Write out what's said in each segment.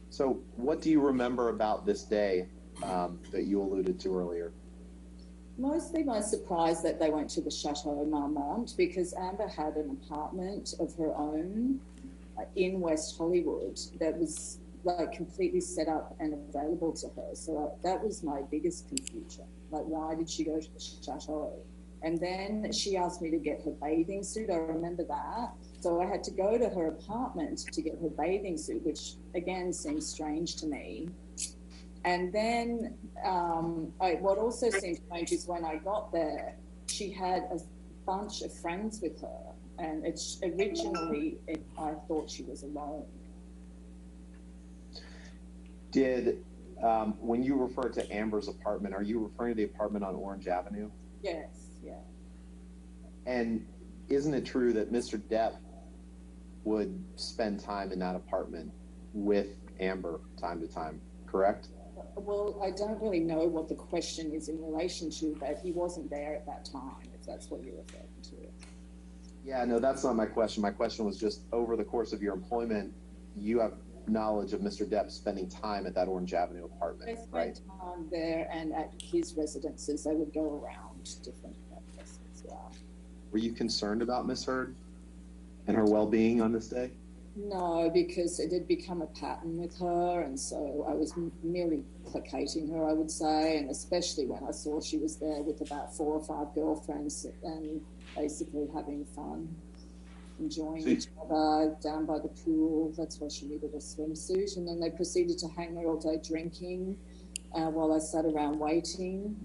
So what do you remember about this day that you alluded to earlier? Mostly my surprise that they went to the Chateau Marmont, because Amber had an apartment of her own in West Hollywood that was like completely set up and available to her. So that was my biggest confusion. Like, why did she go to the Chateau? And then she asked me to get her bathing suit. I remember that. So I had to go to her apartment to get her bathing suit, which again seems strange to me. And then what also seemed strange is when I got there, she had a bunch of friends with her. And I thought she was alone. Did, when you refer to Amber's apartment, are you referring to the apartment on Orange Avenue? Yes, yeah. And isn't it true that Mr. Depp would spend time in that apartment with Amber time to time, correct? Well, I don't really know what the question is in relation to, but he wasn't there at that time, if that's what you're referring to. Yeah, no, that's not my question. My question was just, over the course of your employment, you have knowledge of Mr. Depp spending time at that Orange Avenue apartment, They spent right? time there, and at his residences, they would go around different places as well. Were you concerned about Miss Heard and her well-being on this day? No, because it had become a pattern with her, and so I was merely placating her, I would say, and especially when I saw she was there with about 4 or 5 girlfriends and basically having fun, enjoying each other down by the pool. That's why she needed a swimsuit. And then they proceeded to hang there all day drinking while I sat around waiting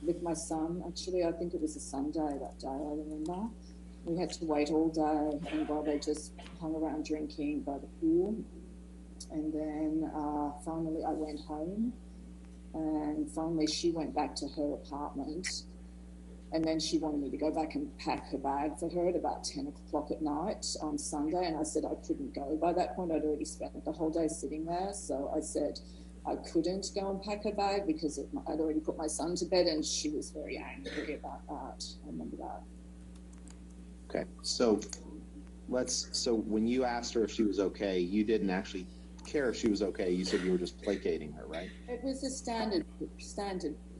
with my son. Actually, I think it was a Sunday that day, I remember. We had to wait all day, and while they just hung around drinking by the pool. And then finally I went home, and finally she went back to her apartment. And then she wanted me to go back and pack her bag for her at about 10 o'clock at night on Sunday. And I said I couldn't go. By that point, I'd already spent the whole day sitting there. So I said I couldn't go and pack her bag because I'd already put my son to bed, and she was very angry about that. I remember that. Okay, so when you asked her if she was okay, you didn't actually care if she was okay. You said you were just placating her, right? It was a standard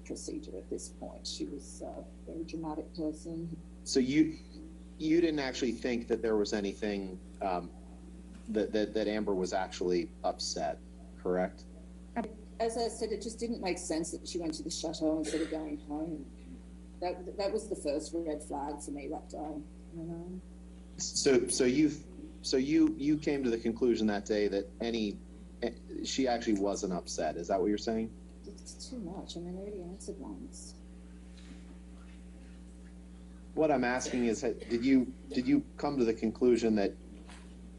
procedure at this point. She was a very dramatic person. So you didn't actually think that there was anything that Amber was actually upset, correct? As I said, it just didn't make sense that she went to the chateau instead of going home. That was the first red flag for me that day. You know? So you came to the conclusion that day that she actually wasn't upset. Is that what you're saying? It's too much. I mean, I already answered once. What I'm asking is, did you come to the conclusion that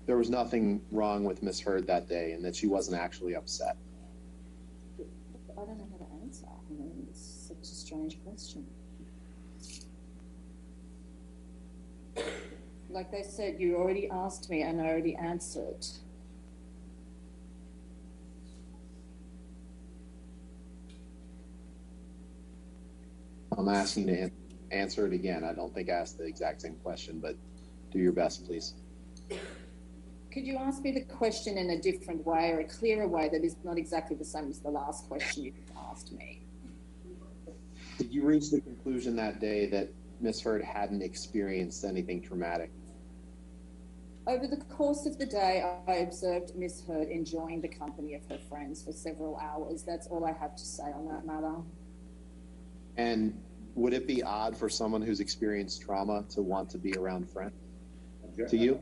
there was nothing wrong with Miss Heard that day and that she wasn't actually upset? I don't know how to answer. I mean, it's such a strange question. Like they said, you already asked me and I already answered. I'm asking you to answer it again. I don't think I asked the exact same question, but do your best, please. Could you ask me the question in a different way, or a clearer way that is not exactly the same as the last question you asked me? Did you reach the conclusion that day that Miss Heard hadn't experienced anything traumatic? Over the course of the day, I observed Miss Heard enjoying the company of her friends for several hours. That's all I have to say on that matter. And would it be odd for someone who's experienced trauma to want to be around friends? To you?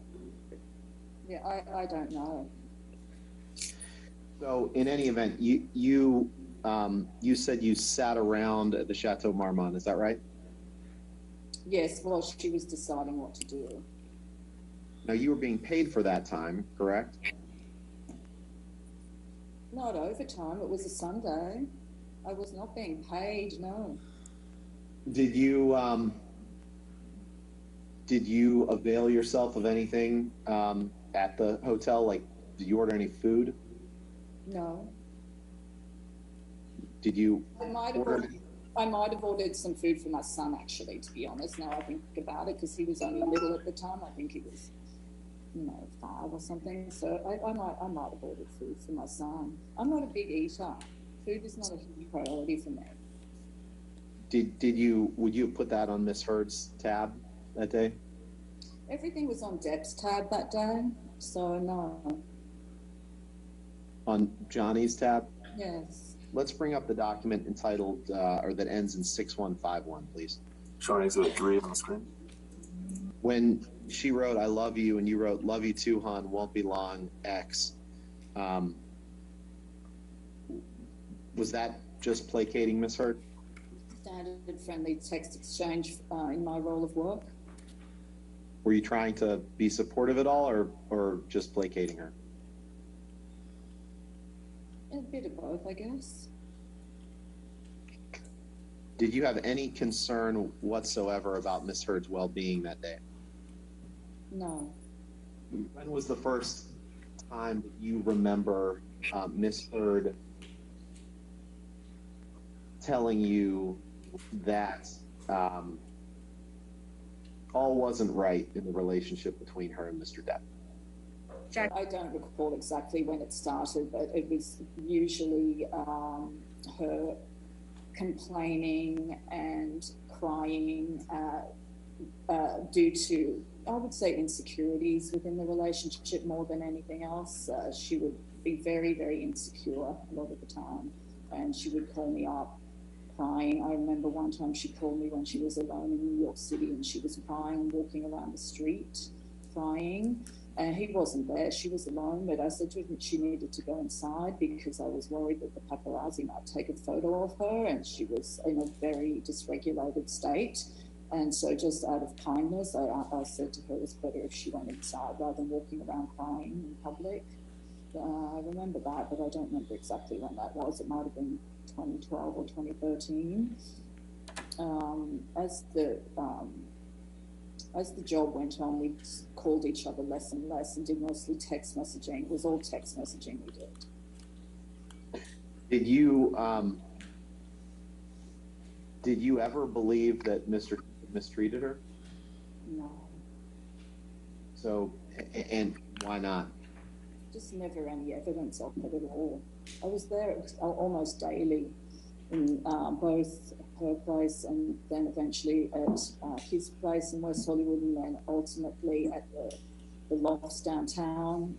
Yeah, I don't know. So in any event, you said you sat around at the Chateau Marmont, is that right? Yes, well, she was deciding what to do. Now, you were being paid for that time, correct? Not overtime. It was a Sunday. I was not being paid, no. Did you avail yourself of anything at the hotel? Like, did you order any food? No. Did you I might have ordered some food for my son, actually, to be honest, now I think about it, because he was only little at the time. I think he was 5 or something. So I might have ordered food for my son. I'm not a big eater. Food is not a huge priority for me. Would you have put that on Miss Heard's tab that day? Everything was on Depp's tab that day, so no. On Johnny's tab? Yes. Let's bring up the document entitled, or that ends in 6151, please. Showing exhibit 3 on the screen. When she wrote, "I love you," and you wrote, "Love you too, hon, won't be long, X," was that just placating Miss Heard? Standard friendly text exchange in my role of work. Were you trying to be supportive at all, or just placating her? A bit of both, I guess. Did you have any concern whatsoever about Miss Heard's well-being that day? No. When was the first time that you remember Miss Heard telling you that all wasn't right in the relationship between her and Mr. Depp? I don't recall exactly when it started, but it was usually her complaining and crying due to, I would say, insecurities within the relationship more than anything else. She would be very, very insecure a lot of the time, and she would call me up crying. I remember one time she called me when she was alone in New York City, and she was crying and walking around the street crying. And he wasn't there. She was alone, but I said to her that she needed to go inside because I was worried that the paparazzi might take a photo of her, and she was in a very dysregulated state. And so just out of kindness, I said to her it was better if she went inside rather than walking around crying in public. I remember that, but I don't remember exactly when that was. It might have been 2012 or 2013. As the job went on, we called each other less and less and did mostly text messaging. It was all text messaging we did. Did you ever believe that Mr. mistreated her? No. So, and why not? Just never any evidence of it at all. I was there almost daily in both her place and then eventually at his place in West Hollywood, and then ultimately at the lofts downtown.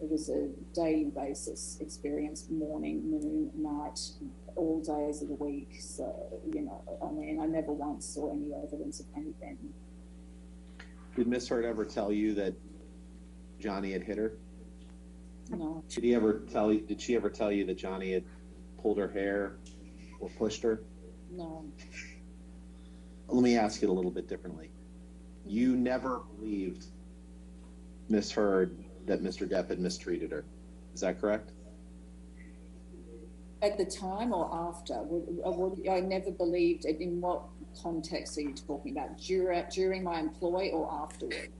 It was a daily basis experience, morning, noon, night, all days of the week. So, I mean, I never once saw any evidence of anything. Did Miss Heard ever tell you that Johnny had hit her? No. Did she ever tell you that Johnny had pulled her hair or pushed her? No. Let me ask it a little bit differently. You never believed Miss Heard that Mr. Depp had mistreated her. Is that correct? At the time or after? I never believed it. In what context are you talking about? During my employ or afterward?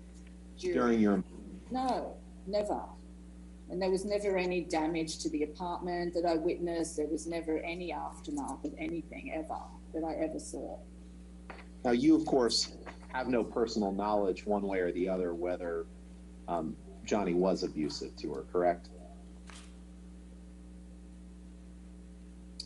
During your... No, never. And there was never any damage to the apartment that I witnessed. There was never any aftermath of anything ever that I ever saw. Now, you, of course, have no personal knowledge one way or the other whether Johnny was abusive to her, correct?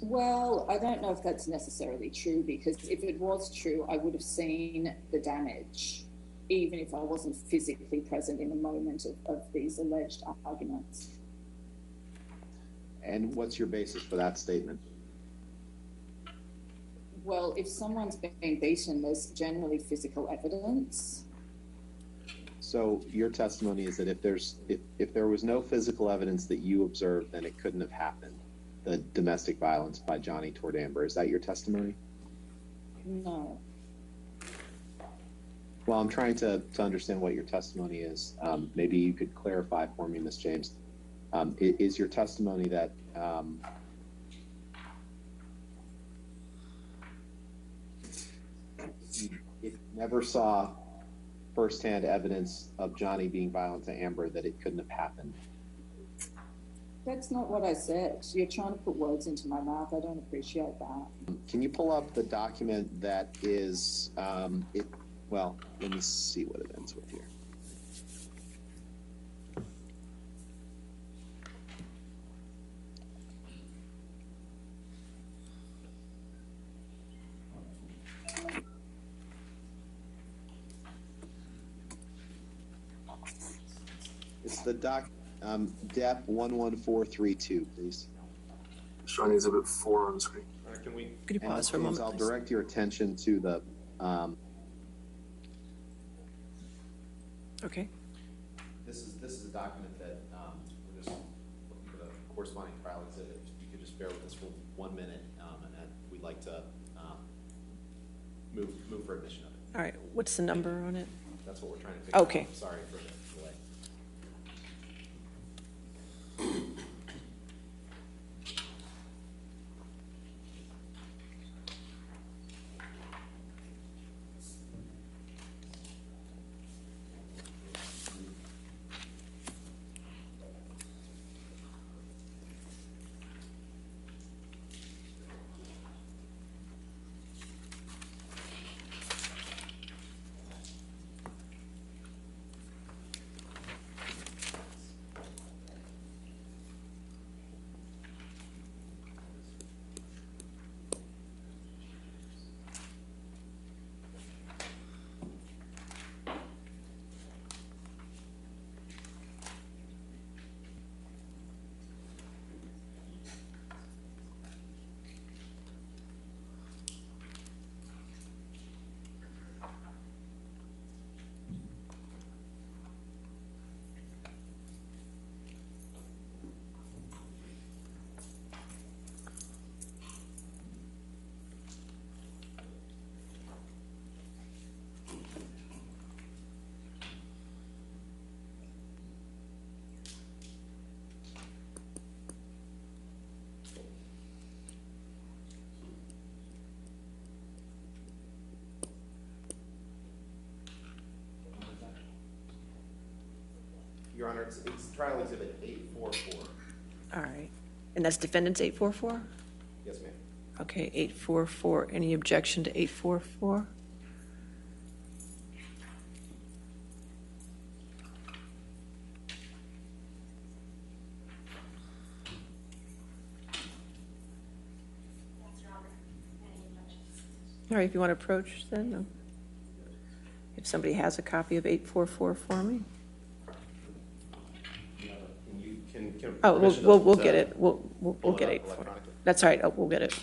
Well, I don't know if that's necessarily true, because if it was true, I would have seen the damage, even if I wasn't physically present in the moment of these alleged arguments. And what's your basis for that statement? Well, if someone's being beaten, there's generally physical evidence. So your testimony is that if there was no physical evidence that you observed, then it couldn't have happened, the domestic violence by Johnny toward Amber. Is that your testimony? No. Well, I'm trying to understand what your testimony is. Maybe you could clarify for me, Ms. James. Is your testimony that you never saw firsthand evidence of Johnny being violent to Amber, that it couldn't have happened? That's not what I said. You're trying to put words into my mouth. I don't appreciate that. Can you pull up the document that is, well, let me see what it ends with here. It's the Depp 11432, please. Showing Exhibit 4 on the screen. Could you pause for a moment, I'll please? direct your attention to the. Okay. This is a document that we're just looking for the corresponding trial exhibit. You could just bear with us for 1 minute, and we'd like to move for admission of it. All right. What's the number on it? That's what we're trying to figure Okay. out. Sorry for the delay. Your Honor, it's trial exhibit 844. All right. And that's defendant's 844? Yes, ma'am. Okay, 844. Any objection to 844? All right, if you want to approach then. If somebody has a copy of 844 for me. Oh, we'll get it. We'll get 844. That's all right. Oh, we'll get it.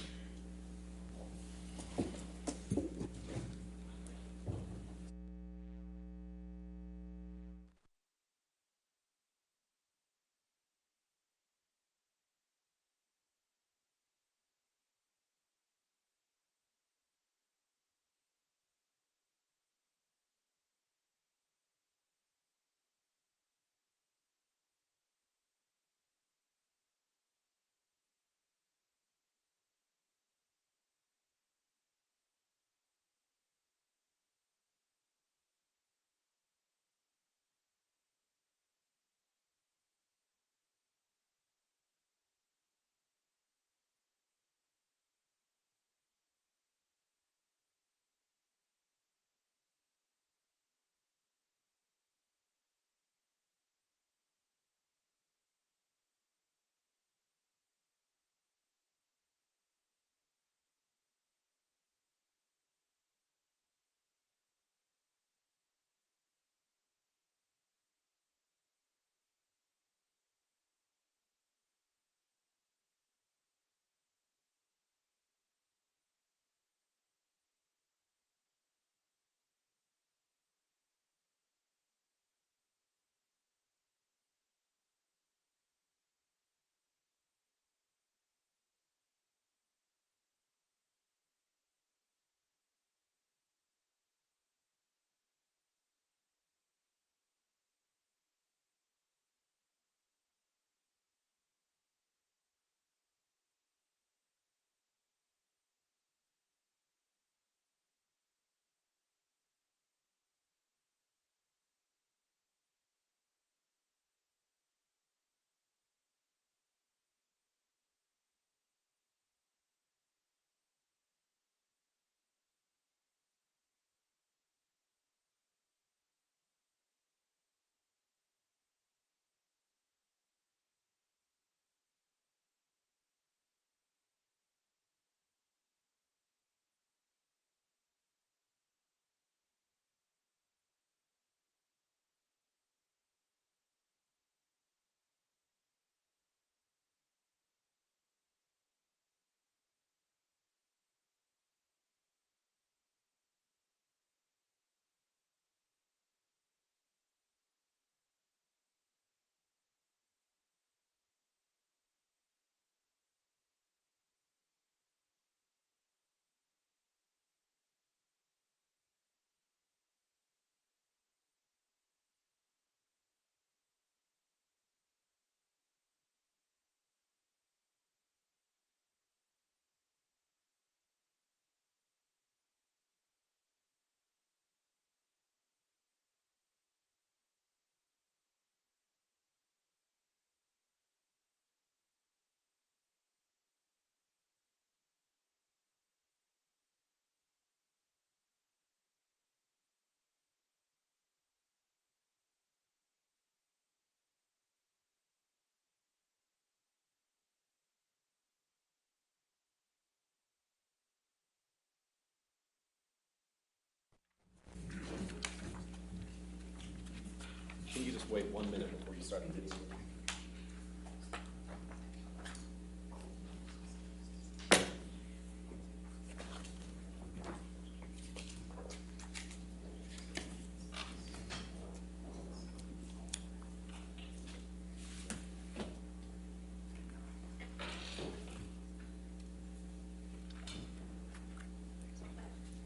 wait 1 minute before you start the video.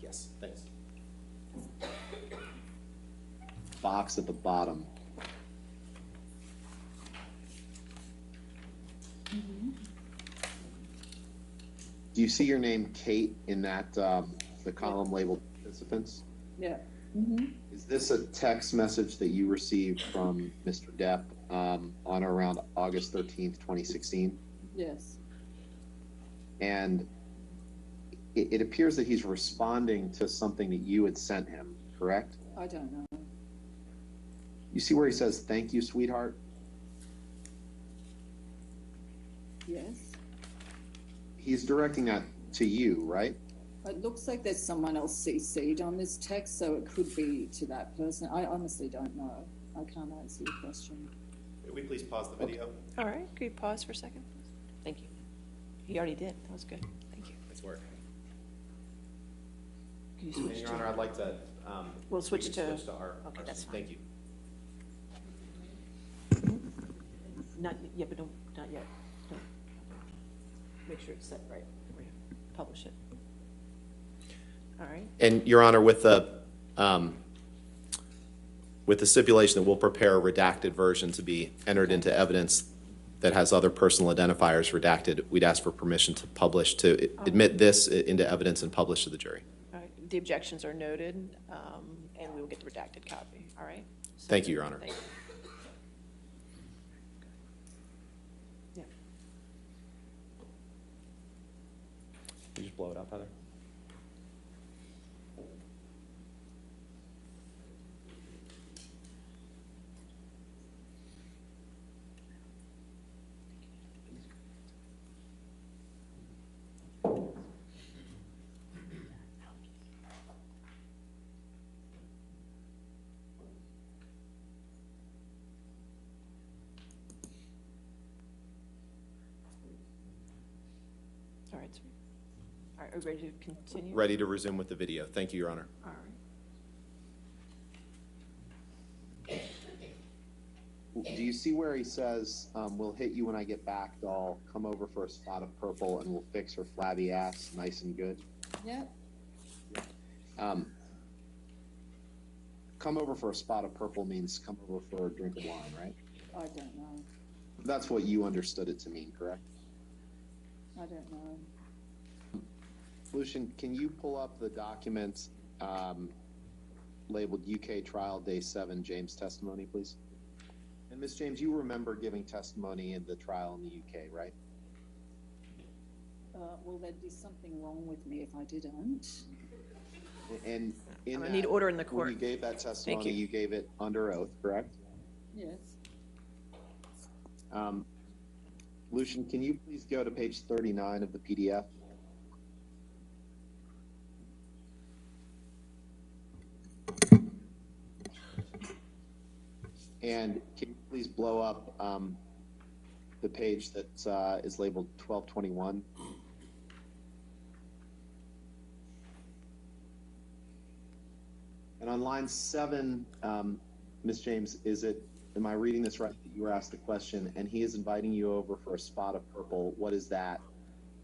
Yes, thanks. Box at the bottom. Do you see your name, Kate, in that the column labeled participants? Yeah. Is this a text message that you received from Mr. Depp on or around August 13th, 2016? Yes. And it appears that he's responding to something that you had sent him, correct? I don't know. You see where he says, "Thank you, sweetheart"? Yes. He's directing that to you, right? It looks like there's someone else CC'd on this text, so it could be to that person. I honestly don't know. I can't answer your question. Could we please pause the video? All right, could you pause for a second? Thank you. He already did. That was good. Thank you. Nice work. Could you And switch Your to? Honor, I'd like to. We'll switch we can to- our. okay, our- that's fine. Thank you. Not yet, but don't, not yet. Don't. Make sure it's set right before you publish it. All right. And Your Honor, with the stipulation that we'll prepare a redacted version to be entered into evidence that has other personal identifiers redacted, we'd ask for permission to publish, to admit this into evidence and publish to the jury. All right. The objections are noted, and we will get the redacted copy. All right. So, Thank you, Your Honor. Thank you. Yeah. Can you just blow it up, Heather? All right, sir. All right, are we ready to continue? Ready to resume with the video. Thank you, Your Honor. All right. Do you see where he says, "We'll hit you when I get back, doll. Come over for a spot of purple and we'll fix her flabby ass nice and good"? Yeah. Come over for a spot of purple means come over for a drink of wine, right? I don't know. That's what you understood it to mean, correct? I don't know. Lucian, can you pull up the document labeled UK Trial Day 7 James testimony, please? And Ms. James, you remember giving testimony in the trial in the UK, right? Well, there'd be something wrong with me if I didn't. And in I need order in the court. When you gave that testimony, you gave it under oath, correct? Yes. Lucian, can you please go to page 39 of the PDF? And can you please blow up the page that is labeled 1221? And on line 7, Ms. James, am I reading this right, that you were asked the question, and he is inviting you over for a spot of purple? What is that?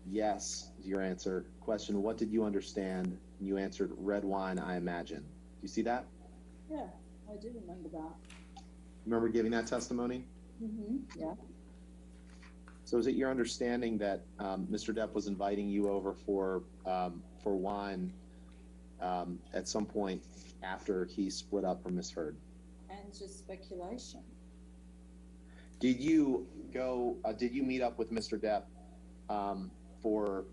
Yes is your answer. Question, what did you understand? And you answered, red wine, I imagine. Do you see that? Yeah, I do remember that. Remember giving that testimony? Yeah. So is it your understanding that Mr. Depp was inviting you over for wine at some point after he split up from Miss Heard? And just speculation. Did you meet up with Mr. Depp for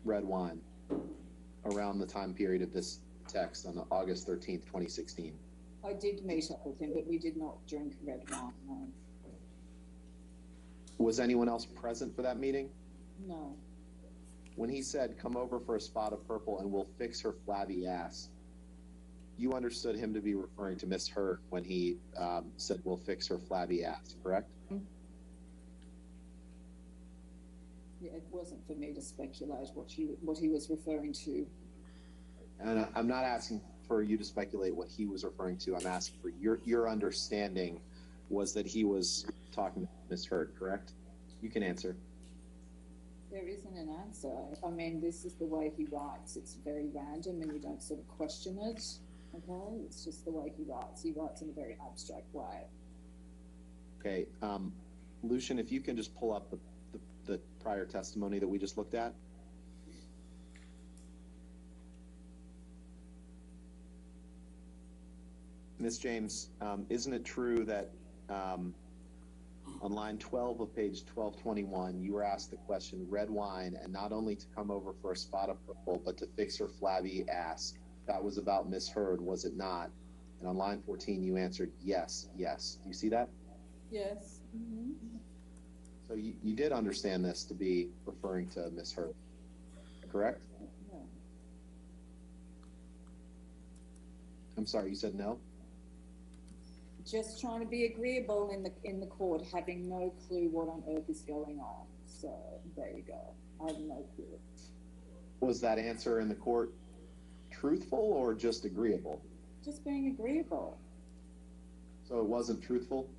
red wine around the time period of this text on August 13th, 2016? I did meet up with him, but we did not drink red wine, no. Was anyone else present for that meeting? No. When he said, come over for a spot of purple and we'll fix her flabby ass, you understood him to be referring to Miss Hurt when he said, "We'll fix her flabby ass," correct? Yeah, it wasn't for me to speculate what he was referring to. And I'm not asking for you to speculate what he was referring to. I'm asking for your understanding was that he was talking to Miss Hurt, correct? You can answer. There isn't an answer. I mean, this is the way he writes. It's very random and you don't sort of question it. Okay? It's just the way he writes. He writes in a very abstract way. Okay. Lucian, if you can just pull up the prior testimony that we just looked at. Ms. James, isn't it true that on line 12 of page 1221, you were asked the question, red wine, and not only to come over for a spot of purple, but to fix her flabby ass. That was about Miss Heard, was it not? And on line 14, you answered yes, yes. Do you see that? Yes. Mm-hmm. So you did understand this to be referring to Miss Heard, correct? Yeah. I'm sorry, you said no? Just trying to be agreeable in the court, having no clue what on earth is going on. So there you go. I have no clue. Was that answer in the court truthful or just agreeable? Just being agreeable. So it wasn't truthful?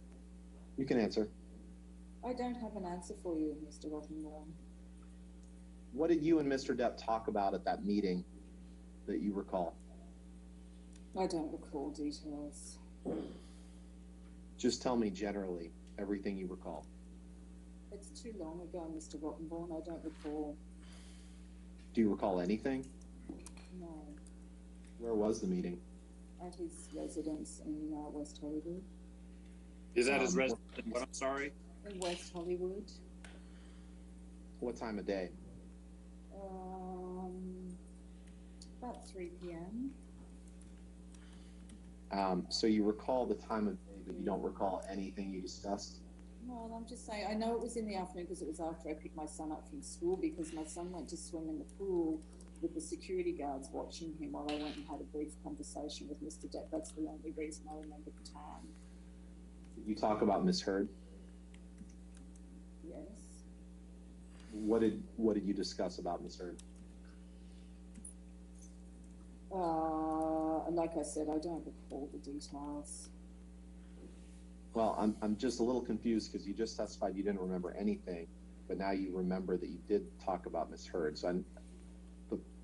You can answer. I don't have an answer for you, Mr. Rottenborn. What did you and Mr. Depp talk about at that meeting that you recall? I don't recall details. Just tell me generally everything you recall. It's too long ago, Mr. Rottenborn. I don't recall. Do you recall anything? No. Where was the meeting? At his residence in West Hollywood. Is that his residence? What? I'm sorry. In West Hollywood. What time of day? About 3 p.m. So you recall the time of day, but you don't recall anything you discussed? No, I'm just saying, I know it was in the afternoon because it was after I picked my son up from school because my son went to swim in the pool with the security guards watching him while I went and had a brief conversation with Mr. Depp. That's the only reason I remember the time. Did you talk about Miss Heard? Yes. What did you discuss about Miss Heard? Like I said, I don't recall the details. Well, I'm just a little confused because you just testified you didn't remember anything, but now you remember that you did talk about Miss Heard. So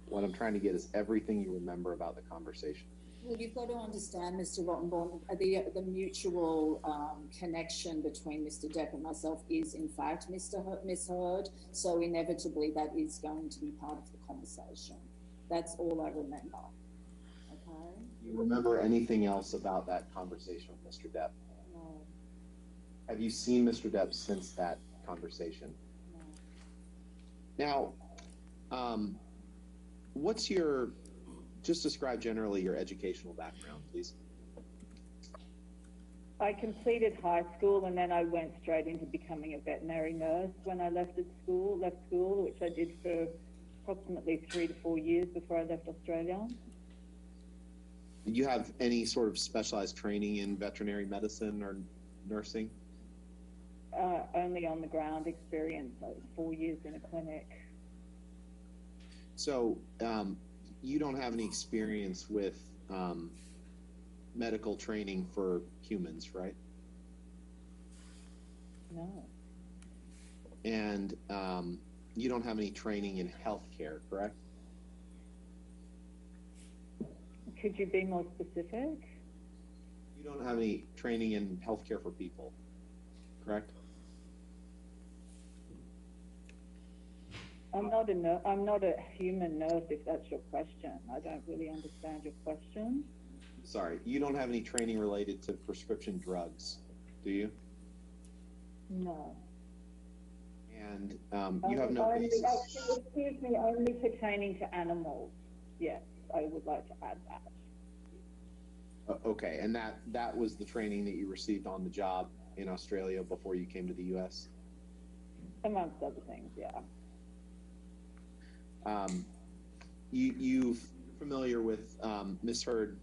what I'm trying to get is everything you remember about the conversation. Well, you've got to understand, Mr. Rottenborn, the mutual connection between Mr. Depp and myself is, in fact, Miss Heard. So inevitably, that is going to be part of the conversation. That's all I remember. Okay. Do you remember anything else about that conversation with Mr. Depp? No. Have you seen Mr. Depp since that conversation? No. Now, just describe generally your educational background, please. I completed high school and then I went straight into becoming a veterinary nurse when I left school, which I did for approximately 3 to 4 years before I left Australia. Did you have any sort of specialized training in veterinary medicine or nursing? Only on the ground experience, like 4 years in a clinic. So you don't have any experience with medical training for humans, right? No. And you don't have any training in healthcare, correct? Could you be more specific? You don't have any training in healthcare for people, correct? I'm not a human nurse, if that's your question. I don't really understand your question. Sorry, you don't have any training related to prescription drugs, do you? No. And you have no basis. Excuse me, only pertaining to animals. Yes, I would like to add that. Okay, and that was the training that you received on the job in Australia before you came to the U.S.? Amongst other things, yeah. You're familiar with Miss Heard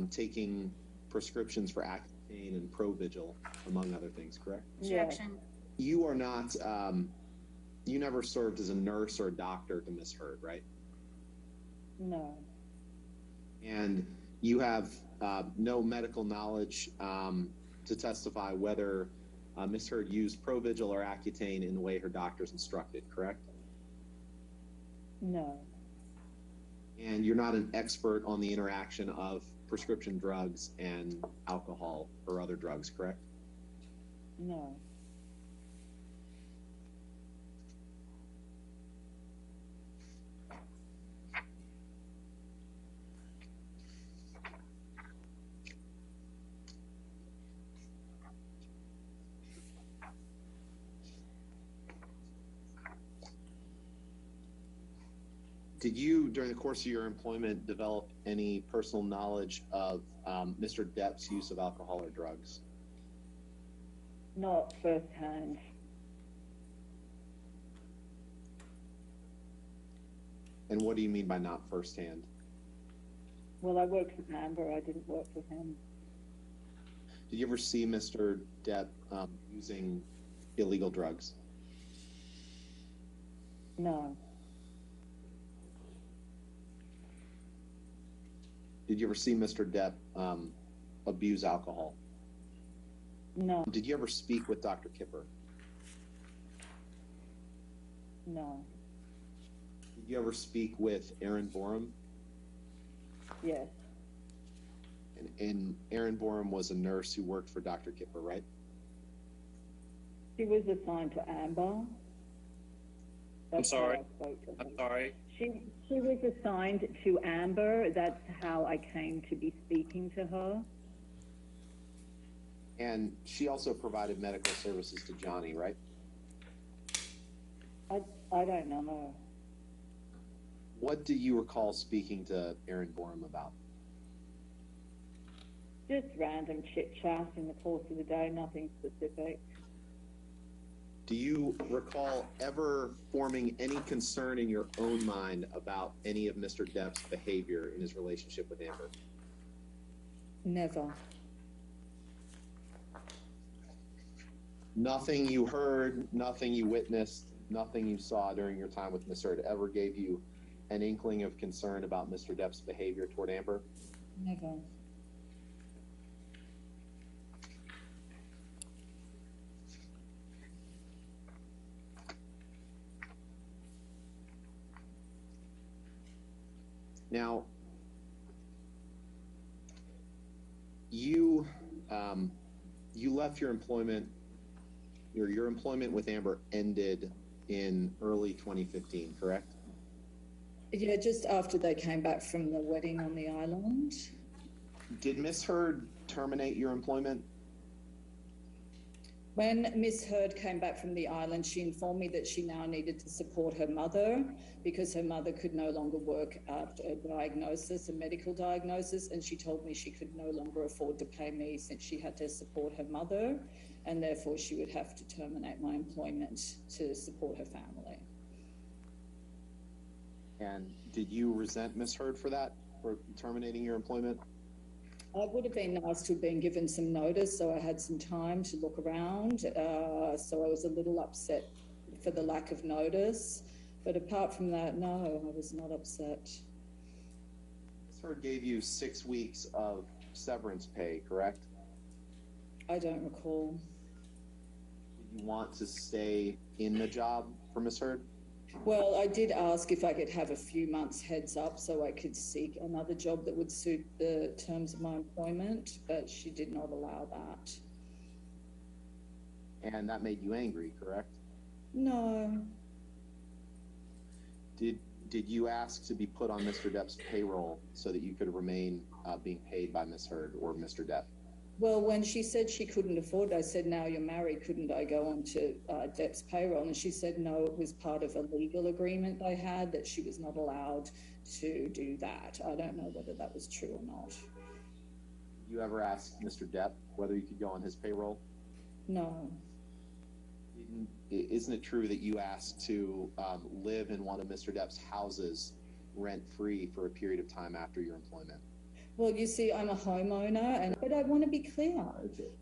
taking prescriptions for Accutane and Provigil, among other things, correct? Yeah. You are not, you never served as a nurse or a doctor to Miss Heard, right? No. And you have no medical knowledge to testify whether Miss Heard used Provigil or Accutane in the way her doctors instructed, correct? No. And you're not an expert on the interaction of prescription drugs and alcohol or other drugs, correct? No. Did you, during the course of your employment, develop any personal knowledge of Mr. Depp's use of alcohol or drugs? Not firsthand. And what do you mean by not firsthand? Well, I worked with Amber. I didn't work with him. Did you ever see Mr. Depp using illegal drugs? No. Did you ever see Mr. Depp abuse alcohol? No. Did you ever speak with Dr. Kipper? No. Did you ever speak with Aaron Borum? Yes. And Aaron Borum was a nurse who worked for Dr. Kipper, right? She was assigned to Amber. That's how sorry. I spoke to her. I'm sorry. She was assigned to Amber. That's how I came to be speaking to her. And she also provided medical services to Johnny, right? I don't know. What do you recall speaking to Aaron Borum about? Just random chit chat in the course of the day, nothing specific. Do you recall ever forming any concern in your own mind about any of Mr. Depp's behavior in his relationship with Amber? Never. Nothing you heard, nothing you witnessed, nothing you saw during your time with Miss Heard ever gave you an inkling of concern about Mr. Depp's behavior toward Amber? Never. Now, you left your employment. Your employment with Amber ended in early 2015, correct? Yeah, just after they came back from the wedding on the island. Did Miss Heard terminate your employment? When Miss Heard came back from the island, she informed me that she now needed to support her mother because her mother could no longer work after a diagnosis, a medical diagnosis, and she told me she could no longer afford to pay me since she had to support her mother, and therefore she would have to terminate my employment to support her family. And did you resent Miss Heard for that, for terminating your employment? It would have been nice to have been given some notice, so I had some time to look around. So I was a little upset for the lack of notice. But apart from that, no, I was not upset. Miss Heard gave you 6 weeks of severance pay, correct? I don't recall. Did you want to stay in the job for Miss Heard? Well, I did ask if I could have a few months heads up so I could seek another job that would suit the terms of my employment, but she did not allow that. And that made you angry, correct? No. Did you ask to be put on Mr. Depp's payroll so that you could remain being paid by Miss Heard or Mr. Depp? Well, when she said she couldn't afford it, I said, now you're married, couldn't I go on to Depp's payroll? And she said, no, it was part of a legal agreement they had that she was not allowed to do that. I don't know whether that was true or not. Did you ever ask Mr. Depp whether you could go on his payroll? No. Isn't it true that you asked to live in one of Mr. Depp's houses rent-free for a period of time after your employment? Well, you see, I'm a homeowner, but I want to be clear.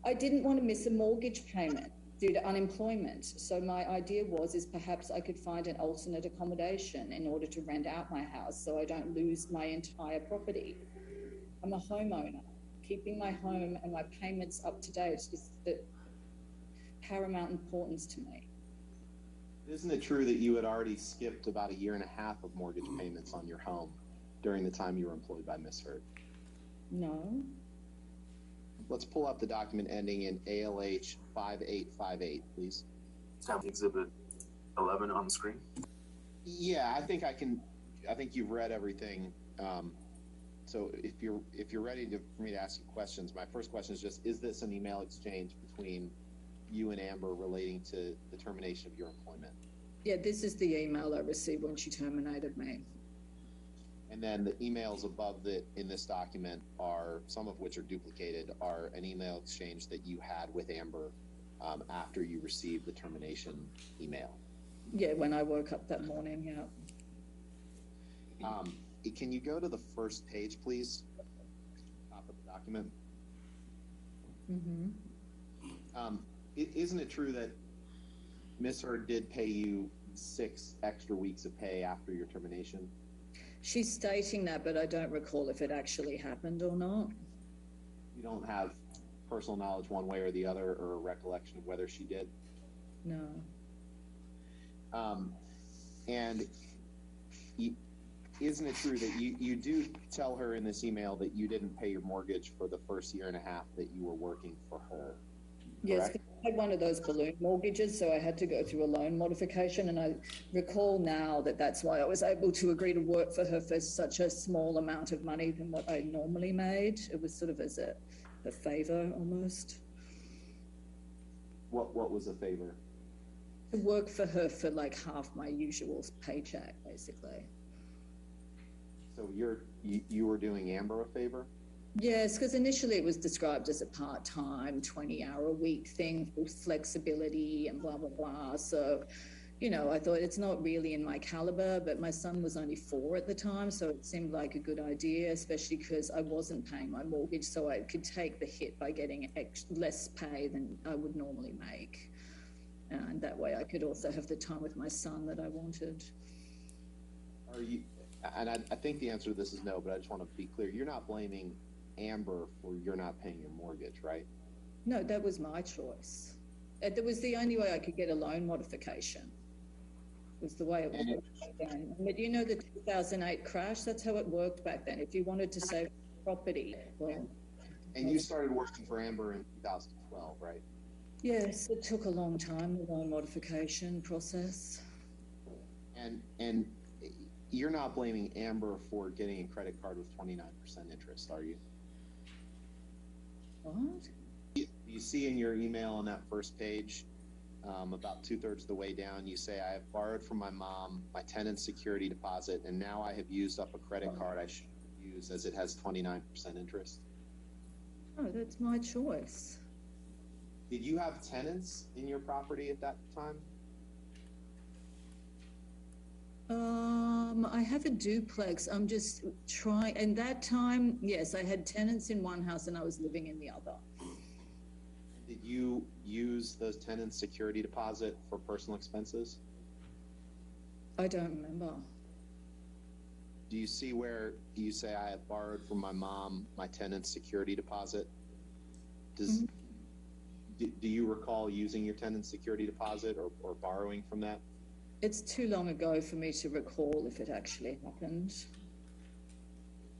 I didn't want to miss a mortgage payment due to unemployment. So my idea is perhaps I could find an alternate accommodation in order to rent out my house so I don't lose my entire property. I'm a homeowner. Keeping my home and my payments up to date is the paramount importance to me. Isn't it true that you had already skipped about 1.5 years of mortgage payments on your home during the time you were employed by Ms. Hurd? No. Let's pull up the document ending in ALH 5858, please. Have Exhibit 11 on the screen. Yeah, I think you've read everything. So if you're ready for me to ask you questions, my first question is just: is this an email exchange between you and Amber relating to the termination of your employment? Yeah, this is the email I received when she terminated me. And then the emails above in this document, are some of which are duplicated, are an email exchange that you had with Amber after you received the termination email. Yeah, when I woke up that morning, yeah. Can you go to the first page, please? Top of the document. Mm-hmm. Isn't it true that Ms. Hurd did pay you 6 extra weeks of pay after your termination? She's stating that, but I don't recall if it actually happened or not. You don't have personal knowledge one way or the other, or a recollection of whether she did? No. And isn't it true that you do tell her in this email that you didn't pay your mortgage for the first 1.5 years that you were working for her? Yes, Correct? I had one of those balloon mortgages, so I had to go through a loan modification, and I recall now that that's why I was able to agree to work for her for such a small amount of money than what I normally made. It was sort of as a favor almost. What was a favor? To work for her for like half my usual paycheck, basically. So you were doing Amber a favor? Yes, because initially it was described as a part-time, 20-hour-a-week thing with flexibility and blah, blah, blah. So, you know, I thought it's not really in my caliber, but my son was only 4 at the time, so it seemed like a good idea, especially because I wasn't paying my mortgage, so I could take the hit by getting less pay than I would normally make. And that way I could also have the time with my son that I wanted. Are you, and I think the answer to this is no, but I just want to be clear. You're not blaming Amber for you're not paying your mortgage, right? No, that was my choice. That was the only way I could get a loan modification. Was the way it worked back then. But you know the 2008 crash, that's how it worked back then. If you wanted to save property. Well, and you started working for Amber in 2012, right? Yes, it took a long time, the loan modification process. And you're not blaming Amber for getting a credit card with 29% interest, are you? What? You see in your email on that first page, about 2/3 of the way down, you say, I have borrowed from my mom my tenant's security deposit, and now I have used up a credit card I should use as it has 29% interest. Oh, that's my choice. Did you have tenants in your property at that time? I have a duplex. I'm just trying. And that time, yes, I had tenants in one house and I was living in the other. Did you use those tenants' security deposit for personal expenses? I don't remember. Do you see where you say I have borrowed from my mom my tenant's security deposit? Do you recall using your tenant's security deposit or borrowing from that? It's too long ago for me to recall if it actually happened.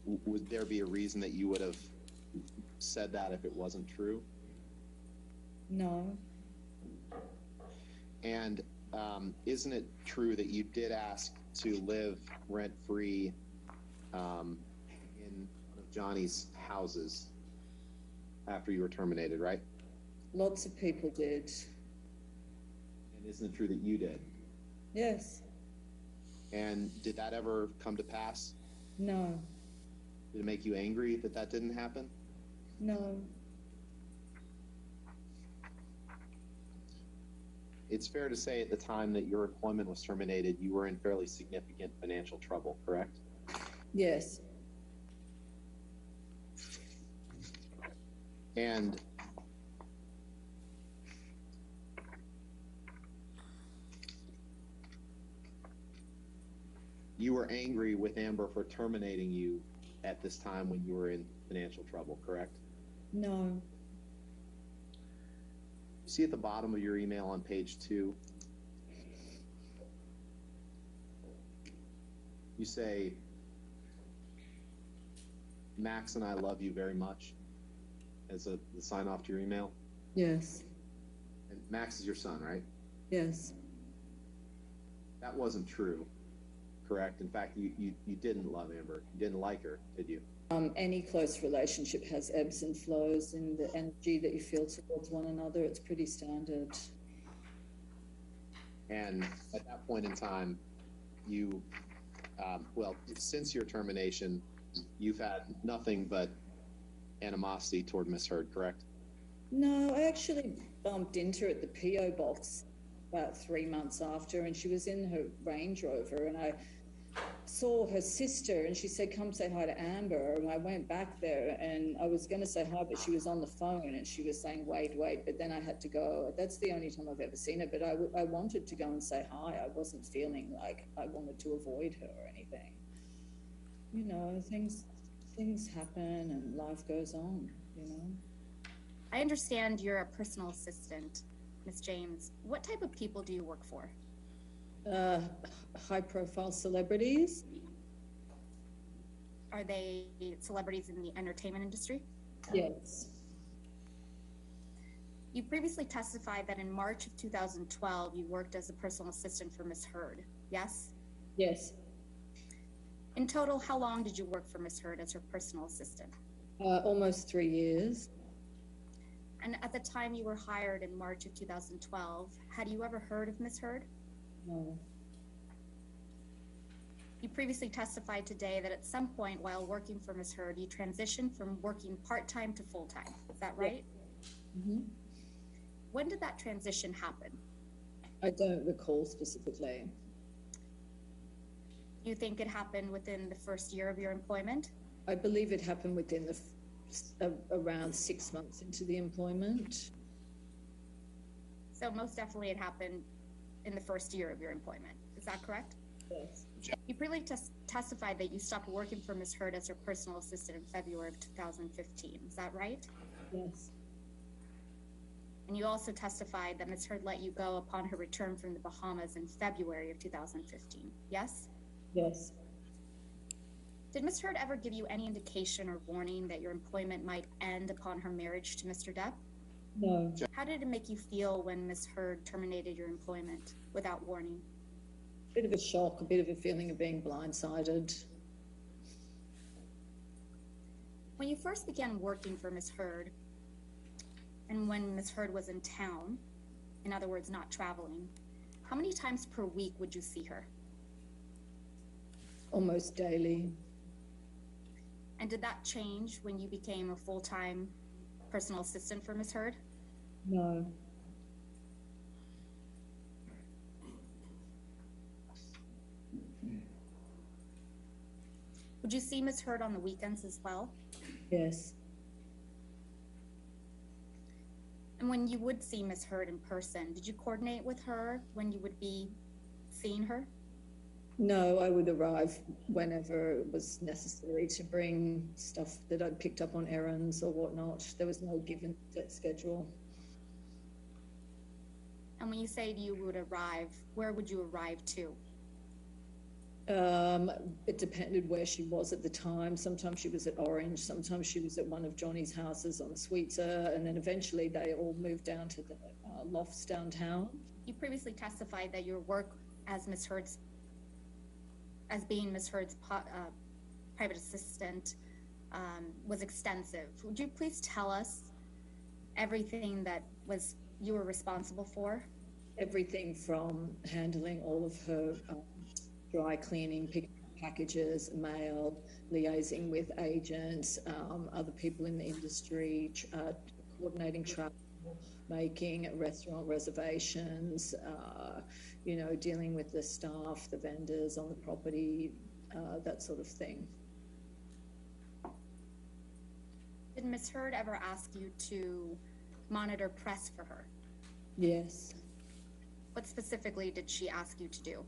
Would there be a reason that you would have said that if it wasn't true? No. And isn't it true that you did ask to live rent-free in one of Johnny's houses after you were terminated, right? Lots of people did. And isn't it true that you did? Yes. And did that ever come to pass? No. Did it make you angry that that didn't happen? No. It's fair to say at the time that your employment was terminated, you were in fairly significant financial trouble, correct? Yes. And you were angry with Amber for terminating you at this time when you were in financial trouble, correct? No. See at the bottom of your email on page 2, you say, Max and I love you very much, as the sign off to your email. Yes. And Max is your son, right? Yes. That wasn't true, correct? In fact, you didn't love Amber. You didn't like her, did you? Any close relationship has ebbs and flows in the energy that you feel towards one another. It's pretty standard. And at that point in time, you, well, since your termination, you've had nothing but animosity toward Miss Heard, correct? No, I actually bumped into her at the P.O. box about 3 months after, and she was in her Range Rover, and I saw her sister, and she said, come say hi to Amber. And I went back there, and I was going to say hi, but she was on the phone, and she was saying, wait, but then I had to go. That's the only time I've ever seen her, but I wanted to go and say hi. I wasn't feeling like I wanted to avoid her or anything. You know, things happen and life goes on, you know. I understand you're a personal assistant, Ms. James. What type of people do you work for? High-profile celebrities. Are they celebrities in the entertainment industry? Yes. You previously testified that in March of 2012, you worked as a personal assistant for Ms. Heard, yes? Yes. In total, how long did you work for Ms. Heard as her personal assistant? Almost 3 years. And at the time you were hired in March of 2012, had you ever heard of Ms. Heard? No. You previously testified today that at some point while working for Ms. Heard, you transitioned from working part-time to full-time. Is that right? Mm-hmm. When did that transition happen? I don't recall specifically. Do you think it happened within the first year of your employment? I believe it happened within around 6 months into the employment. So most definitely it happened in the first year of your employment. Is that correct? Yes. You previously testified that you stopped working for Ms. Heard as her personal assistant in February of 2015. Is that right? Yes. And you also testified that Ms. Heard let you go upon her return from the Bahamas in February of 2015. Yes? Yes. Did Ms. Heard ever give you any indication or warning that your employment might end upon her marriage to Mr. Depp? No. How did it make you feel when Ms. Heard terminated your employment without warning? A bit of a shock, a bit of a feeling of being blindsided. When you first began working for Ms. Heard, and when Ms. Heard was in town, in other words, not traveling, how many times per week would you see her? Almost daily. And did that change when you became a full-time personal assistant for Ms. Heard? No. Would you see Ms. Heard on the weekends as well? Yes. And when you would see Ms. Heard in person, did you coordinate with her when you would be seeing her? No, I would arrive whenever it was necessary to bring stuff that I'd picked up on errands or whatnot. There was no given set schedule. And when you say you would arrive, where would you arrive to? It depended where she was at the time. Sometimes she was at Orange, sometimes she was at one of Johnny's houses on Sweetser, and then eventually they all moved down to the lofts downtown. You previously testified that your work as Ms. Heard's, as being Ms. Heard's private assistant was extensive. Would you please tell us everything that you were responsible for? Everything from handling all of her dry cleaning, picking up packages, mail, liaising with agents, other people in the industry, coordinating travel, making restaurant reservations, you know, dealing with the staff, the vendors on the property, that sort of thing. Did Ms. Heard ever ask you to monitor press for her? Yes. What specifically did she ask you to do?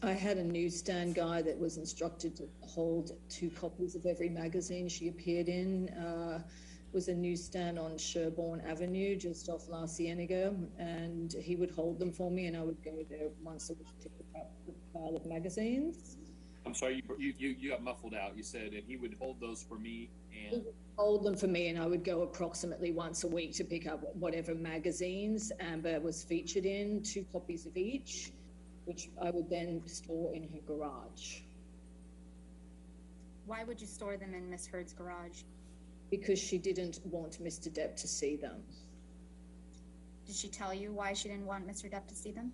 I had a newsstand guy that was instructed to hold 2 copies of every magazine she appeared in. Was a newsstand on Sherborne Avenue, just off La Cienega, and he would hold them for me, and I would go there once a week to pick up the pile of magazines. I'm sorry, you got muffled out. You said, and he would hold those for me He and. would hold them for me, and I would go approximately once a week to pick up whatever magazines Amber was featured in, 2 copies of each, which I would then store in her garage. Why would you store them in Ms. Heard's garage? Because she didn't want Mr. Depp to see them. Did she tell you why she didn't want Mr. Depp to see them?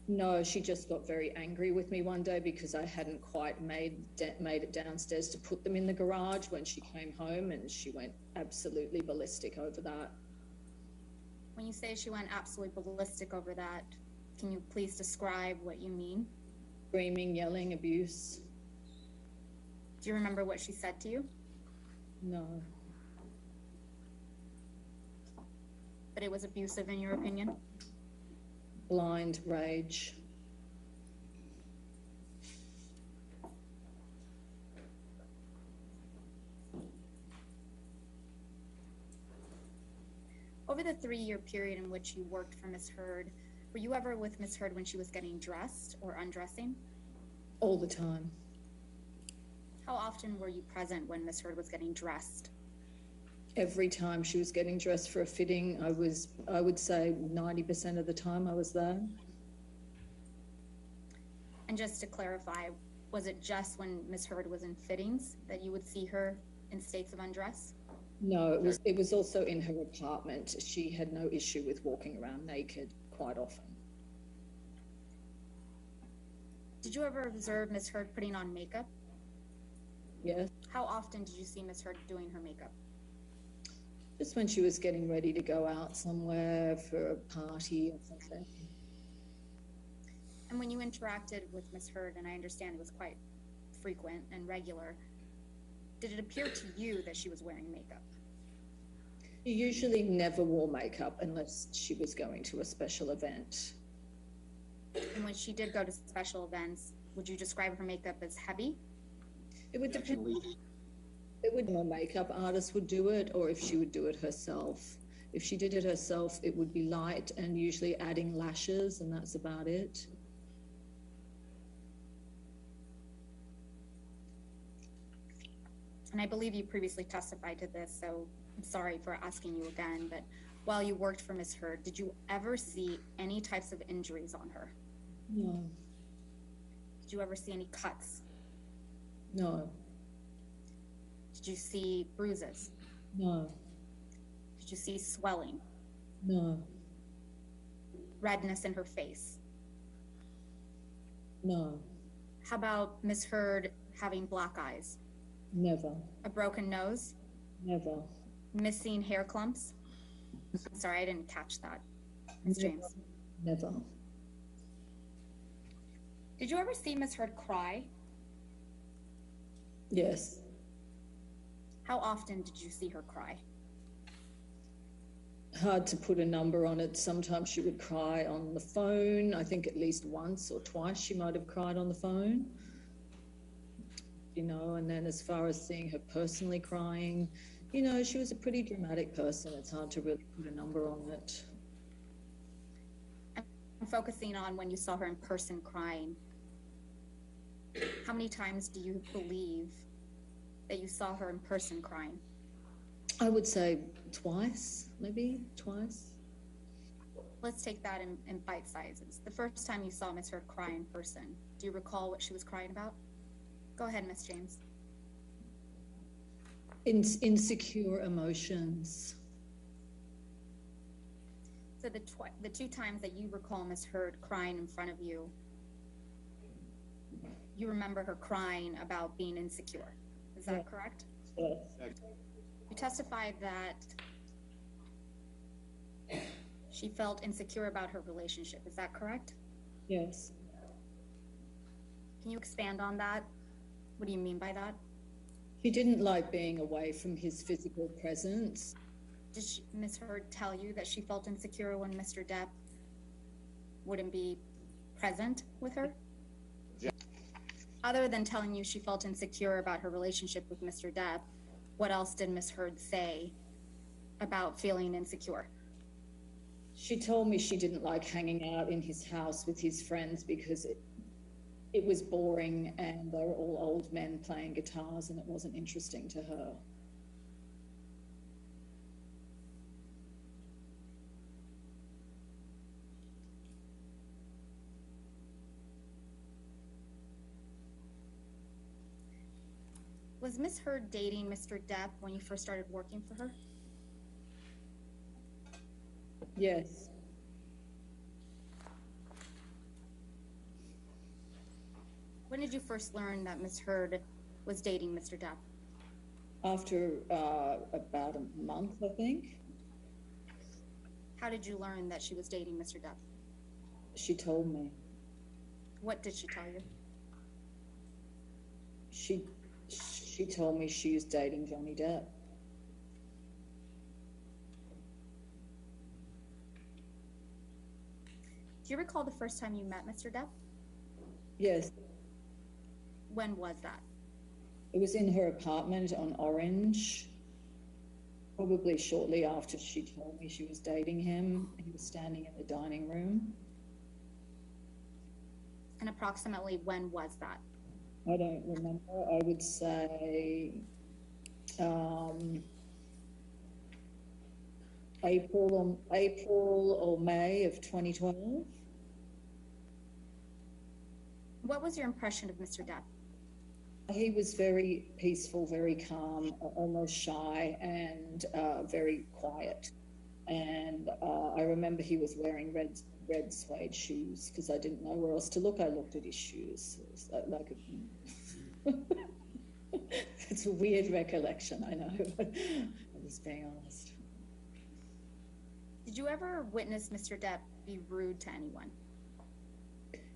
No, she just got very angry with me one day because I hadn't quite made it downstairs to put them in the garage when she came home, and she went absolutely ballistic over that. When you say she went absolutely ballistic over that, can you please describe what you mean? Screaming, yelling, abuse. Do you remember what she said to you? No. That it was abusive in your opinion? Blind rage. Over the 3-year period in which you worked for Ms. Heard, were you ever with Ms. Heard when she was getting dressed or undressing? All the time. How often were you present when Ms. Heard was getting dressed? Every time she was getting dressed for a fitting, I would say 90% of the time I was there. And just to clarify, was it just when Ms. Heard was in fittings that you would see her in states of undress? No, it was also in her apartment. She had no issue with walking around naked quite often. Did you ever observe Ms. Heard putting on makeup? Yes. How often did you see Ms. Heard doing her makeup? Just when she was getting ready to go out somewhere for a party or something. And when you interacted with Ms. Heard, and I understand it was quite frequent and regular, did it appear to you that she was wearing makeup? She usually never wore makeup unless she was going to a special event. And when she did go to special events, would you describe her makeup as heavy? It would depend. It would, a makeup artist would do it, or if she would do it herself. If she did it herself, it would be light and usually adding lashes, and that's about it. And I believe you previously testified to this, so I'm sorry for asking you again, but while you worked for Ms. Heard, did you ever see any types of injuries on her? No. Did you ever see any cuts? No. Did you see bruises? No. Did you see swelling? No. Redness in her face? No. How about Ms. Heard having black eyes? Never. A broken nose? Never. Missing hair clumps? I'm sorry, I didn't catch that. Ms. James. Never. Did you ever see Ms. Heard cry? Yes. How often did you see her cry? Hard to put a number on it. Sometimes she would cry on the phone. I think at least once or twice she might have cried on the phone. You know, and then as far as seeing her personally crying, you know, she was a pretty dramatic person. It's hard to really put a number on it. I'm focusing on when you saw her in person crying. How many times do you believe that you saw her in person crying? I would say twice, maybe twice. Let's take that in bite sizes. The first time you saw Ms. Heard cry in person, do you recall what she was crying about? Go ahead, Ms. James. Insecure emotions. So the 2 times that you recall Ms. Heard crying in front of you, you remember her crying about being insecure. Is that correct? Yes. You testified that she felt insecure about her relationship. Is that correct? Yes. Can you expand on that? What do you mean by that? She didn't like being away from his physical presence. Did Ms. Heard tell you that she felt insecure when Mr. Depp wouldn't be present with her? Yeah. Other than telling you she felt insecure about her relationship with Mr. Depp, what else did Ms. Heard say about feeling insecure? She told me she didn't like hanging out in his house with his friends because it was boring and they were all old men playing guitars and it wasn't interesting to her. Was Ms. Heard dating Mr. Depp when you first started working for her? Yes. When did you first learn that Ms. Heard was dating Mr. Depp? After about a month, I think. How did you learn that she was dating Mr. Depp? She told me. What did she tell you? She told me she was dating Johnny Depp. Do you recall the first time you met Mr. Depp? Yes. When was that? It was in her apartment on Orange, probably shortly after she told me she was dating him. He was standing in the dining room. And approximately when was that? I don't remember. I would say April or May of 2012. What was your impression of Mr. Depp? He was very peaceful, very calm, almost shy, and very quiet. And I remember he was wearing red suede shoes because I didn't know where else to look. I looked at his shoes. It was it's a weird recollection, I know, but I'm just being honest. Did you ever witness Mr. Depp be rude to anyone?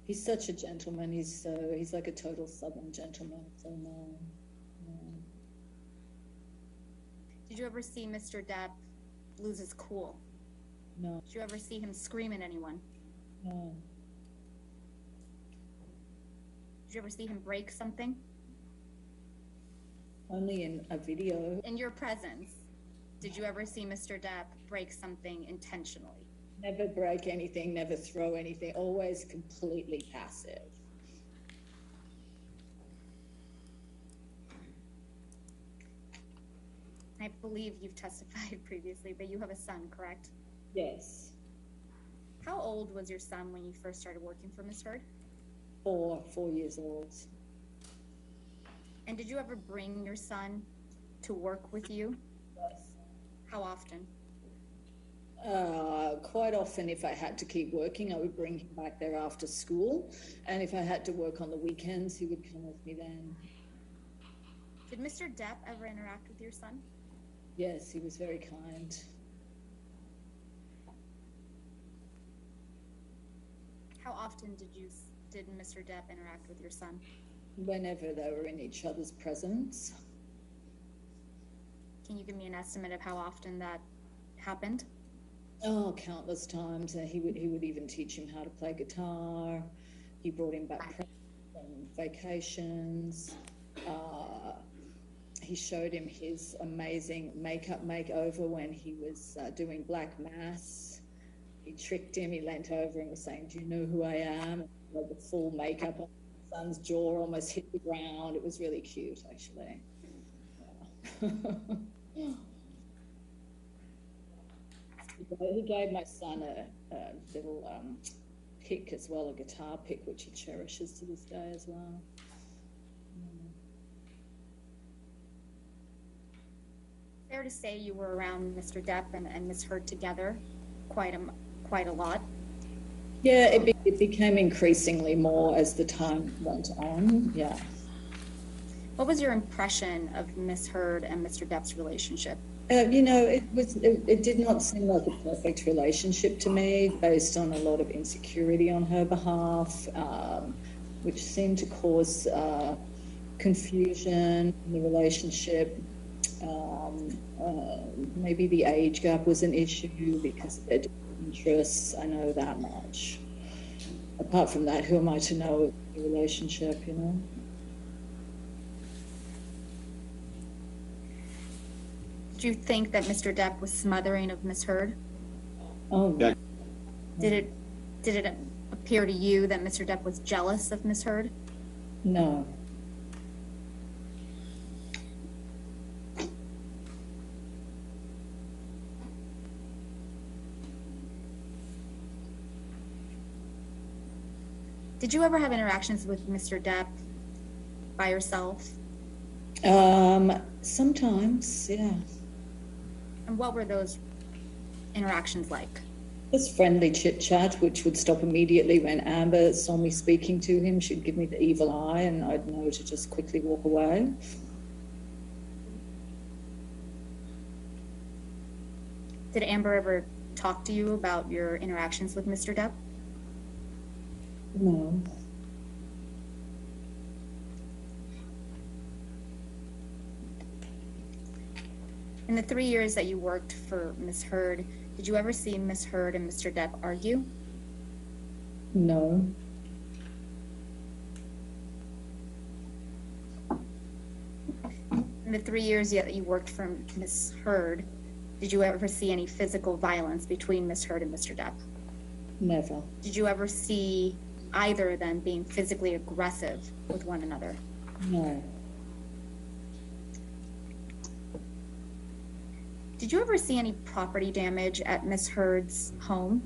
He's such a gentleman. He's like a total Southern gentleman. So no. Did you ever see Mr. Depp lose his cool? No. Did you ever see him scream at anyone? No. Did you ever see him break something? Only in a video. In your presence, did you ever see Mr. Depp break something intentionally? Never break anything, never throw anything, always completely passive. I believe you've testified previously, but you have a son, correct? Yes. How old was your son when you first started working for Ms. Heard? 4 years old. And did you ever bring your son to work with you? Yes. How often? Quite often, if I had to keep working, I would bring him back there after school. And if I had to work on the weekends, he would come with me then. Did Mr. Depp ever interact with your son? Yes, he was very kind. How often did Mr. Depp interact with your son? Whenever they were in each other's presence. Can you give me an estimate of how often that happened? Oh, countless times. He would even teach him how to play guitar. He brought him back from vacations. He showed him his amazing makeup makeover when he was doing Black Mass. He tricked him. He leant over and was saying, "Do you know who I am?" And he had the full makeup on. His son's jaw almost hit the ground. It was really cute, actually. Yeah. He gave my son a little pick as well, a guitar pick, which he cherishes to this day as well. Fair to say you were around Mr. Depp and Ms. Heard together quite a lot. Yeah, it became increasingly more as the time went on. Yeah. What was your impression of Ms. Heard and Mr. Depp's relationship? It did not seem like a perfect relationship to me, based on a lot of insecurity on her behalf, which seemed to cause confusion in the relationship. Maybe the age gap was an issue because of their different interests. I know that much. Apart from that, who am I to know the relationship, you know? Do you think that Mr. Depp was smothering of Miss Heard? Oh, Yeah. Did it appear to you that Mr. Depp was jealous of Miss Heard? no. Did you ever have interactions with Mr. Depp by yourself? Sometimes, yeah. And what were those interactions like? Just friendly chit chat, which would stop immediately when Amber saw me speaking to him. She'd give me the evil eye, and I'd know to just quickly walk away. Did Amber ever talk to you about your interactions with Mr. Depp? No. In the 3 years that you worked for Miss Heard, did you ever see Miss Heard and Mr. Depp argue? No. In the 3 years that you worked for Miss Heard, did you ever see any physical violence between Miss Heard and Mr. Depp? Never. Did you ever see either of them being physically aggressive with one another? No. Did you ever see any property damage at Miss Heard's home?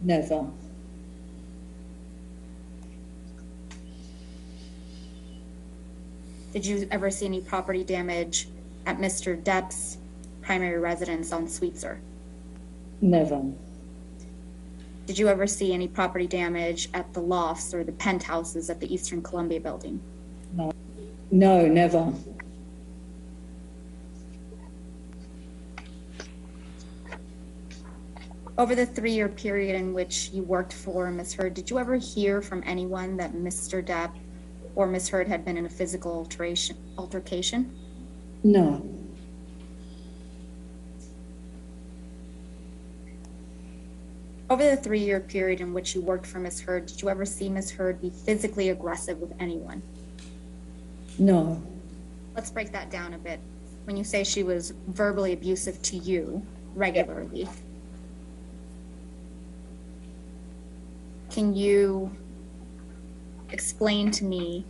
Never. Did you ever see any property damage at Mr. Depp's primary residence on Sweetser? Never. Did you ever see any property damage at the lofts or the penthouses at the Eastern Columbia building? No, never. Over the 3-year period in which you worked for Miss Heard, did you ever hear from anyone that Mr. Depp or Miss Heard had been in a physical altercation? No. Over the 3-year period in which you worked for Miss Heard, did you ever see Miss Heard be physically aggressive with anyone? No. Let's break that down a bit. When you say she was verbally abusive to you regularly, can you explain to me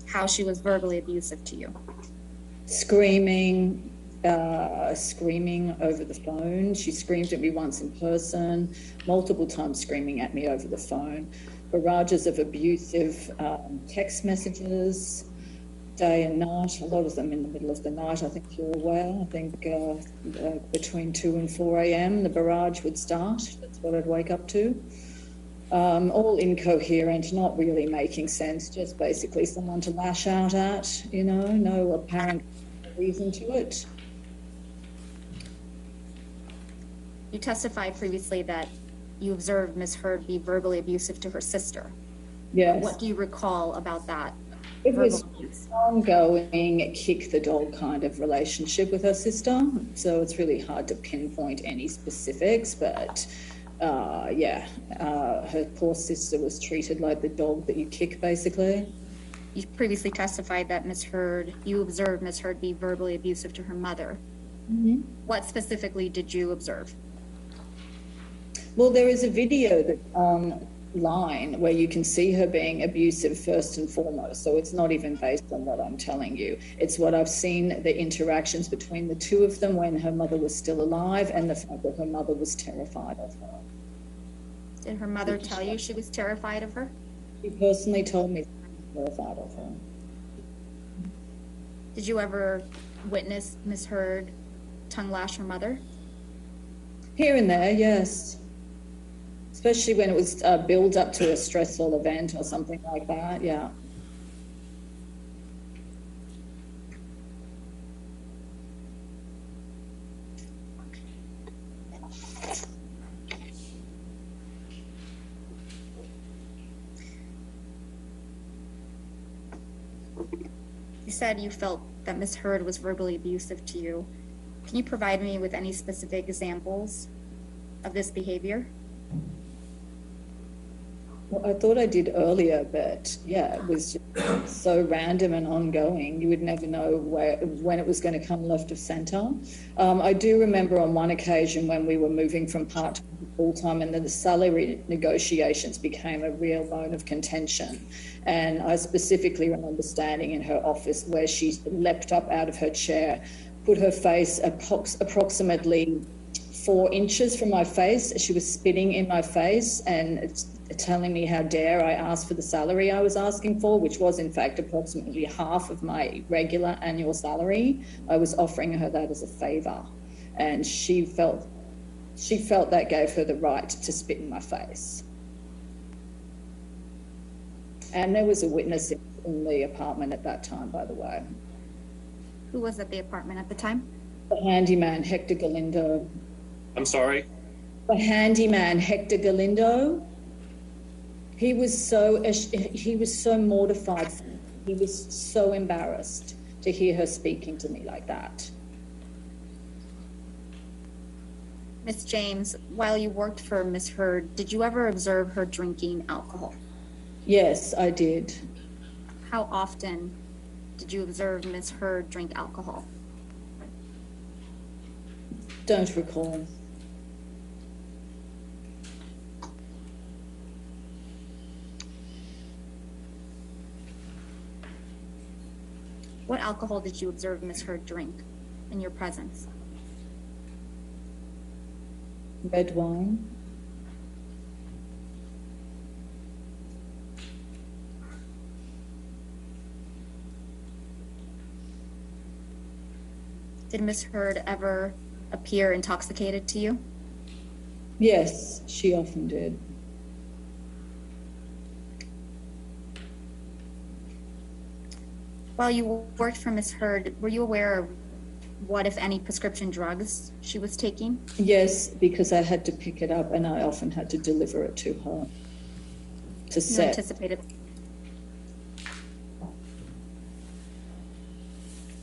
how she was verbally abusive to you? Screaming over the phone. She screamed at me once in person, multiple times screaming at me over the phone. Barrages of abusive text messages, day and night, a lot of them in the middle of the night. I think you're aware. I think between 2 and 4 a.m. the barrage would start. That's what I'd wake up to. All incoherent, not really making sense, just basically someone to lash out at, you know, no apparent reason to it. You testified previously that you observed Miss Heard be verbally abusive to her sister. Yes. What do you recall about that? It was ongoing kick the dog kind of relationship with her sister, so it's really hard to pinpoint any specifics, but her poor sister was treated like the dog that you kick, basically. You previously testified that you observed Miss Heard be verbally abusive to her mother. Mm-hmm. What specifically did you observe? Well, there is a video that online where you can see her being abusive first and foremost, so it's not even based on what I'm telling you. It's what I've seen, the interactions between the two of them when her mother was still alive, and the fact that her mother was terrified of her. Did her mother tell you she was terrified of her? She personally told me she was terrified of her. Did you ever witness Miss Heard tongue lash her mother? Here and there, yes. Especially when it was build up to a stressful event or something like that, yeah. said you felt that Ms. Heard was verbally abusive to you. Can you provide me with any specific examples of this behavior? Well, I thought I did earlier, but yeah, it was just so random and ongoing. You would never know when it was going to come left of centre. I do remember on one occasion when we were moving from part-time to full-time, and then the salary negotiations became a real bone of contention. And I specifically remember standing in her office where she leapt up out of her chair, put her face approximately 4 inches from my face. She was spitting in my face and telling me how dare I ask for the salary I was asking for, which was in fact approximately half of my regular annual salary. I was offering her that as a favour, and she felt that gave her the right to spit in my face. And there was a witness in the apartment at that time, by the way. Who was at the apartment at the time? The handyman, Hector Galindo. I'm sorry? The handyman, Hector Galindo. He was so mortified. He was so embarrassed to hear her speaking to me like that. Ms. James, while you worked for Ms. Heard, did you ever observe her drinking alcohol? Yes, I did. How often did you observe Ms. Heard drink alcohol? Don't recall. What alcohol did you observe Ms. Heard drink in your presence? Red wine. Did Ms. Heard ever appear intoxicated to you? Yes, she often did. While you worked for Ms. Heard, were you aware of what, if any, prescription drugs she was taking? Yes, because I had to pick it up and I often had to deliver it to her to You set. anticipated.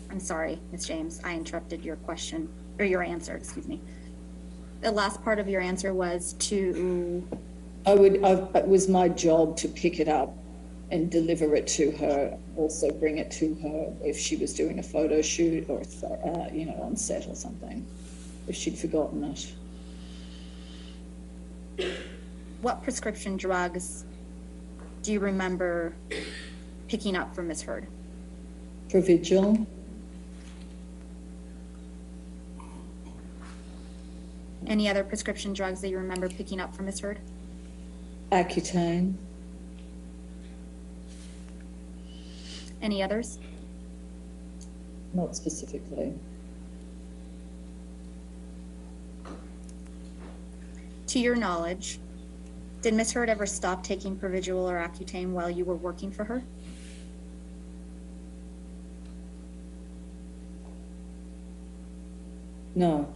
I'm sorry, Ms. James, I interrupted your question, or your answer, excuse me. The last part of your answer was to... It was my job to pick it up and deliver it to her, also bring it to her if she was doing a photo shoot or, on set or something, if she'd forgotten it. What prescription drugs do you remember picking up from Ms. Heard? Provigil. Any other prescription drugs that you remember picking up from Ms. Heard? Accutane. Any others? Not specifically. To your knowledge, did Ms. Heard ever stop taking Provigil or Accutane while you were working for her? No.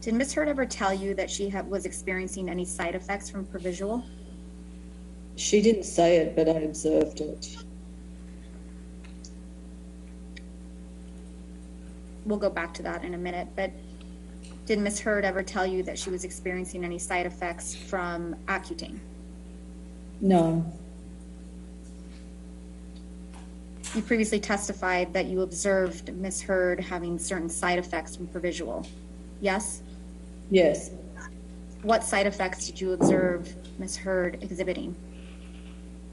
Did Ms. Heard ever tell you that she was experiencing any side effects from Provigil? She didn't say it, but I observed it. We'll go back to that in a minute, but did Ms. Heard ever tell you that she was experiencing any side effects from Accutane? No. You previously testified that you observed Ms. Heard having certain side effects from Provigil. Yes? Yes. What side effects did you observe Ms. Heard exhibiting?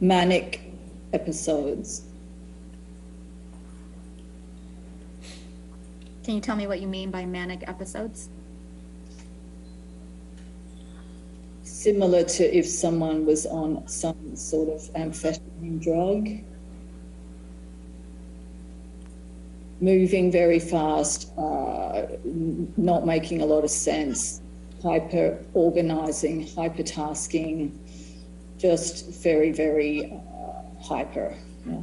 Manic episodes. Can you tell me what you mean by manic episodes? Similar to if someone was on some sort of amphetamine drug. Moving very fast, not making a lot of sense, hyper-organizing, hyper-tasking, just very, very hyper. Yeah.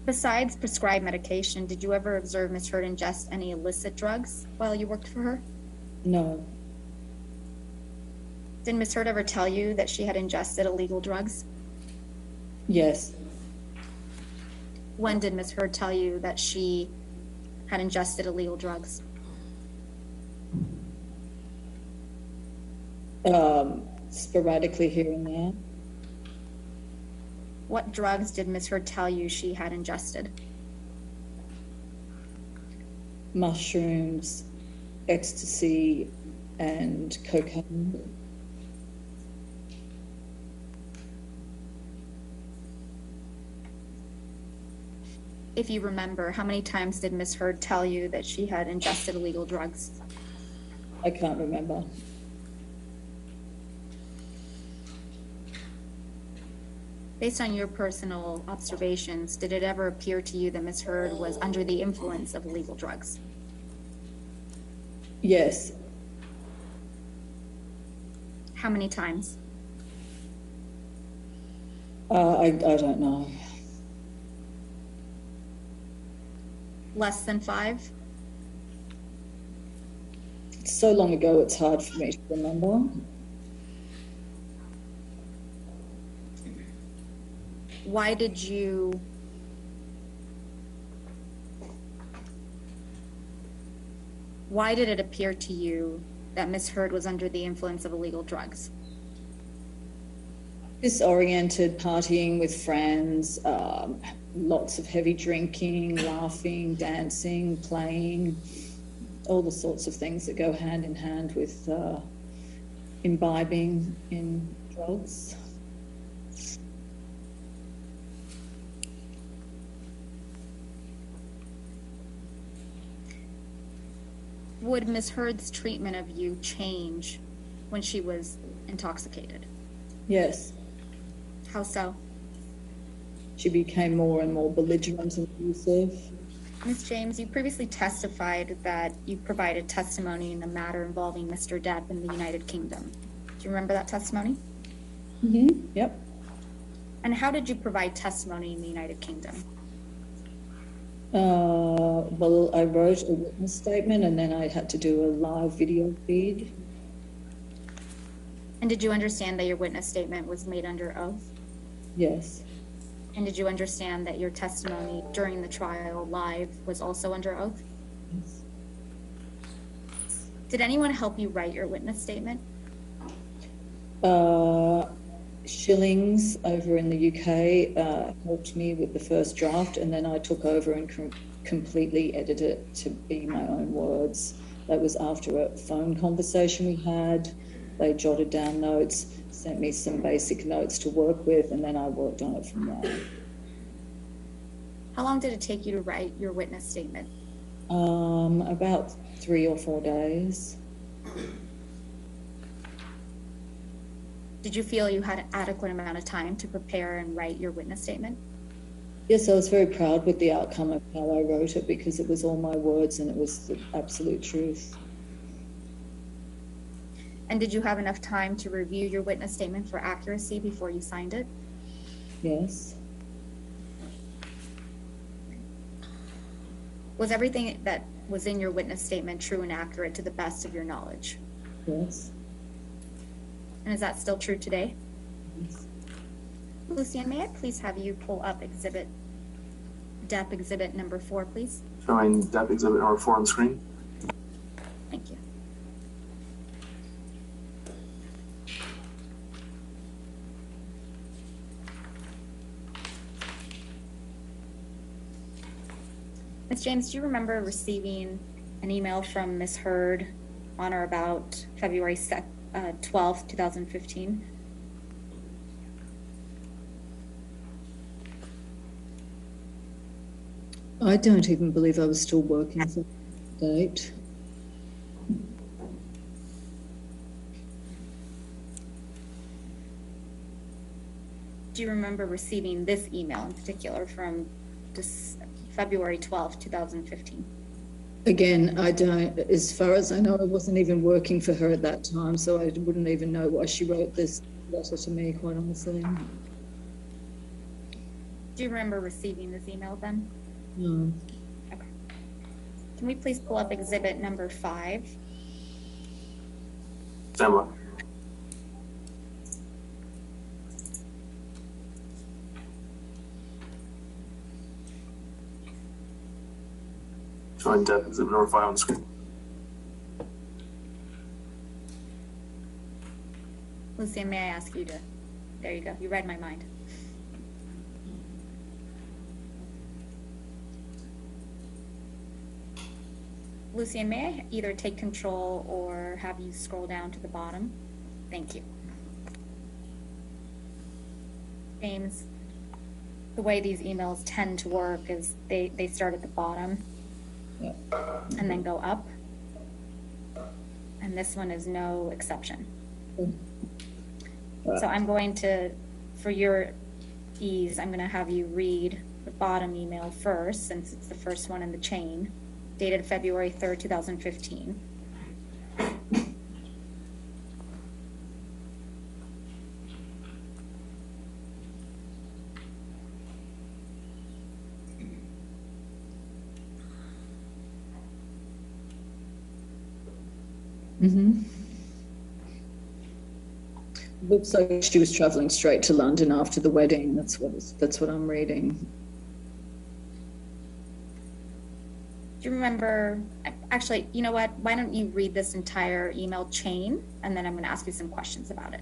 Besides prescribed medication, did you ever observe Ms. Heard ingest any illicit drugs while you worked for her? No. Did Ms. Heard ever tell you that she had ingested illegal drugs? Yes. When did Ms. Heard tell you that she had ingested illegal drugs? Sporadically here and there. What drugs did Ms. Heard tell you she had ingested? Mushrooms, ecstasy, and cocaine. If you remember, how many times did Ms. Heard tell you that she had ingested illegal drugs? I can't remember. Based on your personal observations, did it ever appear to you that Ms. Heard was under the influence of illegal drugs? Yes. How many times? I don't know. Less than 5? It's so long ago, it's hard for me to remember. Why did it appear to you that Ms. Heard was under the influence of illegal drugs? Disoriented, partying with friends, lots of heavy drinking, laughing, dancing, playing, all the sorts of things that go hand in hand with imbibing in drugs. Would Ms. Heard's treatment of you change when she was intoxicated? Yes. How so? She became more and more belligerent and abusive. Ms. James, you previously testified that you provided testimony in a matter involving Mr. Depp in the United Kingdom. Do you remember that testimony? Mm-hmm. Yep. And how did you provide testimony in the United Kingdom? Well, I wrote a witness statement and then I had to do a live video feed. And did you understand that your witness statement was made under oath? Yes. And did you understand that your testimony during the trial live was also under oath? Yes. Did anyone help you write your witness statement? Shillings over in the UK helped me with the first draft, and then I took over and completely edited it to be my own words. That was after a phone conversation we had. They jotted down notes, sent me some basic notes to work with, and then I worked on it from there. How long did it take you to write your witness statement? About 3 or 4 days. Did you feel you had an adequate amount of time to prepare and write your witness statement? Yes, I was very proud with the outcome of how I wrote it because it was all my words and it was the absolute truth. And did you have enough time to review your witness statement for accuracy before you signed it? Yes. Was everything that was in your witness statement true and accurate to the best of your knowledge? Yes. And is that still true today? Yes. Lucian, may I please have you pull up Depp exhibit number 4, please? Showing Depp exhibit number 4 on the screen. Thank you. Ms. James, do you remember receiving an email from Ms. Heard on or about February 12th, 2015? I don't even believe I was still working for that date. Do you remember receiving this email in particular from February 12th, 2015? Again, I don't, as far as I know, I wasn't even working for her at that time, so I wouldn't even know why she wrote this letter to me, quite honestly. Do you remember receiving this email then? No. Okay. Can we please pull up exhibit number 5? Stand by. Johnny Depp exhibit number 5 on the screen. Lucian, may I ask you to, there you go, you read my mind. Lucian, may I either take control or have you scroll down to the bottom? Thank you. James, the way these emails tend to work is they start at the bottom and then go up. And this one is no exception. So I'm going to, for your ease, I'm going to have you read the bottom email first, since it's the first one in the chain, dated February 3rd, 2015. Looks like she was traveling straight to London after the wedding. That's what I'm reading. Do you remember, actually, you know what? Why don't you read this entire email chain, and then I'm going to ask you some questions about it.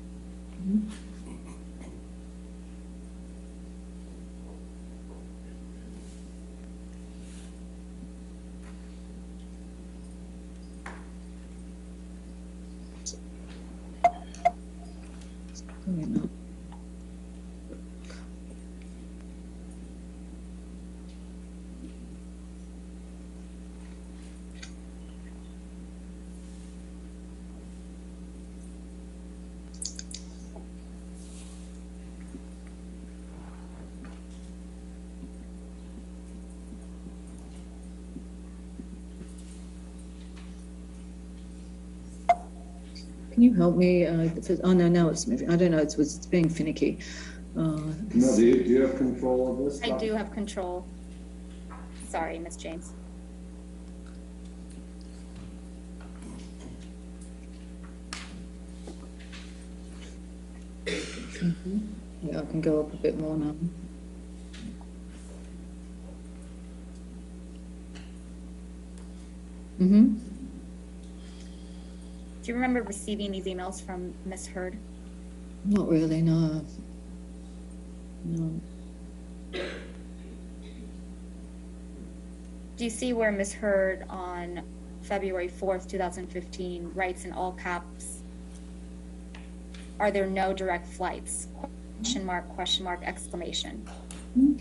Can you help me? Oh no, now it's moving. I don't know. It's being finicky. No, do you have control of this? I do have control. Sorry, Miss James. Yeah, I can go up a bit more now. Do you remember receiving these emails from Miss Heard? Not really, no. No. Do you see where Miss Heard on February 4th, 2015 writes in all caps, "Are there no direct flights? Question mark, exclamation."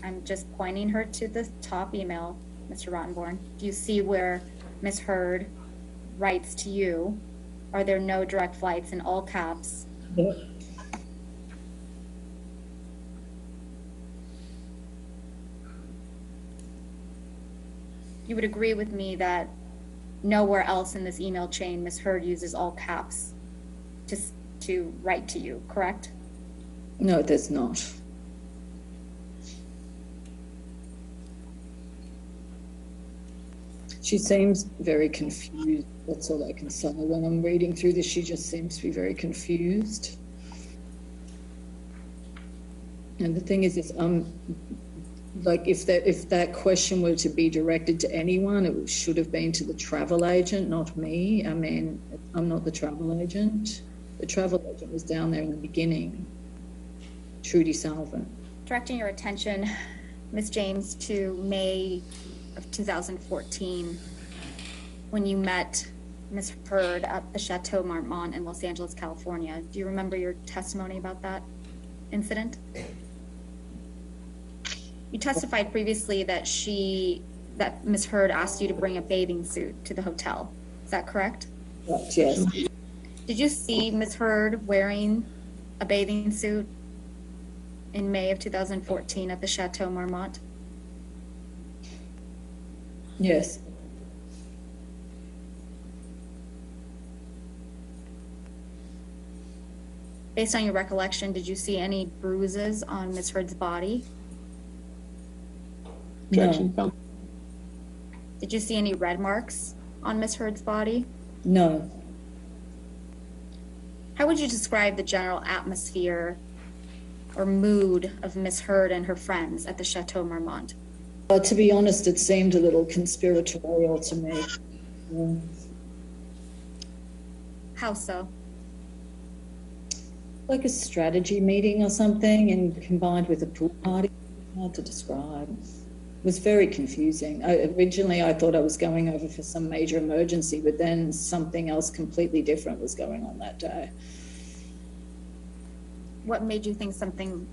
I'm just pointing her to the top email, Mr. Rottenborn. Do you see where Miss Heard writes to you, "Are there no direct flights," in all caps? Yeah. You would agree with me that nowhere else in this email chain Miss Heard uses all caps to write to you, correct? No, there's not. She seems very confused. That's all I can say. When I'm reading through this, she just seems to be very confused. And the thing is like if that question were to be directed to anyone, it should have been to the travel agent, not me. I mean, I'm not the travel agent. The travel agent was down there in the beginning, Trudy Sullivan. Directing your attention, Ms. James, to May of 2014, when you met Ms. Heard at the Chateau Marmont in Los Angeles, California. Do you remember your testimony about that incident? You testified previously that Ms. Heard asked you to bring a bathing suit to the hotel. Is that correct? Right, yes. Did you see Ms. Heard wearing a bathing suit in May of 2014 at the Chateau Marmont? Yes. Based on your recollection, did you see any bruises on Ms. Heard's body? Objection. No. Did you see any red marks on Ms. Heard's body? No. How would you describe the general atmosphere or mood of Ms. Heard and her friends at the Chateau Marmont? To be honest, it seemed a little conspiratorial to me. Yeah. How so? Like a strategy meeting or something, and combined with a pool party. Hard to describe. It was very confusing. Originally, I thought I was going over for some major emergency, but then something else completely different was going on that day. What made you think something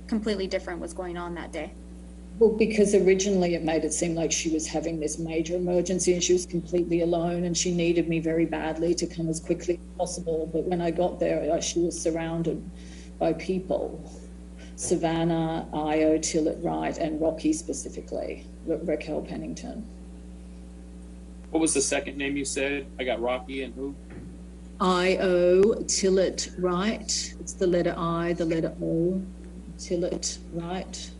completely different was going on that day? Well, because originally it made it seem like she was having this major emergency and she was completely alone and she needed me very badly to come as quickly as possible. But when I got there, she was surrounded by people. Savannah, Io, Tillett Wright, and Rocky specifically, Raquel Pennington. What was the second name you said? I got Rocky and who? Io, Tillett Wright. It's the letter I, the letter O. Tillett Wright.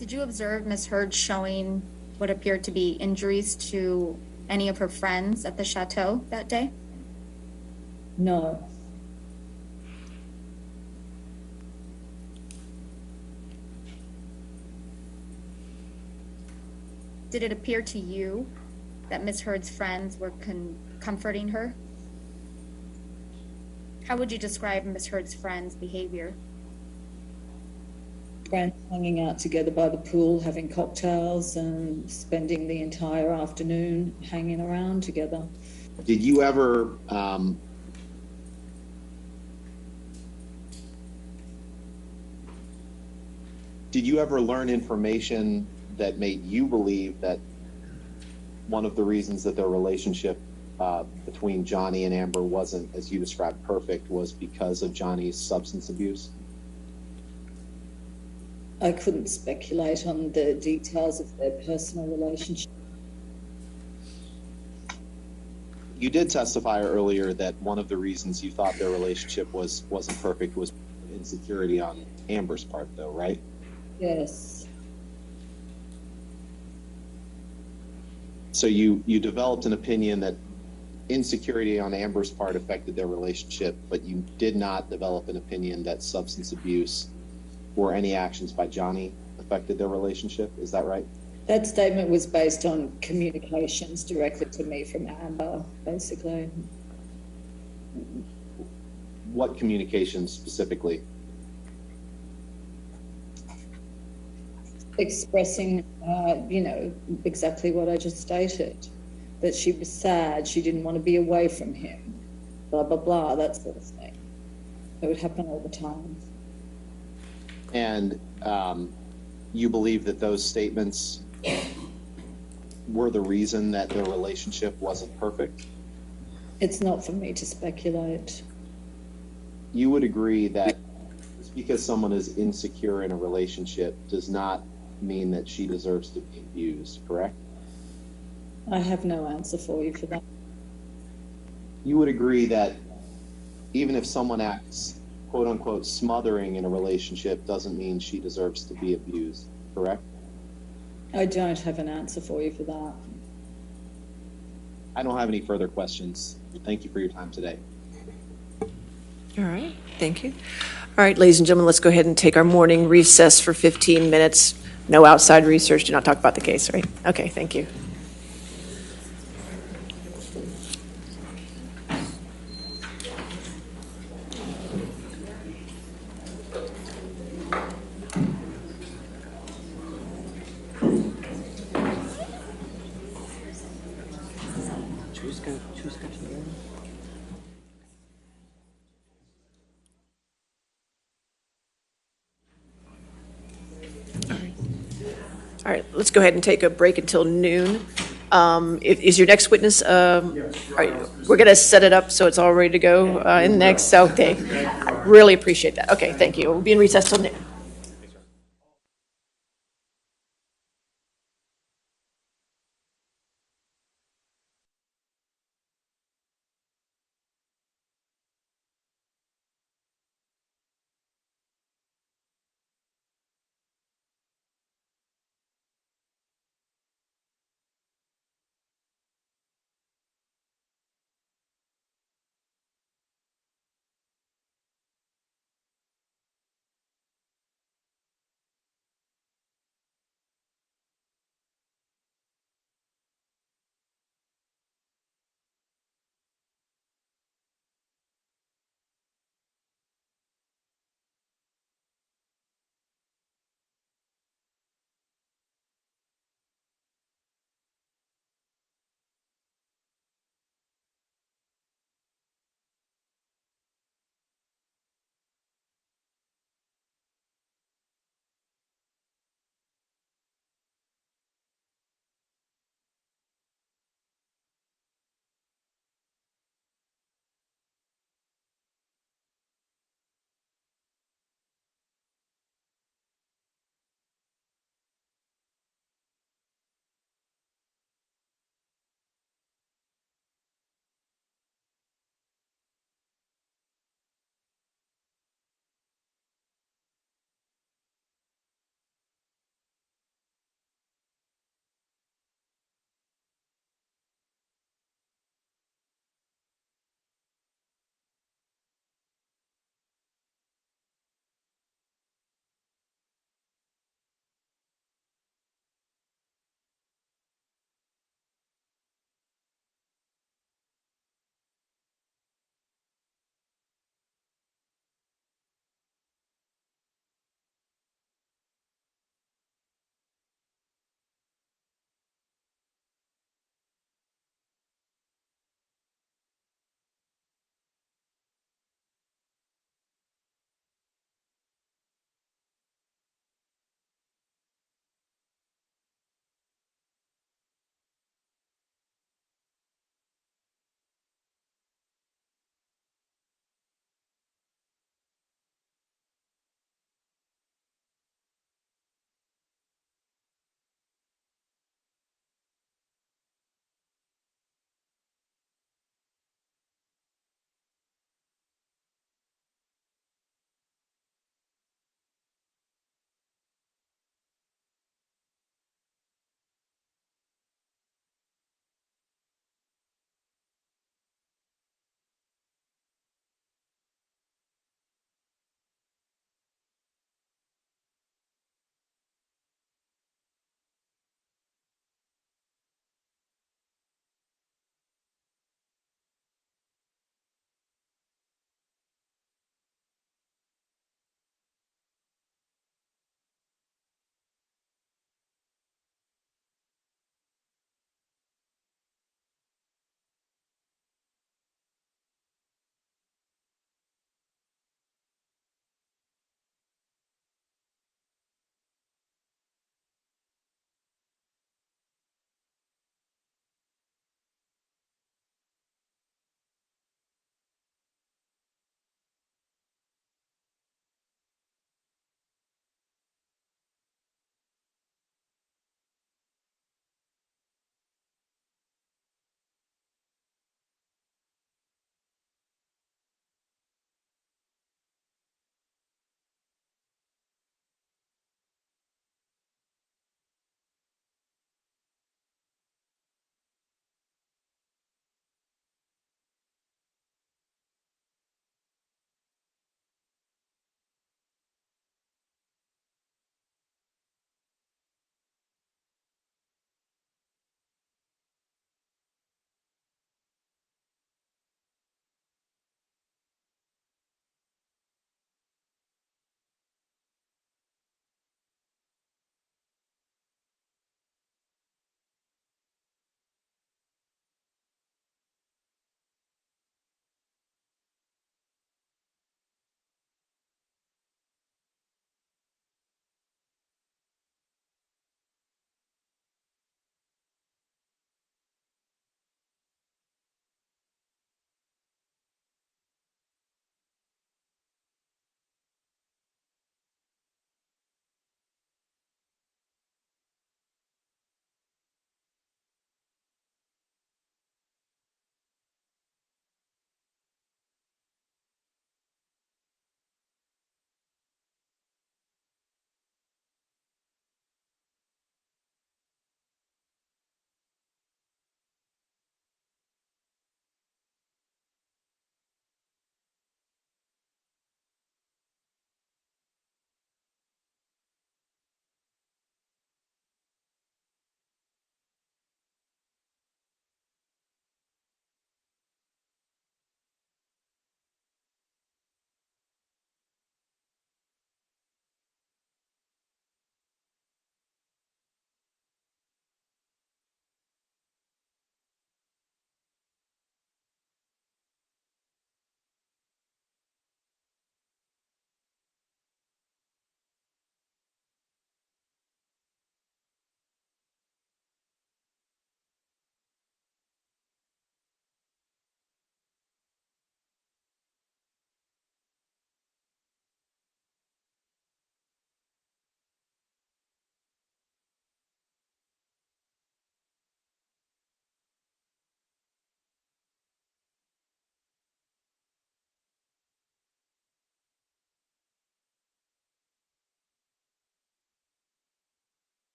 Did you observe Ms. Heard showing what appeared to be injuries to any of her friends at the chateau that day? No. Did it appear to you that Ms. Heard's friends were comforting her? How would you describe Ms. Heard's friends' behavior? Friends hanging out together by the pool, having cocktails and spending the entire afternoon hanging around together. Did you ever learn information that made you believe that one of the reasons that their relationship between Johnny and Amber wasn't, as you described, perfect was because of Johnny's substance abuse? I couldn't speculate on the details of their personal relationship. You did testify earlier that one of the reasons you thought their relationship wasn't perfect was insecurity on Amber's part, though, right? Yes. So you developed an opinion that insecurity on Amber's part affected their relationship, but you did not develop an opinion that substance abuse or any actions by Johnny affected their relationship. Is that right? That statement was based on communications directed to me from Amber, basically. What communications specifically? Expressing, exactly what I just stated. That she was sad, she didn't want to be away from him, blah, blah, blah, that sort of thing. It would happen all the time. And you believe that those statements were the reason that their relationship wasn't perfect? It's not for me to speculate. You would agree that just because someone is insecure in a relationship does not mean that she deserves to be abused, correct? I have no answer for you for that. You would agree that even if someone acts, quote unquote, smothering in a relationship doesn't mean she deserves to be abused, correct? I don't have an answer for you for that. I don't have any further questions. Thank you for your time today. All right, thank you. All right, ladies and gentlemen, let's go ahead and take our morning recess for 15 minutes. No outside research, do not talk about the case, right? Okay, thank you. All right, let's go ahead and take a break until noon. Is your next witness, we're going to set it up so it's all ready to go in next, okay. Really appreciate that. Okay, thank you. We'll be in recess till noon.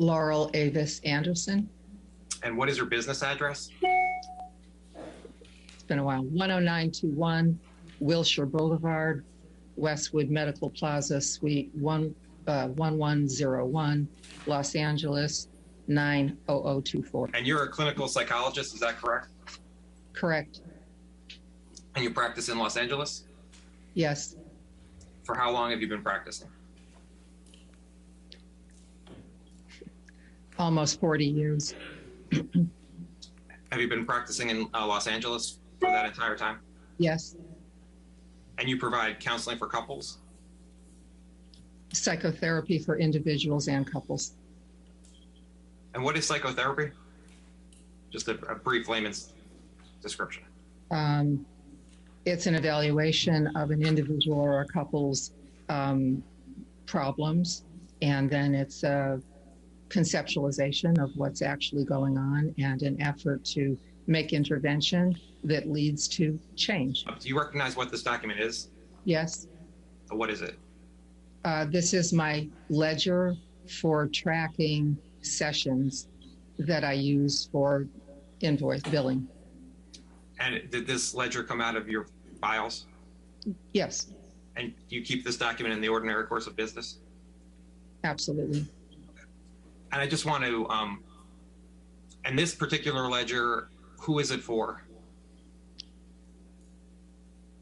Laurel Avis Anderson. And what is your business address? It's been a while. 10921 Wilshire Boulevard, Westwood Medical Plaza, Suite 1101, Los Angeles 90024. And you're a clinical psychologist, is that correct? Correct. And you practice in Los Angeles? Yes. For how long have you been practicing? Almost 40 years. Have you been practicing in Los Angeles for that entire time? Yes. And you provide counseling for couples? Psychotherapy for individuals and couples. And what is psychotherapy? Just a brief layman's description. It's an evaluation of an individual or a couple's problems, and then it's a conceptualization of what's actually going on and an effort to make intervention that leads to change. Do you recognize what this document is? Yes. What is it? This is my ledger for tracking sessions that I use for invoice billing. And did this ledger come out of your files? Yes. And do you keep this document in the ordinary course of business? Absolutely. And I just want to, and this particular ledger, who is it for?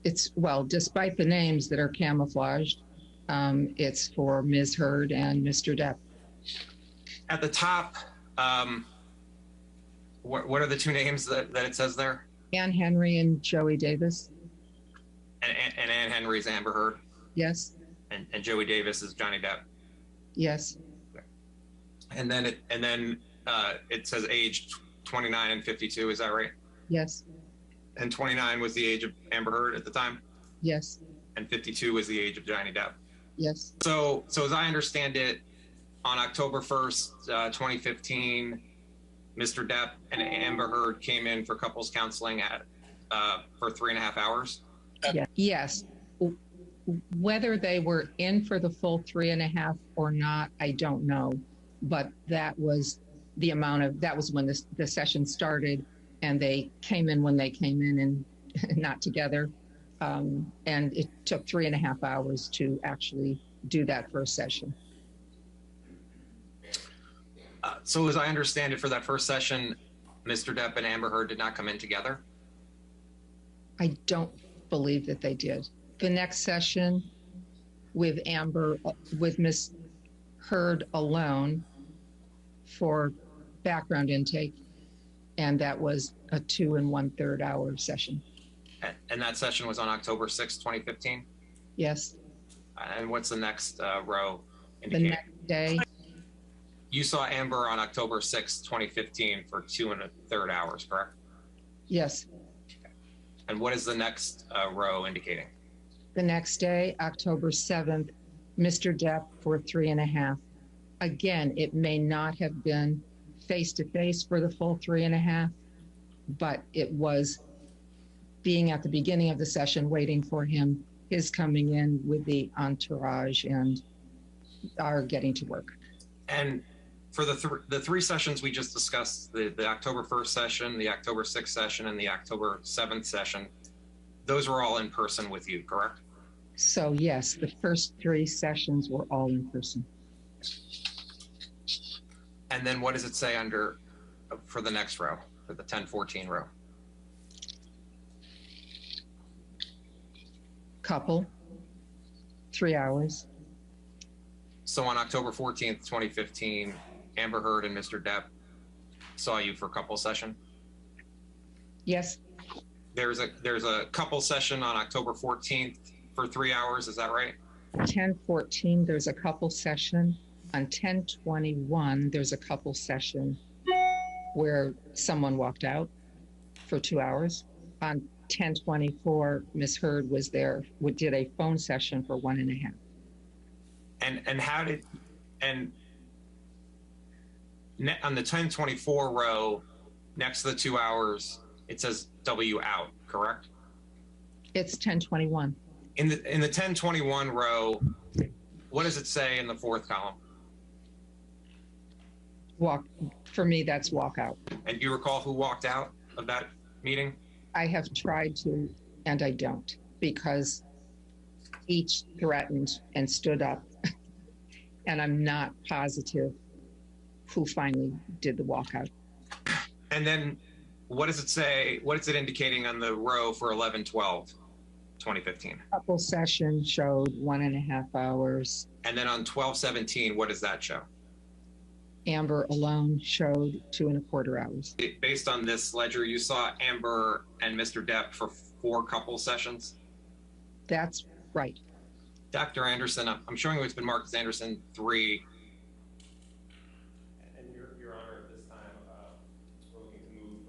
It's, well, despite the names that are camouflaged, it's for Ms. Heard and Mr. Depp. At the top, what are the two names that it says there? Anne Henry and Joey Davis. And Anne Henry's Amber Heard? Yes. And Joey Davis is Johnny Depp? Yes. And then it says age 29 and 52, is that right? Yes. And 29 was the age of Amber Heard at the time? Yes. And 52 was the age of Johnny Depp? Yes. So as I understand it, on October 1st, 2015, Mr. Depp and Amber Heard came in for couples counseling for 3.5 hours? Yes. Whether they were in for the full 3.5 or not, I don't know. But that was the amount of, that was when the session started, and they came in when they came in and not together. And it took 3.5 hours to actually do that first session. So as I understand it, for that first session, Mr. Depp and Amber Heard did not come in together? I don't believe that they did. The next session with Miss Heard alone for background intake, and that was a 2 1/3 hour session. And that session was on October 6th, 2015? Yes. And what's the next row The indicating? next day. You saw Amber on October 6th, 2015 for 2 1/3 hours, correct? Yes. And what is the next row indicating? The next day, October 7th, Mr. Depp for 3.5. Again, it may not have been face-to-face for the full 3.5, but it was being at the beginning of the session, waiting for him, his coming in with the entourage and our getting to work. And for the three sessions we just discussed, the October 1st session, the October 6th session, and the October 7th session, those were all in person with you, correct? So yes, the first 3 sessions were all in person. And then what does it say under for the next row, for the 1014 row? Couple, 3 hours. So on October 14th, 2015, Amber Heard and Mr. Depp saw you for couple session? Yes. There's a couple session on October 14th for 3 hours, is that right? 10/14, there's a couple session. On 10/21, there's a couple session where someone walked out for 2 hours. On 10/24, Ms. Heard was there, did a phone session for 1.5. And how did, and on the 1024 row, next to the 2 hours, it says W out, correct? It's 10/21. In the 1021 row, what does it say in the 4th column? For me, that's walk out. And do you recall who walked out of that meeting? I have tried to, and I don't, because each threatened and stood up, and I'm not positive who finally did the walkout. And then what does it say? What is it indicating on the row for 11/12/2015? Couple session showed 1.5 hours. And then on 12/17, what does that show? Amber alone showed 2.25 hours. Based on this ledger, you saw Amber and Mr. Depp for 4 couple sessions? That's right. Dr. Anderson, I'm showing you it's been marked as Anderson 3. And Your Honor, at this time, we're looking to move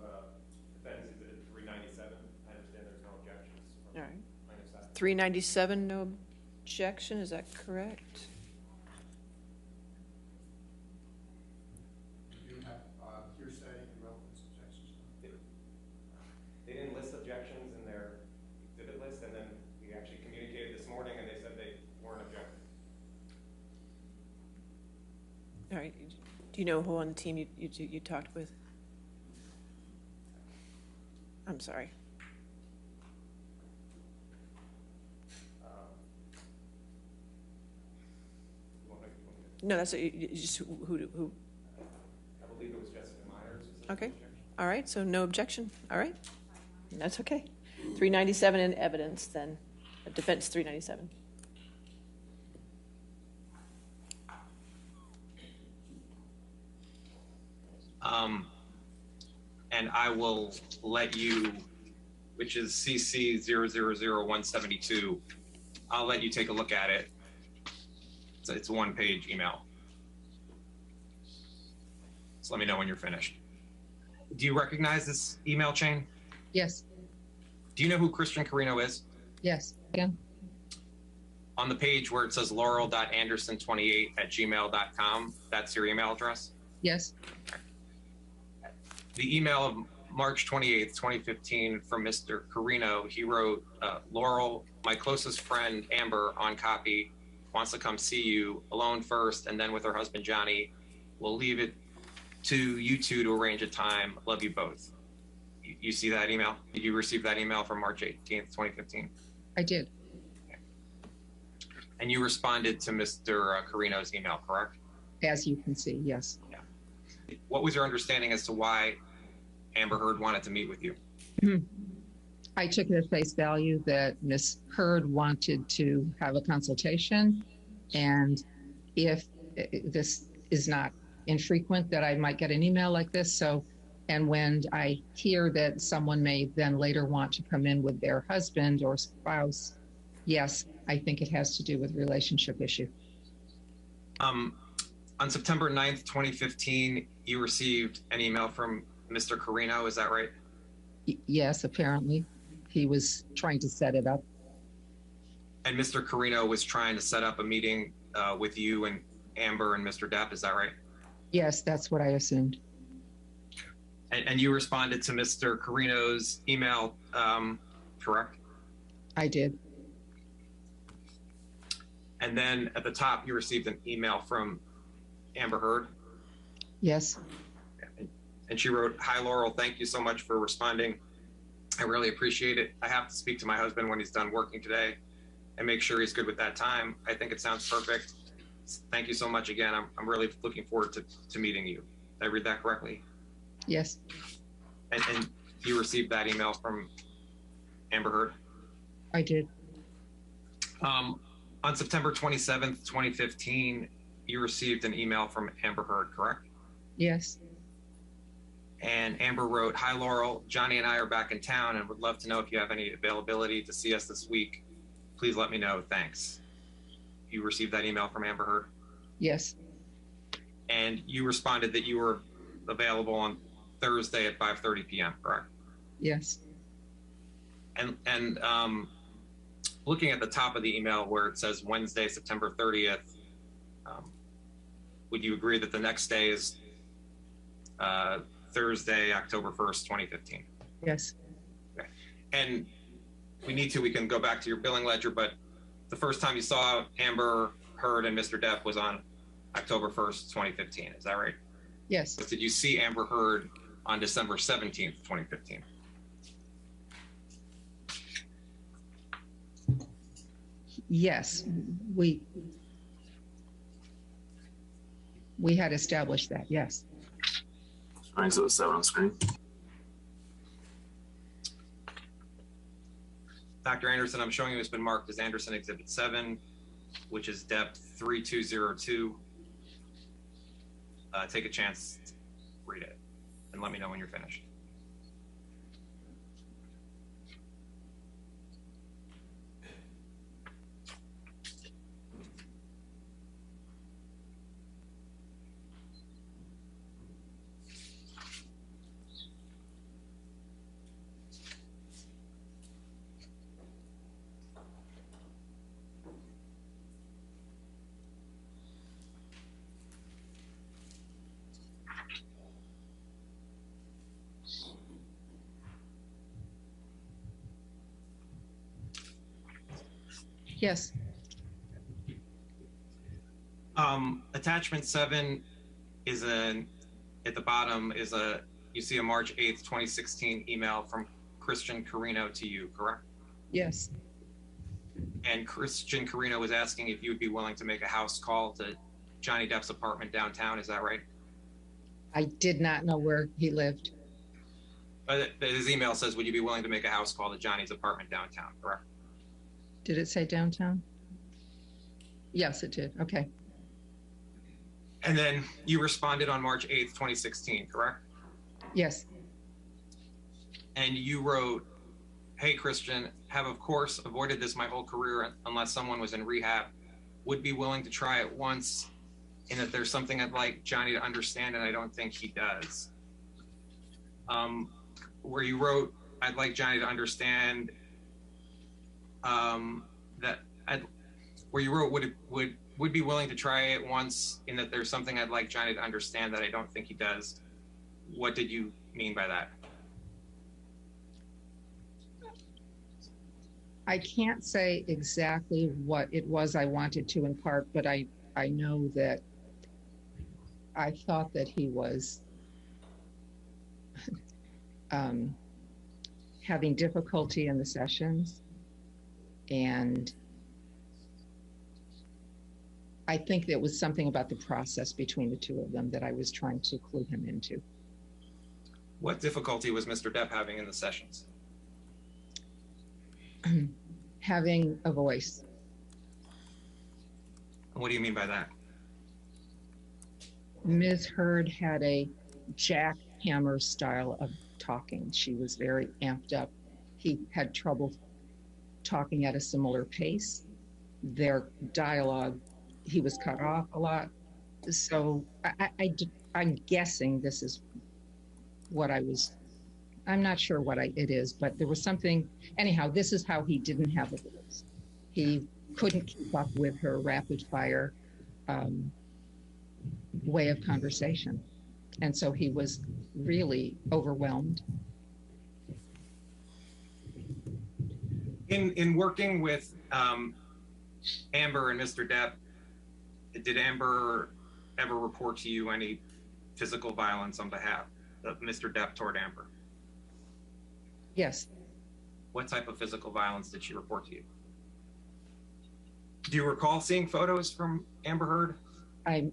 defense exhibit 397. I understand there's no objections from All right. plaintiff's side. 397, no objection, is that correct? You have hearsay and relevance objections. They didn't list objections in their exhibit list, and then we actually communicated this morning, and they said they weren't objecting. All right. Do you know who on the team you talked with? I'm sorry. No, that's just who. I believe it was Jessica Myers. Okay. All right. So no objection. All right. That's okay. 397 in evidence then. Defense 397. And I will let you, which is CC 000172. I'll let you take a look at it. It's a 1-page email. So let me know when you're finished. Do you recognize this email chain? Yes. Do you know who Christian Carino is? Yes. Again. On the page where it says laurel.anderson28@gmail.com, that's your email address? Yes. The email of March 28th, 2015 from Mr. Carino, he wrote, Laurel, my closest friend, Amber, on copy, wants to come see you alone first, and then with her husband, Johnny. We'll leave it to you two to arrange a time. Love you both. You see that email? Did you receive that email from March 18th, 2015? I did. And you responded to Mr. Carino's email, correct? As you can see, yes. Yeah. What was your understanding as to why Amber Heard wanted to meet with you? I took it at face value that Ms. Heard wanted to have a consultation, and if this is not infrequent that I might get an email like this, so, and when I hear that someone may then later want to come in with their husband or spouse, yes, I think it has to do with relationship issue. On September 9th, 2015, you received an email from Mr. Carino, is that right? Yes, apparently. He was trying to set it up. And Mr. Carino was trying to set up a meeting with you and Amber and Mr. Depp, is that right? Yes, that's what I assumed. And you responded to Mr. Carino's email, correct? I did. And then at the top, you received an email from Amber Heard? Yes. And she wrote, hi, Laurel, thank you so much for responding. I really appreciate it. I have to speak to my husband when he's done working today and make sure he's good with that time. I think it sounds perfect. Thank you so much again. I'm really looking forward to meeting you. Did I read that correctly? Yes. And you received that email from Amber Heard? I did. On September 27th, 2015, you received an email from Amber Heard, correct? Yes. And Amber wrote, hi, Laurel, Johnny and I are back in town and would love to know if you have any availability to see us this week. Please let me know. Thanks. You received that email from Amber Heard? Yes. And you responded that you were available on Thursday at 5:30 p.m., correct? Yes. And looking at the top of the email where it says Wednesday, September 30th, would you agree that the next day is Thursday, October 1st, 2015? Yes. Okay. And we can go back to your billing ledger, but the first time you saw Amber Heard and Mr. Depp was on October 1st, 2015. Is that right? Yes. Did you see Amber Heard on December 17th, 2015? Yes, we had established that, yes. Exhibit 7 on screen. Dr. Anderson, I'm showing you it's been marked as Anderson Exhibit 7, which is depth 3202. Take a chance, read it, and let me know when you're finished. Yes. Attachment 7 is at the bottom is you see a March 8th, 2016 email from Christian Carino to you, correct? Yes. And Christian Carino was asking if you would be willing to make a house call to Johnny Depp's apartment downtown, is that right? I did not know where he lived. His email says, would you be willing to make a house call to Johnny's apartment downtown, correct? Did it say downtown? Yes, it did. Okay. And then you responded on March 8th, 2016, correct? Yes. And you wrote, hey, Christian, have of course avoided this my whole career unless someone was in rehab. Would be willing to try it once, and that there's something I'd like Johnny to understand, and I don't think he does. Where you wrote, I'd like Johnny to understand where you wrote would be willing to try it once, in that there's something I'd like Johnny to understand that I don't think he does. What did you mean by that? I can't say exactly what it was I wanted to impart, but I know that I thought that he was having difficulty in the sessions, and I think there was something about the process between the two of them that I was trying to clue him into. What difficulty was Mr. Depp having in the sessions? Having a voice. What do you mean by that? Ms. Heard had a jackhammer style of talking. She was very amped up. He had trouble talking at a similar pace. Their dialogue, he was cut off a lot. So I'm guessing this is what I'm not sure what it is, but there was something. Anyhow, this is how he didn't have a voice. He couldn't keep up with her rapid fire way of conversation. And so he was really overwhelmed. In working with Amber and Mr. Depp, did Amber ever report to you any physical violence on behalf of Mr. Depp toward Amber? Yes. What type of physical violence did she report to you? Do you recall seeing photos from Amber Heard? I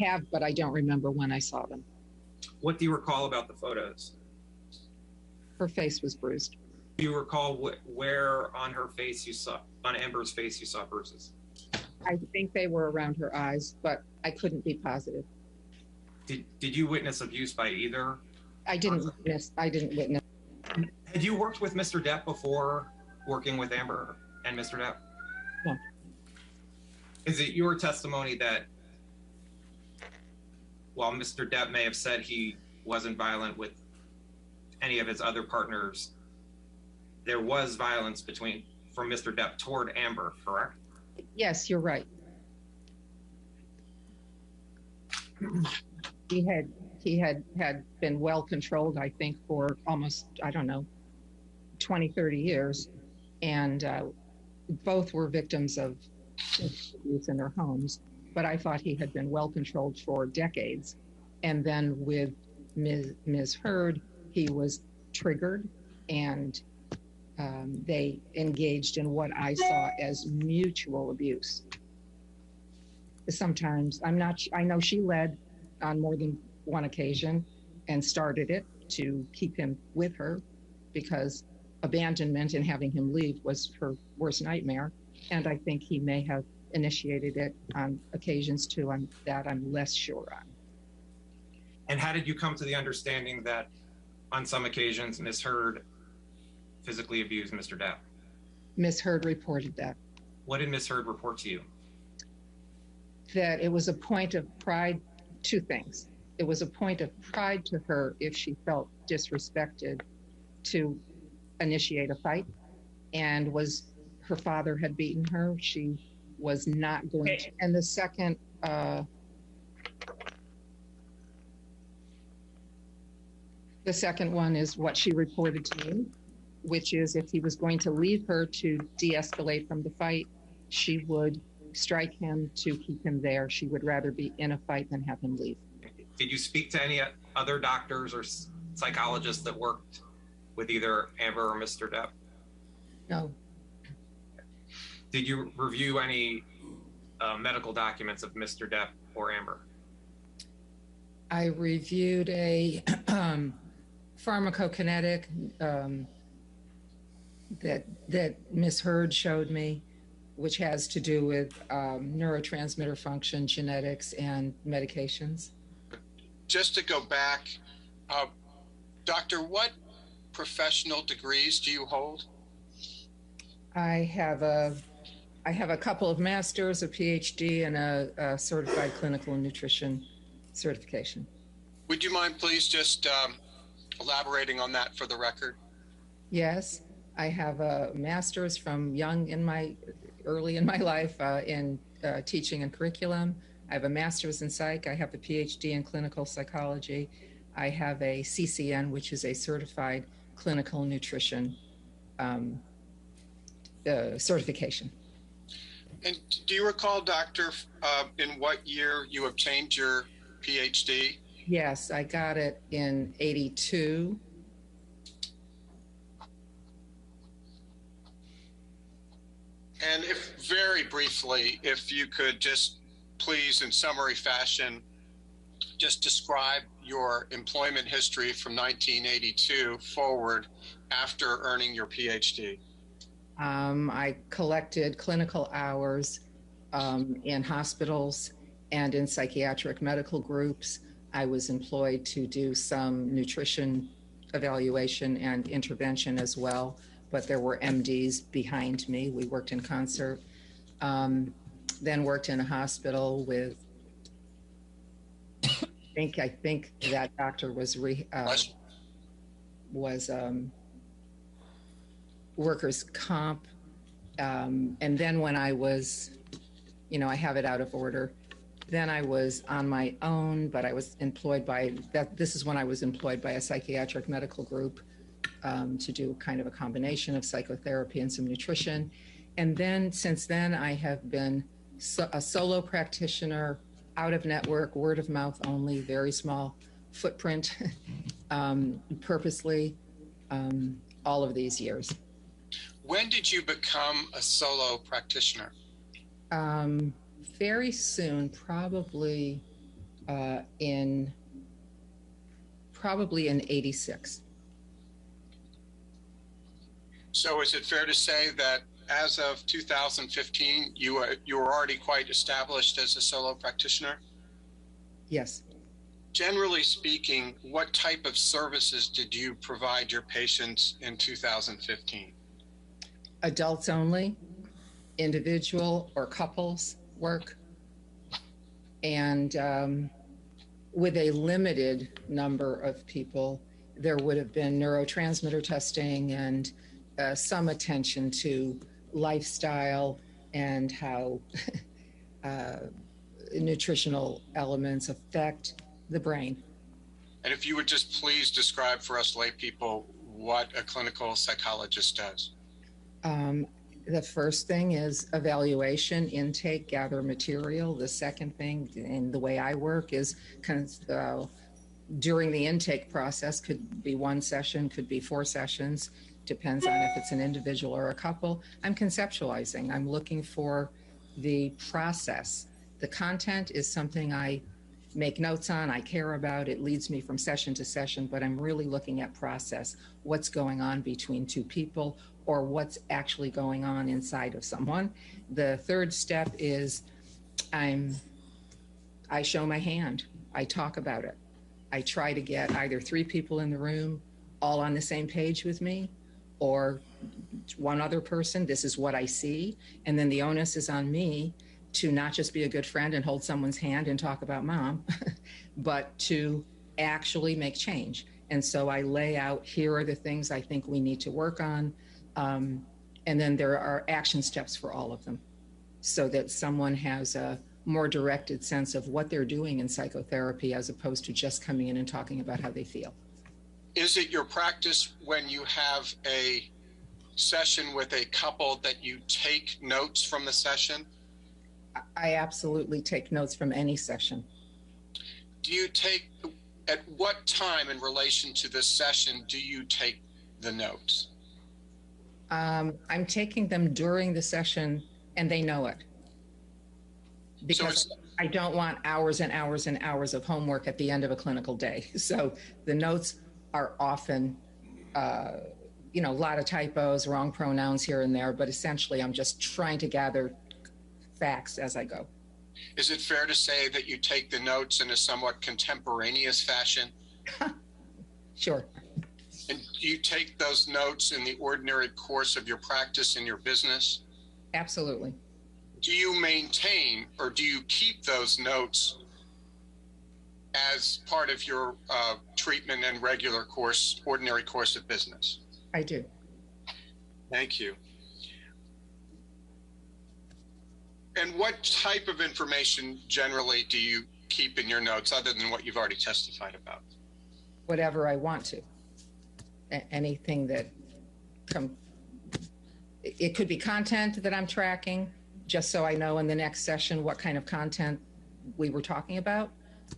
have, but I don't remember when I saw them. What do you recall about the photos? Her face was bruised. Do you recall where on her face on Amber's face you saw bruises? I think they were around her eyes, but I couldn't be positive. Did you witness abuse by either? I didn't witness. Had you worked with Mr. Depp before working with Amber and Mr. Depp? No. Is it your testimony that while Mr. Depp may have said he wasn't violent with any of his other partners, there was violence from Mr. Depp toward Amber, correct? Yes, you're right. He had been well controlled, I think, for almost, 20, 30 years. And both were victims of abuse in their homes. But I thought he had been well controlled for decades. And then with Ms. Heard, he was triggered, and they engaged in what I saw as mutual abuse. Sometimes, I know she led on more than one occasion and started it to keep him with her, because abandonment and having him leave was her worst nightmare. And I think he may have initiated it on occasions too. I'm less sure on. And how did you come to the understanding that on some occasions Ms. Heard physically abused Mr. Depp? Ms. Heard reported that. What did Ms. Heard report to you? That it was a point of pride, two things. It was a point of pride to her if she felt disrespected to initiate a fight, and her father had beaten her. She was not going to. And the second, one is what she reported to me, which is if he was going to leave her to de-escalate from the fight, she would strike him to keep him there. She would rather be in a fight than have him leave. Did you speak to any other doctors or psychologists that worked with either Amber or Mr. Depp? No. Did you review any medical documents of Mr. Depp or Amber? I reviewed a pharmacokinetic that Ms. Heard showed me, which has to do with neurotransmitter function, genetics, and medications. Just to go back, Doctor, what professional degrees do you hold? I have a couple of masters, a PhD, and a certified clinical nutrition certification. Would you mind please just elaborating on that for the record? Yes, I have a master's from early in my life in teaching and curriculum. I have a master's in psych. I have a PhD in clinical psychology. I have a CCN, which is a certified clinical nutrition certification. And do you recall, Doctor, in what year you obtained your PhD? Yes, I got it in '82. And if very briefly, if you could just please, in summary fashion, just describe your employment history from 1982 forward after earning your PhD. I collected clinical hours in hospitals and in psychiatric medical groups. I was employed to do some nutrition evaluation and intervention as well, but there were MDs behind me. We worked in concert. Then worked in a hospital with, I think that doctor was workers' comp. And then when I was, I have it out of order. Then I was on my own, but I was employed this is when I was employed by a psychiatric medical group to do kind of a combination of psychotherapy and some nutrition. And then since then, I have been a solo practitioner, out of network, word of mouth only, very small footprint, purposely, all of these years. When did you become a solo practitioner? Very soon, probably in '86. So is it fair to say that as of 2015, you were already quite established as a solo practitioner? Yes. Generally speaking, what type of services did you provide your patients in 2015? Adults only, individual or couples work, and with a limited number of people, there would have been neurotransmitter testing and some attention to lifestyle and how nutritional elements affect the brain. And if you would just please describe for us lay people what a clinical psychologist does. The first thing is evaluation, intake, gather material. The second thing, and the way I work, is during the intake process, could be one session, could be 4 sessions, depends on if it's an individual or a couple. I'm conceptualizing. I'm looking for the process. The content is something I make notes on, I care about. It leads me from session to session, but I'm really looking at process. What's going on between 2 people, or what's actually going on inside of someone. The third step is I show my hand. I talk about it. I try to get either 3 people in the room all on the same page with me, or one other person. This is what I see. And then the onus is on me to not just be a good friend and hold someone's hand and talk about mom, but to actually make change. And so I lay out, here are the things I think we need to work on. And then there are action steps for all of them, so that someone has a more directed sense of what they're doing in psychotherapy, as opposed to just coming in and talking about how they feel. Is it your practice when you have a session with a couple that you take notes from the session? I absolutely take notes from any session. Do you take, at what time in relation to this session do you take the notes? I'm taking them during the session, and they know it. Because I don't want hours and hours and hours of homework at the end of a clinical day. So the notes are often, a lot of typos, wrong pronouns here and there, but essentially I'm just trying to gather facts as I go. Is it fair to say that you take the notes in a somewhat contemporaneous fashion? Sure. And do you take those notes in the ordinary course of your practice in your business? Absolutely. Do you maintain, or do you keep those notes as part of your treatment and regular course, ordinary course of business? I do. Thank you. And what type of information generally do you keep in your notes, other than what you've already testified about? Whatever I want to. Anything that it could be content that I'm tracking, just so I know in the next session what kind of content we were talking about.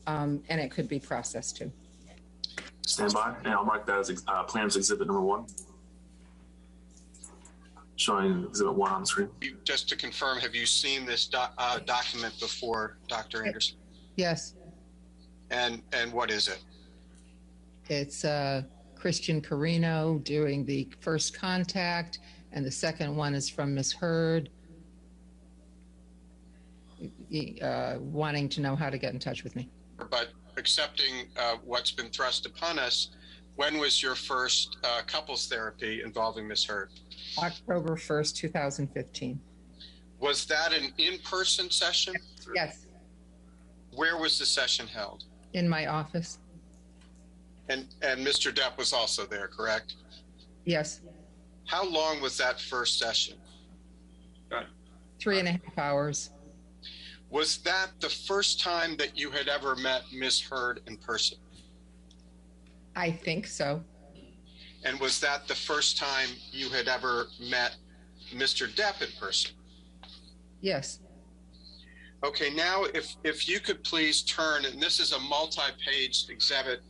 And it could be process too. Stand by, and I'll mark that as plans exhibit number 1. Showing exhibit 1 on the screen. Just to confirm, have you seen this document before, Dr. Anderson? Yes. And what is it? It's Christian Carino doing the first contact, and the second one is from Ms. Hurd, wanting to know how to get in touch with me. But accepting what's been thrust upon us, when was your first couples therapy involving Ms. Hurd? October 1st, 2015. Was that an in-person session? Yes. Where was the session held? In my office. And Mr. Depp was also there, correct? Yes. How long was that first session? 3.5 hours. Was that the first time that you had ever met Ms. Hurd in person? I think so. And was that the first time you had ever met Mr. Depp in person? Yes. Okay, now if you could please turn, and this is a multi-page exhibit,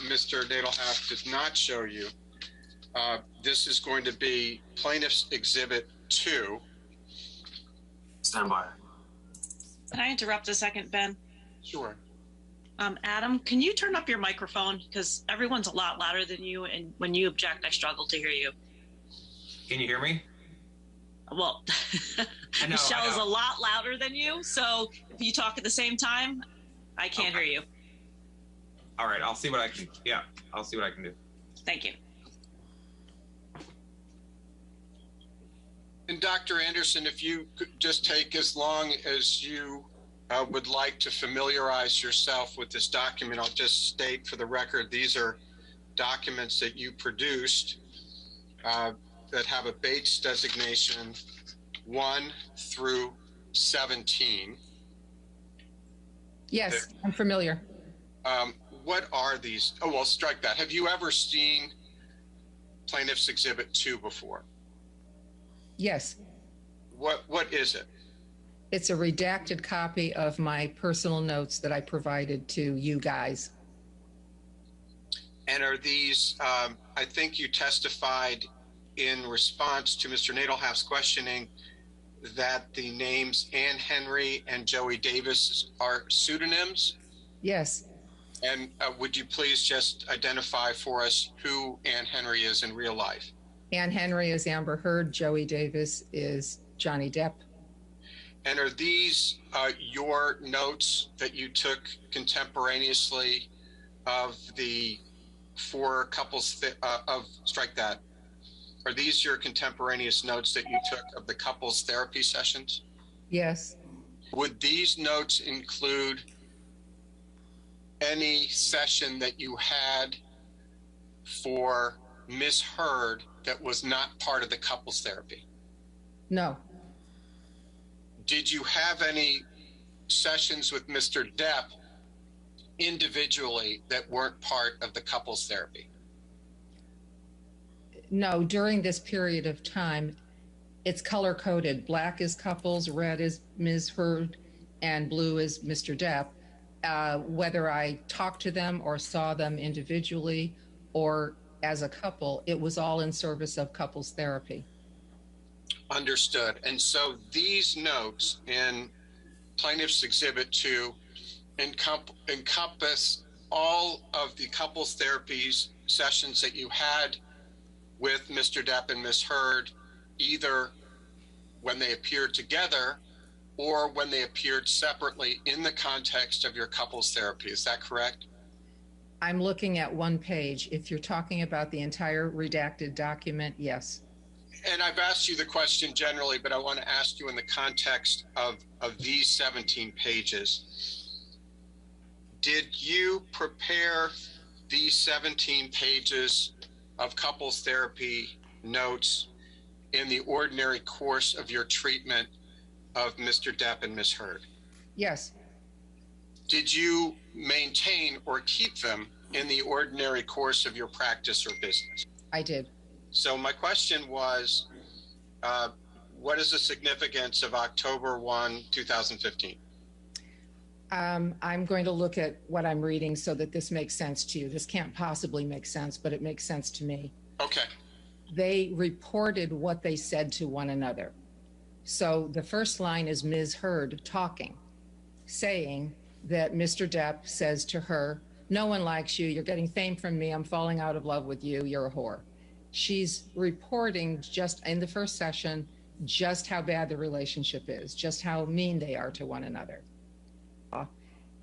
Mr. Nadelhoff did not show you. This is going to be Plaintiff's Exhibit 2. Stand by. Can I interrupt a second, Ben? Sure. Adam, can you turn up your microphone? Because everyone's a lot louder than you, and when you object, I struggle to hear you. Can you hear me? Well, Michelle is a lot louder than you, so if you talk at the same time, I can't hear you. All right, I'll see what I can. Yeah, I'll see what I can do. Thank you. And Dr. Anderson, if you could just take as long as you would like to familiarize yourself with this document. I'll just state for the record, these are documents that you produced that have a Bates designation 1 through 17. Yes, I'm familiar. What are these? Oh, well, strike that. Have you ever seen Plaintiff's Exhibit 2 before? Yes. What is it? It's a redacted copy of my personal notes that I provided to you guys. And are these, I think you testified in response to Mr. Nadelhoff's questioning that the names Ann Henry and Joey Davis are pseudonyms? Yes. And would you please just identify for us who Ann Henry is in real life? Ann Henry is Amber Heard. Joey Davis is Johnny Depp. And are these your notes that you took contemporaneously of the four couples strike that? Are these your contemporaneous notes that you took of the couples therapy sessions? Yes. Would these notes include any session that you had for Miss Heard that was not part of the couples therapy? No. Did you have any sessions with Mr. Depp individually that weren't part of the couples therapy? No, during this period of time, it's color coded. Black is couples, red is Ms. Heard, and blue is Mr. Depp. Whether I talked to them or saw them individually or as a couple, it was all in service of couples therapy. Understood. And so these notes in Plaintiff's Exhibit 2 encompass all of the couples therapies sessions that you had with Mr. Depp and Ms. Heard, either when they appeared together or when they appeared separately in the context of your couples therapy. Is that correct? I'm looking at one page. If you're talking about the entire redacted document, yes. And I've asked you the question generally, but I want to ask you in the context of these 17 pages. Did you prepare these 17 pages of couples therapy notes in the ordinary course of your treatment of Mr. Depp and Ms. Heard? Yes. Did you maintain or keep them in the ordinary course of your practice or business? I did. So my question was, what is the significance of October 1, 2015? I'm going to look at what I'm reading so that this makes sense to you. This can't possibly make sense, but it makes sense to me. Okay. They reported what they said to one another. So the first line is Ms. Heard talking, saying that Mr. Depp says to her, "No one likes you. You're getting fame from me. I'm falling out of love with you. You're a whore." She's reporting just in the first session, just how bad the relationship is, just how mean they are to one another.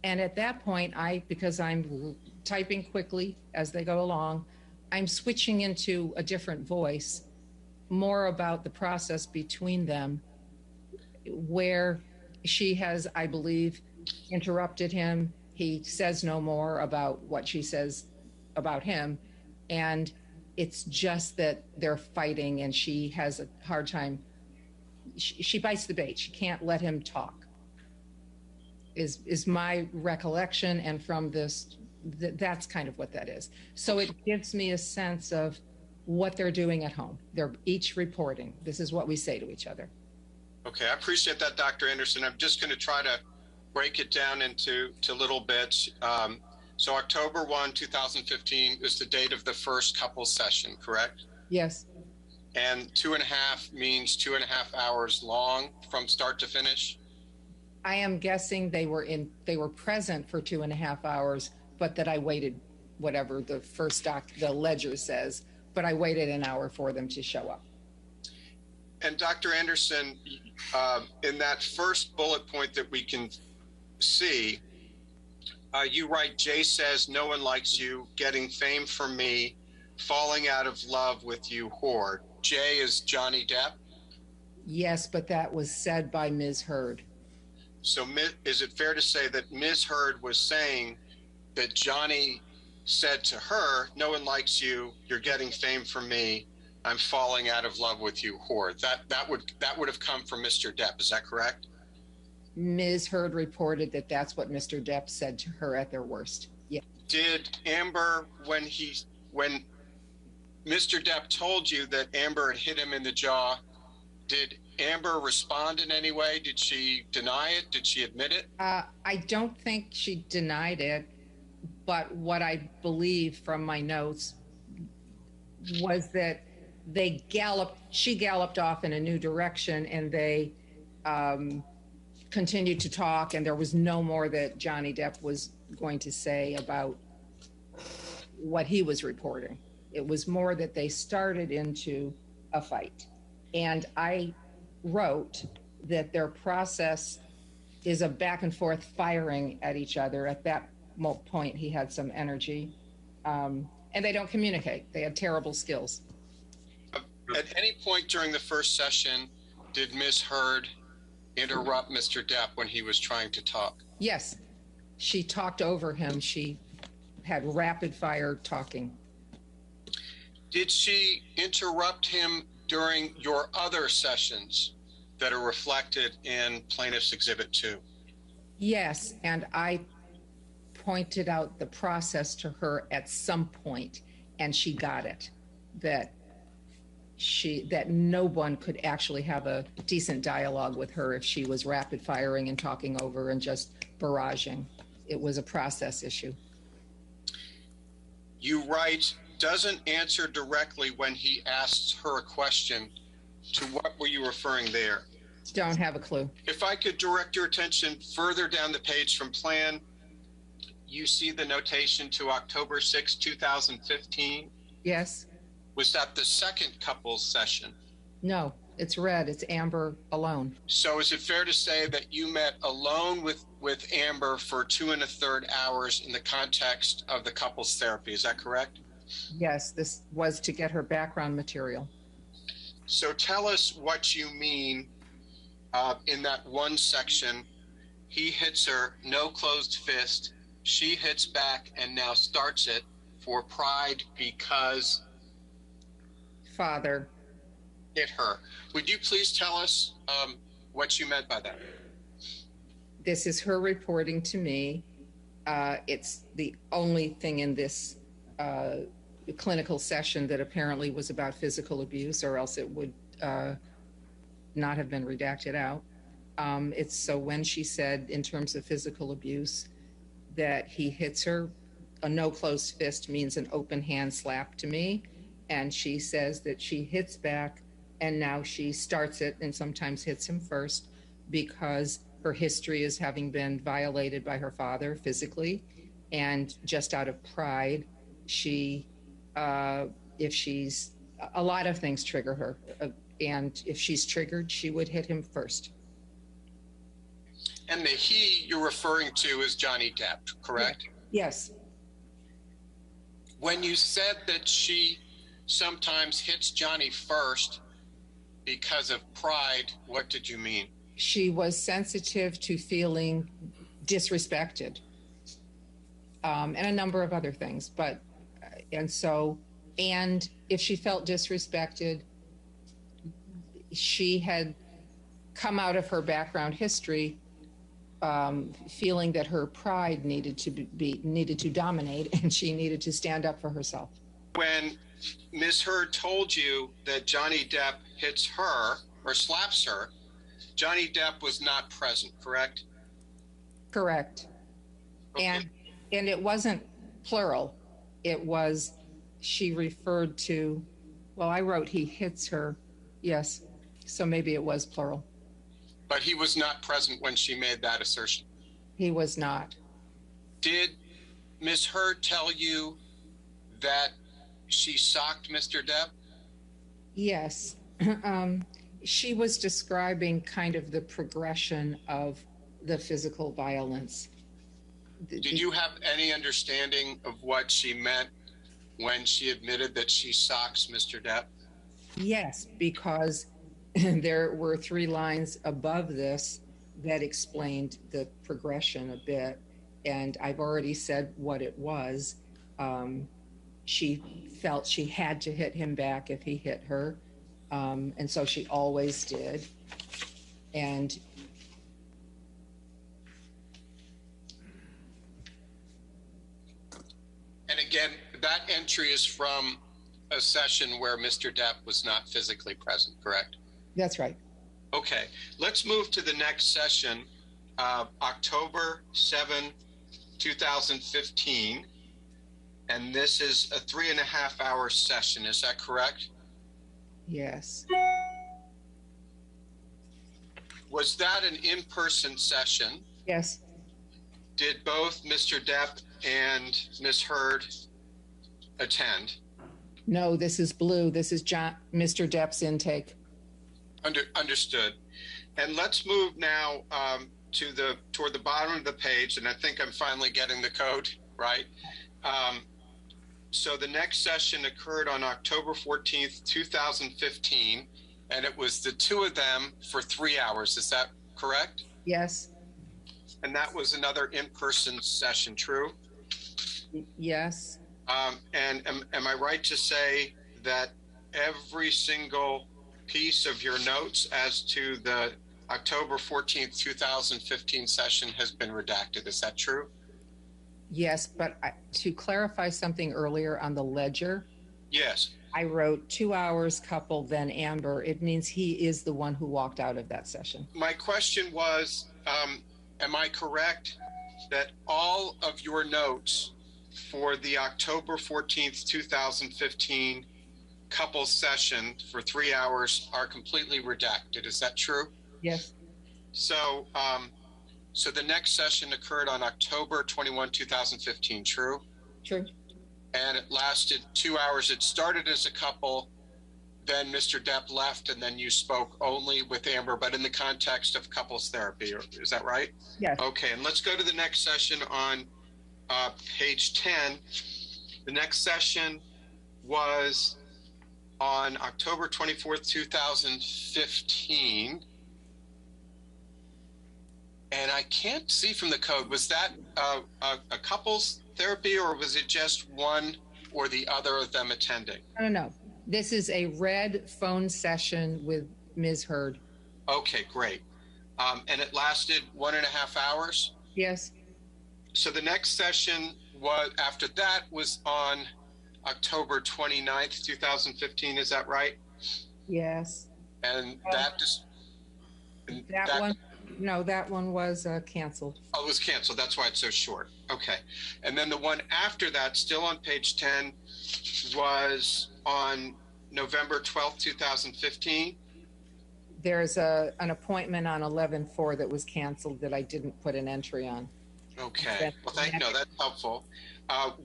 And at that point, because I'm typing quickly as they go along, I'm switching into a different voice, more about the process between them, where she has, I believe, interrupted him. He says no more about what she says about him. And it's just that they're fighting and she has a hard time. She bites the bait. She can't let him talk, is my recollection. And from this, that's kind of what that is. So it gives me a sense of what they're doing at home. They're each reporting. This is what we say to each other. Okay, I appreciate that, Dr. Anderson. I'm just going to try to break it down into little bits. So October 1, 2015 is the date of the first couple session, correct? Yes. And 2.5 means 2.5 hours long from start to finish? I am guessing they were present for 2.5 hours, but that I waited, whatever the the ledger says, but I waited an hour for them to show up. And Dr. Anderson, in that first bullet point that we can see, you write, "Jay says no one likes you, getting fame from me, falling out of love with you, whore." Jay is Johnny Depp? Yes, but that was said by Ms. Heard. So is it fair to say that Ms. Heard was saying that Johnny said to her, "No one likes you, you're getting fame from me, I'm falling out of love with you, whore"? That would have come from Mr. Depp, is that correct? Ms. Heard reported that that's what Mr. Depp said to her at their worst. Yeah. Did Amber, when Mr. Depp told you that Amber had hit him in the jaw, Did Amber respond in any way? Did she deny it? Did she admit it? I don't think she denied it, but what I believe from my notes was that she galloped off in a new direction, and they continued to talk, and there was no more that Johnny Depp was going to say about what he was reporting. It was more that they started into a fight. And I wrote that their process is a back and forth firing at each other. At that point, he had some energy. And they don't communicate. They have terrible skills. At any point during the first session, did Ms. Heard interrupt Mr. Depp when he was trying to talk? Yes. She talked over him. She had rapid fire talking. Did she interrupt him during your other sessions that are reflected in Plaintiff's Exhibit 2? Yes, and I pointed out the process to her at some point, and she got it, that no one could actually have a decent dialogue with her if she was rapid firing and talking over and just barraging. It was a process issue. You write, doesn't answer directly when he asks her a question. To what were you referring there? Don't have a clue. If I could direct your attention further down the page from plan, you see the notation to October 6, 2015? Yes. Was that the second couples session? No, it's red. It's Amber alone. So is it fair to say that you met alone with Amber for 2 1/3 hours in the context of the couples therapy? Is that correct? Yes, this was to get her background material. So tell us what you mean in that one section. He hits her, no closed fist. She hits back and now starts it for pride because father hit her. Would you please tell us what you meant by that? This is her reporting to me. It's the only thing in this clinical session that apparently was about physical abuse, or else it would not have been redacted out. It's so when she said in terms of physical abuse that he hits her, a no closed fist means an open hand slap to me. And she says that she hits back and now she starts it and sometimes hits him first because her history is having been violated by her father physically. And just out of pride, she, if she's, a lot of things trigger her. And if she's triggered, she would hit him first. And the he you're referring to is Johnny Depp, correct? Yes. When you said that she sometimes hits Johnny first because of pride, what did you mean? She was sensitive to feeling disrespected and a number of other things. But, and if she felt disrespected, she had come out of her background history feeling that her pride needed to dominate and she needed to stand up for herself. When Ms. Heard told you that Johnny Depp hits her or slaps her, Johnny Depp was not present, correct? Correct. Okay. And it wasn't plural. It was, she referred to, well, I wrote he hits her. Yes. So maybe it was plural. But he was not present when she made that assertion. He was not. Did Ms. Heard tell you that she socked Mr. Depp? Yes. She was describing kind of the progression of the physical violence. Did you have any understanding of what she meant when she admitted that she socks Mr. Depp? Yes, because there were 3 lines above this that explained the progression a bit. And I've already said what it was. She felt she had to hit him back if he hit her. And so she always did. And again, that entry is from a session where Mr. Depp was not physically present, correct? That's right. Okay, let's move to the next session, October 7, 2015. And this is a 3.5-hour session. Is that correct? Yes. Was that an in-person session? Yes. Did both Mr. Depp and Ms. Heard attend? No, this is blue. This is Mr. Depp's intake. Understood. And let's move now toward the bottom of the page, and I think I'm finally getting the code right. So the next session occurred on October 14th, 2015, and it was the two of them for 3 hours. Is that correct? Yes. And that was another in-person session, true? Yes. And am I right to say that every single piece of your notes as to the October 14th, 2015 session has been redacted? Is that true? Yes, but to clarify something earlier on the ledger. Yes. I wrote 2 hours couple, then Amber. It means he is the one who walked out of that session. My question was, am I correct that all of your notes for the October 14th, 2015 couple session for 3 hours are completely redacted? Is that true? Yes. So, so the next session occurred on October 21, 2015, true? True. And it lasted 2 hours. It started as a couple, then Mr. Depp left, and then you spoke only with Amber, but in the context of couples therapy. Is that right? Yes. Okay, and let's go to the next session on page 10. The next session was on October 24th, 2015. And I can't see from the code, was that a couples therapy, or was it just one or the other of them attending? No. This is a red phone session with Ms. Heard. Okay, great. And it lasted 1.5 hours? Yes. So the next session after that was on October 29th, 2015. Is that right? Yes. And that one. No, that one was canceled. Oh, it was canceled. That's why it's so short. Okay. And then the one after that, still on page 10, was on November 12th, 2015. There's an appointment on 11/4 that was canceled that I didn't put an entry on. Okay. Well, that's helpful.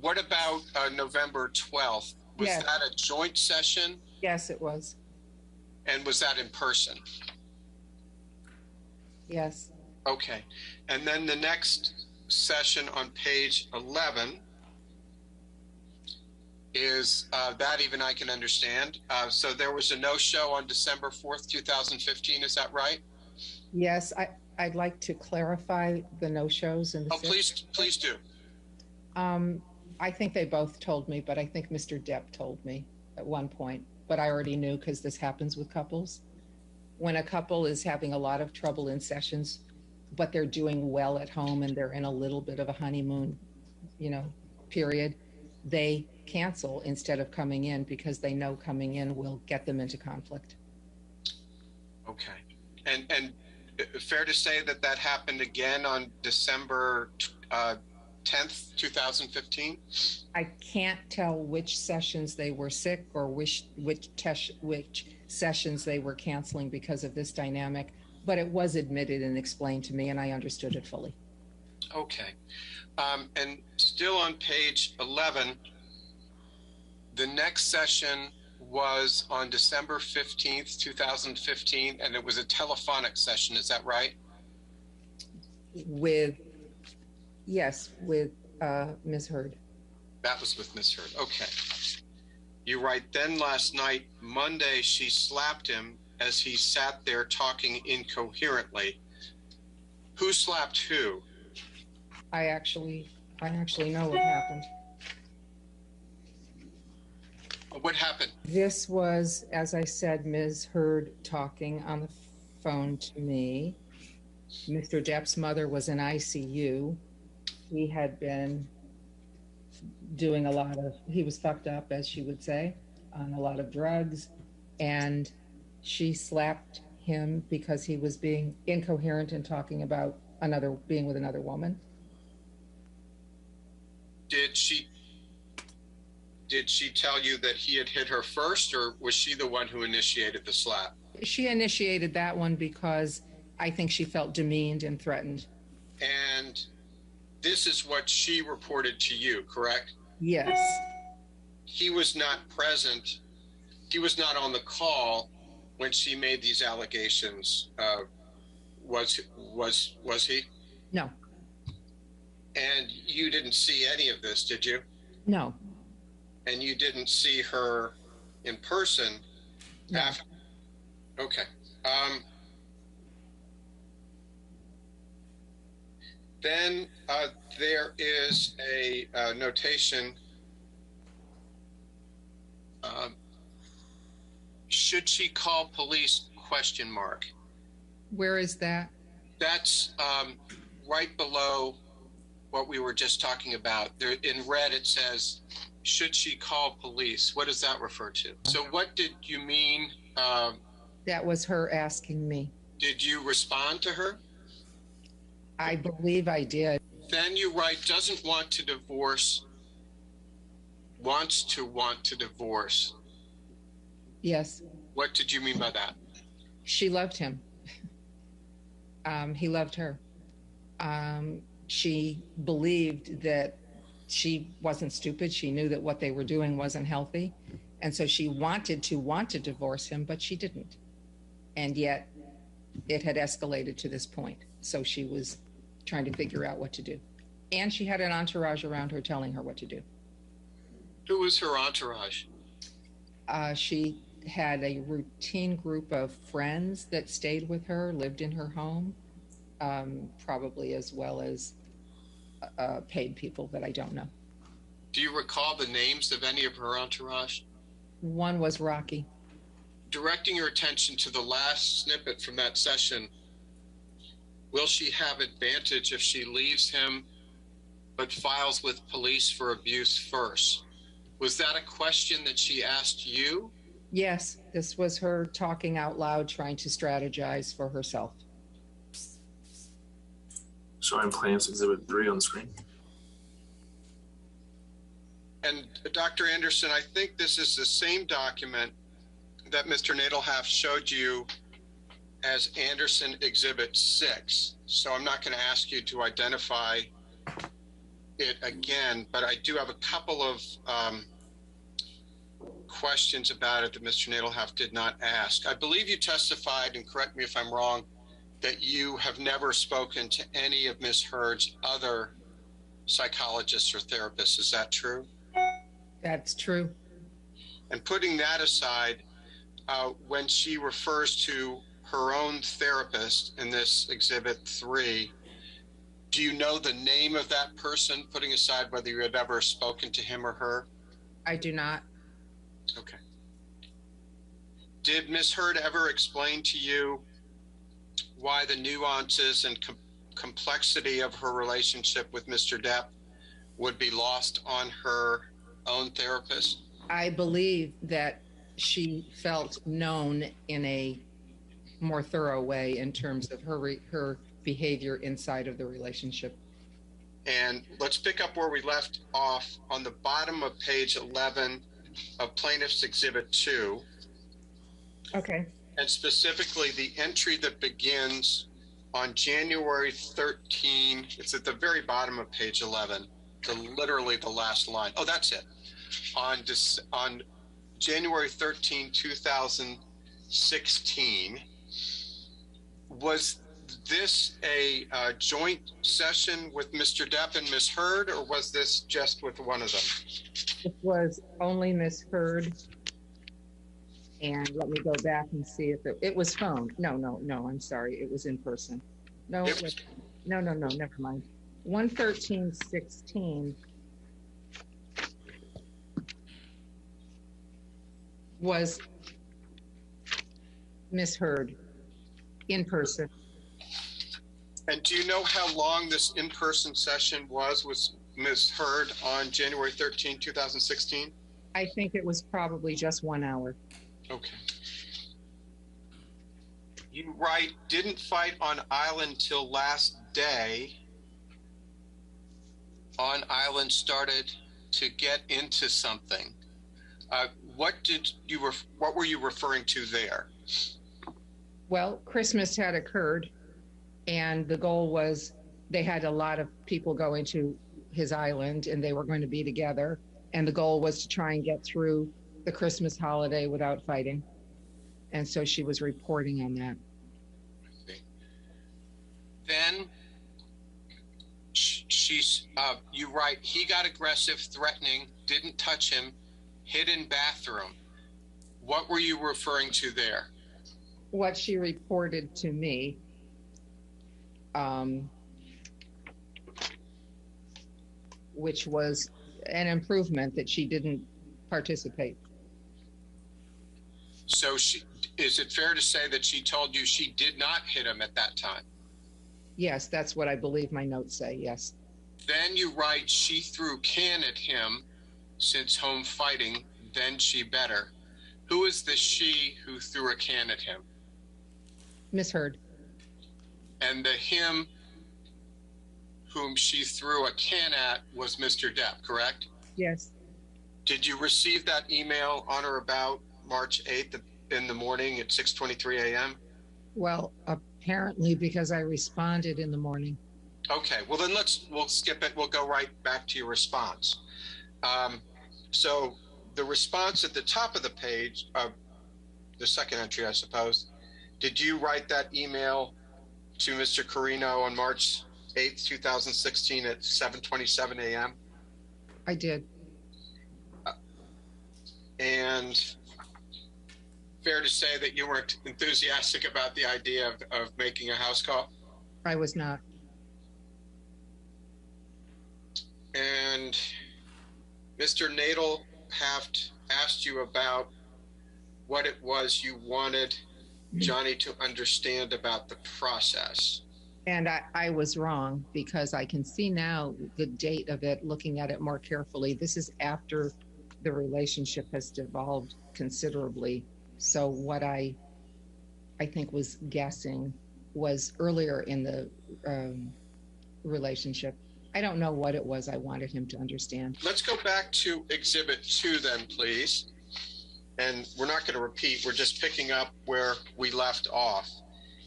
What about November 12th? Was that a joint session? Yes, it was. And was that in person? Yes. Okay. And then the next session on page 11 is that even I can understand. So there was a no-show on December 4th, 2015. Is that right? Yes. I'd like to clarify the no-shows. Please do. I think they both told me, but I think Mr. Depp told me at one point. But I already knew because this happens with couples. When a couple is having a lot of trouble in sessions, but they're doing well at home and they're in a little bit of a honeymoon, period, they cancel instead of coming in because they know coming in will get them into conflict. Okay. And fair to say that happened again on December 10th, 2015? I can't tell which sessions they were sick or which sessions they were canceling because of this dynamic, but it was admitted and explained to me and I understood it fully. Okay. And still on page 11, the next session was on December 15th, 2015, and it was a telephonic session. Is that right? With Ms. Heard. That was with Ms. Heard. Okay. You write, then last night, Monday, she slapped him as he sat there talking incoherently. Who slapped who? I actually know what happened. What happened? This was, as I said, Ms. Heard talking on the phone to me. Mr. Depp's mother was in ICU. He had been doing he was fucked up, as she would say, on a lot of drugs. And she slapped him because he was being incoherent and talking about being with another woman. Did she tell you that he had hit her first, or was she the one who initiated the slap? She initiated that one because I think she felt demeaned and threatened. And this is what she reported to you, correct? Yes. He was not present. He was not on the call when she made these allegations. Was he? No. And you didn't see any of this, did you? No. And you didn't see her in person? No. After? Okay. Then there is a notation. Should she call police? ? Where is that? That's right below what we were just talking about. There, in red, it says, should she call police? What does that refer to? So what did you mean? That was her asking me. Did you respond to her? I believe I did. Then you write, doesn't want to divorce, wants to want to divorce. Yes. What did you mean by that? She loved him. He loved her. She believed that she wasn't stupid. She knew that what they were doing wasn't healthy. And so she wanted to divorce him, but she didn't. And yet it had escalated to this point. So she was trying to figure out what to do. And she had an entourage around her telling her what to do. Who was her entourage? She had a routine group of friends that stayed with her, lived in her home, probably as well as paid people that I don't know. Do you recall the names of any of her entourage? One was Rocky. Directing your attention to the last snippet from that session, will she have advantage if she leaves him but files with police for abuse first? Was that a question that she asked you? Yes, this was her talking out loud, trying to strategize for herself. Showing Plaintiff's Exhibit 3 on the screen. And Dr. Anderson, I think this is the same document that Mr. Nadelhoff showed you as Anderson Exhibit 6. So I'm not going to ask you to identify it again, but I do have a couple of questions about it that Mr. Nadelhoff did not ask. I believe you testified, and correct me if I'm wrong, that you have never spoken to any of Ms. Heard's other psychologists or therapists. Is that true? That's true. And putting that aside, when she refers to her own therapist in this Exhibit 3, do you know the name of that person, putting aside whether you had ever spoken to him or her? I do not. Okay. Did Ms. Heard ever explain to you why the nuances and complexity of her relationship with Mr. Depp would be lost on her own therapist? I believe that she felt known in a more thorough way in terms of her behavior inside of the relationship. And let's pick up where we left off on the bottom of page 11 of Plaintiff's Exhibit 2. Okay. And specifically the entry that begins on January 13. It's at the very bottom of page 11, literally the last line. Oh, that's it. On January 13, 2016, was this a joint session with Mr. Depp and Ms. Heard, or was this just with one of them? It was only Ms. Heard. And let me go back and see if it was phone. No, I'm sorry. It was in person. No, never mind. 11316 was Ms. Heard in person. And do you know how long this in-person session was with Ms. Heard on January 13, 2016? I think it was probably just 1 hour. Okay. You write, didn't fight on island till last day. On island started to get into something. What were you referring to there? Well, Christmas had occurred, and the goal was they had a lot of people going to his island, and they were going to be together. And the goal was to try and get through the Christmas holiday without fighting. And so she was reporting on that. Then you write, he got aggressive, threatening, didn't touch him, hid in bathroom. What were you referring to there? What she reported to me, which was an improvement that she didn't participate. So is it fair to say that she told you she did not hit him at that time? Yes, that's what I believe my notes say, yes. Then you write, she threw can at him since home fighting, then she better. Who is the she who threw a can at him? Miss Heard. And the him whom she threw a can at was Mr. Depp, correct? Yes. Did you receive that email on or about March 8th in the morning at 6:23 a.m.? Well, apparently because I responded in the morning. Okay, well then we'll skip it. We'll go right back to your response. So the response at the top of the page, the second entry, I suppose, did you write that email to Mr. Carino on March 8th, 2016 at 7:27 a.m.? I did. And fair to say that you weren't enthusiastic about the idea of making a house call? I was not. And Mr. Nadelhaft asked you about what it was you wanted Johnny to understand about the process. And I was wrong, because I can see now the date of it, looking at it more carefully. This is after the relationship has devolved considerably. So what I think was guessing was earlier in the relationship. I don't know what it was I wanted him to understand. Let's go back to Exhibit 2 then, please. And we're not going to repeat. We're just picking up where we left off.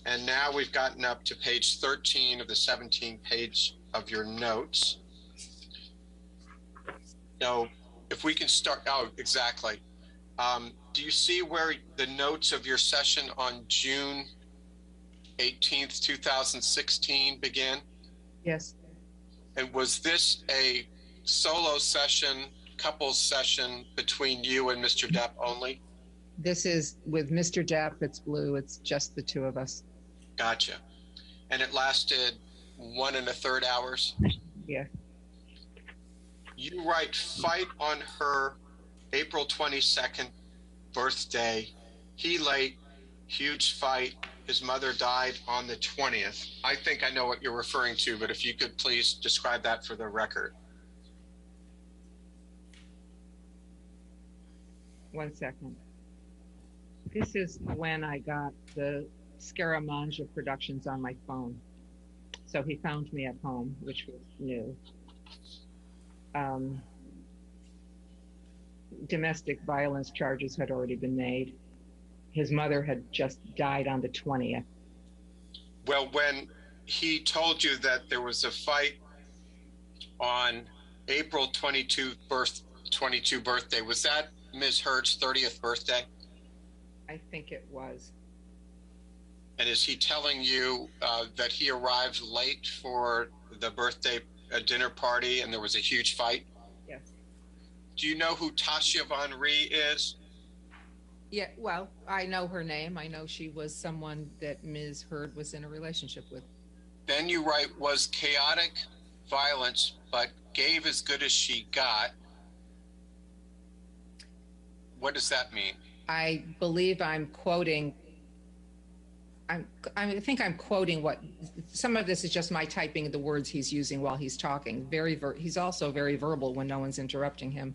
And now we've gotten up to page 13 of the 17th page of your notes. So if we can start, exactly. Do you see where the notes of your session on June 18th, 2016 begin? Yes. And was this a solo session, couples session between you and Mr. Depp only? This is with Mr. Depp. It's blue. It's just the two of us. Gotcha. And it lasted 1 1/3 hours? Yeah. You write, fight on her April 22nd birthday. He late, huge fight. His mother died on the 20th. I think I know what you're referring to, but if you could please describe that for the record. 1 second. This is when I got the Scaramanga productions on my phone. So he found me at home, which was new. Domestic violence charges had already been made. His mother had just died on the 20th. Well, when he told you that there was a fight on April 22 birthday, was that Ms. Heard's 30th birthday? I think it was. And is he telling you that he arrived late for the birthday dinner party and there was a huge fight? Yes. Do you know who Tasha Von Rhee is? Yeah, well, I know her name. I know she was someone that Ms. Heard was in a relationship with. Then you write, was chaotic violence, but gave as good as she got. What does that mean? I believe I'm quoting. I think I'm quoting what some of this is just my typing of the words he's using while he's talking. He's also very verbal when no one's interrupting him.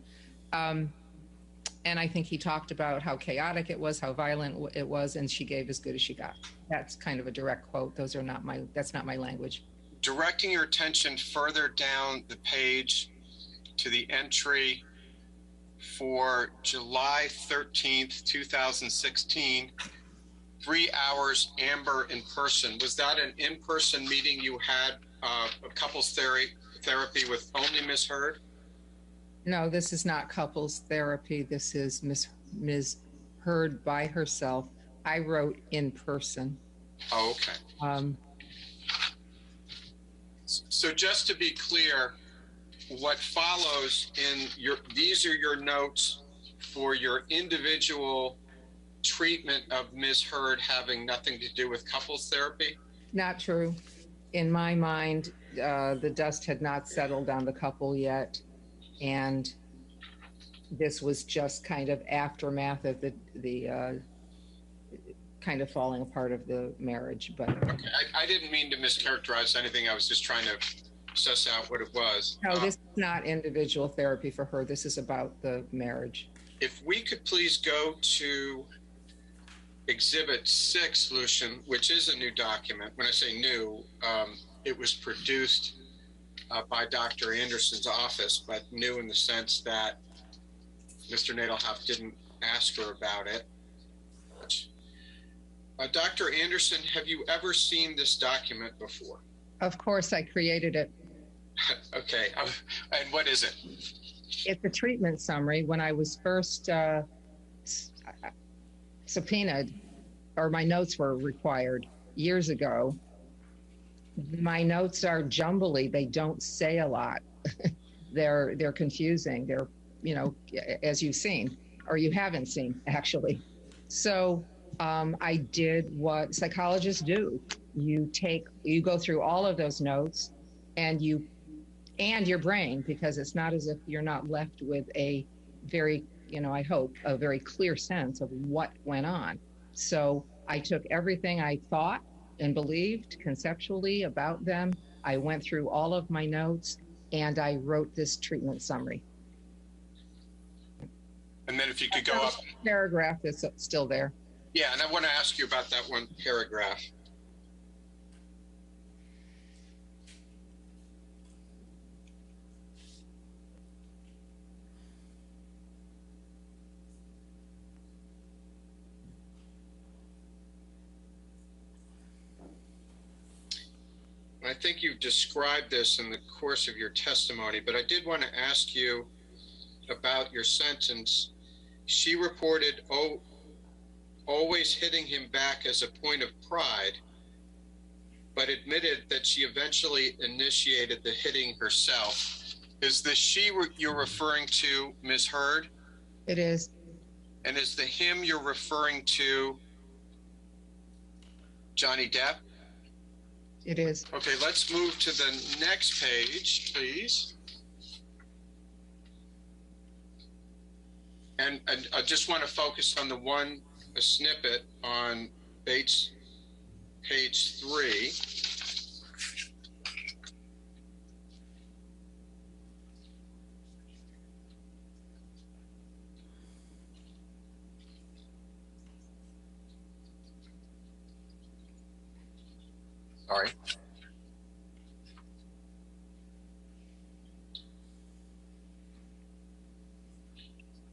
And I think he talked about how chaotic it was, how violent it was, and she gave as good as she got. That's kind of a direct quote. That's not my language. Directing your attention further down the page to the entry for July 13th, 2016, 3 hours Amber in person. Was that an in-person meeting you had, a couples therapy with only Ms. Heard? No, this is not couples therapy. This is Ms. Heard by herself. I wrote in person. Oh, okay. So just to be clear, what follows these are your notes for your individual treatment of Ms. Heard having nothing to do with couples therapy? Not true. In my mind, the dust had not settled on the couple yet. And this was just kind of aftermath of the kind of falling apart of the marriage. But okay, I didn't mean to mischaracterize anything. I was just trying to suss out what it was. No, this is not individual therapy for her. This is about the marriage. If we could please go to Exhibit 6, Lucian, which is a new document. When I say new, it was produced by Dr. Anderson's office, but new in the sense that Mr. Nadelhoff didn't ask her about it. Dr. Anderson, have you ever seen this document before? Of course, I created it. Okay, and what is it? It's a treatment summary. When I was first subpoenaed, or my notes were required years ago, my notes are jumbly. They don't say a lot. They're confusing. They're, as you've seen, or you haven't seen, actually. So I did what psychologists do. You go through all of those notes and your brain, because it's not as if you're not left with a very, I hope, a very clear sense of what went on. So I took everything I thought and believed conceptually about them. I went through all of my notes and I wrote this treatment summary. And then if you could go up. Paragraph that's still there. Yeah, and I want to ask you about that one paragraph. I think you've described this in the course of your testimony, but I did want to ask you about your sentence. She reported always hitting him back as a point of pride, but admitted that she eventually initiated the hitting herself. Is the she you're referring to Ms. Heard? It is. And is the him you're referring to Johnny Depp? It is. Okay, let's move to the next page, please. And I just want to focus on a snippet on Bates, page 3. Sorry.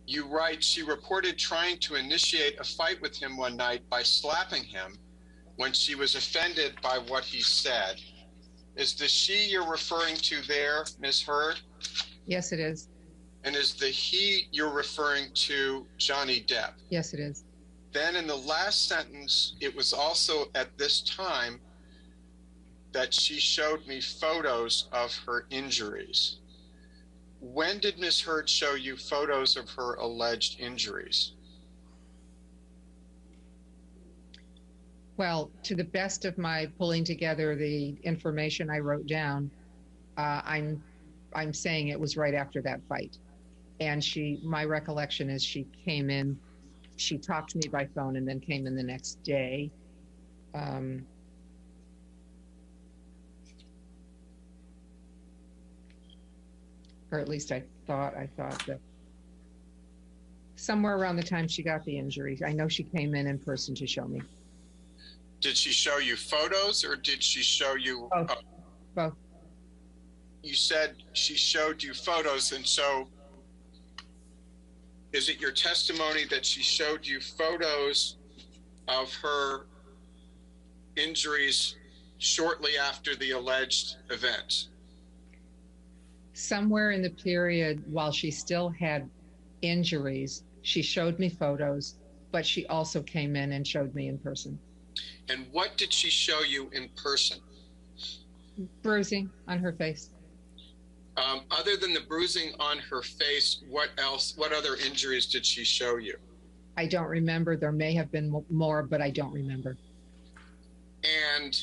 You write, she reported trying to initiate a fight with him one night by slapping him when she was offended by what he said. Is the she you're referring to there, Ms. Heard? Yes, it is. And is the he you're referring to Johnny Depp? Yes, it is. Then in the last sentence, it was also at this time that she showed me photos of her injuries. When did Ms. Heard show you photos of her alleged injuries? Well, to the best of my pulling together the information I wrote down, I'm saying it was right after that fight. And my recollection is she came in, she talked to me by phone and then came in the next day. Or at least I thought that. Somewhere around the time she got the injury. I know she came in person to show me. Did she show you photos or did she show you? Both. Both. You said she showed you photos, and so is it your testimony that she showed you photos of her injuries shortly after the alleged events? Somewhere in the period while she still had injuries, she showed me photos, but she also came in and showed me in person. And what did she show you in person? Bruising on her face. Other than the bruising on her face, what else? What other injuries did she show you? I don't remember. There may have been more, but I don't remember. And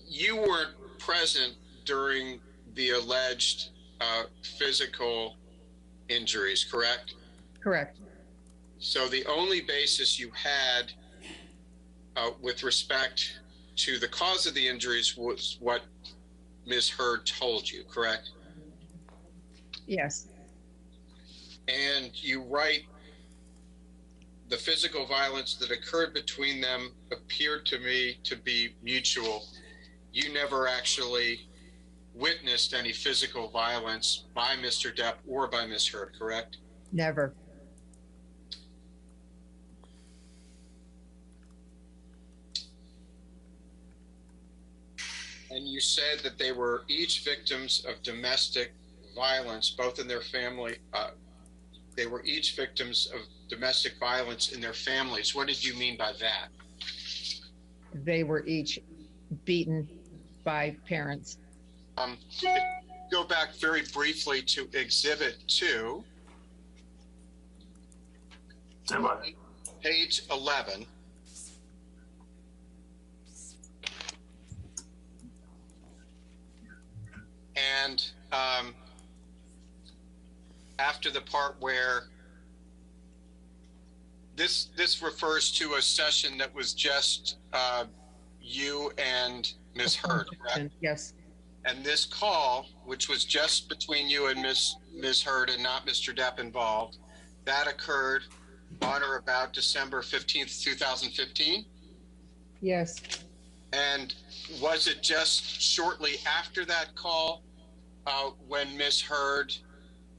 you weren't present during the alleged physical injuries, correct? Correct. So the only basis you had with respect to the cause of the injuries was what Ms. Heard told you, correct? Yes. And you write, the physical violence that occurred between them appeared to me to be mutual. You never actually witnessed any physical violence by Mr. Depp or by Ms. Heard, correct? Never. And you said that they were each victims of domestic violence, both in their family. They were each victims of domestic violence in their families. What did you mean by that? They were each beaten by parents. Go back very briefly to Exhibit 2. Stand by. Page 11. And after the part where this refers to a session that was just you and Ms. Heard, correct? Yes. And this call, which was just between you and Ms. Heard and not Mr. Depp involved, that occurred on or about December 15th, 2015? Yes. And was it just shortly after that call when Ms. Heard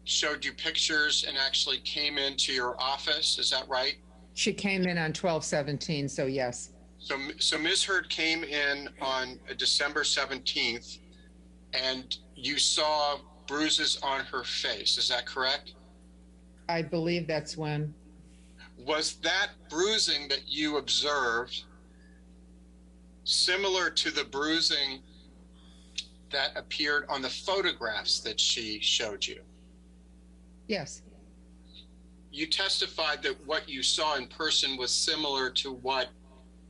showed you pictures and actually came into your office? Is that right? She came in on 12/17, so yes. So Ms. Heard came in on December 17th, and you saw bruises on her face. Is that correct? I believe that's when. Was that bruising that you observed similar to the bruising that appeared on the photographs that she showed you? Yes. You testified that what you saw in person was similar to what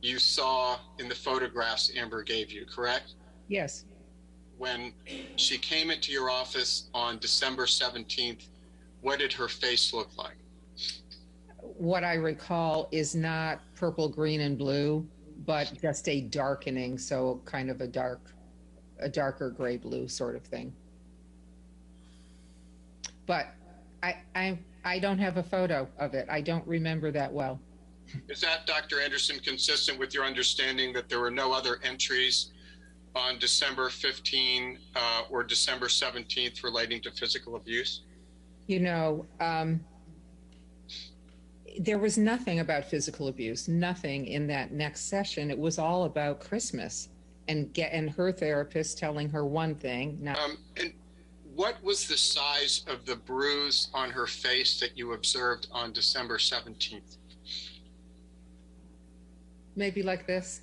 you saw in the photographs Amber gave you, correct? Yes. When she came into your office on December 17th, what did her face look like? What I recall is not purple, green, and blue, but just a darkening, so kind of a darker gray blue sort of thing. But I don't have a photo of it. I don't remember that well. Is that, Dr. Anderson, consistent with your understanding that there were no other entries on December 15 or December 17th relating to physical abuse? You know, there was nothing about physical abuse, nothing in that next session. It was all about Christmas and her therapist telling her one thing. And what was the size of the bruise on her face that you observed on December 17th? Maybe like this,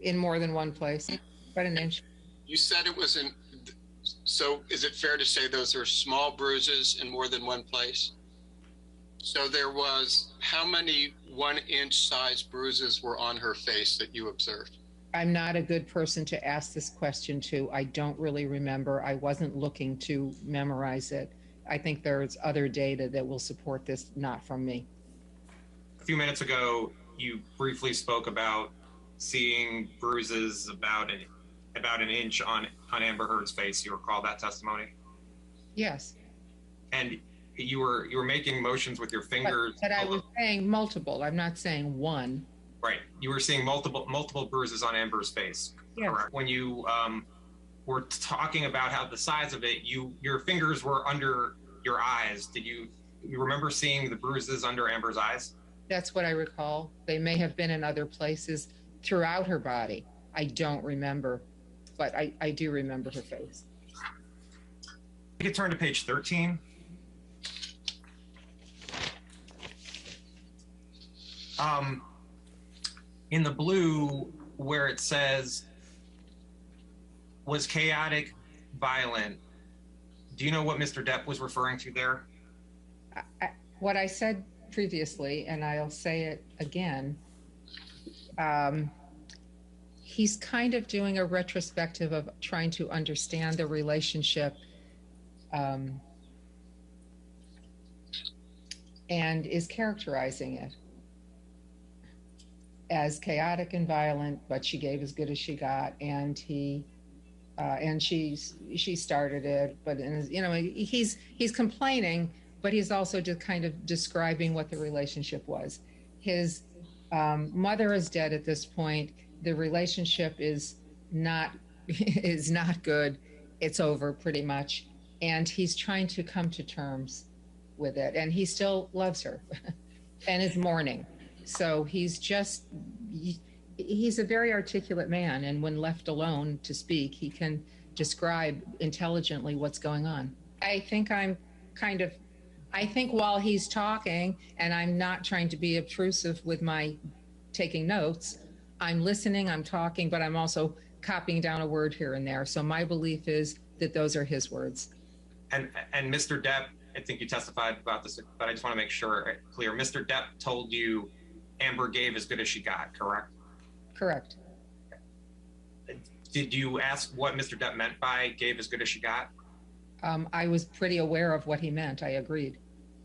in more than one place, about an inch. You said it was so is it fair to say those are small bruises in more than one place? So there was, how many 1-inch size bruises were on her face that you observed? I'm not a good person to ask this question to. I don't really remember. I wasn't looking to memorize it. I think there's other data that will support this, not from me. A few minutes ago, you briefly spoke about seeing bruises about an inch on Amber Heard's face. You recall that testimony? Yes. And you were making motions with your fingers. But I was saying multiple. I'm not saying one. Right. You were seeing multiple bruises on Amber's face. Yes. Correct. When you were talking about how the size of it, your fingers were under your eyes. Did you remember seeing the bruises under Amber's eyes? That's what I recall. They may have been in other places throughout her body. I don't remember, but I do remember her face. You could turn to page 13. In the blue, where it says, was chaotic, violent, do you know what Mr. Depp was referring to there? What I said previously, and I'll say it again, he's kind of doing a retrospective of trying to understand the relationship and is characterizing it as chaotic and violent, but she gave as good as she got, and she started it, but he's complaining, but he's also just kind of describing what the relationship was. His mother is dead at this point. The relationship is not good. It's over pretty much, and he's trying to come to terms with it, and he still loves her and is mourning. So he's a very articulate man, and when left alone to speak, he can describe intelligently what's going on. I think while he's talking, and I'm not trying to be obtrusive with my taking notes, I'm listening, I'm talking, but I'm also copying down a word here and there. So my belief is that those are his words. And Mr. Depp, I think you testified about this, but I just want to make sure clear. Mr. Depp told you Amber gave as good as she got, correct? Correct. Did you ask what Mr. Depp meant by gave as good as she got? I was pretty aware of what he meant. I agreed.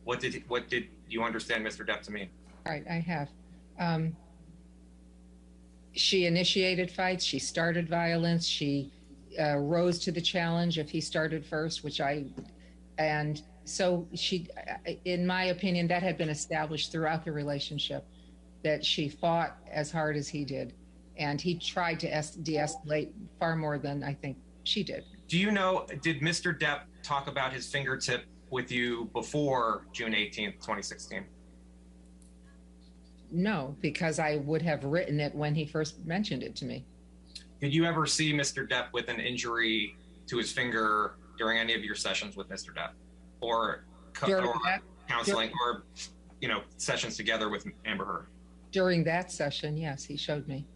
What did you understand Mr. Depp to mean? All right, I have. She initiated fights. She started violence. She rose to the challenge if he started first, and so she, in my opinion, that had been established throughout the relationship, that she fought as hard as he did, and he tried to de-escalate far more than I think she did. Do you know, did Mr. Depp talk about his fingertip with you before June 18th, 2016? No, because I would have written it when he first mentioned it to me. Did you ever see Mr. Depp with an injury to his finger during any of your sessions with Mr. Depp, or counseling, or sessions together with Amber Heard? During that session, yes, he showed me.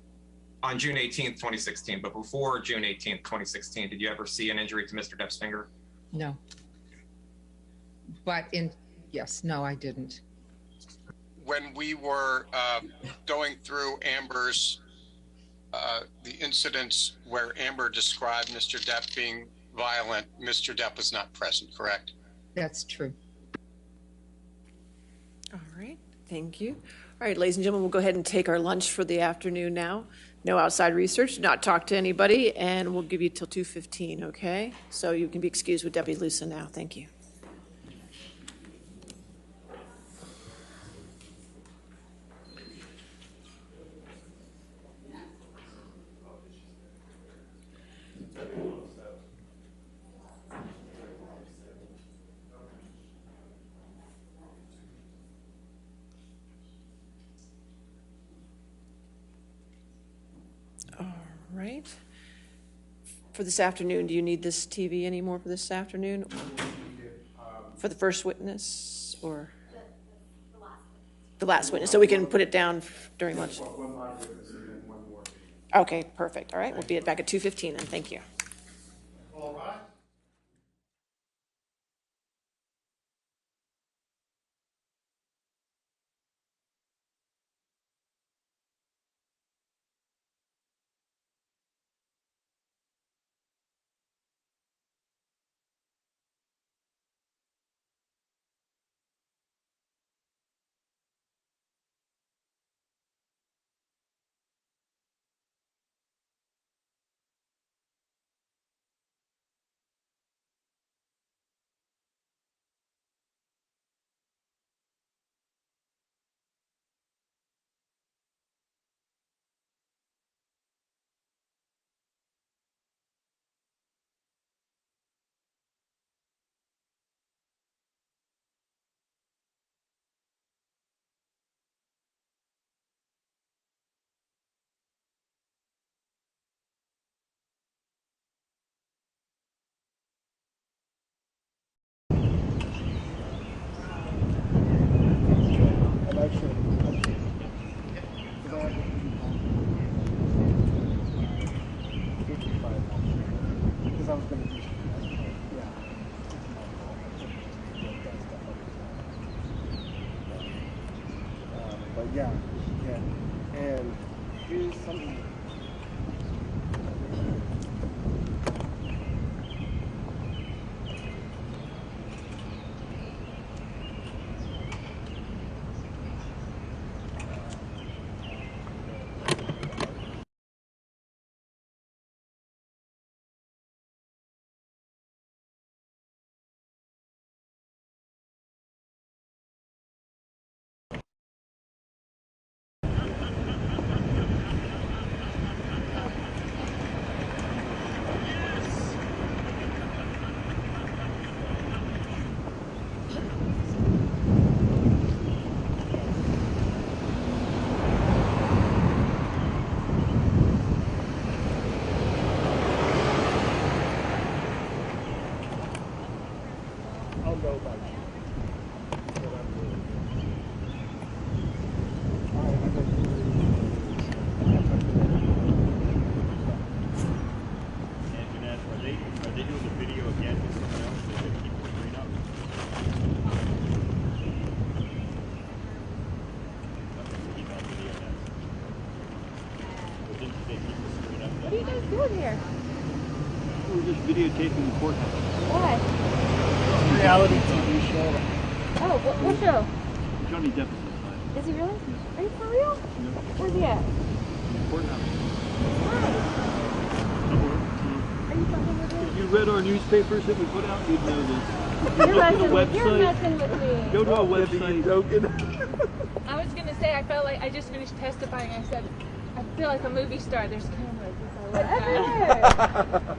On June 18th, 2016, but before June 18th, 2016, did you ever see an injury to Mr. Depp's finger? No. But no, I didn't. When we were going through Amber's, the incidents where Amber described Mr. Depp being violent, Mr. Depp was not present, correct? That's true. All right, thank you. All right, ladies and gentlemen, we'll go ahead and take our lunch for the afternoon now. No outside research, not talk to anybody, and we'll give you till 2:15, okay? So you can be excused with Deputy Lusa now. Thank you. Right. For this afternoon, do you need this TV anymore for this afternoon? For the first witness, or? The last witness, so we can put it down during lunch. Okay, perfect. All right, we'll be back at 2:15 then. Thank you. Yeah. And here's something. I'll go by Are they doing the video again with someone else? They're going to keep the screen up? Keep that video now. But didn't they keep the screen up? What are you guys doing here? We're just videotaping the courthouse. Why? reality TV show. Oh, what show? Johnny Depp is inside. Is he really? Are you for real? Yeah. Where's he at? In the courthouse. Why? Are you fucking with me? If you read our newspapers that we put out, you'd know this. You're messing with me. Go to our website. I was gonna say I felt like I just finished testifying. I said I feel like a movie star. There's cameras. Whatever.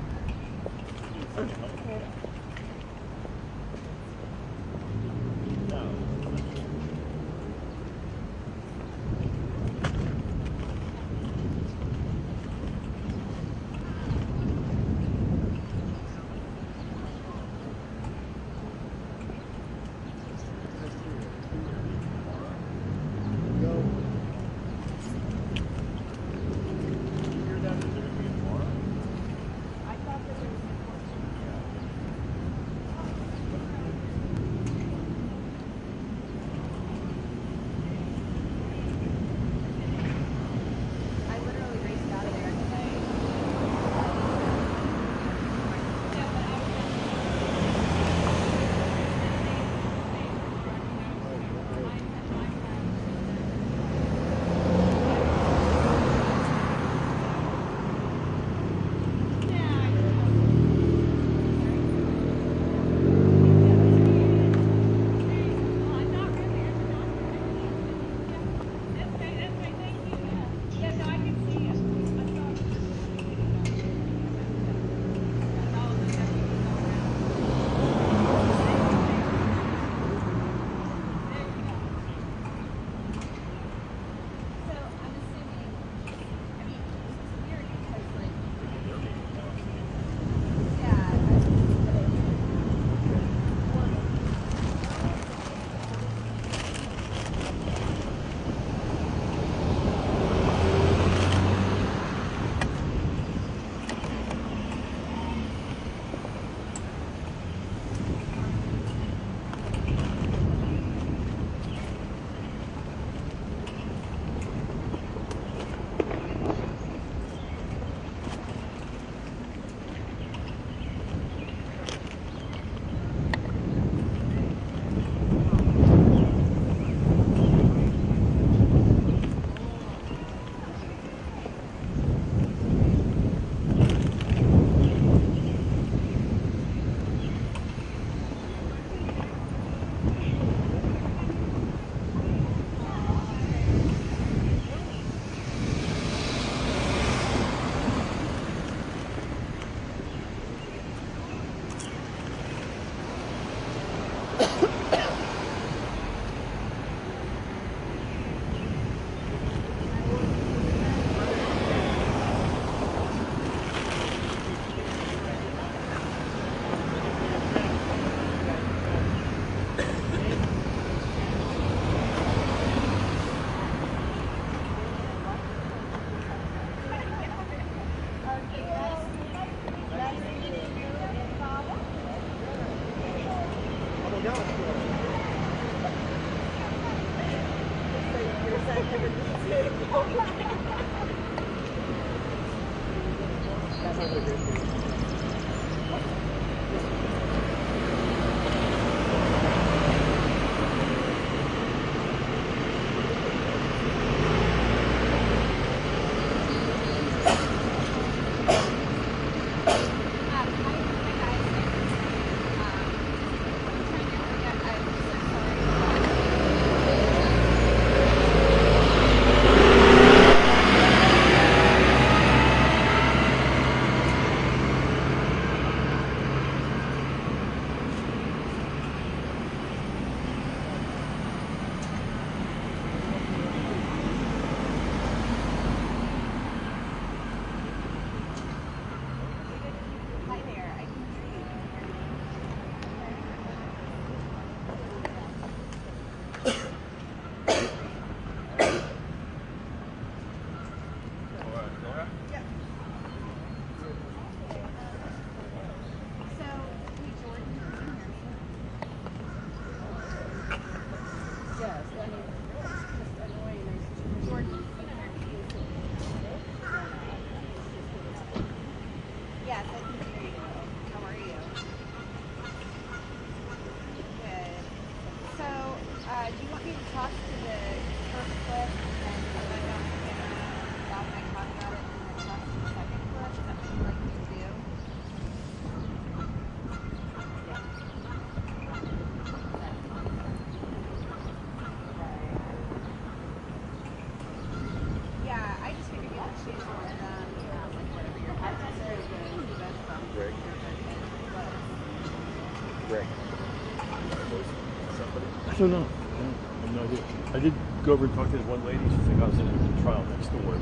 I don't know. I have no idea. I did go over and talk to this one lady. She's like, I was in a trial next door.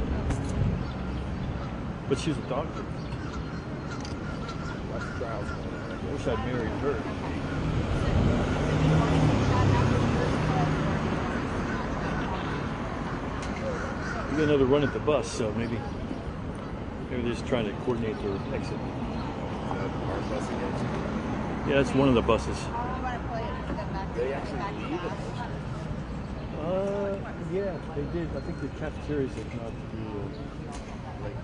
But she's a doctor. I wish I'd married her. We got another run at the bus, so maybe they're just trying to coordinate their exit. Yeah, that's one of the buses. They actually leave it? Yeah, they did. I think the cafeterias have not been late.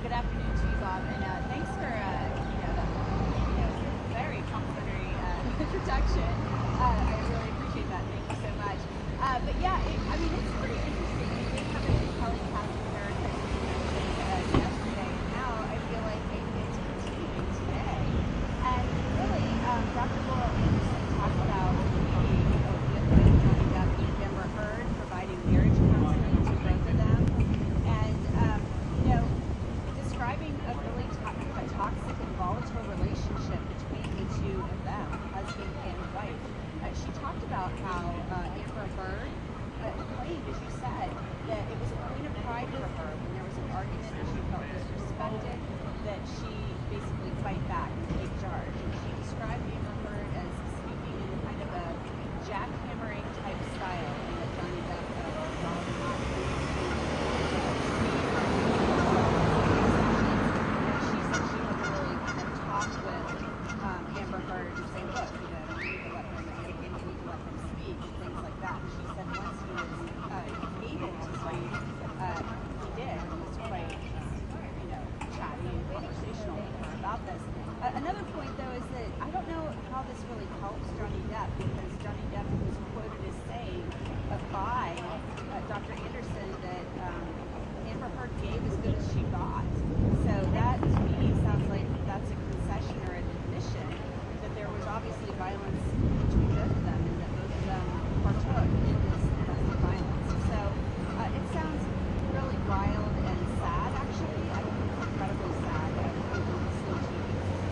Good afternoon to you, Bob, and thanks for very complimentary introduction. I really appreciate that. Thank you so much. But yeah, I mean, it's pretty interesting. We did have a compelling cast of characters yesterday, and now I feel like it's continuing today. And really, Dr. Laurel Anderson talked about with Johnny Depp and Kipper providing marriage counseling to both of them, and describing a really toxic and volatile relationship between the two of them, husband and wife. She talked about how Amber Heard explained, as you said, that it was a point of pride for her when there was an argument and she felt disrespected, that she basically fight back and take charge. And she described Amber Heard as speaking in kind of a jackhammering type style, and that Johnny Depp she said she had to really kind of talk with Amber Heard and say, look, you know, you need to let him speak and things like that. And she said once he was able to speak, he did, and was quite, you know, chatty and conversational with her about this. Another point, though, is that I don't know how this really helps Johnny Depp, because Johnny Depp was quoted as saying by Dr. Anderson that Amber Heard gave as good as she got. So that, to me, sounds like that's a concession or an admission that there was obviously violence between both of them and that both of them partook in this domestic violence. So it sounds really wild and sad, actually. I think it's incredibly sad that we can listen to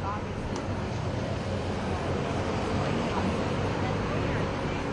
obviously the relationship is quite toxic. And later in the day,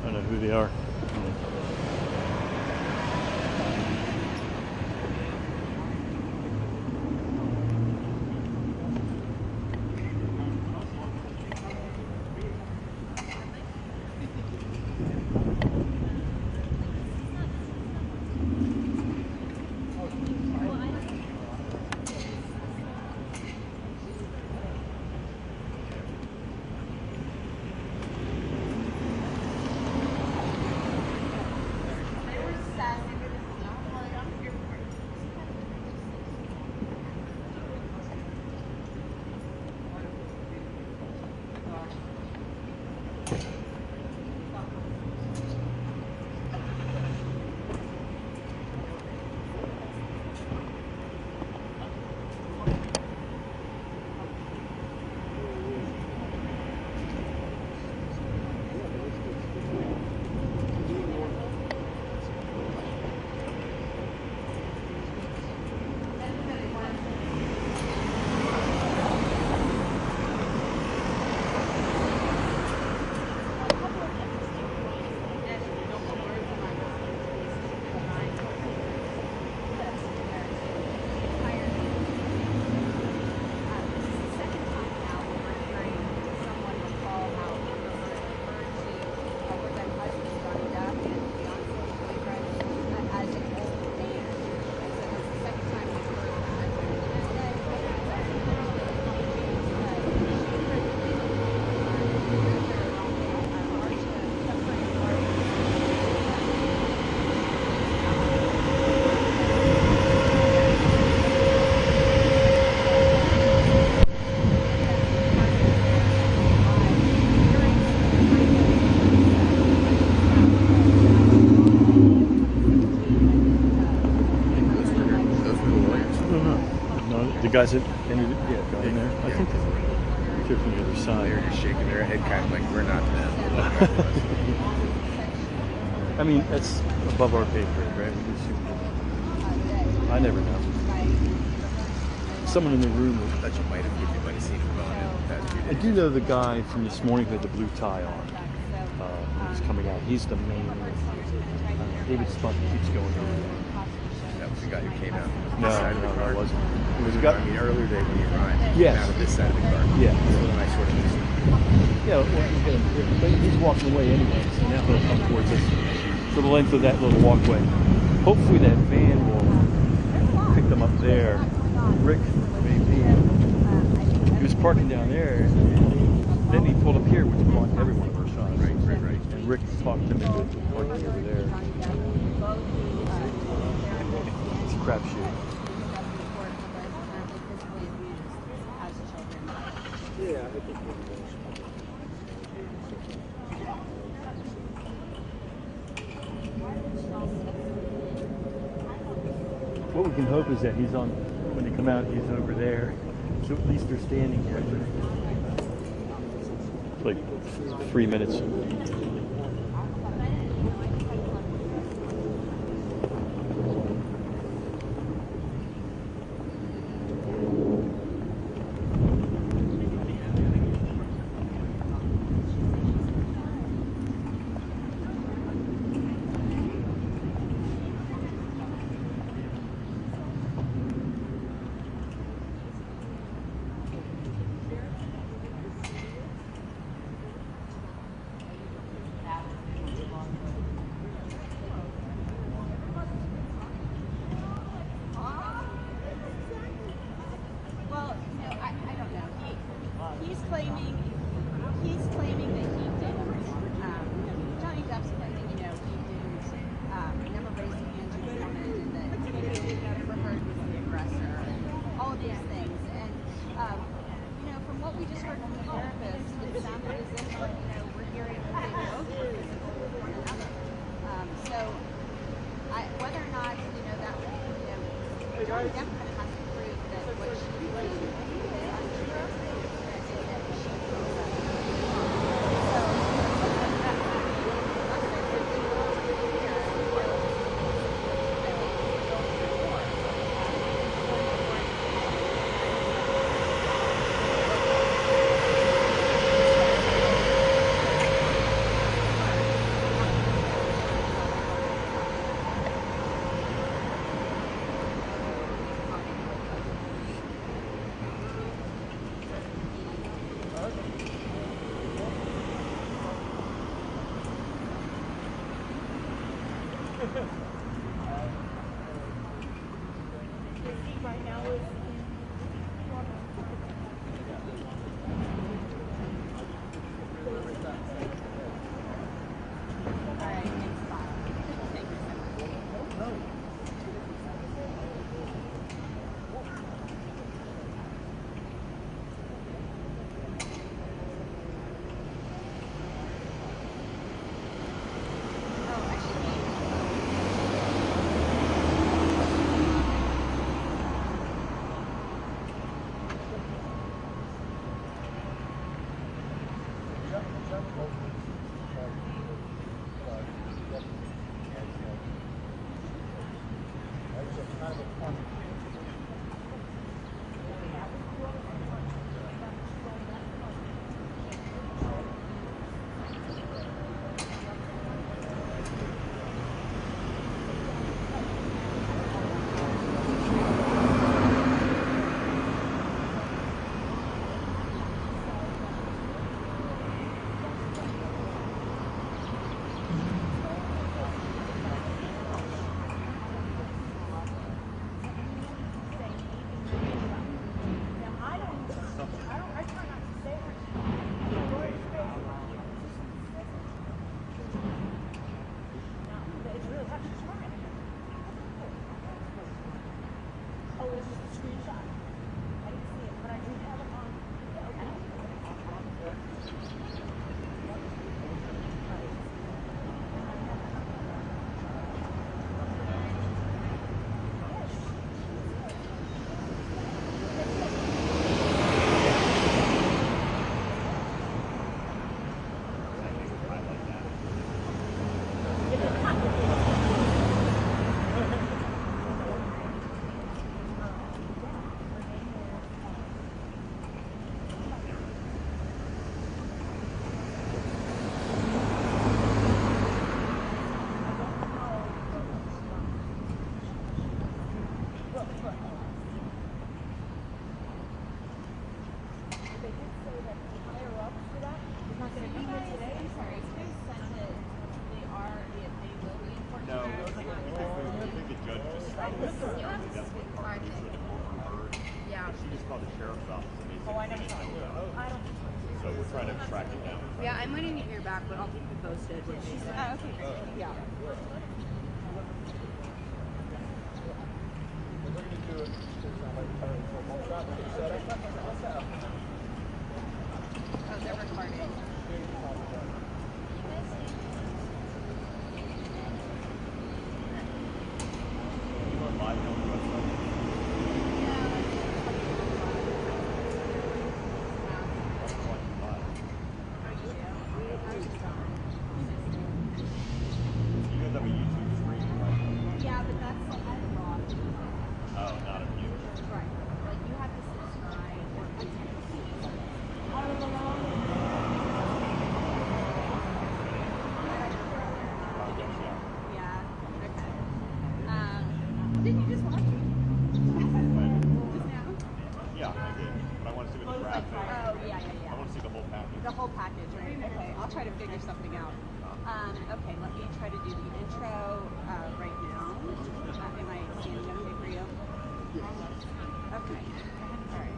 I don't know who they are. The guys that entered, yeah, got in there. I think they're from the other side. They're just shaking their head kind of like we're not them. I mean, that's above our pay grade, right? We assume that. I never know. Someone in the room was. I thought you might have seen him going in that few I days. do know the guy from this morning who had the blue tie on. He's coming out. He's the main. David Spunk keeps going over there. That was the guy who came out. No, Side of the car. it wasn't. It was a guy. I mean, earlier today when you were on, Yes. out of this side of the car. Yeah. When I sort of missed him. Yeah, well, he's walking away anyway, so now he'll come towards us for the length of that little walkway. Hopefully that van will pick them up there. Rick, maybe, he was parking down there, and then he pulled up here, which blocked every one of our shots. Right. And Rick talked him into parking over there. It's a crapshoot. Yeah, I think what we can hope is that he's on, when they come out, he's over there. So at least they're standing here. It's like 3 minutes. He's claiming that he didn't. Johnny Depp's claiming, he didn't never raise a hand to a woman, and that Kipper was the aggressor, and all of these things. And from what we just heard from the therapist, it sounded as if we're hearing that they both were physical with one another. So whether or not that Johnny Depp kind of has to prove that what she did is untrue. that's what Carmen said. Yeah. She just called the sheriff's office and they said, Oh, I never saw it. I don't. so we're trying to track it down. Yeah, I'm waiting to hear back, but I'll keep you posted. What she said. Oh, okay. Yeah. Oh, they're recording. Yeah, but that's like a lot. Oh, not a few. Right. Like you have to subscribe or yeah. Okay. Did you just watch it? Just now? Yeah, I did. But I want to see what the graph is. Oh, yeah. I want to see the whole package. The whole package, right? Okay, I'll try to figure something out. Okay, let me try to do the intro right now. Am I standing okay for you? Okay. All right.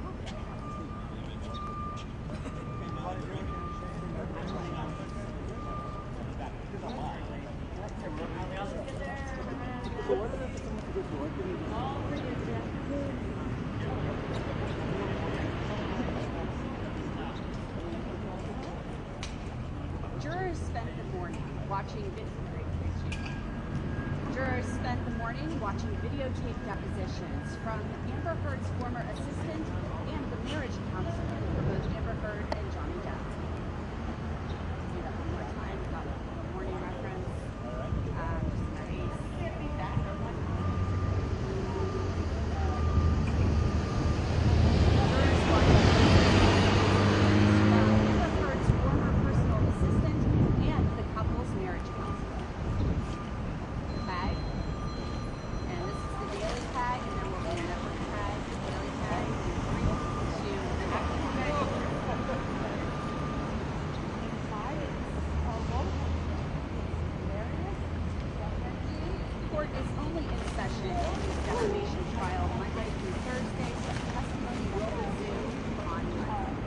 Jurors spent the morning watching videotaped depositions from Amber Heard's former assistant and the marriage counselor for both Amber Heard and Johnny Depp. Do that one more time. Got a morning reference. Court is only in session in this defamation trial Monday through Thursday, so testimony will resume on Monday.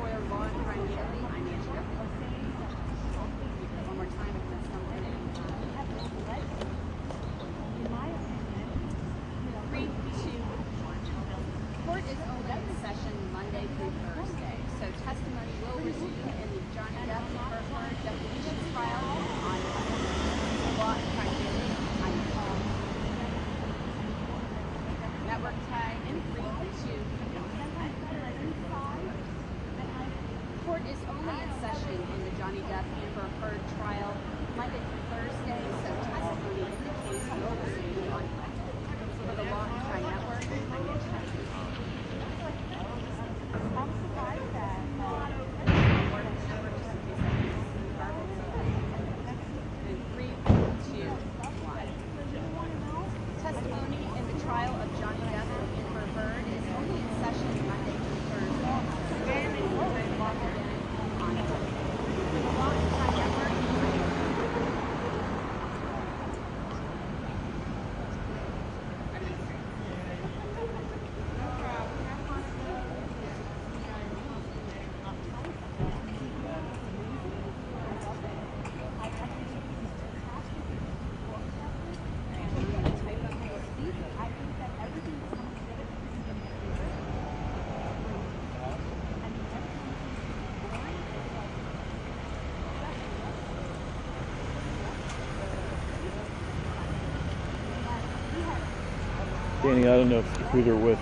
For Law and Crime Daily, I'm Angela. One more time, if there's something. 3, 2, 1. Court is only in session Monday through Thursday, so testimony will resume in the Johnny Depp Amber Heard defamation trial on Monday. Law and Crime Daily. Network tag in 3, 2, 1. Court is only in session in the Johnny Depp Amber Heard trial Monday through Thursday, so testimony in the case will resume on Monday. For the Law and Crime Network, I'm I'm surprised that in 3, 2, 1. Testimony in the trial of Johnny Depp and Amber Heard is only in session Monday through Thursday. Again, it will be logged in on Monday. For the Law and Crime Network, Danny, I don't know who they're with.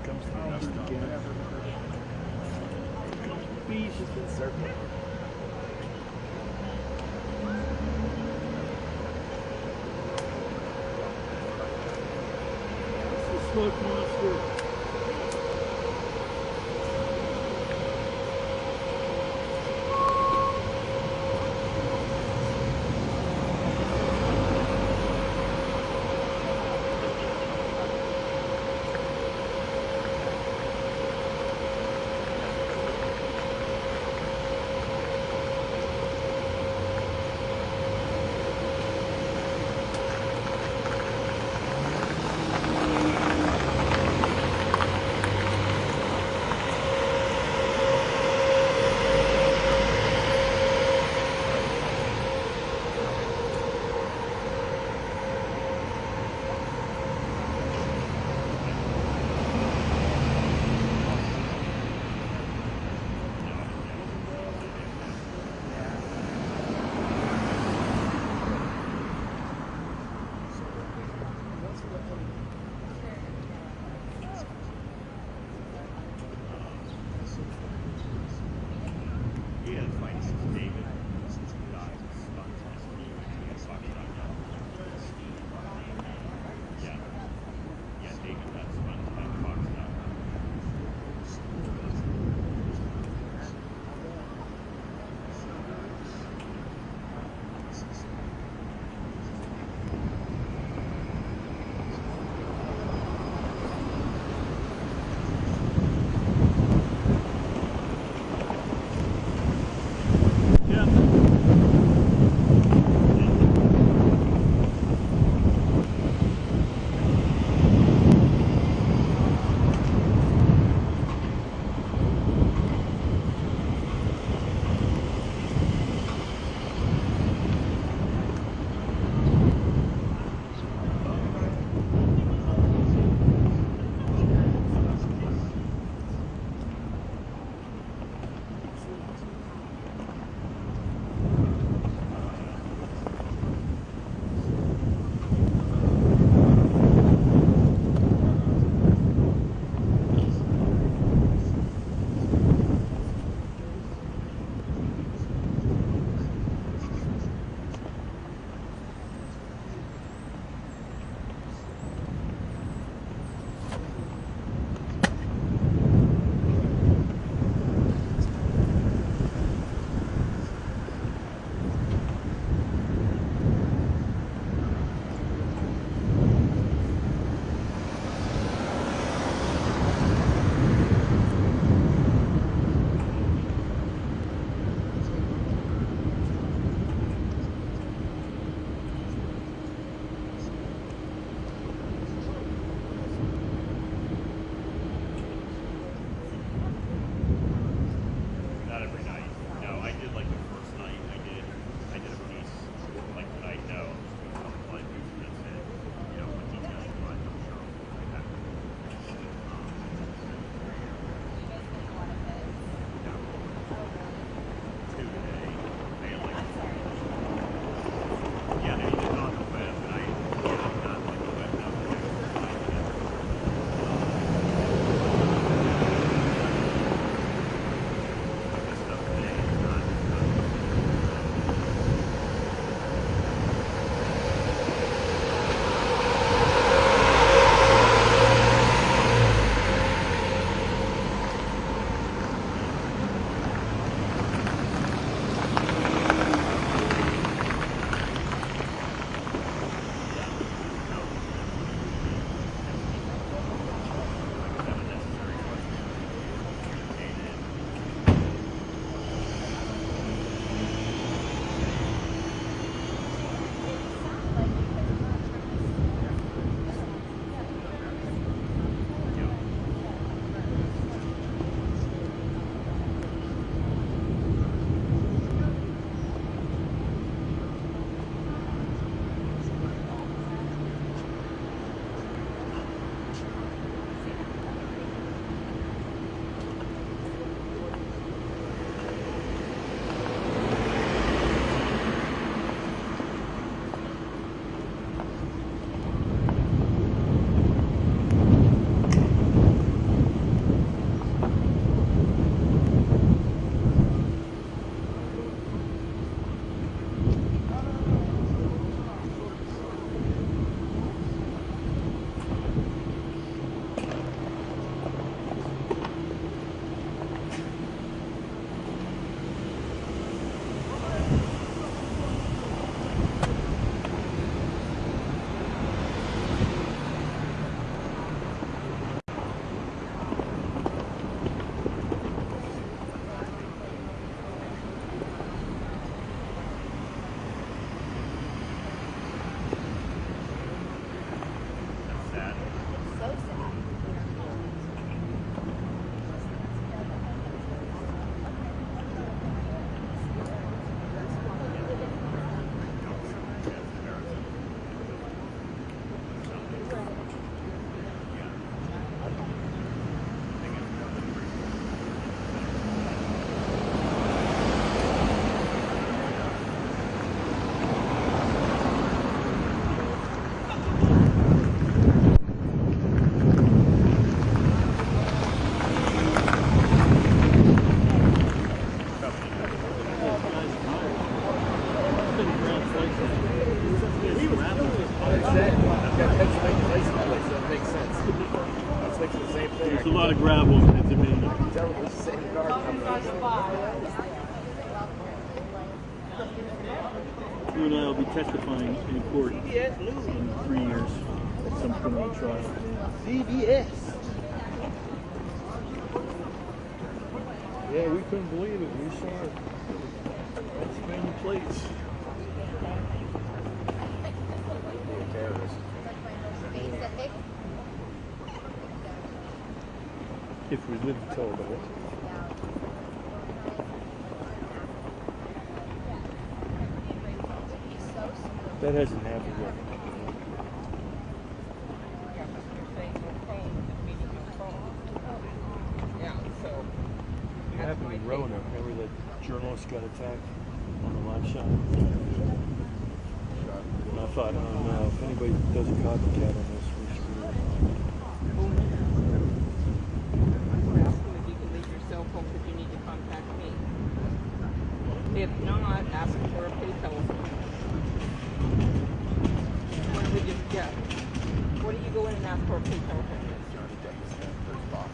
Comes the dust again. Bees has been circling. It's the smoke monster. said. I've got Pennsylvania license plate, so that makes sense. I was thinking the same thing. There's a lot of gravel in Pennsylvania. I can tell it was the same car. You and I will be testifying in court in 3 years at some criminal trial. CBS. Yeah, we couldn't believe it. We saw it. Pennsylvania plates. If we live to tell about it. That hasn't happened yet. It happened in Rona. Remember that journalist got attacked on the live shot? And I thought, oh no, if anybody does a copycat on this, we're screwed. If you can leave your cell phone if you need to contact me. If not, ask for a pay telephone. When we just get, where do you go in and ask for a pay telephone? Johnny Depp is in that first box.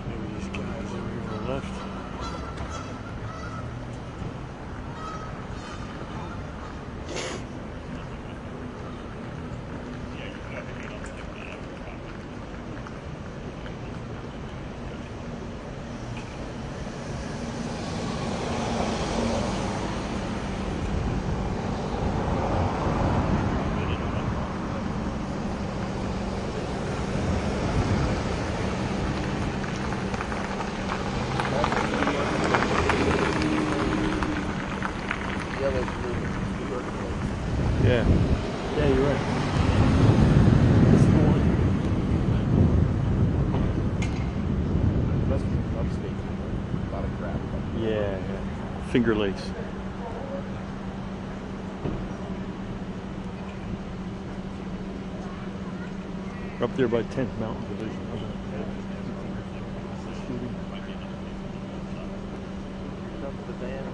Maybe these guys over here on the left. Yeah. Yeah, you're right. This is the one. Must be upstate. A lot of crap. Yeah, yeah. Finger Lakes. We're up there by 10th Mountain Division. Shooting. Up to the van.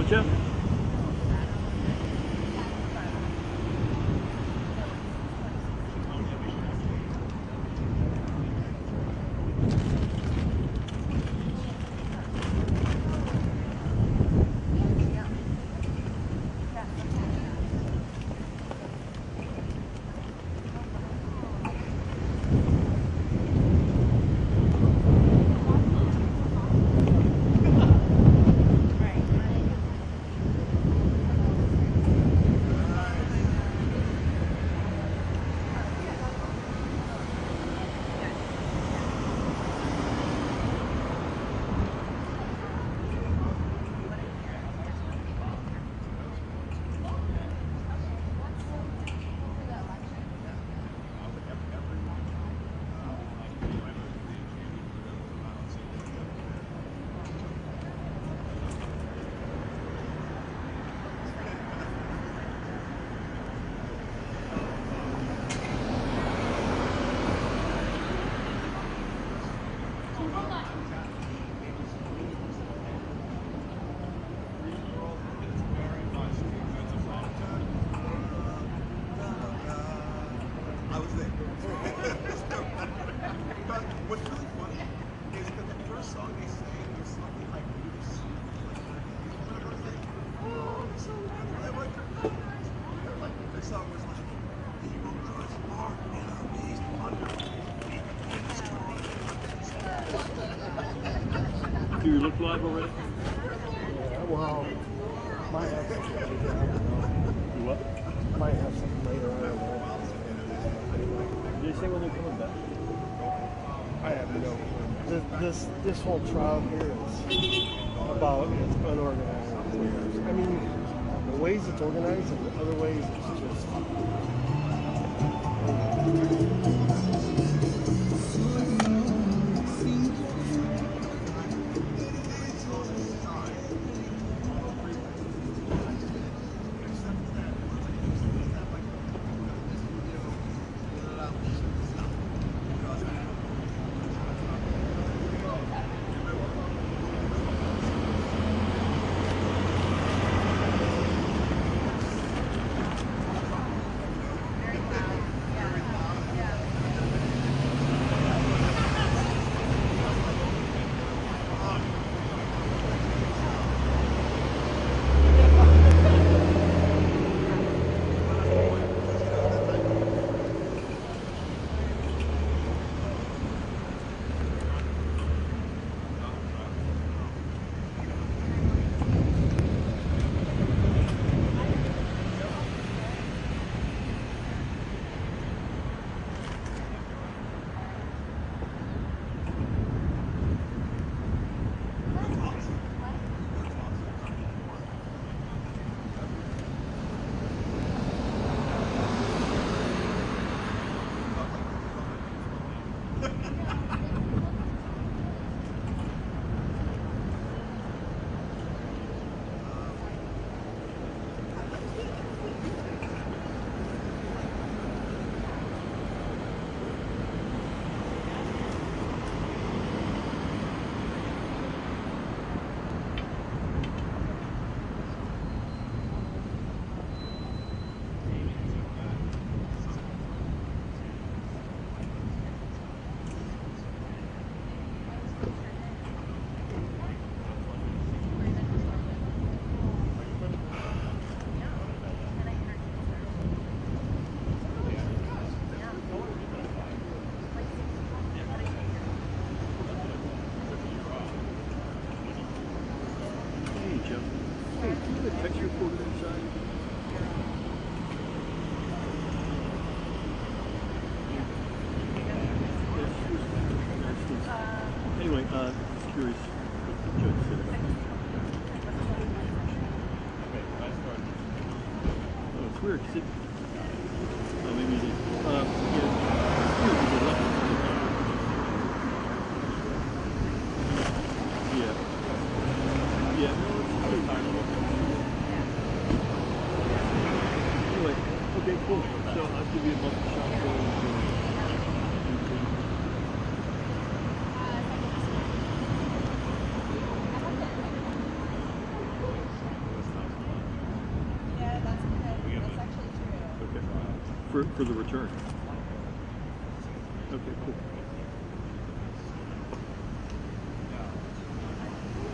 Jeff? Do you look live already? Yeah, well, might have something later. I don't know. You what? Might have something later. I don't know. Did they say when they're coming back? I have no clue. This whole trial here is about unorganized affairs. I mean, the ways it's organized and the other ways it's just. Anyway, curious what the judge said about that. Oh, it's weird. Oh, maybe it is. Yeah. Anyway, okay, cool. So I'll give you a month shot. for the return. Okay, cool.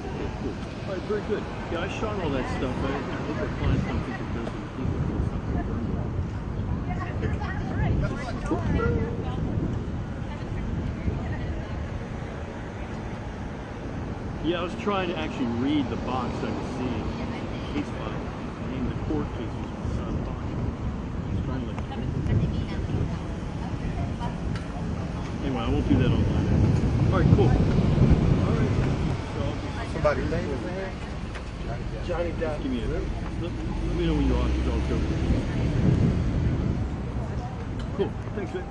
Okay, cool. All right, very good. Yeah, I shot all that stuff. I hope the clients don't think it does Yeah, I was trying to actually read the box I was seeing. Case file. And the court case was inside the box. Strongly. Anyway, I won't do that online. All right, cool. All right. So I'll just... Somebody's name is there? Johnny Depp. Give me a... Let me know when you're off, because I'll go. Cool. Thanks, Vic.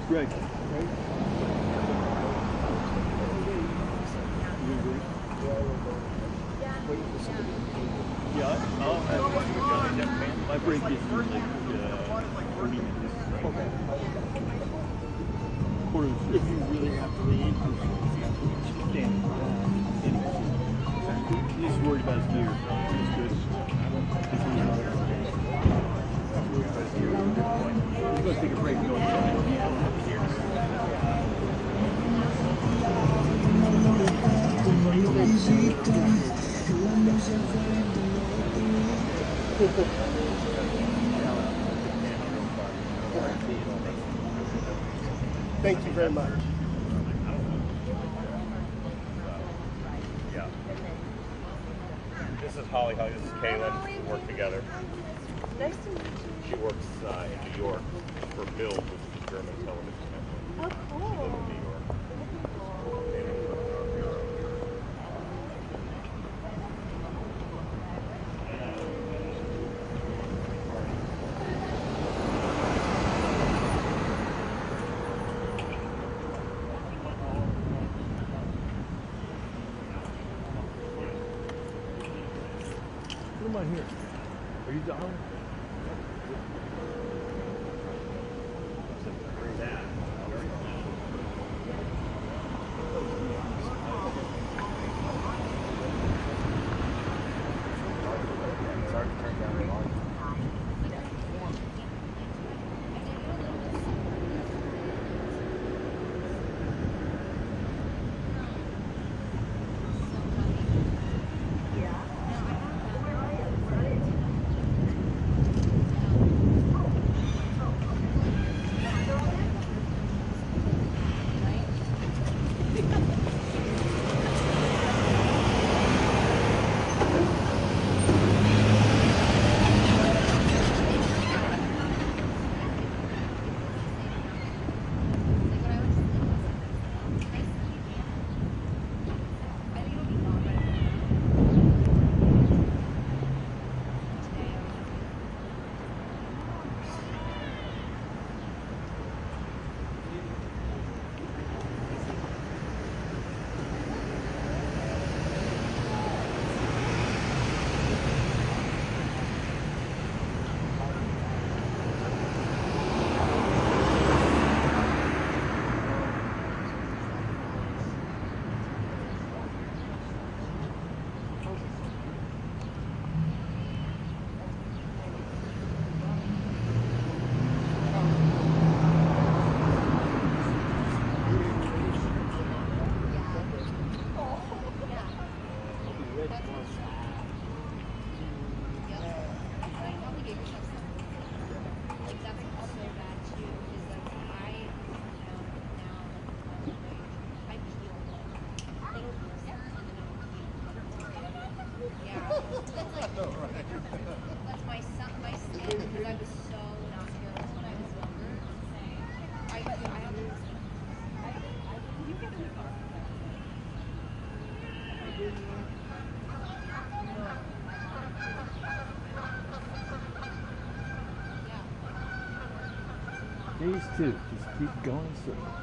Greg. Yeah, I'll have Johnny Depp fan. My break is usually 30 minutes. Okay. If you really have to leave, stand. He's just worried about his beer. He's good. He's going to take a break and go Thank you very much. Yeah. This is Holly. This is Kaylin. We work together. Nice to meet you. She works in New York for Bild, which is a German television network. Oh, cool. Live in New York. What am I here? Are you down? That's my son, my skin, because I was so not fearless when I was younger. I have you get in the car. Days 2. Just keep going in circles.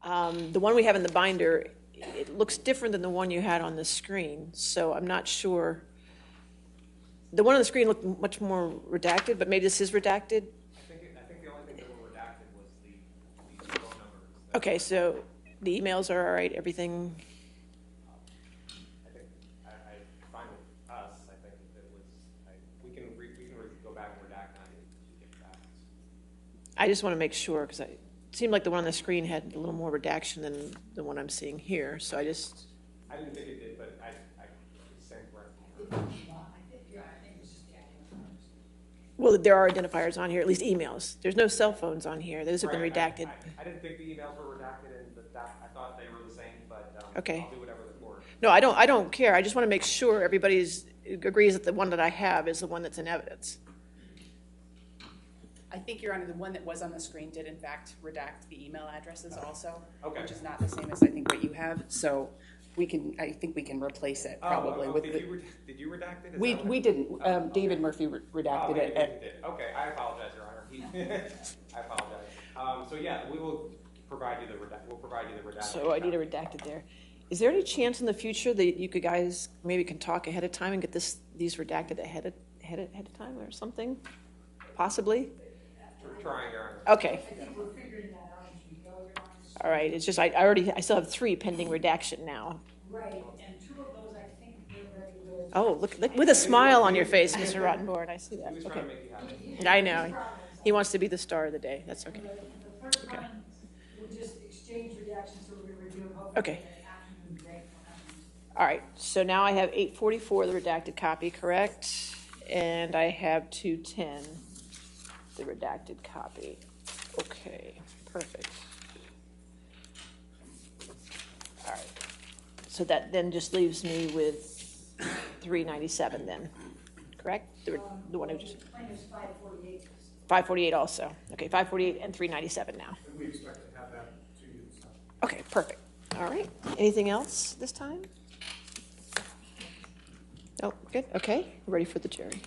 The one we have in the binder, it looks different than the one you had on the screen, so I'm not sure. The one on the screen looked much more redacted, but maybe this is redacted. I think the only thing that were redacted was the phone numbers. Okay, so the emails are all right, everything. I think I fine with us. I think it was. We can go back and redact on it. I just want to make sure because it seemed like the one on the screen had a little more redaction than the one I'm seeing here. So I didn't think it did, but I same breath. Well, there are identifiers on here, at least emails. There's no cell phones on here. Those have been redacted. I didn't think the emails were redacted, and I thought they were the same, but okay. I'll do whatever the court. No, I don't care. I just want to make sure everybody agrees that the one that I have is the one that's in evidence. I think, Your Honor, the one that was on the screen did in fact redact the email addresses also, which is not the same as I think what you have. So I think we can replace it probably. Did you redact it? We didn't. David Murphy redacted it. Did. Okay, I apologize, Your Honor. I apologize. So yeah, we will provide you the redacted. So I need a redacted there. Is there any chance in the future that you guys maybe can talk ahead of time and get these redacted ahead of time or something? Possibly. We're trying, Your Honor. Okay. I think we're figuring that out as we go, Your Honor. All right. It's just I still have 3 pending redaction now. Right, and 2 of those I think we're ready to. Oh, look with a smile on your face, Mr. Rottenborn. I see that. He was Okay. trying to make you happy. I know. He wants to be the star of the day. That's okay. The third one, we'll just exchange redactions so we review. Okay. All right. So now I have 844, the redacted copy, correct? And I have 210, the redacted copy. Okay. Perfect. All right. So that then just leaves me with 397 then, correct? The one who just... 548. 548 also. Okay, 548 and 397 now. And we expect to have that to you this time. Okay, perfect. All right. Anything else this time? Oh, good. Okay, ready for the jury.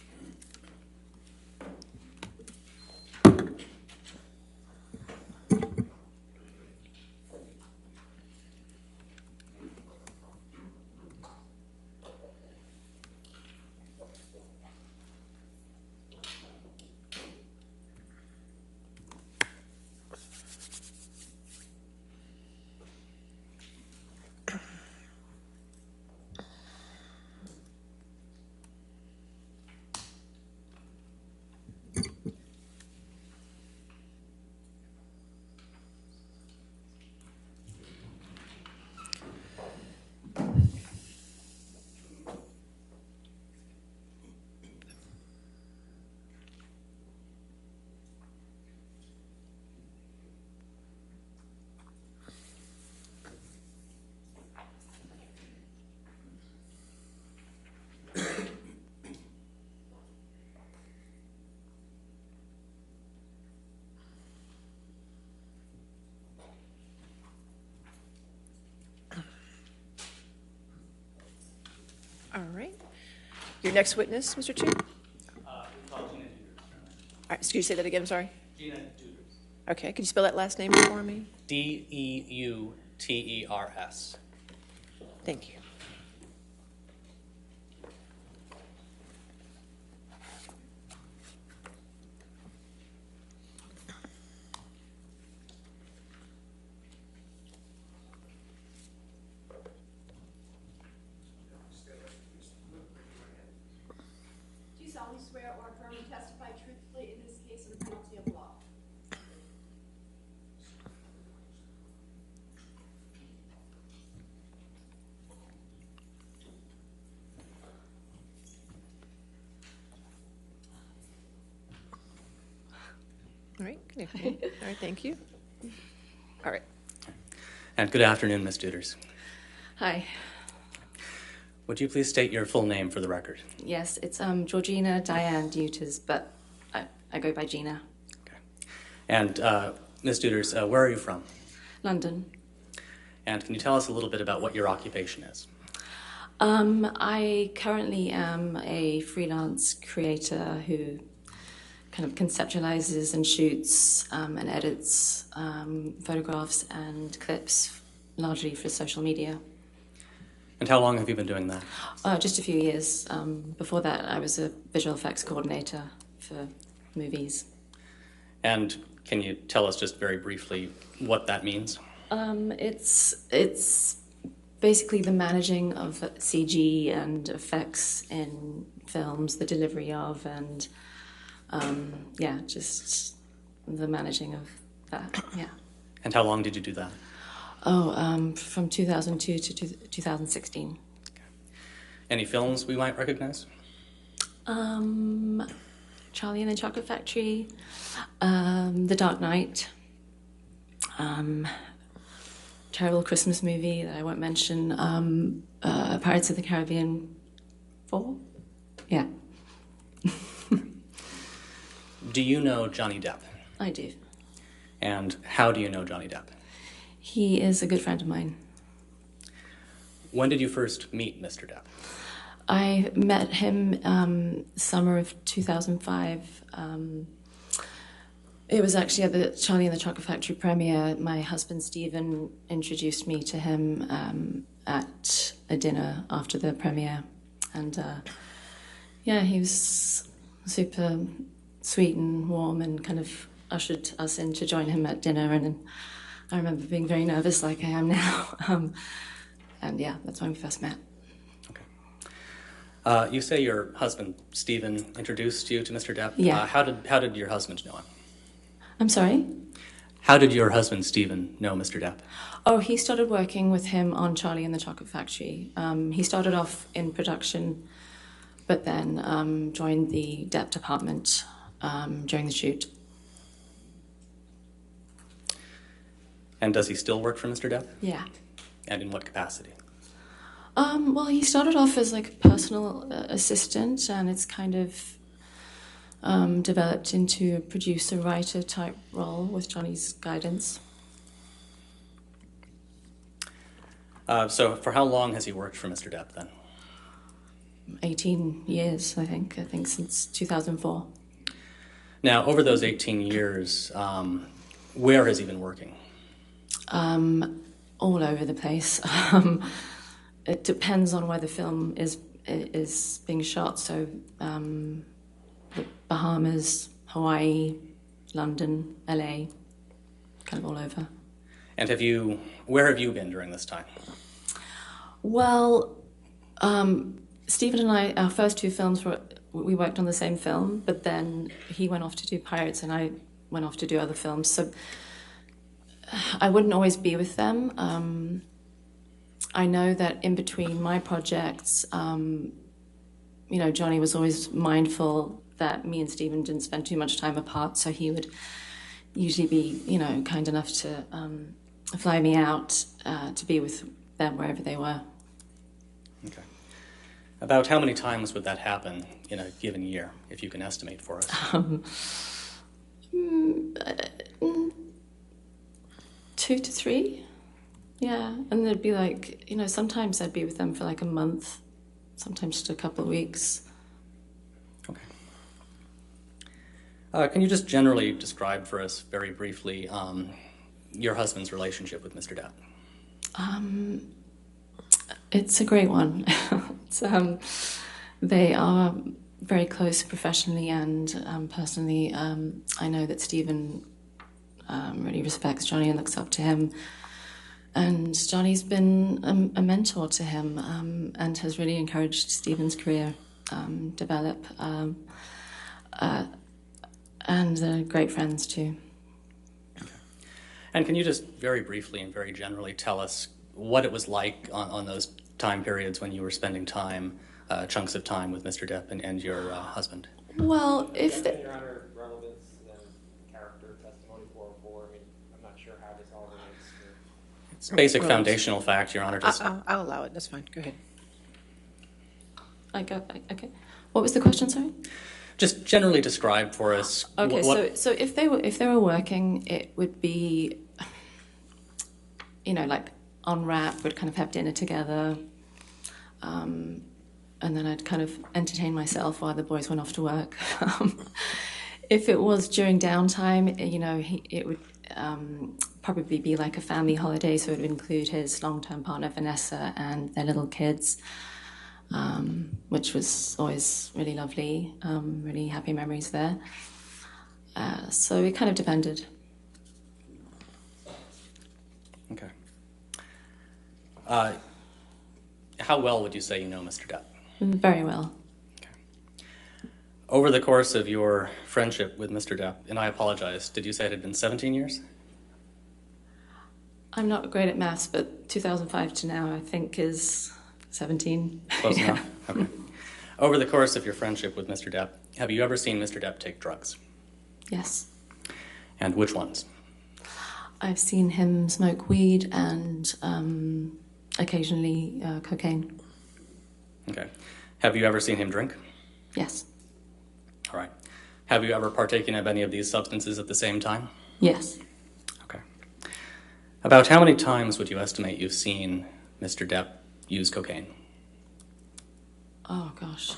All right. Your next witness, Mr. Chu? We call Gina Deuters. All right, excuse me, say that again, I'm sorry. Gina Deuters. Okay, could you spell that last name for me? Deuters. Thank you. Do you solemnly swear or affirm to testify truthfully in this case under penalty of law? All right, good afternoon. All right, thank you. All right. And good afternoon, Ms. Deuters. Hi. Would you please state your full name for the record? Yes, it's Georgina Diane Deuters, but I go by Gina. And Ms. Deuters, where are you from? London. And can you tell us a little bit about what your occupation is? I currently am a freelance creator who kind of conceptualizes and shoots and edits photographs and clips, largely for social media. And how long have you been doing that? Just a few years. Before that, I was a visual effects coordinator for movies. And can you tell us just very briefly what that means? It's basically the managing of CG and effects in films, the delivery of, and just the managing of that. Yeah. And how long did you do that? From 2002 to 2016. Any films we might recognize? Charlie and the Chocolate Factory, The Dark Knight, terrible Christmas movie that I won't mention, Pirates of the Caribbean 4? Yeah. Do you know Johnny Depp? I do. And how do you know Johnny Depp? He is a good friend of mine. When did you first meet Mr. Depp? I met him summer of 2005. It was actually at the Charlie and the Chocolate Factory premiere. My husband Stephen introduced me to him at a dinner after the premiere. And he was super sweet and warm and kind of ushered us in to join him at dinner. And I remember being very nervous like I am now. That's when we first met. You say your husband, Stephen, introduced you to Mr. Depp. Yeah. How did your husband know him? I'm sorry? How did your husband, Stephen, know Mr. Depp? Oh, he started working with him on Charlie and the Chocolate Factory. He started off in production, but then joined the Depp department during the shoot. And does he still work for Mr. Depp? Yeah. And in what capacity? Well, he started off as like a personal assistant, and it's kind of developed into a producer-writer type role with Johnny's guidance. So for how long has he worked for Mr. Depp then? 18 years, I think since 2004. Now, over those 18 years, where has he been working? All over the place. It depends on where the film is being shot. So the Bahamas, Hawaii, London, LA, kind of all over. And where have you been during this time? Well, Stephen and I, our first two films, we worked on the same film, but then he went off to do Pirates and I went off to do other films. So I wouldn't always be with them. I know that in between my projects, Johnny was always mindful that me and Stephen didn't spend too much time apart, so he would usually be, kind enough to fly me out to be with them wherever they were. Okay. About how many times would that happen in a given year, if you can estimate for us? 2 to 3. Yeah, and there'd be like, sometimes I'd be with them for like a month, sometimes just a couple of weeks. Okay. Can you just generally describe for us very briefly your husband's relationship with Mr. Depp? It's a great one. They are very close professionally and personally. I know that Stephen really respects Johnny and looks up to him. And Johnny's been a mentor to him and has really encouraged Stephen's career develop. And they're great friends too. Okay. And can you just very briefly and very generally tell us what it was like on those time periods when you were spending time, chunks of time with Mr. Depp and your husband? Well, if the... Your Honor, relevance and character testimony 404, I'm not sure how this all relates to... It's basic foundational fact, Your Honor. I'll allow it. That's fine. Go ahead. Okay. What was the question, sorry? Just generally describe for us. Okay, so if they were working, it would be, like on wrap, we'd kind of have dinner together, and then I'd kind of entertain myself while the boys went off to work. If it was during downtime, it would probably be like a family holiday, so it would include his long-term partner Vanessa and their little kids, which was always really lovely, really happy memories there. So it kind of depended. Okay. How well would you say you know Mr. Depp? Very well. Over the course of your friendship with Mr. Depp, and I apologize, did you say it had been 17 years? I'm not great at maths, but 2005 to now, I think, is 17. Close enough? Okay. Over the course of your friendship with Mr. Depp, have you ever seen Mr. Depp take drugs? Yes. And which ones? I've seen him smoke weed and occasionally cocaine. Okay. Have you ever seen him drink? Yes. All right. Have you ever partaken of any of these substances at the same time? Yes. Okay. About how many times would you estimate you've seen Mr. Depp use cocaine? Oh, gosh.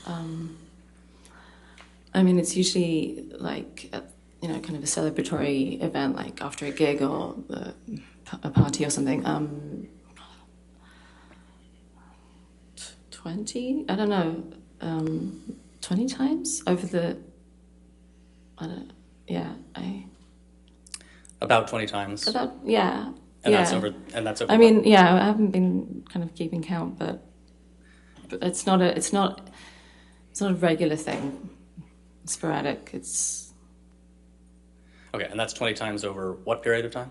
I mean, it's usually like, kind of a celebratory event, like after a gig or a party or something. 20? I don't know. 20 times over the, About 20 times. Yeah. And yeah. that's over. I mean, yeah, I haven't been kind of keeping count, but it's not a regular thing. It's sporadic. It's okay, and that's 20 times over what period of time?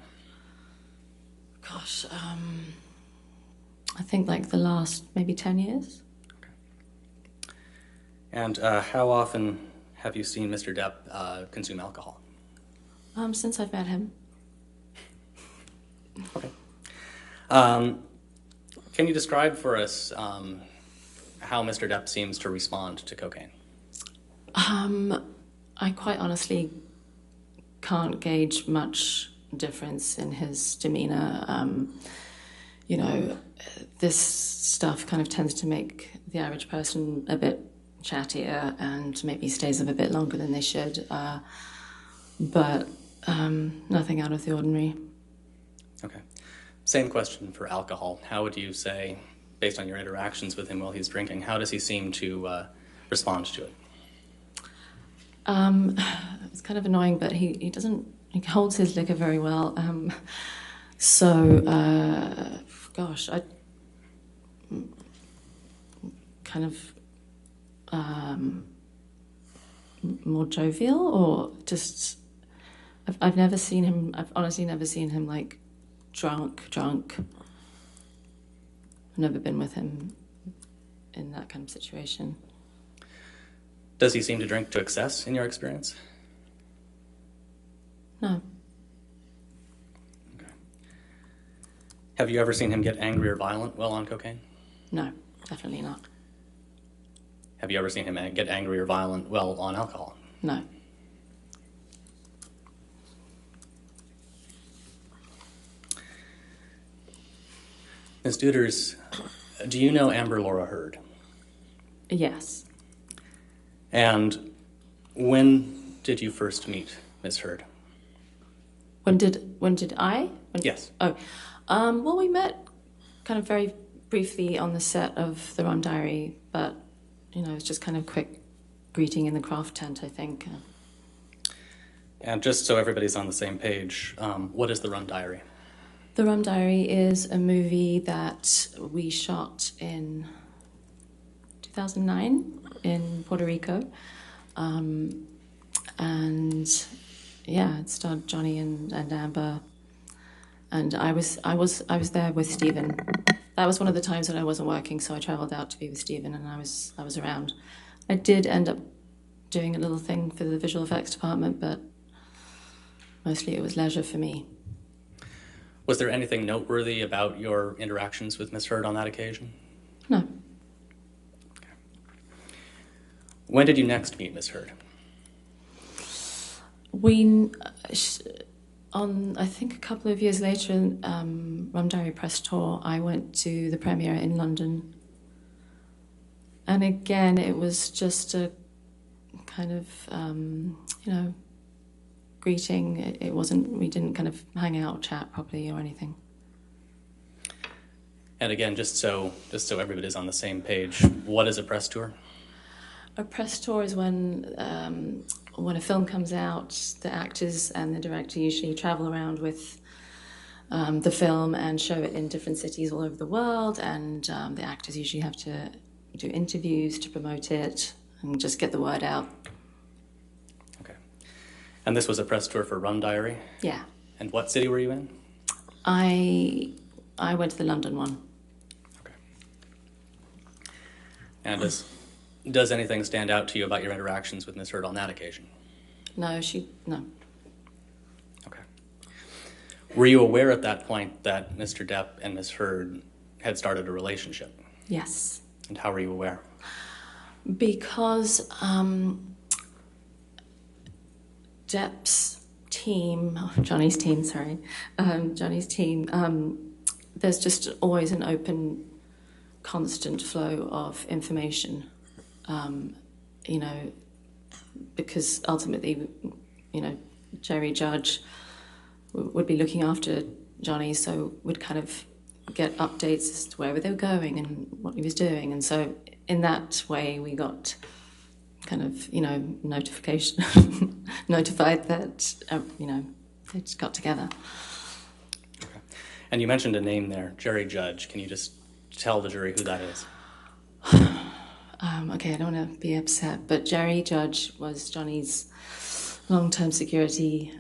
Gosh, I think like the last maybe 10 years. And how often have you seen Mr. Depp consume alcohol? Since I've met him. Okay. Can you describe for us how Mr. Depp seems to respond to cocaine? I quite honestly can't gauge much difference in his demeanor. This stuff kind of tends to make the average person a bit chattier and maybe stays up a bit longer than they should, but nothing out of the ordinary. Okay. Same question for alcohol. How would you say, based on your interactions with him while he's drinking, how does he seem to respond to it? It's kind of annoying, but he holds his liquor very well. Gosh, I kind of more jovial, or just I've never seen him. I've honestly never seen him like drunk. I've never been with him in that kind of situation. Does he seem to drink to excess in your experience? No. Okay. Have you ever seen him get angry or violent while on cocaine? No, definitely not. Have you ever seen him get angry or violent while on alcohol? No. Ms. Deuters, do you know Amber Laura Heard? Yes. And when did you first meet Ms. Heard? When did I? Yes. Oh, well, we met kind of very briefly on the set of The Rum Diary, but it's just kind of quick greeting in the craft tent, I think. And just so everybody's on the same page, what is The Rum Diary? The Rum Diary is a movie that we shot in 2009 in Puerto Rico, and yeah, it starred Johnny and Amber, and I was there with Stephen. That was one of the times that I wasn't working, so I travelled out to be with Stephen, and I was around. I did end up doing a little thing for the visual effects department, but mostly it was leisure for me. Was there anything noteworthy about your interactions with Ms. Heard on that occasion? No. Okay. When did you next meet Ms. Heard? I think a couple of years later, Rum Diary press tour, I went to the premiere in London. And again, it was just a kind of, greeting. It wasn't, we didn't kind of hang out, chat properly or anything. And again, just so everybody's on the same page, what is a press tour? A press tour is when a film comes out, the actors and the director usually travel around with the film and show it in different cities all over the world, and the actors usually have to do interviews to promote it and just get the word out. Okay. And this was a press tour for Rum Diary? Yeah. And what city were you in? I went to the London one. Okay. And does anything stand out to you about your interactions with Ms. Heard on that occasion? No. Okay. Were you aware at that point that Mr. Depp and Ms. Heard had started a relationship? Yes. And how were you aware? Because Depp's team, Johnny's team, there's just always an open, constant flow of information. Because ultimately, Jerry Judge would be looking after Johnny, so would kind of get updates as to where they were going and what he was doing. And so in that way, we got kind of, notified that, they just got together. Okay. And you mentioned a name there, Jerry Judge. Can you just tell the jury who that is? Okay, I don't want to be upset, but Jerry Judge was Johnny's long-term security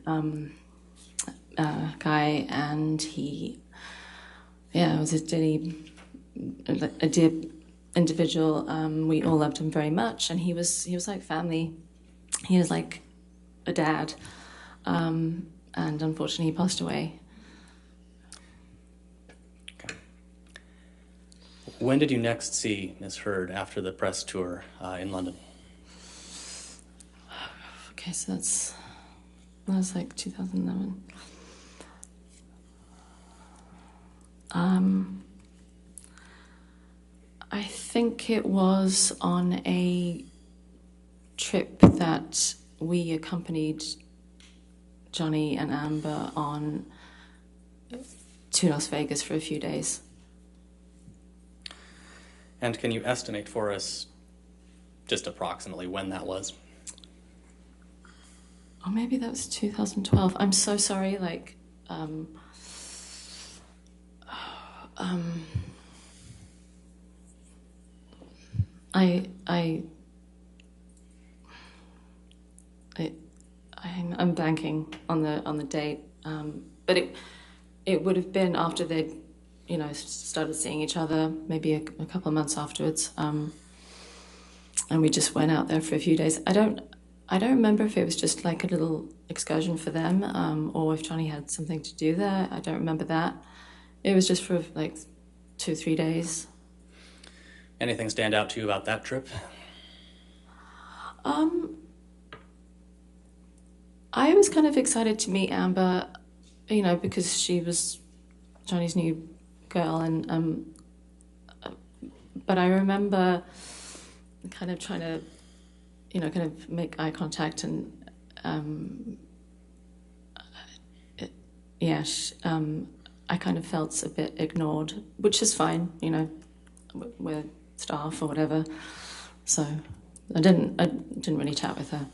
guy, and he, was a dear individual. We all loved him very much, and he was like family. He was like a dad, and unfortunately he passed away. When did you next see Ms. Heard after the press tour in London? Okay, so that was like 2011. I think it was on a trip that we accompanied Johnny and Amber on to Las Vegas for a few days. And can you estimate for us just approximately when that was? Or maybe that was 2012. I'm so sorry, I'm blanking on the date, but it would have been after they'd started seeing each other, maybe a couple of months afterwards, and we just went out there for a few days. I don't remember if it was just like a little excursion for them, or if Johnny had something to do there. I don't remember that. It was just for like 2-3 days. Anything stand out to you about that trip? I was kind of excited to meet Amber, because she was Johnny's new girl, and but I remember kind of trying to, kind of make eye contact, and I kind of felt a bit ignored, which is fine, we're staff or whatever. So I didn't really chat with her.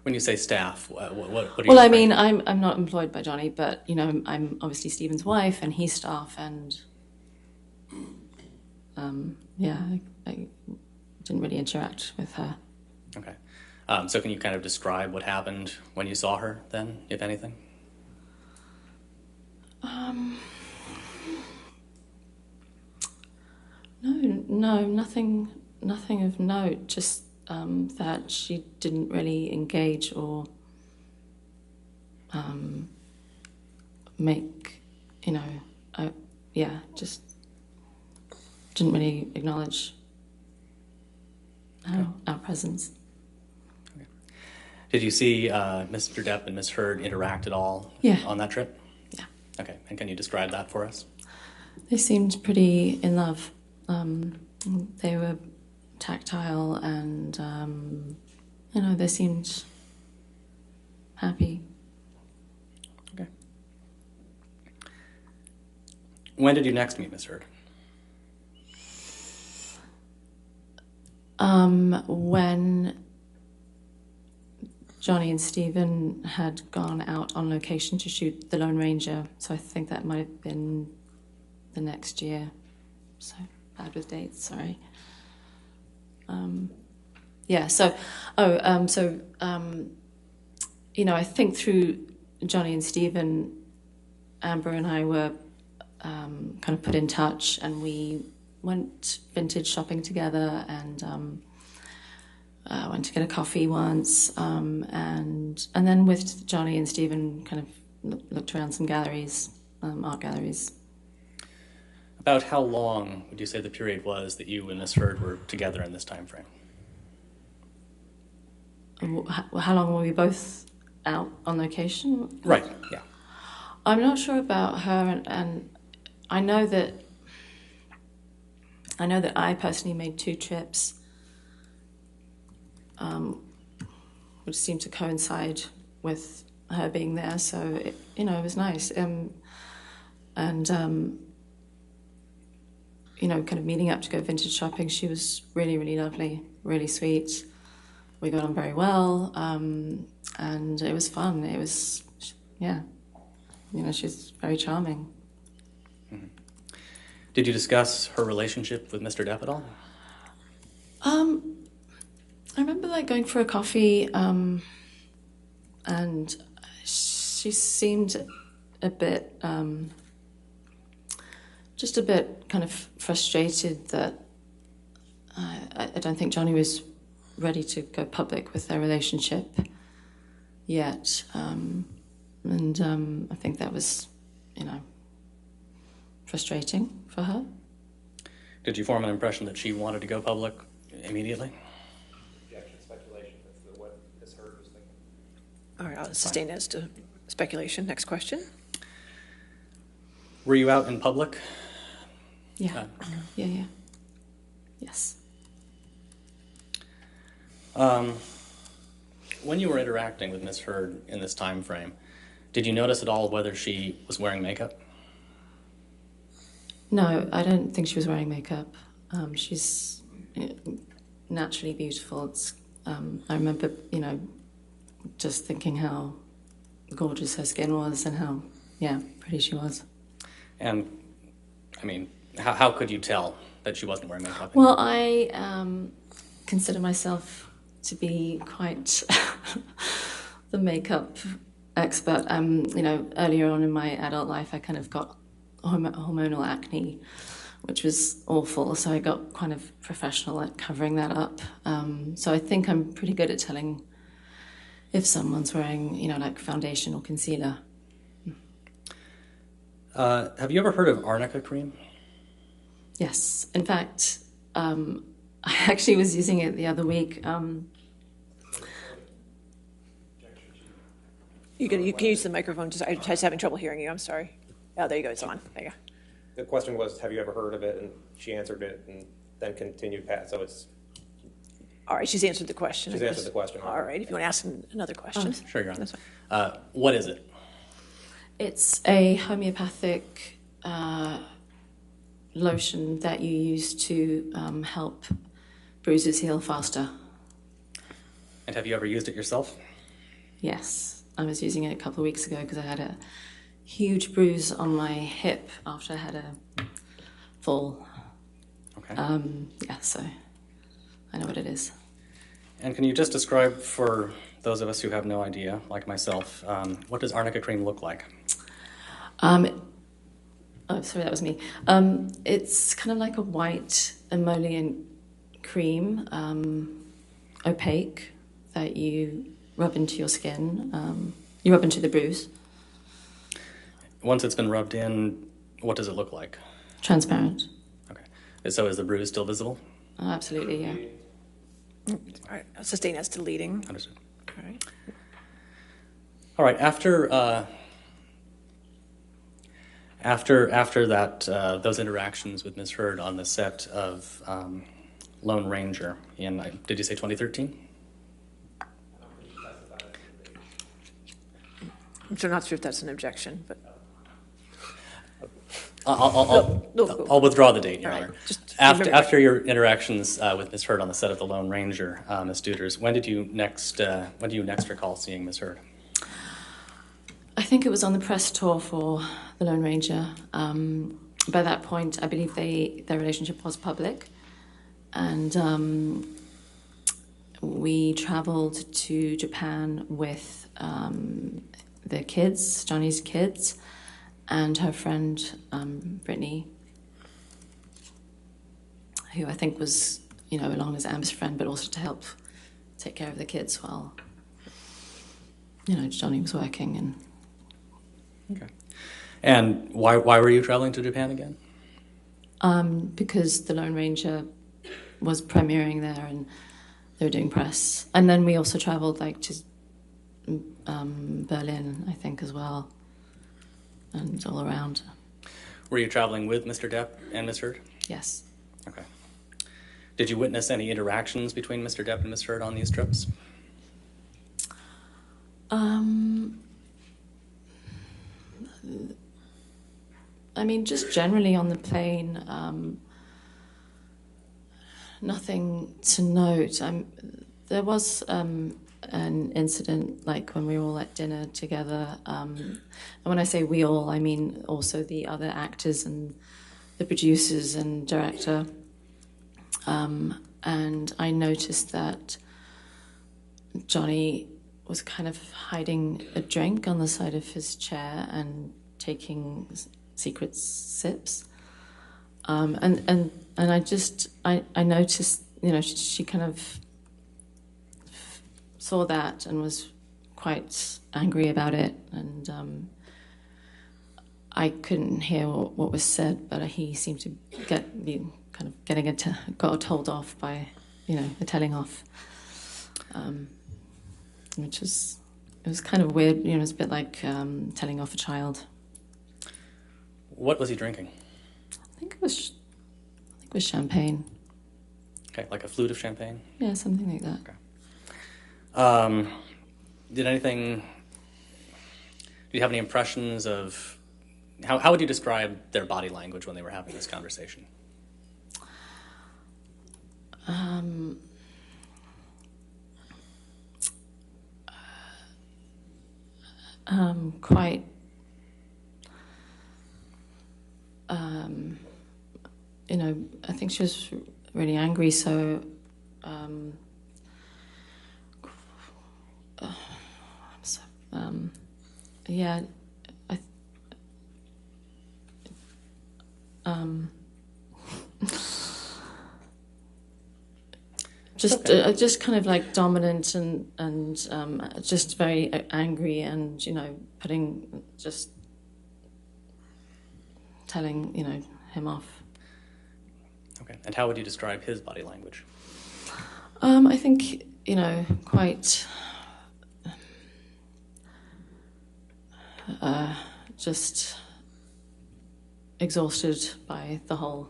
When you say staff, what are you Well, I mean, I'm not employed by Johnny, but I'm obviously Stephen's wife, and he's staff, and I didn't really interact with her. Okay, so can you kind of describe what happened when you saw her then, if anything? No, nothing of note. Just that she didn't really engage or make, just didn't really acknowledge our presence. Okay. Did you see Mr. Depp and Ms. Heard interact at all on that trip? Yeah. Okay, and can you describe that for us? They seemed pretty in love. They were tactile, and they seemed happy. When did you next meet Ms. Heard? When Johnny and Stephen had gone out on location to shoot The Lone Ranger, so I think that might have been the next year. So bad with dates, sorry. Yeah, you know, I think through Johnny and Stephen, Amber and I were kind of put in touch, and we went vintage shopping together, and went to get a coffee once, and then with Johnny and Stephen kind of looked around some galleries, art galleries. About how long would you say the period was that you and Ms. Heard were together in this time frame? How long were we both out on location? Right, yeah. I'm not sure about her, and I know that I personally made 2 trips, which seemed to coincide with her being there. So it, you know, it was nice, and you know, kind of meeting up to go vintage shopping. She was really, really lovely, really sweet. We got on very well, and it was fun. It was, yeah, you know, she's very charming. Mm-hmm. Did you discuss her relationship with Mr. Depp at all? I remember like going for a coffee, and she seemed a bit, just a bit kind of frustrated that I don't think Johnny was ready to go public with their relationship yet, and I think that was, you know, frustrating for her. Did you form an impression that she wanted to go public immediately? Objection, speculation. That's what Ms. Heard was thinking. All right, I'll sustain as to speculation. Next question. Were you out in public? Yeah. Yeah. Yes. When you were interacting with Ms. Heard in this time frame, did you notice at all whether she was wearing makeup? No, I don't think she was wearing makeup. She's naturally beautiful. It's, I remember, you know, just thinking how gorgeous her skin was and how, yeah, pretty she was. And, I mean, how could you tell that she wasn't wearing makeup? Well, I consider myself to be quite the makeup expert. You know, earlier on in my adult life, I kind of got hormonal acne, which was awful. So I got kind of professional at covering that up. So I think I'm pretty good at telling if someone's wearing, you know, like foundation or concealer. Have you ever heard of arnica cream? Yes. In fact, I actually was using it the other week. You can use the microphone. I'm just having trouble hearing you. I'm sorry. Oh, there you go. It's on. There you go. The question was, have you ever heard of it? And she answered it and then continued past. So it's... All right, she's answered the question. She's answered the question. All right, if you want to ask another question. Sure, Your Honor. What is it? It's a homeopathic lotion that you use to help bruises heal faster. And have you ever used it yourself? Yes, I was using it a couple of weeks ago because I had a huge bruise on my hip after I had a fall. Okay. Yeah, so I know what it is. And can you just describe for those of us who have no idea, like myself, what does arnica cream look like? Oh, sorry, that was me. It's kind of like a white emollient cream, opaque, that you rub into your skin. You rub into the bruise. Once it's been rubbed in, what does it look like? Transparent. Okay. So is the bruise still visible? Oh, absolutely, yeah. All right, I'll sustain as to leading. Understood. All right. All right, after that, those interactions with Ms. Heard on the set of Lone Ranger in, did you say 2013? I'm not sure if that's an objection, but... I'll withdraw the date, Your All right, Honor. just After, remember- after your interactions with Ms. Heard on the set of The Lone Ranger, Ms. Deuters, when do you next recall seeing Ms. Heard? I think it was on the press tour for The Lone Ranger. By that point, I believe their relationship was public. And we traveled to Japan with the kids, Johnny's kids, and her friend, Brittany, who I think was, along as Amber's friend, but also to help take care of the kids while, Johnny was working. And Okay. And why were you traveling to Japan again? because The Lone Ranger was premiering there and they were doing press. And then we also traveled to Berlin, I think, as well, and all around. Were you traveling with Mr. Depp and Ms. Heard? Yes. Okay. Did you witness any interactions between Mr. Depp and Ms. Heard on these trips? Just generally on the plane, nothing to note. There was an incident when we were all at dinner together. And when I say we all, I mean also the other actors and the producers and director. And I noticed that Johnny was kind of hiding a drink on the side of his chair and taking secret sips. And I noticed, she kind of saw that and was quite angry about it. And I couldn't hear what was said, but he seemed to got told off by, the telling off. It was kind of weird, it was a bit like telling off a child. What was he drinking? I think it was champagne. Okay, like a flute of champagne? Yeah, something like that. Okay. Do you have any impressions of, how would you describe their body language when they were having this conversation? Quite, I think she was really angry, so, yeah, just kind of dominant and just very angry and telling him off. Okay, and how would you describe his body language? I think quite just exhausted by the whole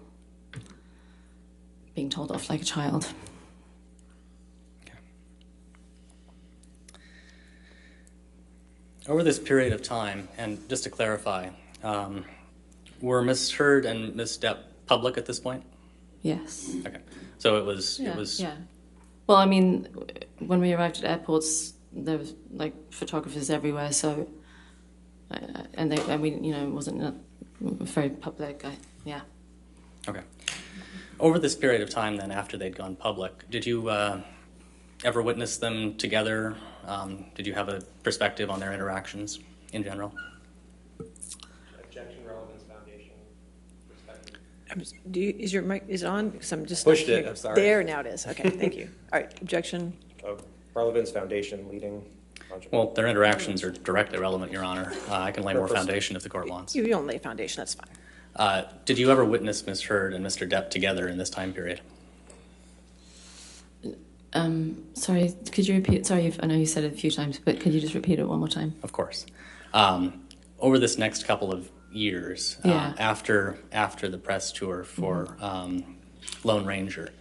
being told off like a child. Over this period of time, and just to clarify, were Ms. Heard and Ms. Depp public at this point? Yes. Okay, so it was. Yeah. Well, when we arrived at airports, there was photographers everywhere. So, it wasn't very public. Yeah. Okay. Over this period of time, then, after they'd gone public, did you ever witness them together? Did you have a perspective on their interactions in general? Objection, relevance, foundation, perspective. Is your mic on? Because I'm just Pushed it, I'm sorry. There, now it is. Okay, thank you. All right, objection. Relevance, foundation, leading. Well, their interactions are directly relevant, Your Honor. I can lay more foundation if the court wants. You don't lay foundation, that's fine. Did you ever witness Ms. Heard and Mr. Depp together in this time period? Sorry, could you repeat? Sorry, I know you said it a few times, but could you just repeat it one more time? Of course. Over this next couple of years, after the press tour for Lone Ranger,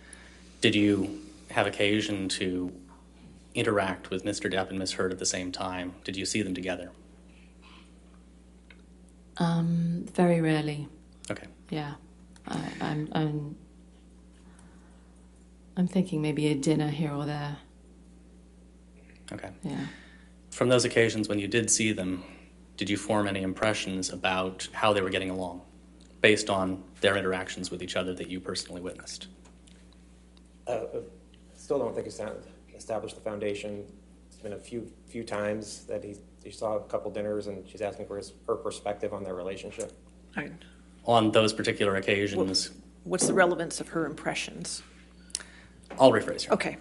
did you have occasion to interact with Mr. Depp and Ms. Heard at the same time? Did you see them together? Very rarely. Okay. Yeah, I'm thinking maybe a dinner here or there. Okay. Yeah. From those occasions when you did see them, did you form any impressions about how they were getting along based on their interactions with each other that you personally witnessed? Still don't think it's established the foundation. It's been a few times that he saw a couple dinners, and she's asking for her perspective on their relationship. Right. On those particular occasions, What's the relevance of her impressions? I'll rephrase her. Okay.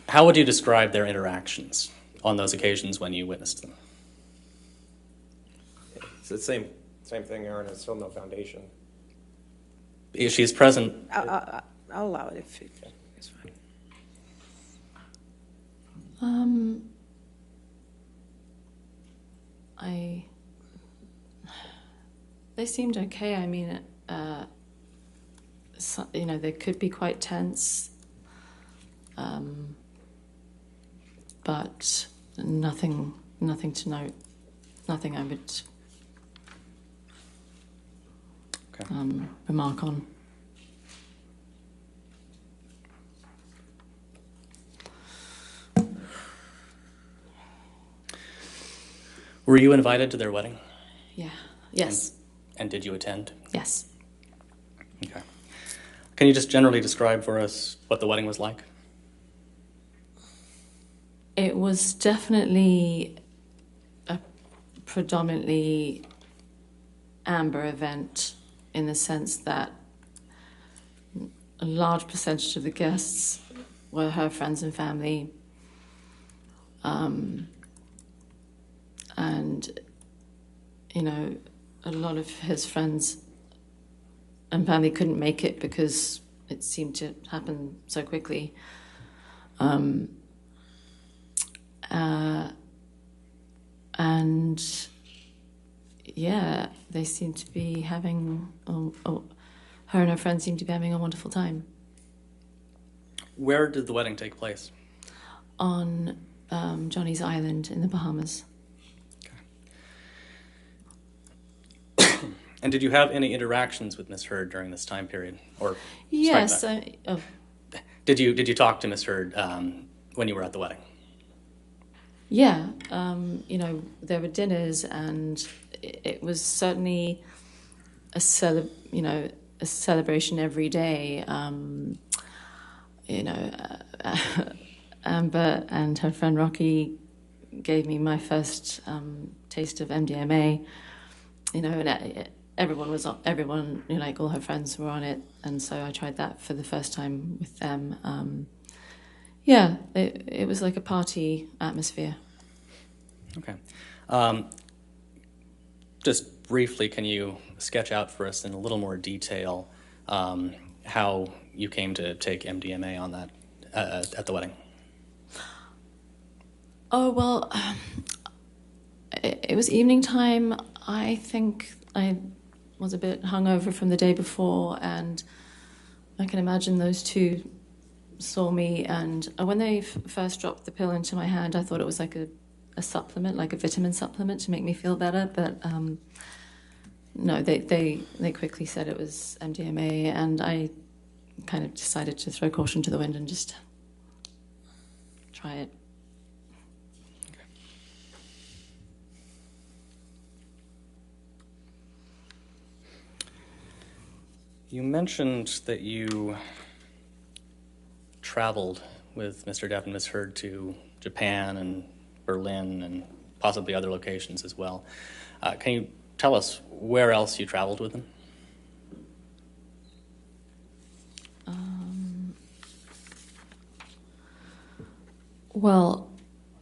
How would you describe their interactions on those occasions when you witnessed them? It's the same thing, Aaron. There's still no foundation. She's present. I'll allow it if it's fine. They seemed okay. I mean, they could be quite tense, but nothing to note. Nothing I would remark on. Were you invited to their wedding? Yeah. Yes. And did you attend? Yes. Okay. Can you just generally describe for us what the wedding was like? It was definitely a predominantly Amber event in the sense that a large percentage of the guests were her friends and family. And, a lot of his friends and family couldn't make it because it seemed to happen so quickly. And yeah, they seem to be having, her and her friends seem to be having a wonderful time. Where did the wedding take place? On Johnny's Island in the Bahamas. And did you have any interactions with Miss Heard during this time period? Or yes. Did you talk to Miss Heard when you were at the wedding? Yeah. There were dinners, and it was certainly a celebration every day. Amber and her friend Rocky gave me my first taste of MDMA. And everyone, all her friends were on it, and so I tried that for the first time with them. It was like a party atmosphere. Okay. Just briefly, can you sketch out for us in a little more detail how you came to take MDMA on that at the wedding? Oh, well, it was evening time. I think I was a bit hungover from the day before, and I can imagine those two saw me, and when they first dropped the pill into my hand, I thought it was like a supplement, like a vitamin supplement to make me feel better, but no, they quickly said it was MDMA, and I kind of decided to throw caution to the wind and just try it. You mentioned that you traveled with Mr. Depp and Ms. Heard to Japan and Berlin and possibly other locations as well. Can you tell us where else you traveled with them? Well,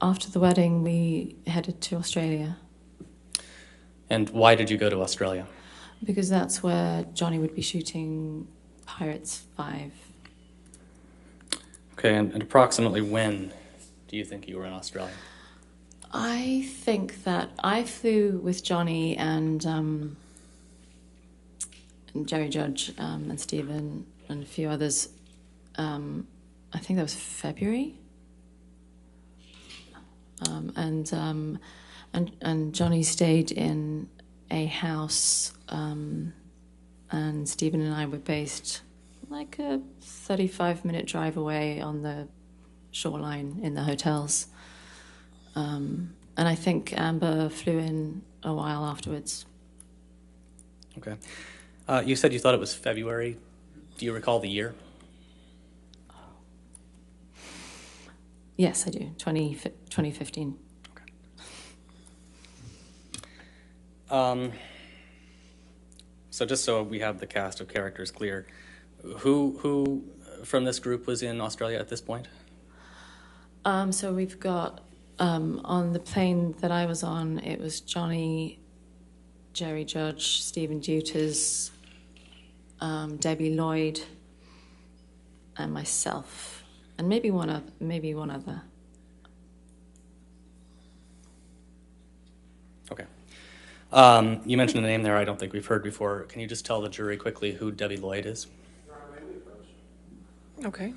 after the wedding, we headed to Australia. And why did you go to Australia? Because that's where Johnny would be shooting Pirates 5. Okay, and approximately when do you think you were in Australia? I think that I flew with Johnny and Jerry Judge and Stephen and a few others. I think that was February. And Johnny stayed in a house, and Stephen and I were based like a 35-minute drive away on the shoreline in the hotels. And I think Amber flew in a while afterwards. Okay. You said you thought it was February. Do you recall the year? Yes, I do. 2015. So just so we have the cast of characters clear, who from this group was in Australia at this point? So we've got, on the plane that I was on, it was Johnny, Jerry Judge, Stephen Deuters, Debbie Lloyd, and myself, and maybe one other. Okay. You mentioned a name there I don't think we've heard before. Can you just tell the jury quickly who Debbie Lloyd is? Okay.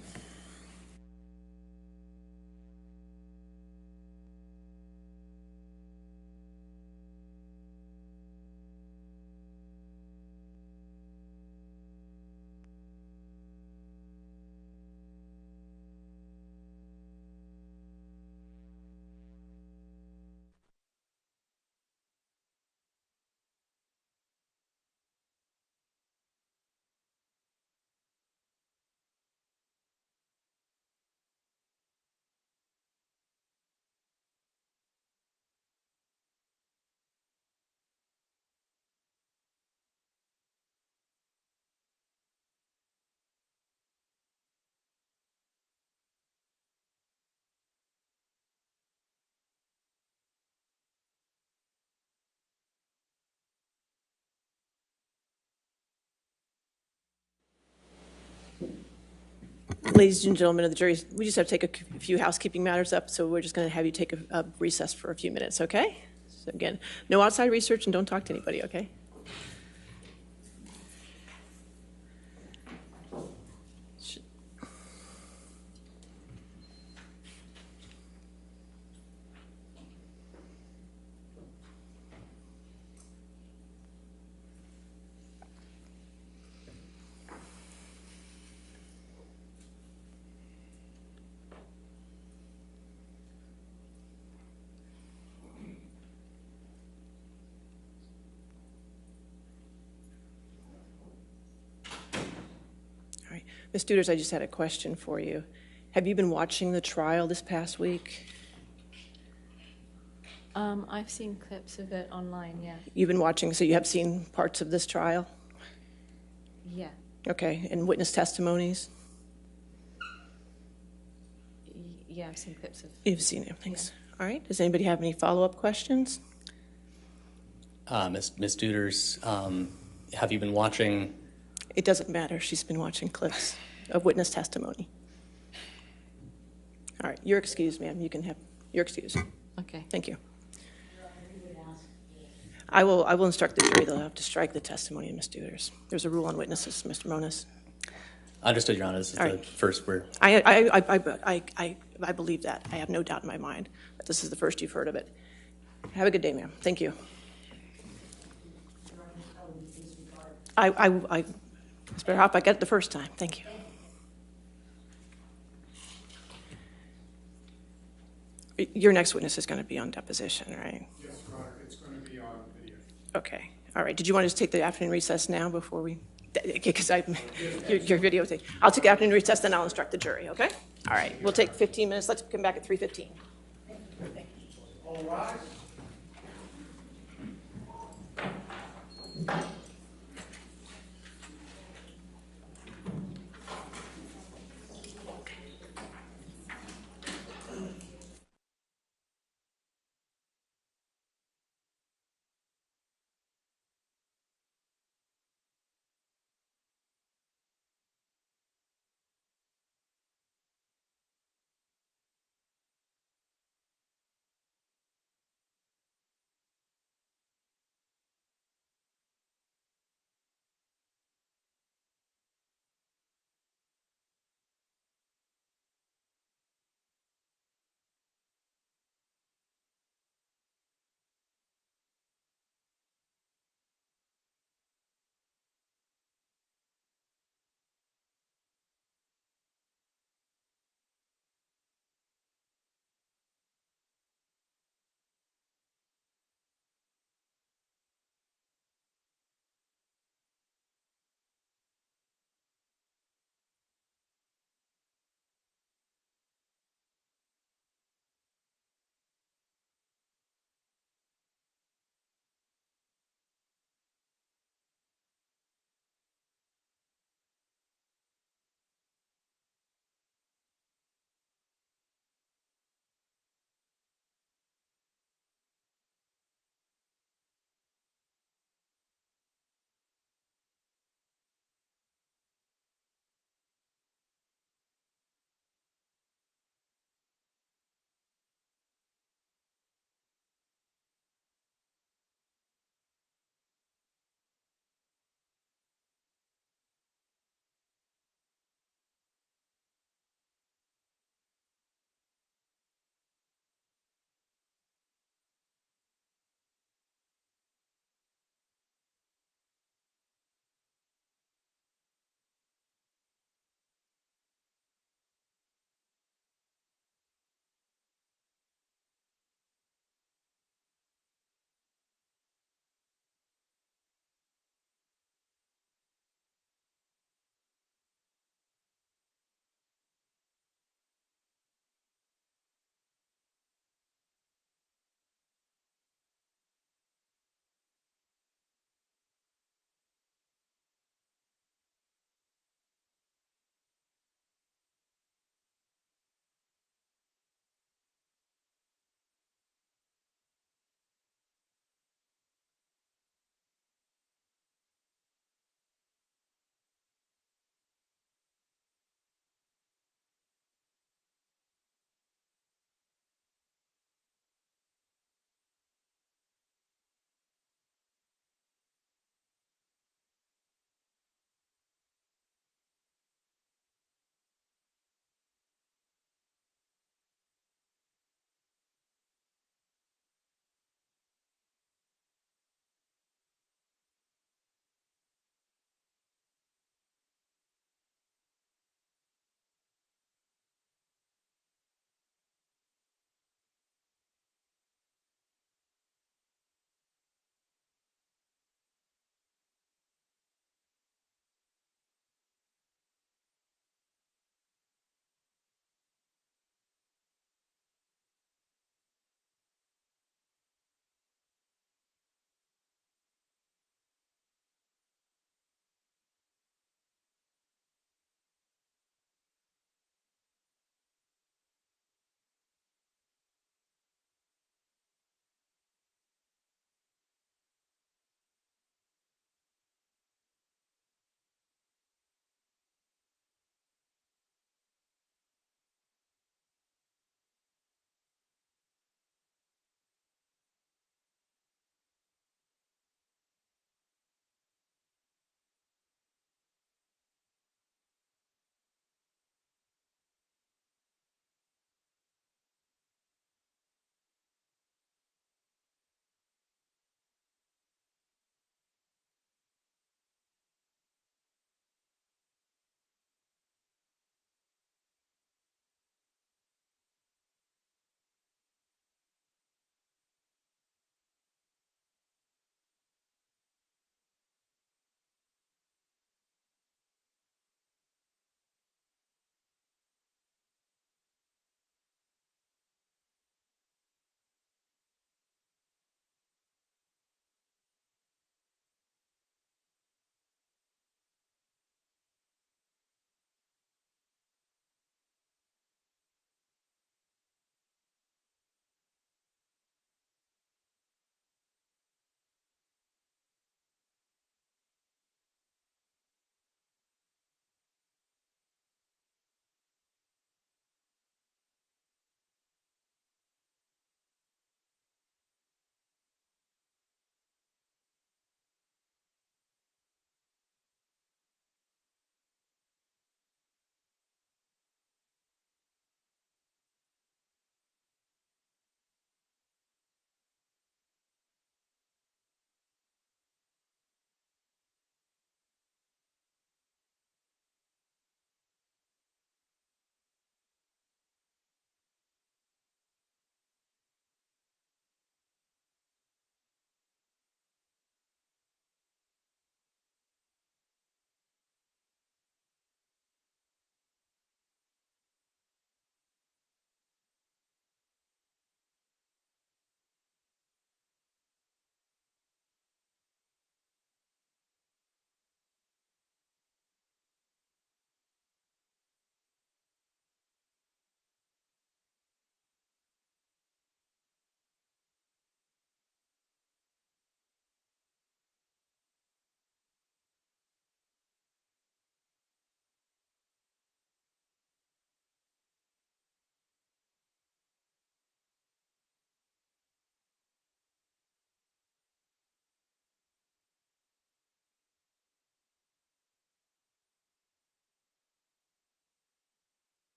Ladies and gentlemen of the jury, we just have to take a few housekeeping matters up, so we're just going to have you take a recess for a few minutes, okay? So again, no outside research and don't talk to anybody, okay? Ms. Deuters, I just had a question for you. Have you been watching the trial this past week? I've seen clips of it online, yeah. You've been watching, so you have seen parts of this trial? Yeah. Okay, and witness testimonies? Yeah, I've seen clips of. You've seen everything. All right, does anybody have any follow-up questions? Ms. Deuters, have you been watching? It doesn't matter. She's been watching clips of witness testimony. All right, you're excused, ma'am. You can have, you're excused. Okay. Thank you. I will instruct the jury. They'll have to strike the testimony of Ms. Deuters. There's a rule on witnesses, Mr. Moniz. Understood, Your Honor. This is the first we're. I believe that. I have no doubt in my mind that this is the first you've heard of it. Have a good day, ma'am. Thank you. It's better hope I got it the first time. Thank you. Your next witness is going to be on deposition, right? Yes, Your Honor. It's going to be on video. Okay. All right. Did you want to just take the afternoon recess now before we? Because your video thing. I'll take the afternoon recess, then I'll instruct the jury. Okay. All right. We'll take 15 minutes. Let's come back at 3:15. All rise.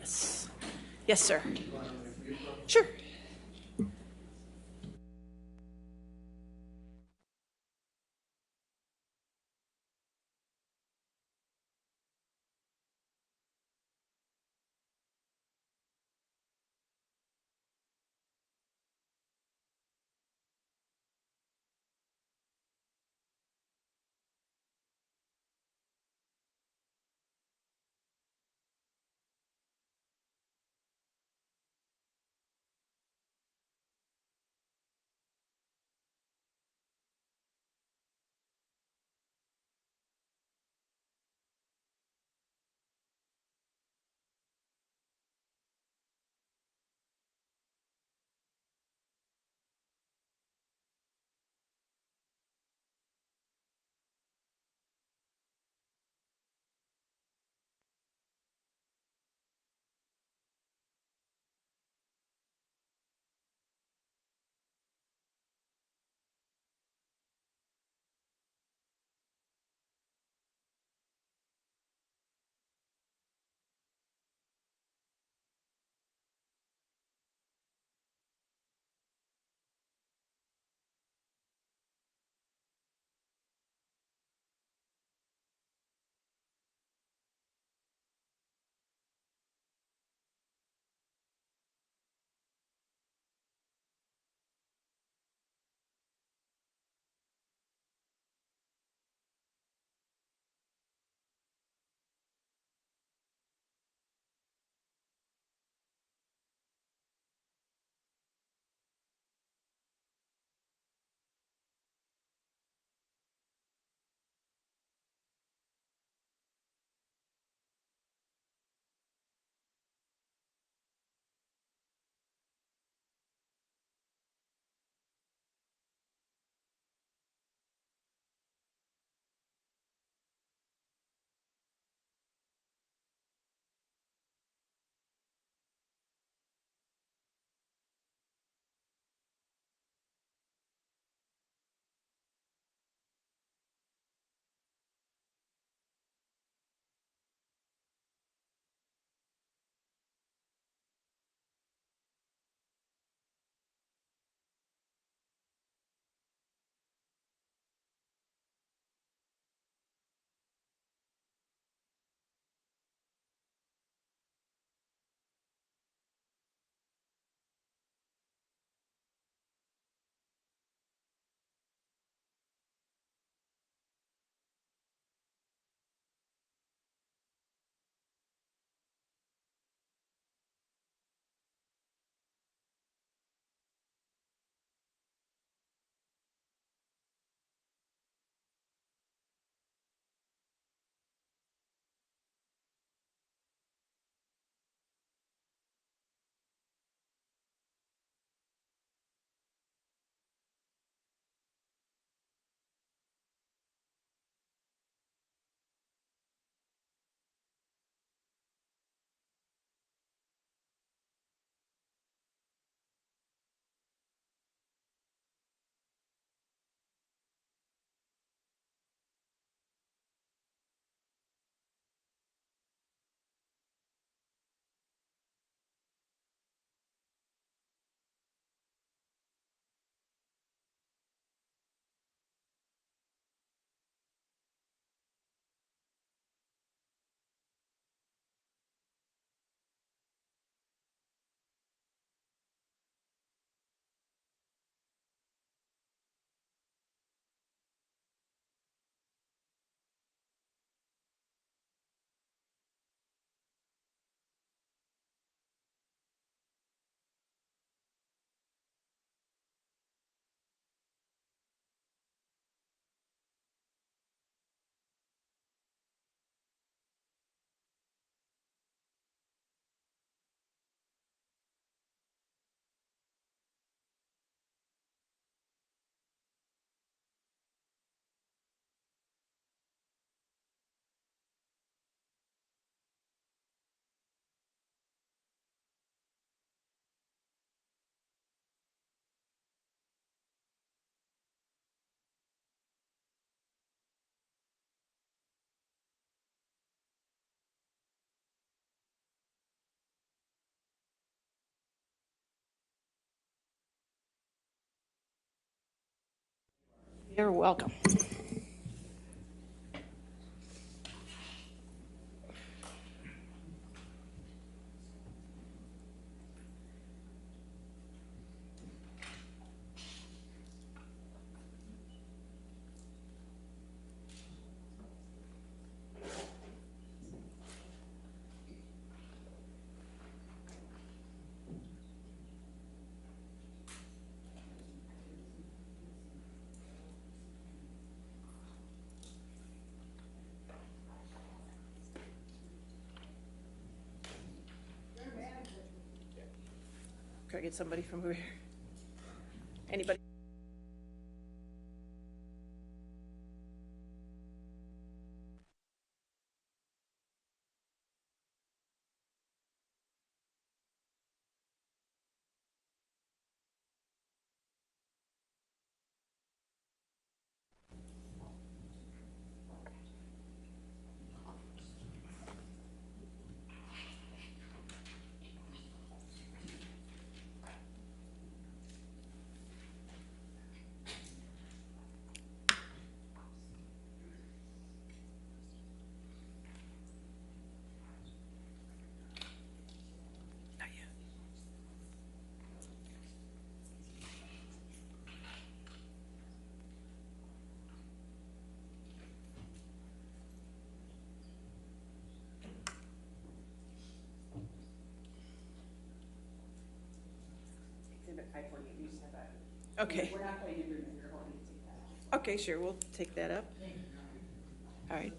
Yes. Yes, sir. Sure. You're welcome. Can I get somebody from over here? Anybody? Okay. We're not playing agreement, we're holding to take that. Okay, sure, we'll take that up. All right.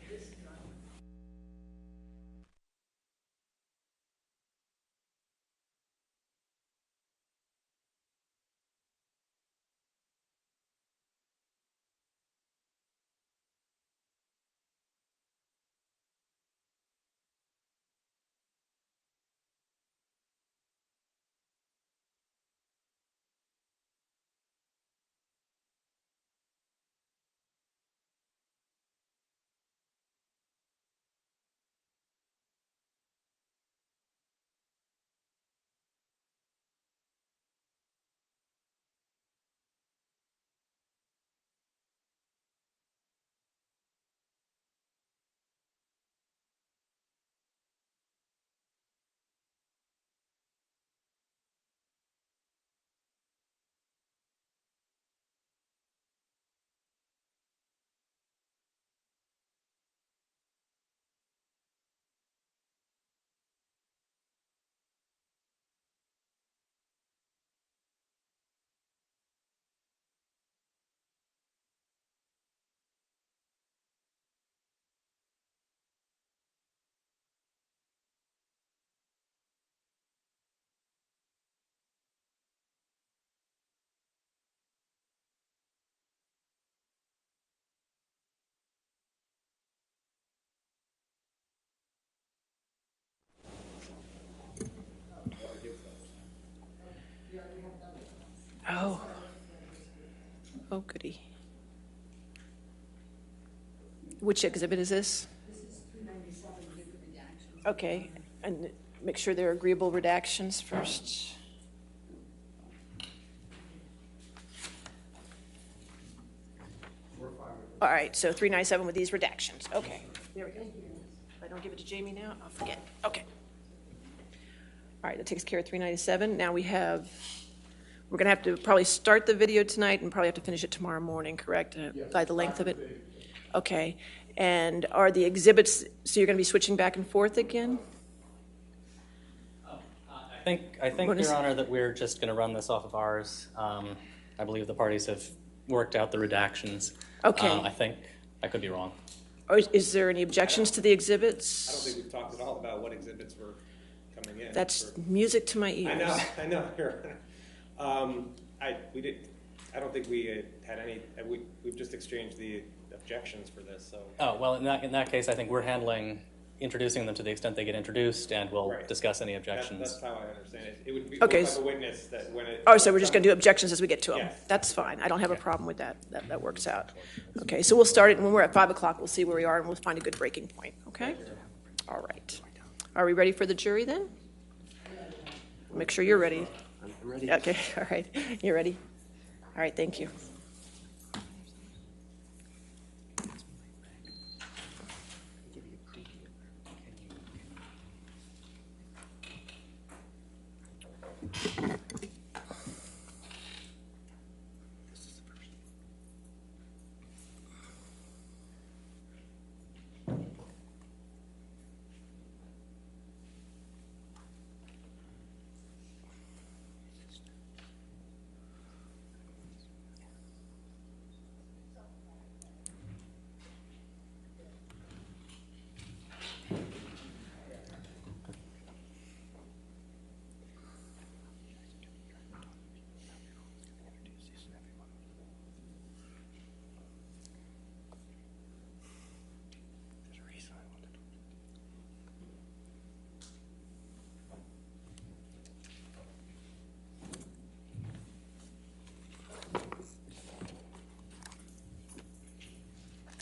Oh. Oh, goody. Which exhibit is this? This is 397, different redactions. Okay, and make sure they're agreeable redactions first. All right, so 397 with these redactions. Okay, there we go. If I don't give it to Jamie now, I'll forget. Okay. All right, that takes care of 397. Now we're going to have to probably start the video tonight and probably have to finish it tomorrow morning, correct? By the length of it? Okay. And are the exhibits, so you're going to be switching back and forth again? I think, Your Honor, that we're just going to run this off of ours. I believe the parties have worked out the redactions. Okay. I think I could be wrong. Or is there any objections to the exhibits? I don't think we've talked at all about what exhibits were coming in. That's music to my ears. I know. I don't think we had any. We've just exchanged the objections for this. So. Oh well, in that case, I think we're handling introducing them to the extent they get introduced, and we'll discuss any objections. That's how I understand it. It would be okay. like a witness that when it. Oh, so we're just going to do objections as we get to them. Yes. That's fine. I don't have a problem with that. That works out. Okay, so we'll start it, and when we're at 5 o'clock, we'll see where we are, and we'll find a good breaking point. Okay. All right. Are we ready for the jury then? Make sure you're ready. I'm ready. Okay. All right. You're ready. All right. Thank you.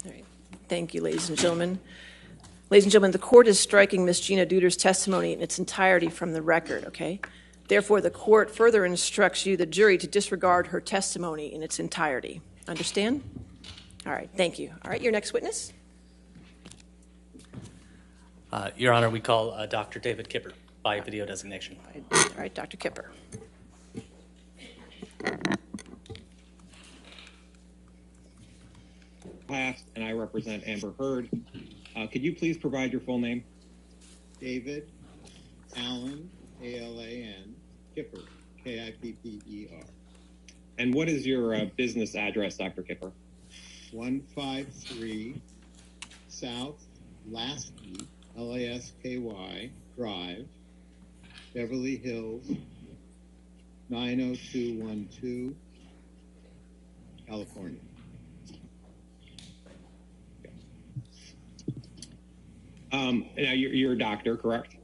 All right. Thank you, ladies and gentlemen. Ladies and gentlemen, the court is striking Ms. Gina Deuters' testimony in its entirety from the record, okay? Therefore, the court further instructs you, the jury, to disregard her testimony in its entirety. Understand? All right, thank you. All right, your next witness? Your Honor, we call Dr. David Kipper by video designation. All right, Dr. Kipper. And I represent Amber Heard. Could you please provide your full name? David Allen, A-L-A-N, Kipper, K-I-P-P-E-R. And what is your business address, Dr. Kipper? 153 South Lasky, L-A-S-K-Y, Drive, Beverly Hills, 90212, California. Now you're a doctor, correct?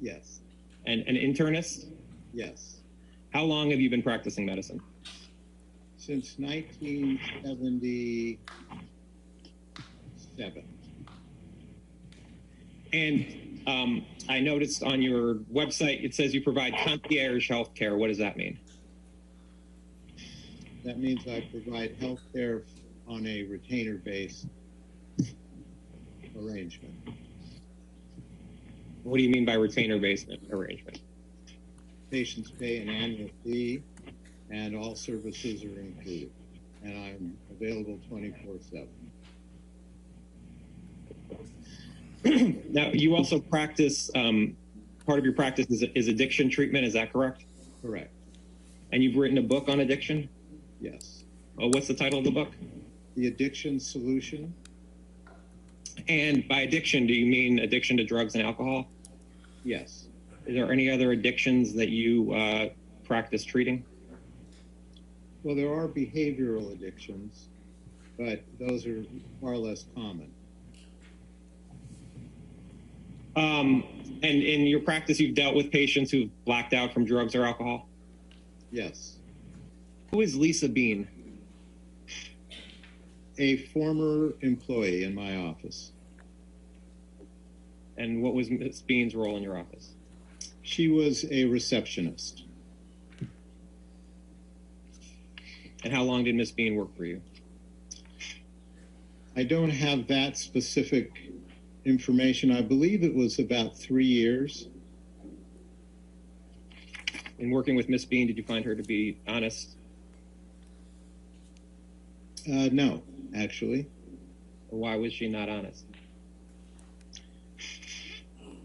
Yes. And an internist? Yes. How long have you been practicing medicine? Since 1977. And I noticed on your website, it says you provide concierge health care. What does that mean? That means I provide health care on a retainer-based arrangement. What do you mean by retainer-based arrangement? Patients pay an annual fee, and all services are included. And I'm available 24/7. Now, you also practice, part of your practice is addiction treatment, is that correct? Correct. And you've written a book on addiction? Yes. Oh, what's the title of the book? The Addiction Solution. And by addiction, do you mean addiction to drugs and alcohol? Yes. Is there any other addictions that you practice treating? Well, there are behavioral addictions, but those are far less common. And in your practice, you've dealt with patients who've blacked out from drugs or alcohol? Yes. Who is Lisa Bean? A former employee in my office. And what was Ms. Bean's role in your office? She was a receptionist. And how long did Ms. Bean work for you? I don't have that specific information. I believe it was about 3 years. In working with Ms. Bean, did you find her to be honest? No, actually. Why was she not honest?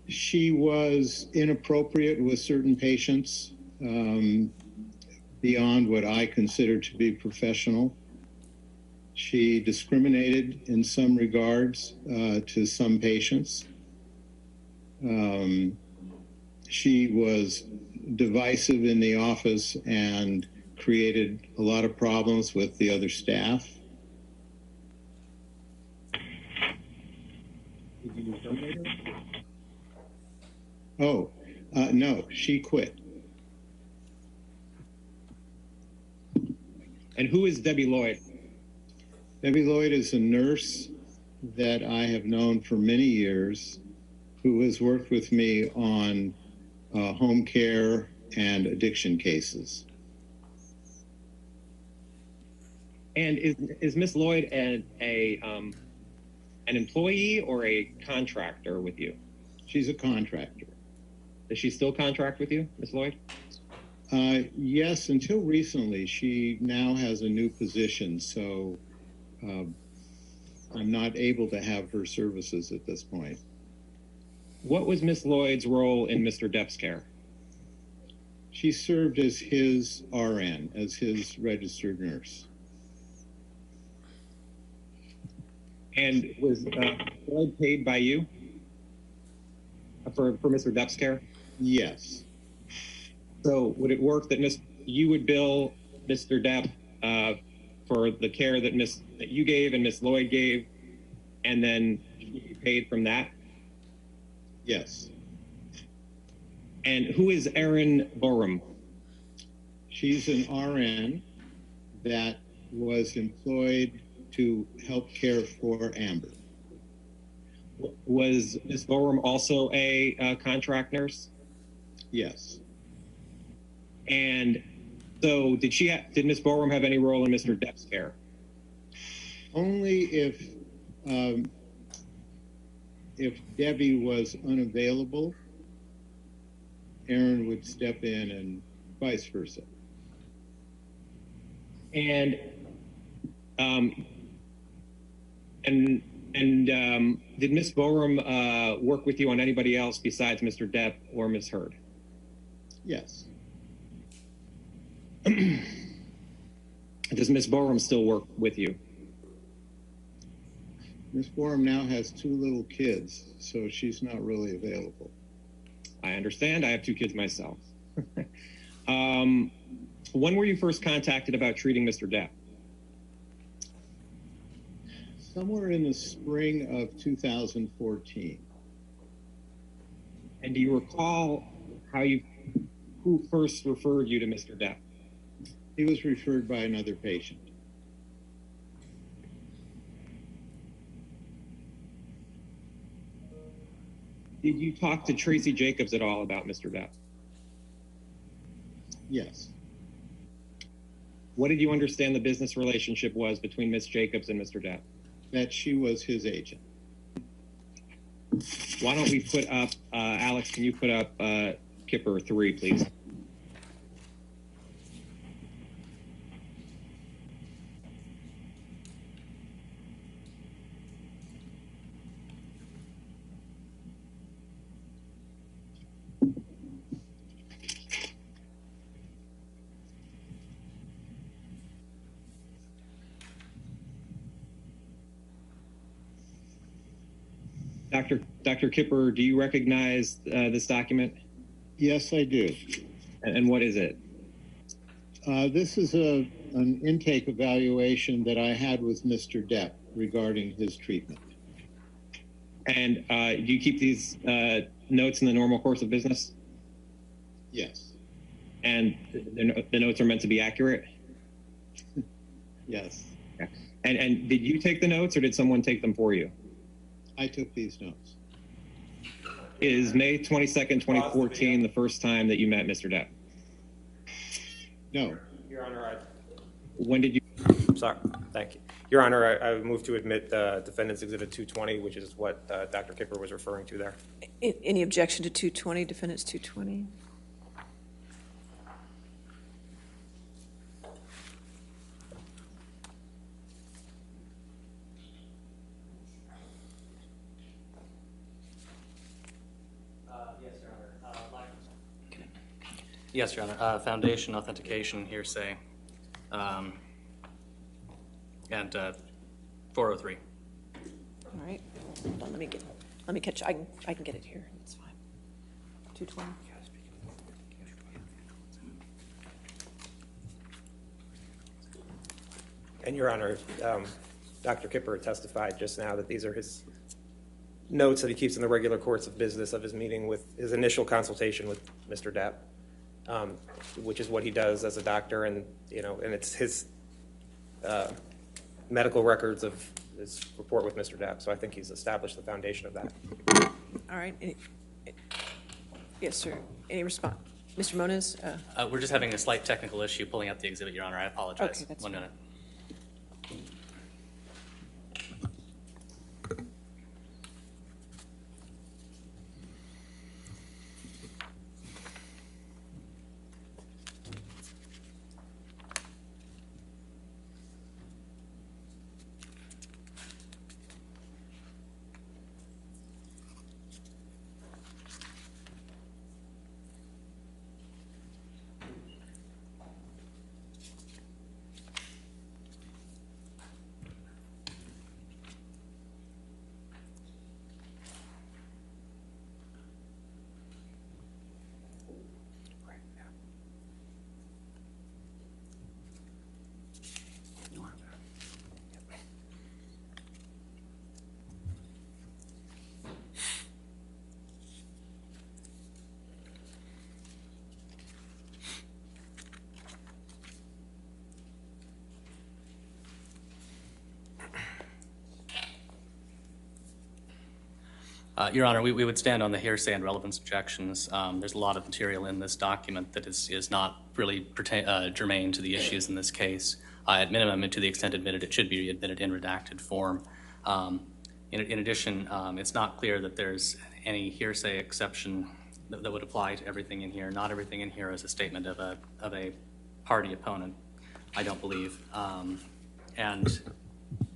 She was inappropriate with certain patients, beyond what I consider to be professional. She discriminated in some regards to some patients. She was divisive in the office and created a lot of problems with the other staff. Did you terminate her? Oh, no, she quit. And who is Debbie Lloyd? Debbie Lloyd is a nurse that I have known for many years who has worked with me on home care and addiction cases. And is Miss Lloyd an employee or a contractor with you? She's a contractor. Does she still contract with you, Miss Lloyd? Yes, until recently. She now has a new position, so I'm not able to have her services at this point. What was Miss Lloyd's role in Mr. Depp's care? She served as his RN, as his registered nurse. And was Lloyd paid by you for Mr. Depp's care? Yes. So would it work that you would bill Mr. Depp for the care that you gave and Miss Lloyd gave, and then she'd be paid from that? Yes. And who is Erin Borum? She's an RN that was employed to help care for Amber. Was Miss Borum also a contract nurse? Yes. And so did Miss Borum have any role in Mr. Depp's care? Only if Debbie was unavailable, Erin would step in, and vice versa. And did Miss Borum work with you on anybody else besides Mr. Depp or Miss Heard? Yes. Does Miss Borum still work with you? Miss Borum now has 2 little kids, so she's not really available. I understand. I have 2 kids myself. When were you first contacted about treating Mr. Depp? Somewhere in the spring of 2014. And do you recall who first referred you to Mr. Depp? He was referred by another patient. Did you talk to Tracy Jacobs at all about Mr. Depp? Yes. What did you understand the business relationship was between Miss Jacobs and Mr. Depp? That she was his agent. Why don't we put up, Alex, can you put up Kipper 3, please? Dr. Kipper, do you recognize this document? Yes, I do. And what is it? This is an intake evaluation that I had with Mr. Depp regarding his treatment. And do you keep these notes in the normal course of business? Yes. And the notes are meant to be accurate? Yes. Okay. And did you take the notes or did someone take them for you? I took these notes. Is May 22nd, 2014 the first time that you met Mr. Depp? No. Your Honor, when did you? Sorry, thank you. Your Honor, I move to admit Defendant's Exhibit 220, which is what Dr. Kipper was referring to there. Any objection to 220, Defendant's 220? Yes, Your Honor. Foundation, authentication, hearsay, and 403. All right. Hold on, let me catch. I can get it here. It's fine. 220. And Your Honor, Dr. Kipper testified just now that these are his notes that he keeps in the regular course of business of his meeting with his initial consultation with Mr. Depp. Which is what he does as a doctor, and and it's his medical records of his report with Mr. Depp. So I think he's established the foundation of that. All right. Yes, sir. Any response, Mr. Moniz? We're just having a slight technical issue pulling up the exhibit, Your Honor. I apologize. Okay, that's 1 minute. Your Honor, we would stand on the hearsay and relevance objections. There's a lot of material in this document that is not really germane to the issues in this case. At minimum, and to the extent admitted, it should be admitted in redacted form. In addition, it's not clear that there's any hearsay exception that would apply to everything in here. Not everything in here is a statement of a party opponent, I don't believe. And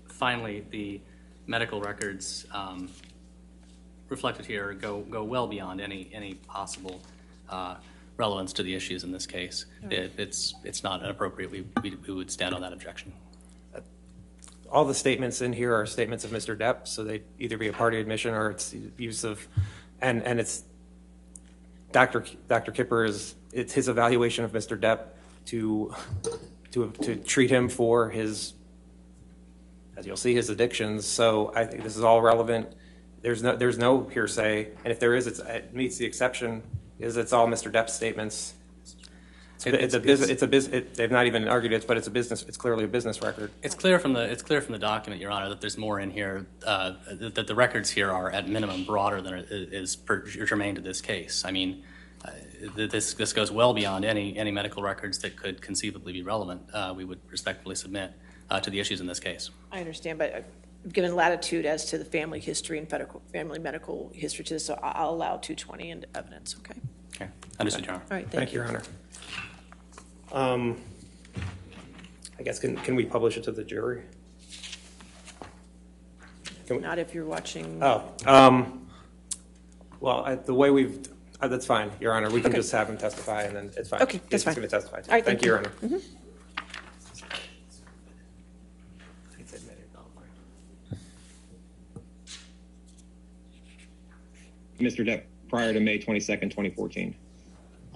finally, the medical records reflected here go well beyond any possible relevance to the issues in this case. It's not inappropriate. We would stand on that objection. All the statements in here are statements of Mr. Depp, so they either be a party admission or it's use of, and it's Dr. Kipper it's his evaluation of Mr. Depp to treat him for his, as you'll see, his addictions. So I think this is all relevant. There's no hearsay, and if there is, it meets the exception. It's all Mr. Depp's statements. They've not even argued it, but it's a business. It's clearly a business record. It's clear from the document, Your Honor, that there's more in here. That the records here are at minimum broader than is germane to this case. I mean, this goes well beyond any medical records that could conceivably be relevant. We would respectfully submit to the issues in this case. I understand, but given latitude as to the family history and family medical history to this, so I'll allow 220 into evidence. Okay. Okay. Understood, Your Honor. All right. Thank you, Your Honor. I guess can we publish it to the jury? Not if you're watching. Oh, well, the way we've that's fine, Your Honor. We can just have him testify, and then it's fine. Okay, that's fine. He's going to testify. All right, thank you, Your Honor. Mm-hmm. Mr. Depp, prior to May 22nd, 2014.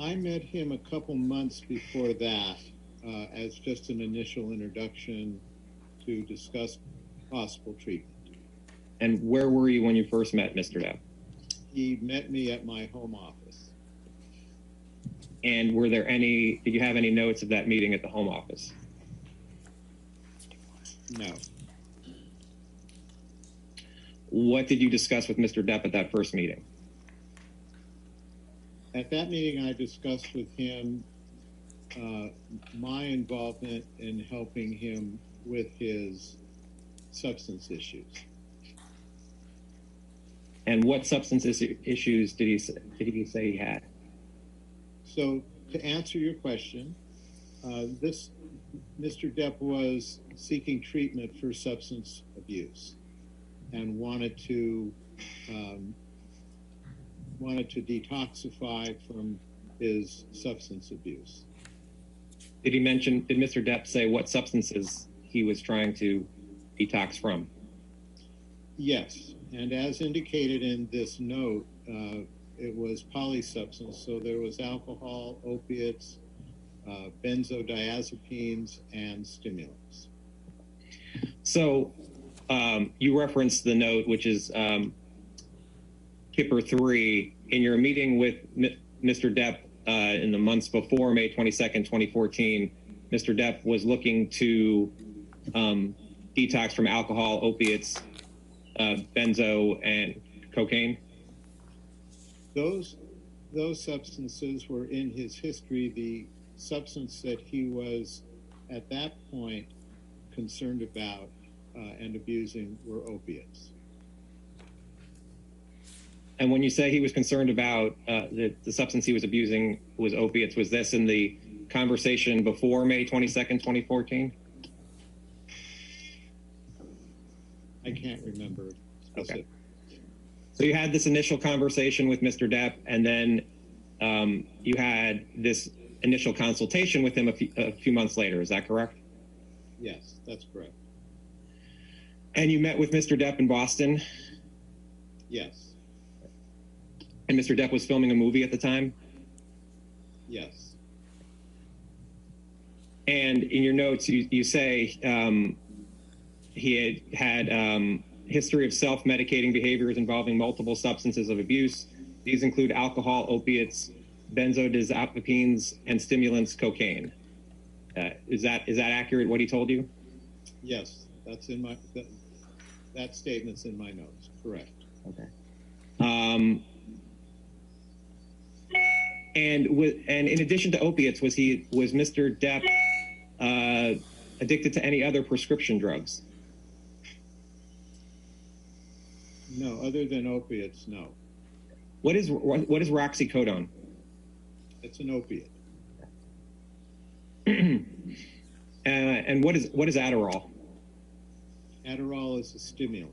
I met him a couple months before that as just an initial introduction to discuss possible treatment. And where were you when you first met Mr. Depp? He met me at my home office. And did you have any notes of that meeting at the home office? No. What did you discuss with Mr. Depp at that first meeting? At that meeting, I discussed with him my involvement in helping him with his substance issues. And what substance issues did he say he had? So to answer your question, Mr. Depp was seeking treatment for substance abuse and wanted to detoxify from his substance abuse. Did Mr. Depp say what substances he was trying to detox from? Yes, and as indicated in this note, it was polysubstance, so there was alcohol, opiates, benzodiazepines, and stimulants. So you referenced the note, which is Kipper 3. In your meeting with Mr. Depp in the months before May 22nd, 2014, Mr. Depp was looking to detox from alcohol, opiates, benzo, and cocaine? Those substances were in his history. The substance that he was at that point concerned about and abusing were opiates. And when you say he was concerned about the substance he was abusing was opiates, was this in the conversation before May 22nd, 2014? I can't remember specifically. Okay. So you had this initial conversation with Mr. Depp, and then you had this initial consultation with him a few months later. Is that correct? Yes, that's correct. And you met with Mr. Depp in Boston? Yes. And Mr. Depp was filming a movie at the time? Yes. And in your notes, you say he had history of self-medicating behaviors involving multiple substances of abuse. These include alcohol, opiates, benzodiazepines, and stimulants, cocaine. Is that accurate, what he told you? Yes, that's in my that statement's in my notes. Correct. Okay. And in addition to opiates, was Mr. Depp addicted to any other prescription drugs? No, other than opiates, no. What is roxycodone? It's an opiate. And what is Adderall? Adderall is a stimulant.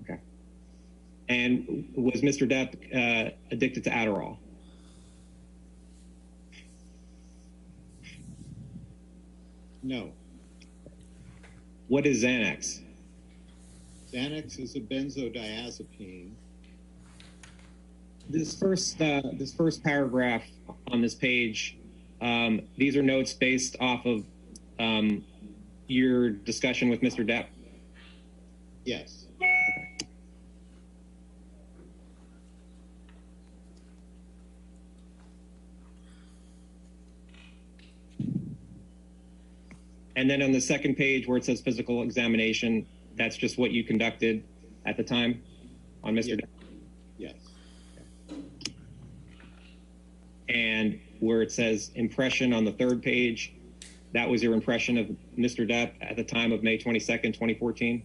Okay. And was Mr. Depp addicted to Adderall? No. What is Xanax? Xanax is a benzodiazepine. This first paragraph on this page, these are notes based off of your discussion with Mr. Depp? Yes. And then on the second page where it says physical examination, that's just what you conducted at the time on Mr. Depp? Yes. And where it says impression on the third page, that was your impression of Mr. Depp at the time of May 22nd, 2014?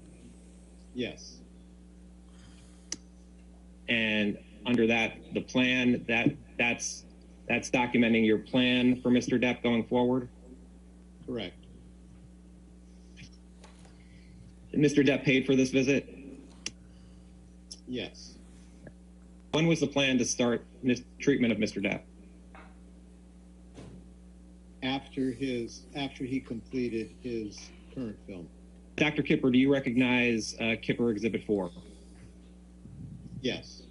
Yes. And under that, the plan, that's documenting your plan for Mr. Depp going forward? Correct. Mr. Depp paid for this visit? Yes. When was the plan to start treatment of Mr. Depp? After he completed his current film. Dr. Kipper, do you recognize Kipper Exhibit 4? Yes.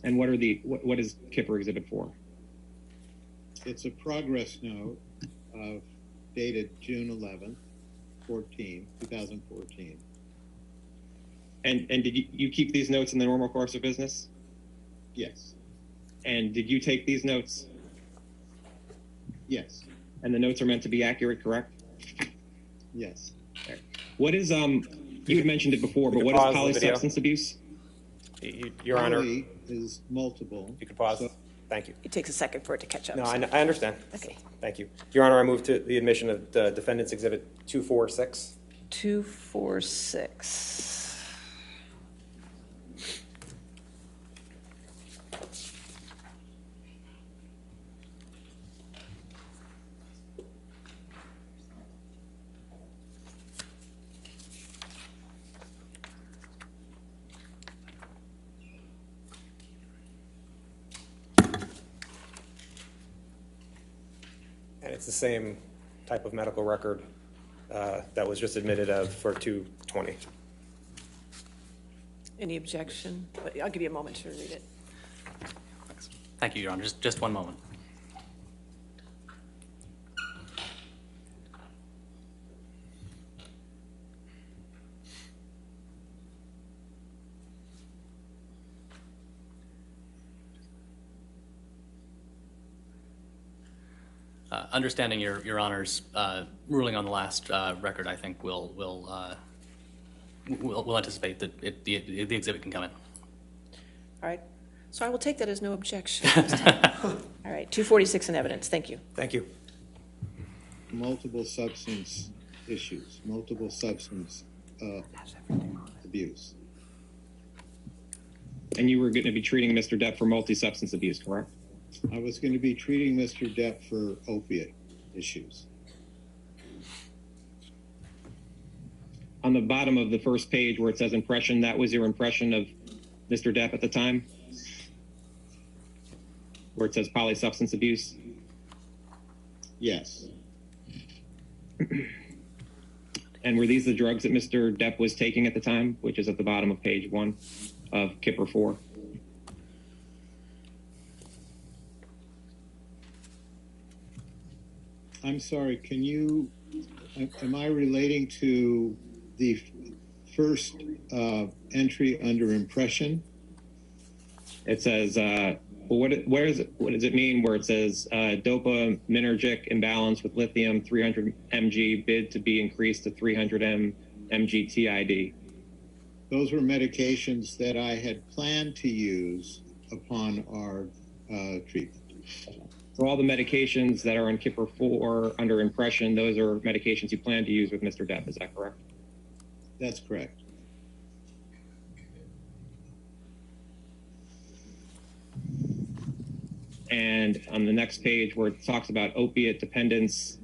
And what is Kipper Exhibit 4? It's a progress note dated June 11th, 2014. And did you keep these notes in the normal course of business? Yes. And did you take these notes? Yes. And the notes are meant to be accurate, correct? Yes. Okay. What is you had mentioned it before, but what is polysubstance abuse? Your Honor. Poly is multiple. You can pause. Thank you. It takes a second for it to catch up. No, I understand. Okay. Thank you. Your Honor, I move to the admission of the defendant's exhibit 246. 246. And it's the same type of medical record that was just admitted of for 220. Any objection? But I'll give you a moment to read it. Thank you, Your Honor. Just one moment. Understanding Your Honor's ruling on the last record, I think we'll anticipate that the exhibit can come in. All right. So I will take that as no objection. All right. 246 in evidence. Thank you. Thank you. Multiple substance issues, multiple substance abuse. And you were going to be treating Mr. Depp for multi-substance abuse, correct? I was going to be treating Mr. Depp for opiate issues. On the bottom of the first page where it says impression, that was your impression of Mr. Depp at the time? Where it says polysubstance abuse? Yes. And were these the drugs that Mr. Depp was taking at the time, which is at the bottom of page 1 of Kipper 4? I'm sorry, am I relating to the first entry under impression? It says, what does it mean where it says dopaminergic imbalance with lithium 300 mg bid to be increased to 300 mg TID? Those were medications that I had planned to use upon our treatment. So all the medications that are on Kipper 4 under impression, those are medications you plan to use with Mr. Depp, is that correct? That's correct. And on the next page where it talks about opiate dependence,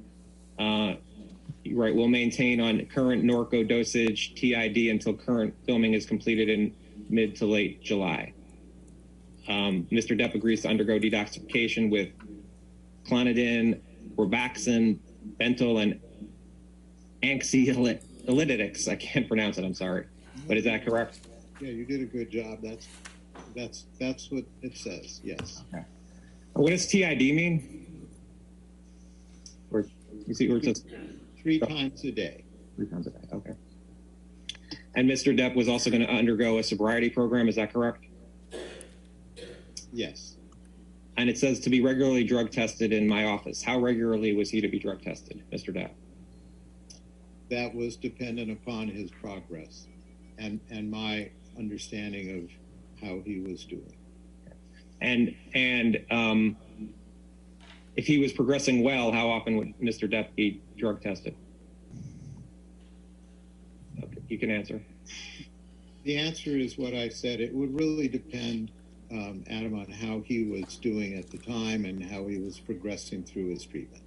you write, will maintain on current Norco dosage TID until current filming is completed in mid to late July. Mr. Depp agrees to undergo detoxification with clonidine, Robaxin, Bentyl, and anxiolytics. I can't pronounce it, I'm sorry. But is that correct? Yeah, you did a good job. That's what it says, yes. Okay. What does TID mean? Or you see where it says 3 times a day. 3 times a day, okay. And Mr. Depp was also going to undergo a sobriety program, is that correct? Yes. And it says to be regularly drug tested in my office. How regularly was he to be drug tested, Mr. Depp? That was dependent upon his progress and my understanding of how he was doing. And if he was progressing well, how often would Mr. Depp be drug tested? Okay, you can answer. The answer is what I said. It would really depend, Adam, on how he was doing at the time and how he was progressing through his treatment.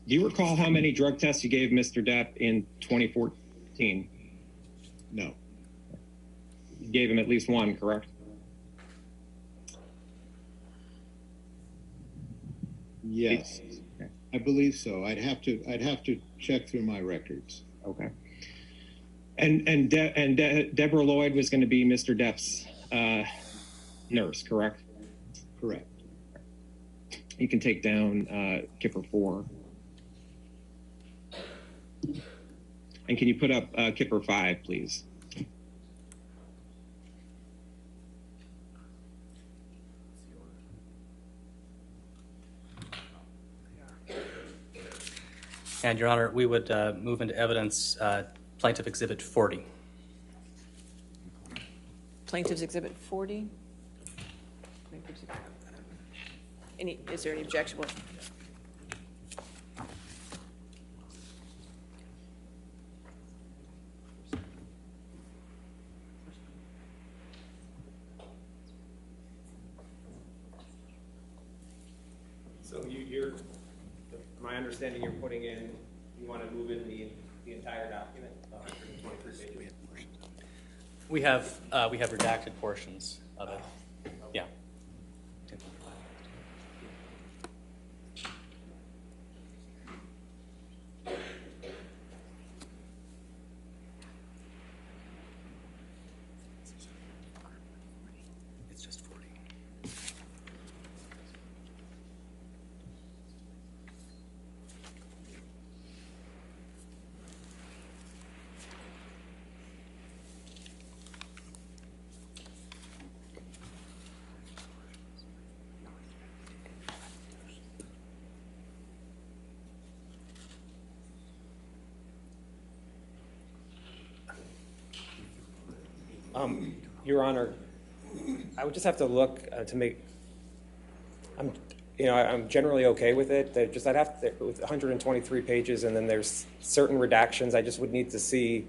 Do you recall how many drug tests you gave Mr. Depp in 2014? No. You gave him at least one, correct? Yes, I believe so. I'd have to check through my records. Okay. And Deborah Lloyd was going to be Mr. Depp's nurse, correct? Correct. You can take down Kipper 4. And can you put up Kipper 5, please? And, Your Honor, we would move into evidence Plaintiff Exhibit 40. Plaintiff's Exhibit 40. Is there any objection? So my understanding, you're putting in, you want to move in the entire document, 123 pages. We have redacted portions of it. Yeah. It's just 40. Your Honor, I would just have to look to make. I'm generally okay with it. I'd have to, with 123 pages, and then there's certain redactions. I just would need to see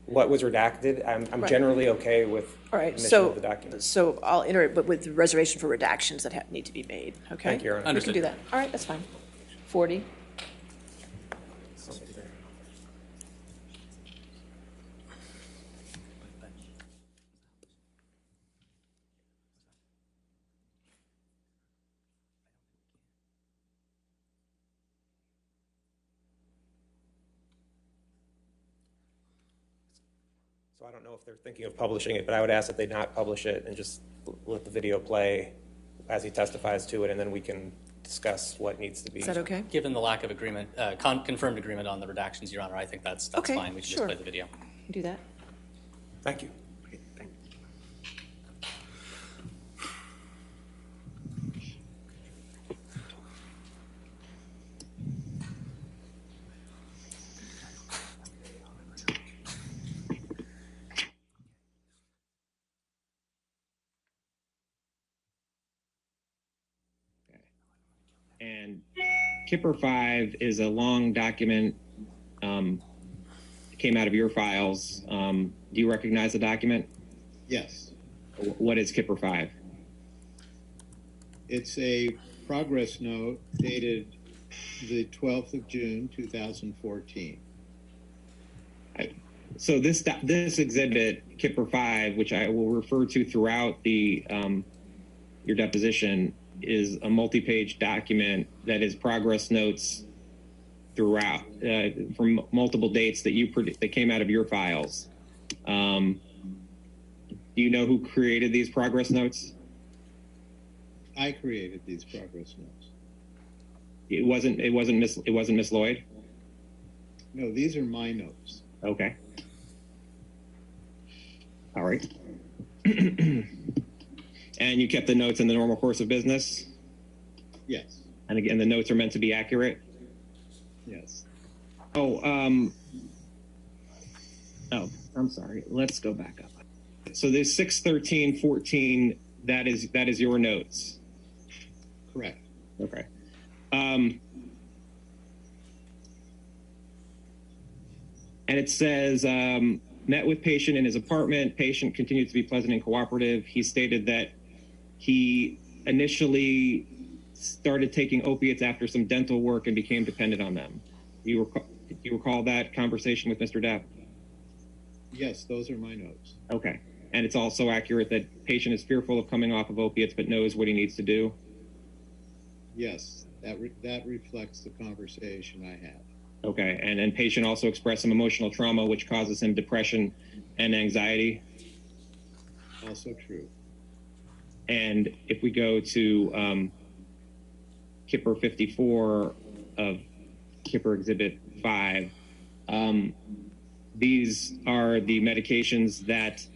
what was redacted. I'm generally okay with of the document. So I'll enter it, but with the reservation for redactions that need to be made. Okay. Thank you, Your Honor. We can do that. All right, that's fine. 40. So I don't know if they're thinking of publishing it, but I would ask that they not publish it and just let the video play as he testifies to it, and then we can discuss what needs to be. Is that okay? Given the lack of agreement, confirmed agreement on the redactions, Your Honor, I think that's okay, fine. We can just play the video. Do that. Thank you. And Kipper 5 is a long document, came out of your files. Do you recognize the document? Yes. What is Kipper 5? It's a progress note dated the 12th of June, 2014. So this exhibit, Kipper 5, which I will refer to throughout the your deposition, is a multi-page document that is progress notes throughout from multiple dates that came out of your files. Do you know who created these progress notes? I created these progress notes. It wasn't Miss Lloyd? No, these are my notes. Okay. All right. And you kept the notes in the normal course of business? Yes. And again, the notes are meant to be accurate? Yes. Oh, I'm sorry. Let's go back up. So there's 6/13/14. That is your notes. Correct. Okay. And it says, met with patient in his apartment. Patient continued to be pleasant and cooperative. He stated that he initially started taking opiates after some dental work and became dependent on them. Do you recall that conversation with Mr. Depp? Yes, those are my notes. Okay. And it's also accurate that patient is fearful of coming off of opiates but knows what he needs to do? Yes, that reflects the conversation I had. Okay. And then patient also expressed some emotional trauma which causes him depression and anxiety? Also true. And if we go to Kipper 54 of Kipper Exhibit 5, these are the medications that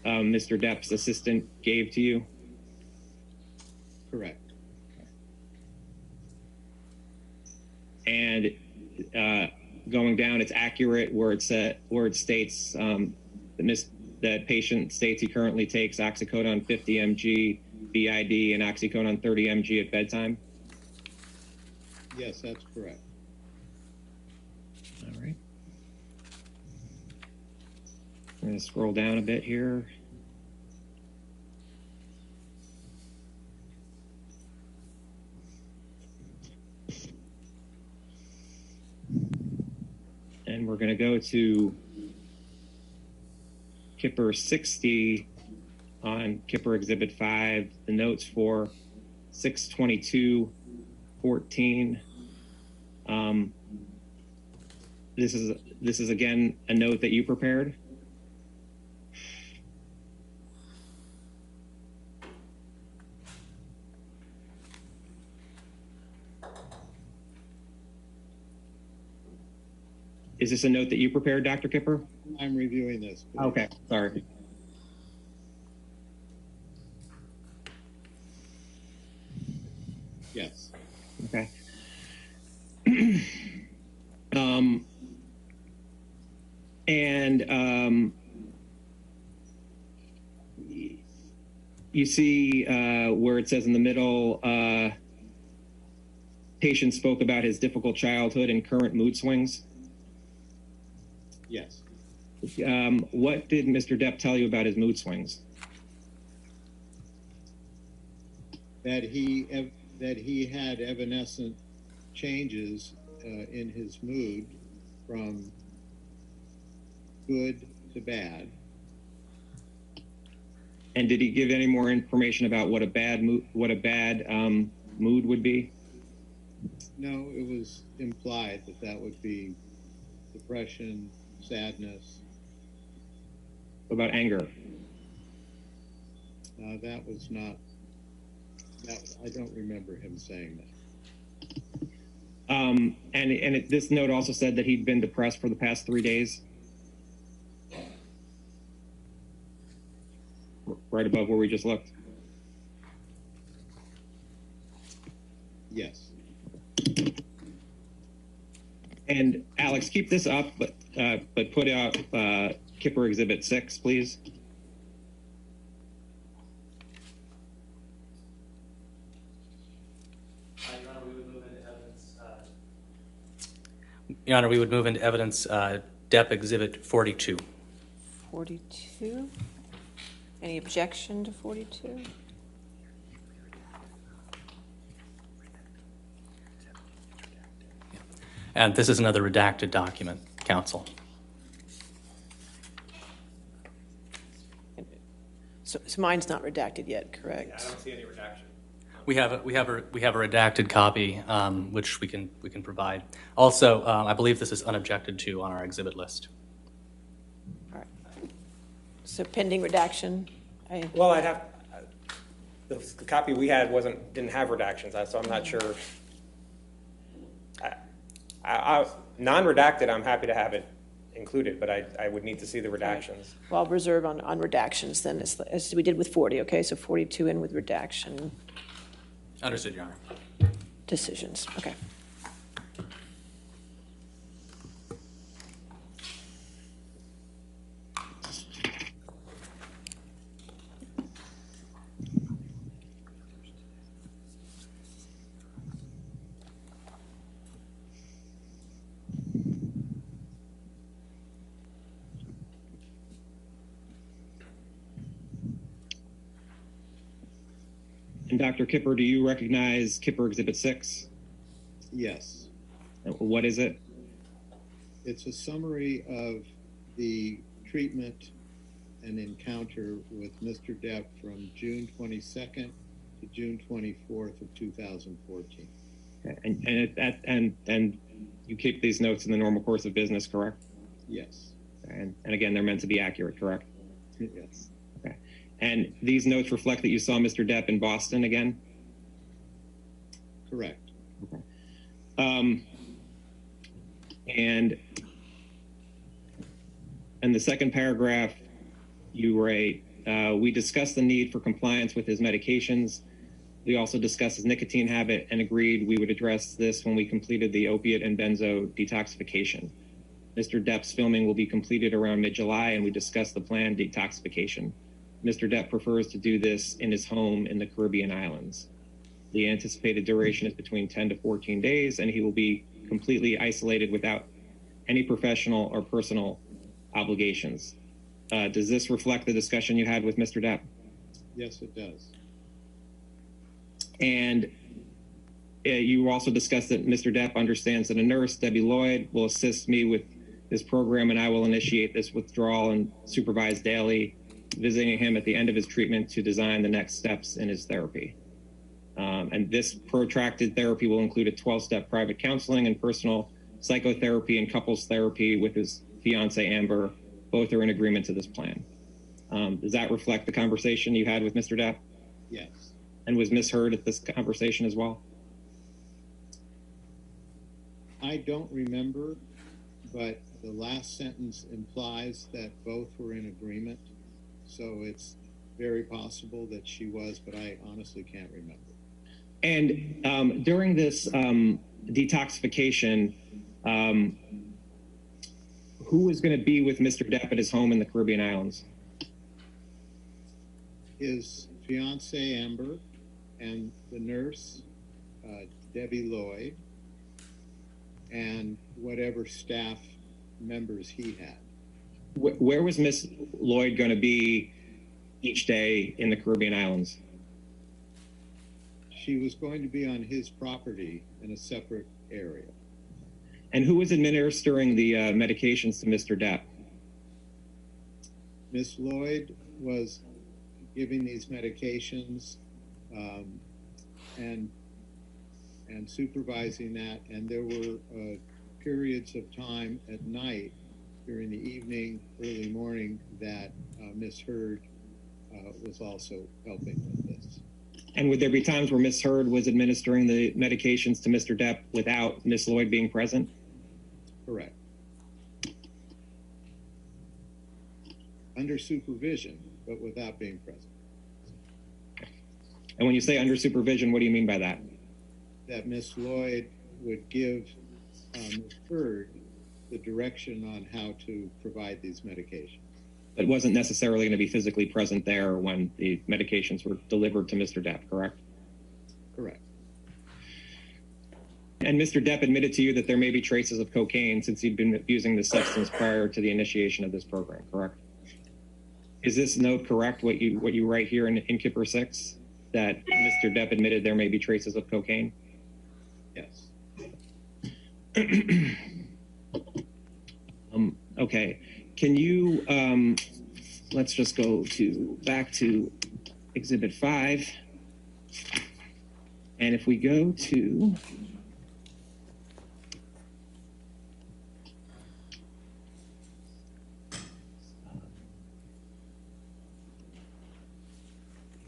Mr. Depp's assistant gave to you? Correct. And going down, it's accurate where it states that patient states he currently takes oxycodone 50 mg BID and oxycodone 30 mg at bedtime? Yes, that's correct. All right. I'm going to scroll down a bit here. And we're going to go to Kipper 60 on Kipper Exhibit 5, the notes for 6/22/14. This is again a note that you prepared? Is this a note that you prepared, Dr. Kipper? I'm reviewing this. Please. Okay, sorry. Yes. Okay. You see where it says in the middle, patient spoke about his difficult childhood and current mood swings? Yes. What did Mr. Depp tell you about his mood swings? That he had evanescent changes in his mood from good to bad. And did he give any more information about what a bad mood would be? No, it was implied that would be depression, sadness. What about anger? That was not. I don't remember him saying that. This note also said that he'd been depressed for the past 3 days. Right above where we just looked. Yes. And Alex, keep this up, but put out Kipper Exhibit 6, please. Your Honor, we would Your Honor, we would move into evidence Depp Exhibit 42. 42. Any objection to 42? And this is another redacted document, counsel. So mine's not redacted yet, correct? I don't see any redaction. We have a redacted copy, which we can provide. Also, I believe this is unobjected to on our exhibit list. All right. So pending redaction. Well, I'd have the copy we had didn't have redactions, so I'm not sure. Non-redacted, I'm happy to have it included, but I would need to see the redactions. Well, I'll reserve on redactions then, as we did with 40, okay? So 42 in with redaction. Understood, Your Honor. Decisions, okay. And Dr. Kipper, do you recognize Kipper Exhibit 6? Yes. What is it? It's a summary of the treatment and encounter with Mr. Depp from June 22nd to June 24th of 2014. And you keep these notes in the normal course of business, correct? Yes. And again, they're meant to be accurate, correct? Yes. Okay. And these notes reflect that you saw Mr. Depp in Boston again? Correct. Okay. And in the second paragraph, you write, we discussed the need for compliance with his medications. We also discussed his nicotine habit and agreed we would address this when we completed the opiate and benzo detoxification. Mr. Depp's filming will be completed around mid-July, and we discussed the planned detoxification. Mr. Depp prefers to do this in his home in the Caribbean islands. The anticipated duration is between 10 to 14 days, and he will be completely isolated without any professional or personal obligations. Does this reflect the discussion you had with Mr. Depp? Yes, it does. And you also discussed that Mr. Depp understands that a nurse, Debbie Lloyd, will assist me with this program, and I will initiate this withdrawal and supervise daily, visiting him at the end of his treatment to design the next steps in his therapy. And this protracted therapy will include a 12-step private counseling and personal psychotherapy and couples therapy with his fiancée, Amber. Both are in agreement to this plan. Does that reflect the conversation you had with Mr. Depp? Yes. And was misheard at this conversation as well? I don't remember, but the last sentence implies that both were in agreement. So it's very possible that she was, but I honestly can't remember. And during this detoxification, who was going to be with Mr. Depp at his home in the Caribbean islands? His fiancée, Amber, and the nurse, Debbie Lloyd, and whatever staff members he had. Where was Miss Lloyd going to be each day in the Caribbean islands? She was going to be on his property in a separate area. And who was administering the medications to Mr. Depp? Miss Lloyd was giving these medications and supervising that, and there were periods of time at night during the evening, early morning, that Miss Heard was also helping with this. And would there be times where Miss Heard was administering the medications to Mr. Depp without Miss Lloyd being present? Correct. Under supervision, but without being present. And when you say under supervision, what do you mean by that? That Miss Lloyd would give Miss Heard the direction on how to provide these medications. It wasn't necessarily going to be physically present there when the medications were delivered to Mr. Depp, correct? Correct. And Mr. Depp admitted to you that there may be traces of cocaine since he'd been using the substance prior to the initiation of this program, correct? Is this note correct, what you write here in Kipper 6, that Mr. Depp admitted there may be traces of cocaine? Yes. Okay. Can you, let's just go back to Exhibit 5. And if we go to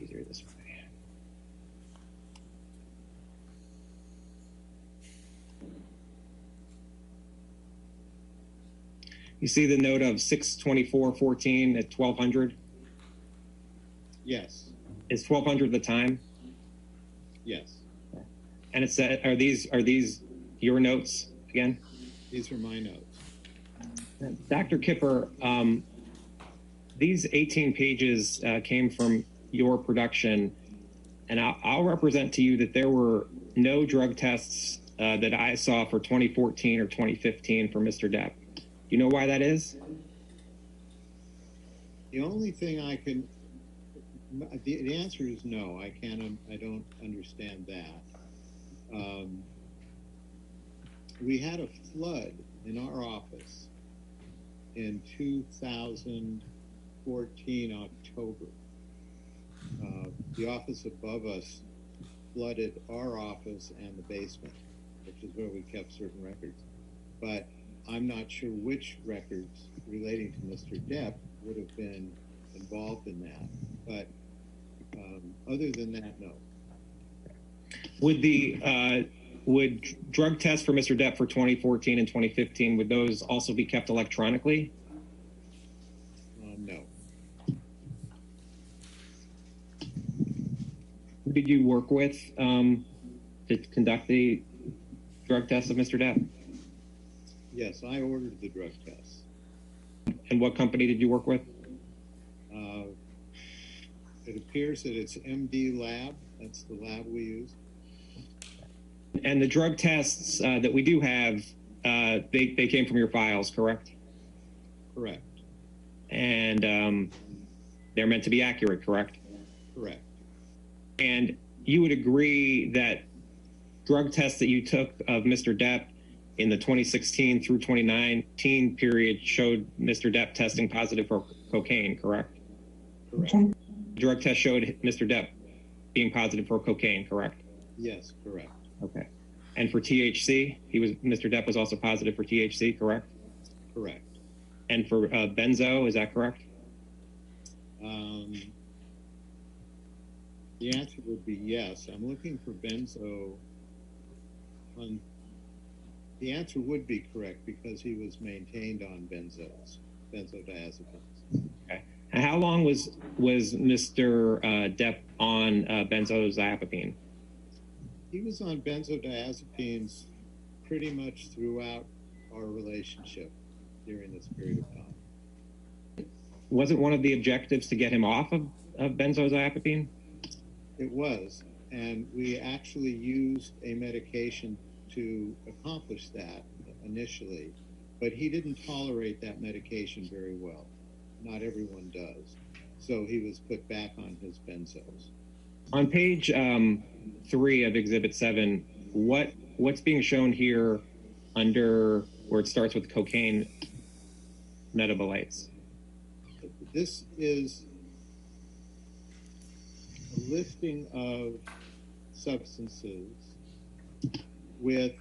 easier this way. You see the note of 6/24/14 at 1200? Yes. Is 1200 the time? Yes. And it said, are these your notes again? These are my notes. Dr. Kipper, these 18 pages came from your production, and I'll represent to you that there were no drug tests that I saw for 2014 or 2015 for Mr. Depp. Do you know why that is? The only thing I can, the answer is no. I don't understand that. We had a flood in our office in 2014 October. The office above us flooded our office and the basement, which is where we kept certain records. But I'm not sure which records relating to Mr. Depp would have been involved in that. But other than that, no. Would drug tests for Mr. Depp for 2014 and 2015, would those also be kept electronically? No. Who did you work with to conduct the drug tests of Mr. Depp? Yes, I ordered the drug tests. And what company did you work with? It appears that it's MD Lab. That's the lab we use. And the drug tests that we do have, they came from your files, correct? Correct. And they're meant to be accurate, correct? Correct. And you would agree that drug tests that you took of Mr. Depp in the 2016 through 2019 period showed Mr. Depp testing positive for cocaine, correct? Correct. Drug test showed Mr. Depp being positive for cocaine, correct? Yes, correct. Okay. And for THC, Mr. Depp was also positive for THC, correct? Correct. And for benzo, is that correct? The answer would be yes. I'm looking for benzo. The answer would be correct because he was maintained on benzodiazepines. Okay. And how long was Mr. Depp on benzodiazepine? He was on benzodiazepines pretty much throughout our relationship during this period of time. Wasn't one of the objectives to get him off of benzodiazepine? It was, and we actually used a medication to accomplish that initially, but he didn't tolerate that medication very well. Not everyone does. So he was put back on his benzos. On page 3 of Exhibit 7, what's being shown here under where it starts with cocaine metabolites? This is a listing of substances with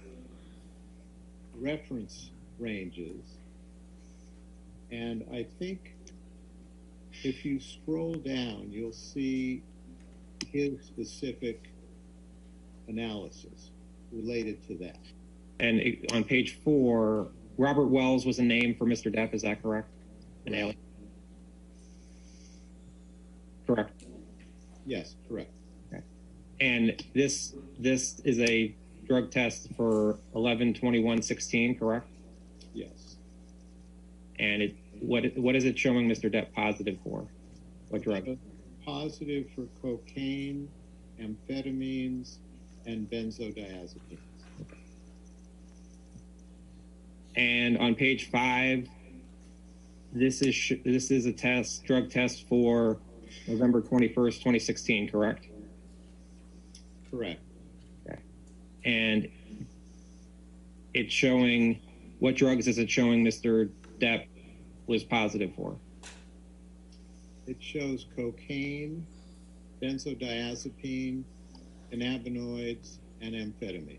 reference ranges. And I think if you scroll down, you'll see his specific analysis related to that. And on page 4, Robert Wells was a name for Mr. Depp, is that correct? An alien? Correct. Yes, correct. Okay. And this is a drug test for 11/21/16, correct? Yes. And what is it showing Mr. Depp positive for? What drug? Positive for cocaine, amphetamines, and benzodiazepines. And on page 5, this is a test, drug test for November 21st, 2016, correct? Correct. Okay. And it's showing, what drugs is it showing Mr. Depp was positive for? It shows cocaine, benzodiazepine, cannabinoids, and amphetamines.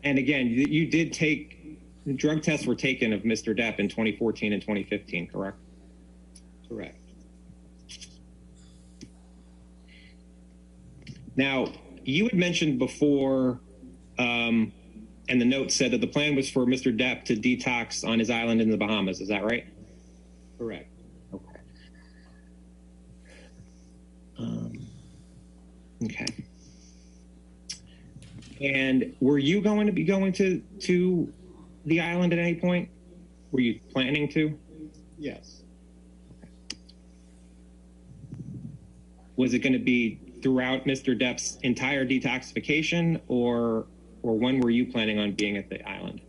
And again, you did take, drug tests were taken of Mr. Depp in 2014 and 2015, correct? Correct. Now, you had mentioned before, and the note said that the plan was for Mr. Depp to detox on his island in the Bahamas. Is that right? Correct. Okay. Okay. And were you going to be going to the island at any point? Were you planning to? Yes. Was it going to be throughout Mr. Depp's entire detoxification, or when were you planning on being at the island?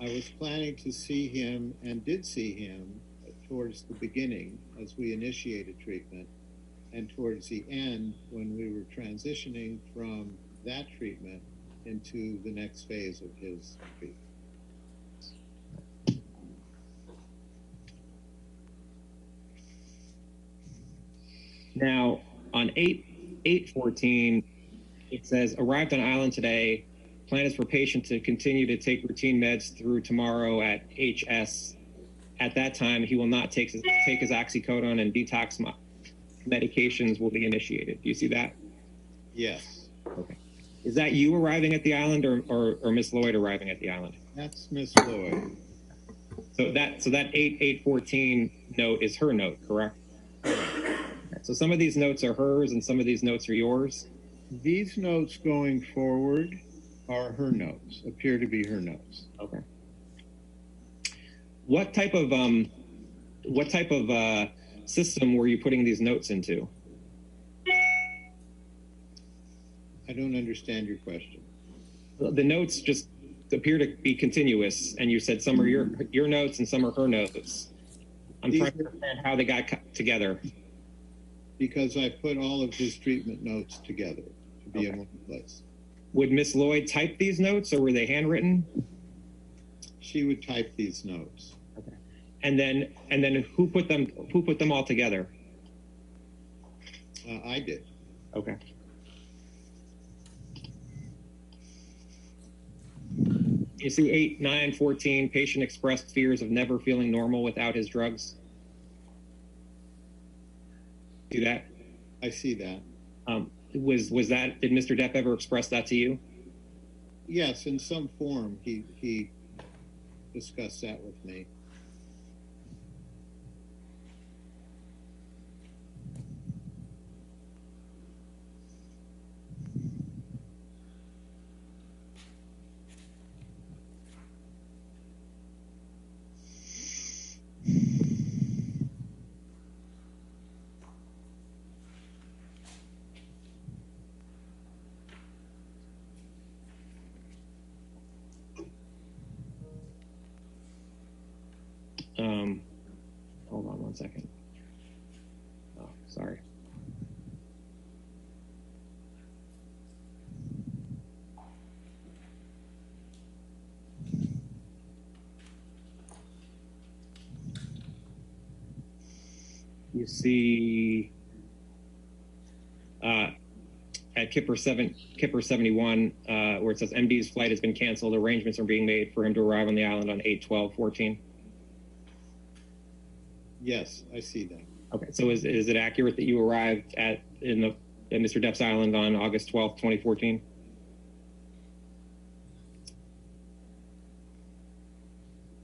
I was planning to see him and did see him towards the beginning as we initiated treatment, and towards the end when we were transitioning from that treatment into the next phase of his treatment. Now, on 8/14, it says, arrived on island today. Plan is for patient to continue to take routine meds through tomorrow at HS. At that time, he will not take his oxycodone, and detox medications will be initiated. Do you see that? Yes. Okay. Is that you arriving at the island, or Miss Lloyd arriving at the island? That's Miss Lloyd. So that 8/14 note is her note, correct? So some of these notes are hers and some of these notes are yours? These notes going forward are her notes, appear to be her notes. Okay. What type of system were you putting these notes into? I don't understand your question. The notes just appear to be continuous, and you said some are your notes and some are her notes. I'm trying to understand how they got together. Because I put all of his treatment notes together to be in one place. Would Miss Lloyd type these notes, or were they handwritten? She would type these notes. Okay. And then who put them all together? I did. Okay. You see 8/9/14, patient expressed fears of never feeling normal without his drugs. See that? I see that. Was that, did Mr. Depp ever express that to you? Yes, in some form he discussed that with me. Hold on one second. Oh, sorry. You see at Kipper 71, where it says MD's flight has been canceled, arrangements are being made for him to arrive on the island on 8/12/14. Yes, I see that. Okay, so is it accurate that you arrived at Mr. Depp's island on August 12th, 2014?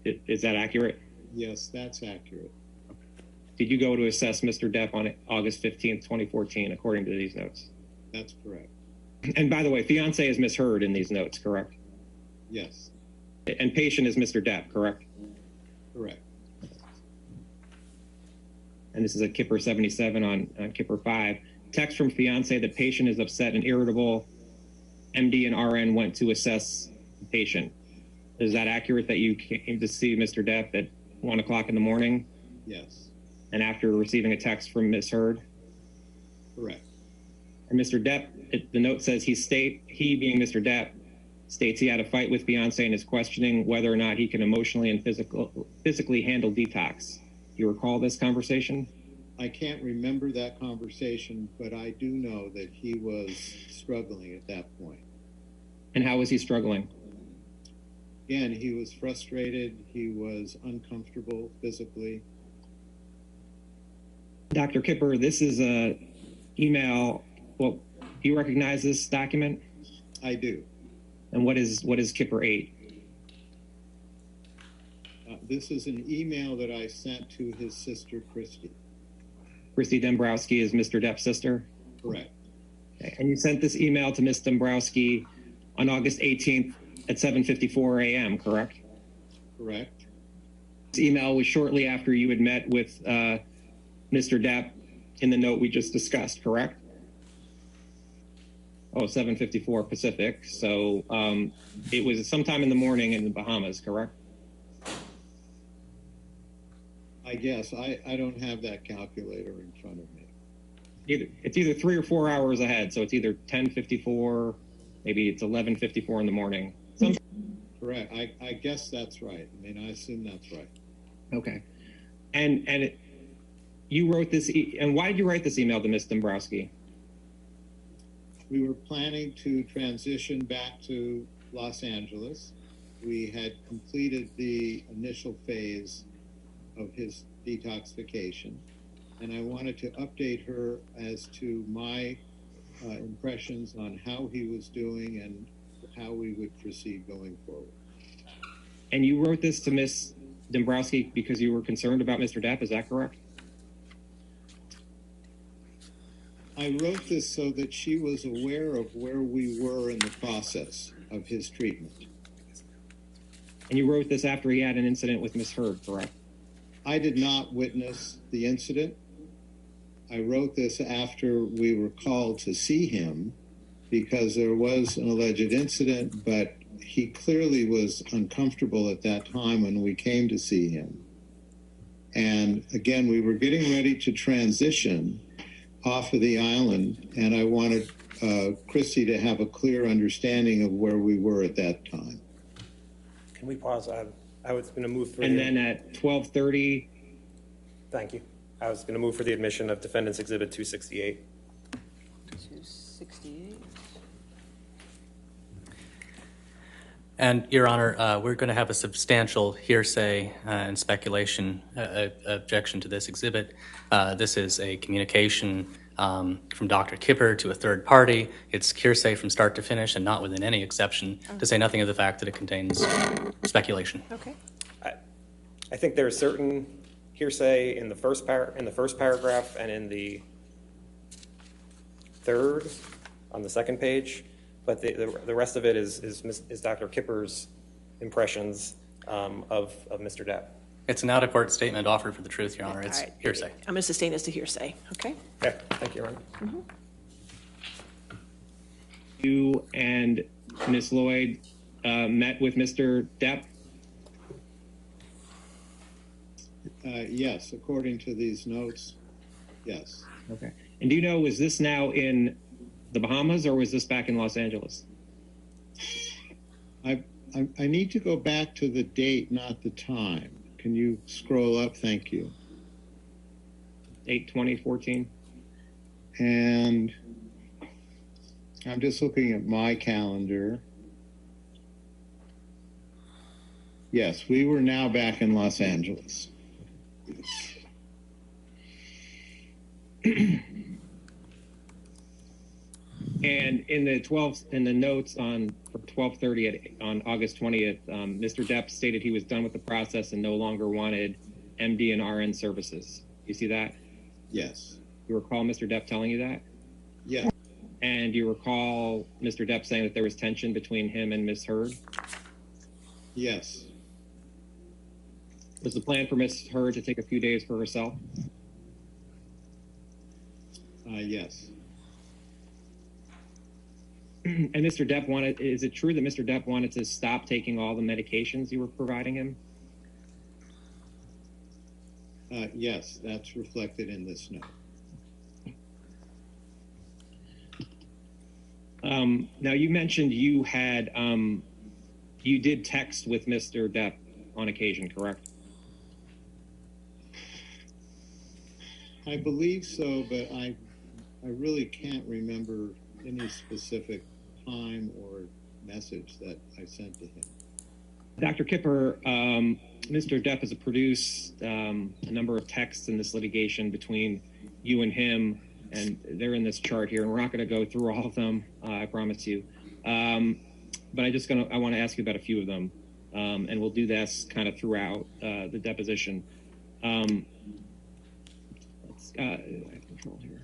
Is that accurate? Yes, that's accurate. Did you go to assess Mr. Depp on August 15th, 2014, according to these notes? That's correct. And by the way, fiance is misheard in these notes, correct? Yes. And patient is Mr. Depp, correct? Correct. And this is a Kipper 77 on Kipper 5. Text from fiance, the patient is upset and irritable. MD and RN went to assess the patient. Is that accurate that you came to see Mr. Depp at 1 o'clock in the morning? Yes. And after receiving a text from Ms. Heard? Correct. And Mr. Depp, the note says he being Mr. Depp, states he had a fight with fiance and is questioning whether or not he can emotionally and physically handle detox. Do you recall this conversation? I can't remember that conversation, but I do know that he was struggling at that point. And how was he struggling? Again, he was frustrated. He was uncomfortable physically. Dr. Kipper, this is a email. Well, do you recognize this document? I do. And what is Kipper 8? This is an email that I sent to his sister, Christy. Christy Dombrowski is Mr. Depp's sister? Correct. Okay. And you sent this email to Ms. Dombrowski on August 18th at 7:54 a.m., correct? Correct. This email was shortly after you had met with Mr. Depp in the note we just discussed, correct? Oh, 7:54 Pacific. So it was sometime in the morning in the Bahamas, correct? I guess. I don't have that calculator in front of me. It's either 3 or 4 hours ahead. So it's either 10:54, maybe it's 11:54 in the morning. Correct. I guess that's right. I mean, I assume that's right. Okay. And you wrote this, and why did you write this email to Ms. Dombrowski? We were planning to transition back to Los Angeles. We had completed the initial phase of his detoxification, and I wanted to update her as to my impressions on how he was doing and how we would proceed going forward. And you wrote this to Ms. Dombrowski because you were concerned about Mr. Depp, is that correct? I wrote this so that she was aware of where we were in the process of his treatment. And you wrote this after he had an incident with Ms. Heard, correct? I did not witness the incident. I wrote this after we were called to see him because there was an alleged incident, but he clearly was uncomfortable at that time when we came to see him. And again, we were getting ready to transition off of the island, and I wanted Christy to have a clear understanding of where we were at that time. Can we pause? I was going to move through. And then at 12:30. Thank you. I was going to move for the admission of Defendant's Exhibit 268. 268. And, Your Honor, we're going to have a substantial hearsay and speculation objection to this exhibit. This is a communication from Dr. Kipper to a third party. It's hearsay from start to finish and not within any exception, to say nothing of the fact that it contains speculation. Okay. I think there is certain hearsay in the first paragraph and in the third on the second page. But the rest of it is Dr. Kipper's impressions of Mr. Depp. It's an out-of-court statement offered for the truth, Your Honor. It's All right. hearsay. I'm going to sustain this to hearsay, okay? Okay, thank you, Your Honor. Mm-hmm. You and Ms. Lloyd met with Mr. Depp? Yes, according to these notes, yes. Okay. And do you know, was this now in the Bahamas or was this back in Los Angeles? I need to go back to the date, not the time. Can you scroll up? Thank you. 8/20/14. And I'm just looking at my calendar. Yes, we were now back in Los Angeles. And in the notes on 12:30 on August 20th, Mr. Depp stated he was done with the process and no longer wanted MD and RN services. You see that? Yes. You recall Mr. Depp telling you that? Yeah. And you recall Mr. Depp saying that there was tension between him and Ms. Heard? Yes. Was the plan for her to take a few days for herself? Yes. And Mr. Depp is it true that Mr. Depp wanted to stop taking all the medications you were providing him? Yes, that's reflected in this note. Now you mentioned you had, you did text with Mr. Depp on occasion, correct? I believe so, but I really can't remember any specific time or message that I sent to him. Dr. Kipper, Mr. Depp has produced a number of texts in this litigation between you and him, and they're in this chart here, and we're not going to go through all of them, I promise you. But I want to ask you about a few of them, and we'll do this kind of throughout the deposition. I have control here.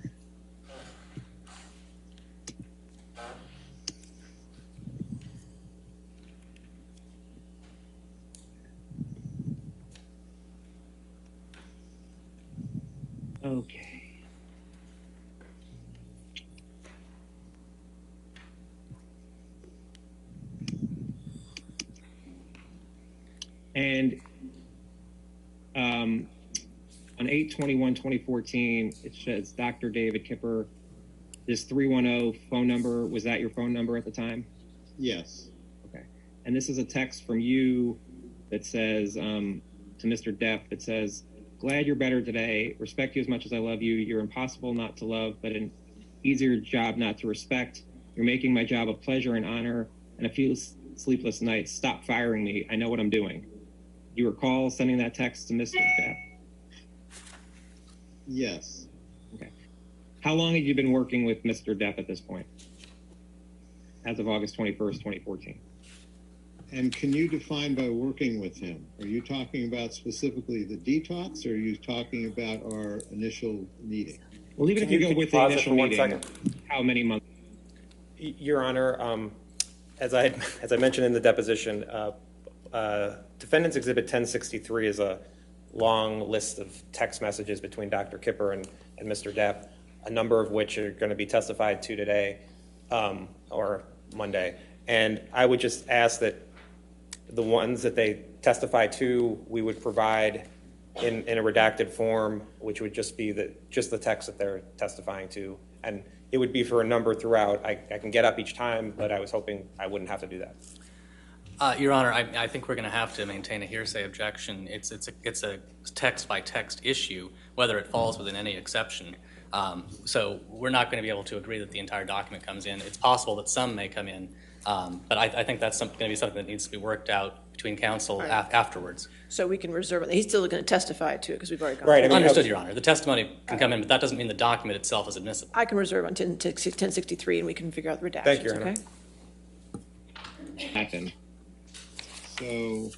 Okay. And on 8/21/2014, it says Dr. David Kipper, this 310 phone number, was that your phone number at the time? Yes. Okay. And this is a text from you that says, to Mr. Depp, that says, glad you're better today. Respect you as much as I love you. You're impossible not to love, but an easier job not to respect. You're making my job a pleasure and honor and a few sleepless nights. Stop firing me. I know what I'm doing. Do you recall sending that text to Mr. Depp? Yes. Okay. How long had you been working with Mr. Depp at this point? As of August 21st, 2014. And can you define by working with him? Are you talking about specifically the detox, or are you talking about our initial meeting? Well, even if you go with the initial meeting, how many months? Your Honor, as I mentioned in the deposition, Defendant's Exhibit 1063 is a long list of text messages between Dr. Kipper and Mr. Depp, a number of which are going to be testified to today or Monday. And I would just ask that the ones that they testify to, we would provide in a redacted form, which would just be just the text that they're testifying to. And it would be for a number throughout. I can get up each time, but I was hoping I wouldn't have to do that. Your Honor, I think we're going to have to maintain a hearsay objection. It's a text by text issue, whether it falls within any exception. So we're not going to be able to agree that the entire document comes in. It's possible that some may come in, but I think that's going to be something that needs to be worked out between counsel afterwards. So we can reserve it. He's still going to testify to it because we've already gone. Right. Understood, Your Honor. The testimony can come in, but that doesn't mean the document itself is admissible. I can reserve on 1063 and we can figure out the redactions. Thank you, Your Honor. Okay. Happen. So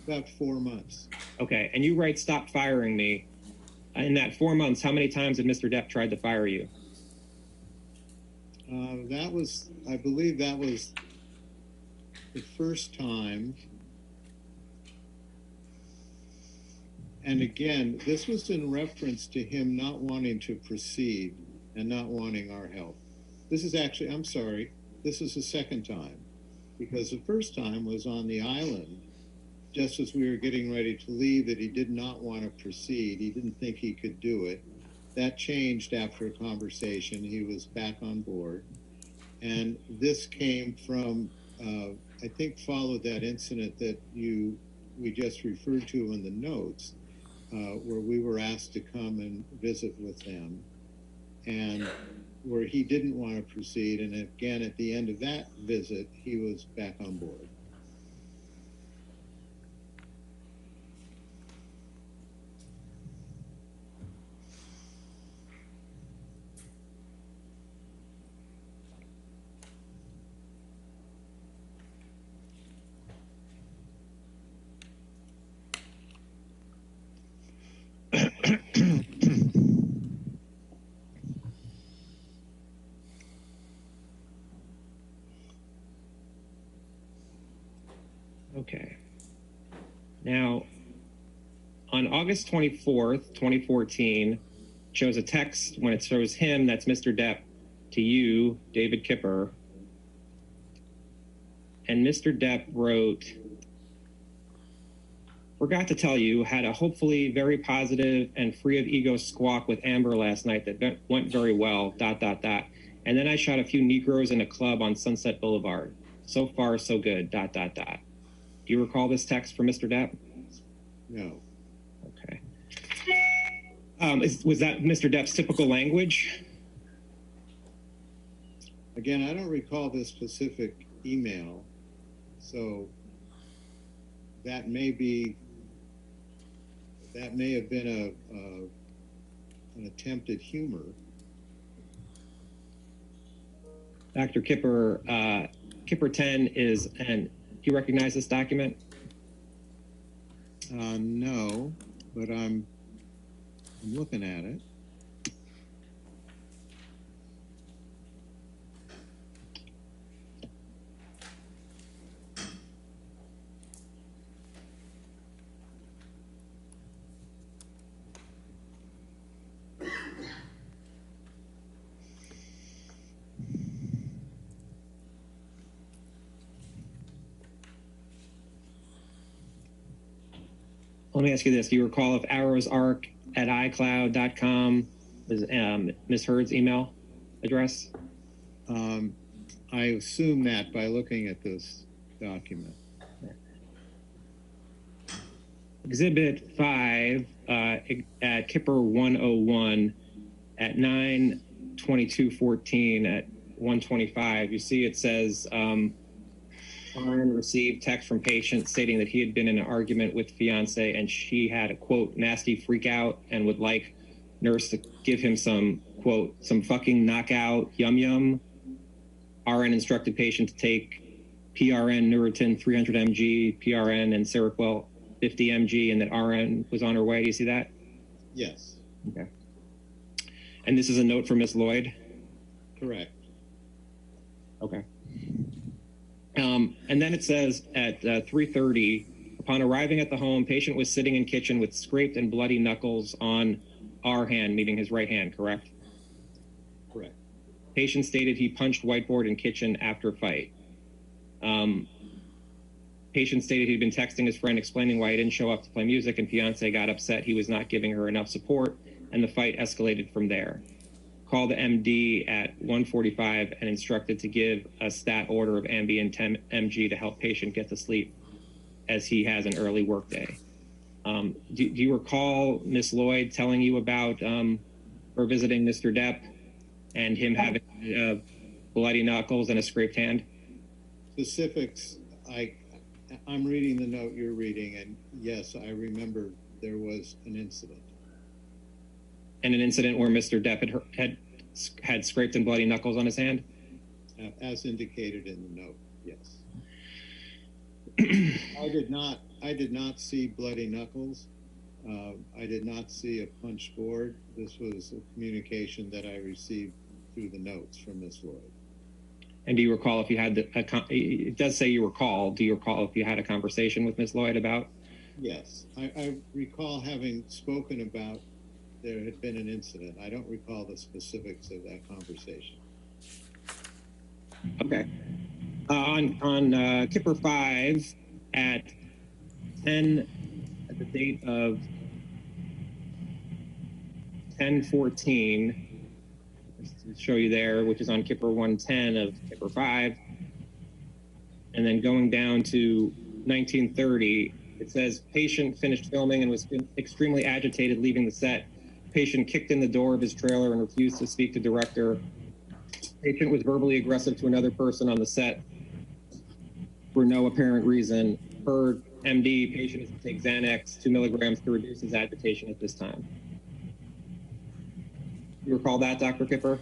about 4 months. Okay, and you write stop firing me. In that 4 months, how many times had Mr. Depp tried to fire you? I believe that was the first time. And again, this was in reference to him not wanting to proceed and not wanting our help. This is actually, I'm sorry, this is the second time, because the first time was on the island, just as we were getting ready to leave, that he did not want to proceed. He didn't think he could do it. That changed after a conversation. He was back on board. And this came from, I think, followed that incident that we just referred to in the notes, where we were asked to come and visit with them, and where he didn't want to proceed. And again, at the end of that visit, he was back on board. August 24th, 2014, shows a text when it shows him, that's Mr. Depp, to you, David Kipper. And Mr. Depp wrote, forgot to tell you, had a hopefully very positive and free of ego squawk with Amber last night that went very well, ... And then I shot a few Negroes in a club on Sunset Boulevard. So far, so good, ... Do you recall this text from Mr. Depp? No. Okay. Was that Mr. Depp's typical language? Again, I don't recall this specific email, so that may have been an attempt at humor. Dr. Kipper, Kipper 10 is, and do you recognize this document? No, but I'm looking at it. Let me ask you this. Do you recall if arrowsarc@icloud.com was Ms. Hurd's email address? I assume that by looking at this document. Exhibit 5 at Kipper 101 at 9/22/14 at 1:25. You see it says, Ryan received text from patient stating that he had been in an argument with fiance and she had a, quote, nasty freak out and would like nurse to give him some, quote, some fucking knockout yum yum. RN instructed patient to take PRN Neurotin 300 mg, PRN and Seroquel 50 mg, and that RN was on her way. Do you see that? Yes. Okay. And this is a note from Miss Lloyd? Correct. Okay. And then it says at 3:30, upon arriving at the home, patient was sitting in kitchen with scraped and bloody knuckles on our hand, meaning his right hand, correct? Correct. Patient stated he punched whiteboard in kitchen after fight. Patient stated he'd been texting his friend explaining why he didn't show up to play music, and fiance got upset he was not giving her enough support, and the fight escalated from there. Called the MD at 1:45 and instructed to give a stat order of Ambien 10 mg to help patient get to sleep as he has an early work day. Do you recall Miss Lloyd telling you about her visiting Mr. Depp and him having bloody knuckles and a scraped hand? Specifics, I'm reading the note you're reading, and yes, I remember there was an incident. And an incident where Mr. Depp had scraped and bloody knuckles on his hand? As indicated in the note, yes. I did not see bloody knuckles. I did not see a punch board. This was a communication that I received through the notes from Ms. Lloyd. And do you recall if you had it does say you recall, do you recall if you had a conversation with Ms. Lloyd about? Yes, I recall having spoken about there had been an incident. I don't recall the specifics of that conversation. Okay. On Kipper 5 at 10, at the date of 10/14, to show you there, which is on Kipper 110 of Kipper 5, and then going down to 1930, it says patient finished filming and was extremely agitated leaving the set. Patient kicked in the door of his trailer and refused to speak to director. Patient was verbally aggressive to another person on the set for no apparent reason. Per MD, patient is to take Xanax 2 milligrams to reduce his agitation at this time. You recall that, Dr. Kipper?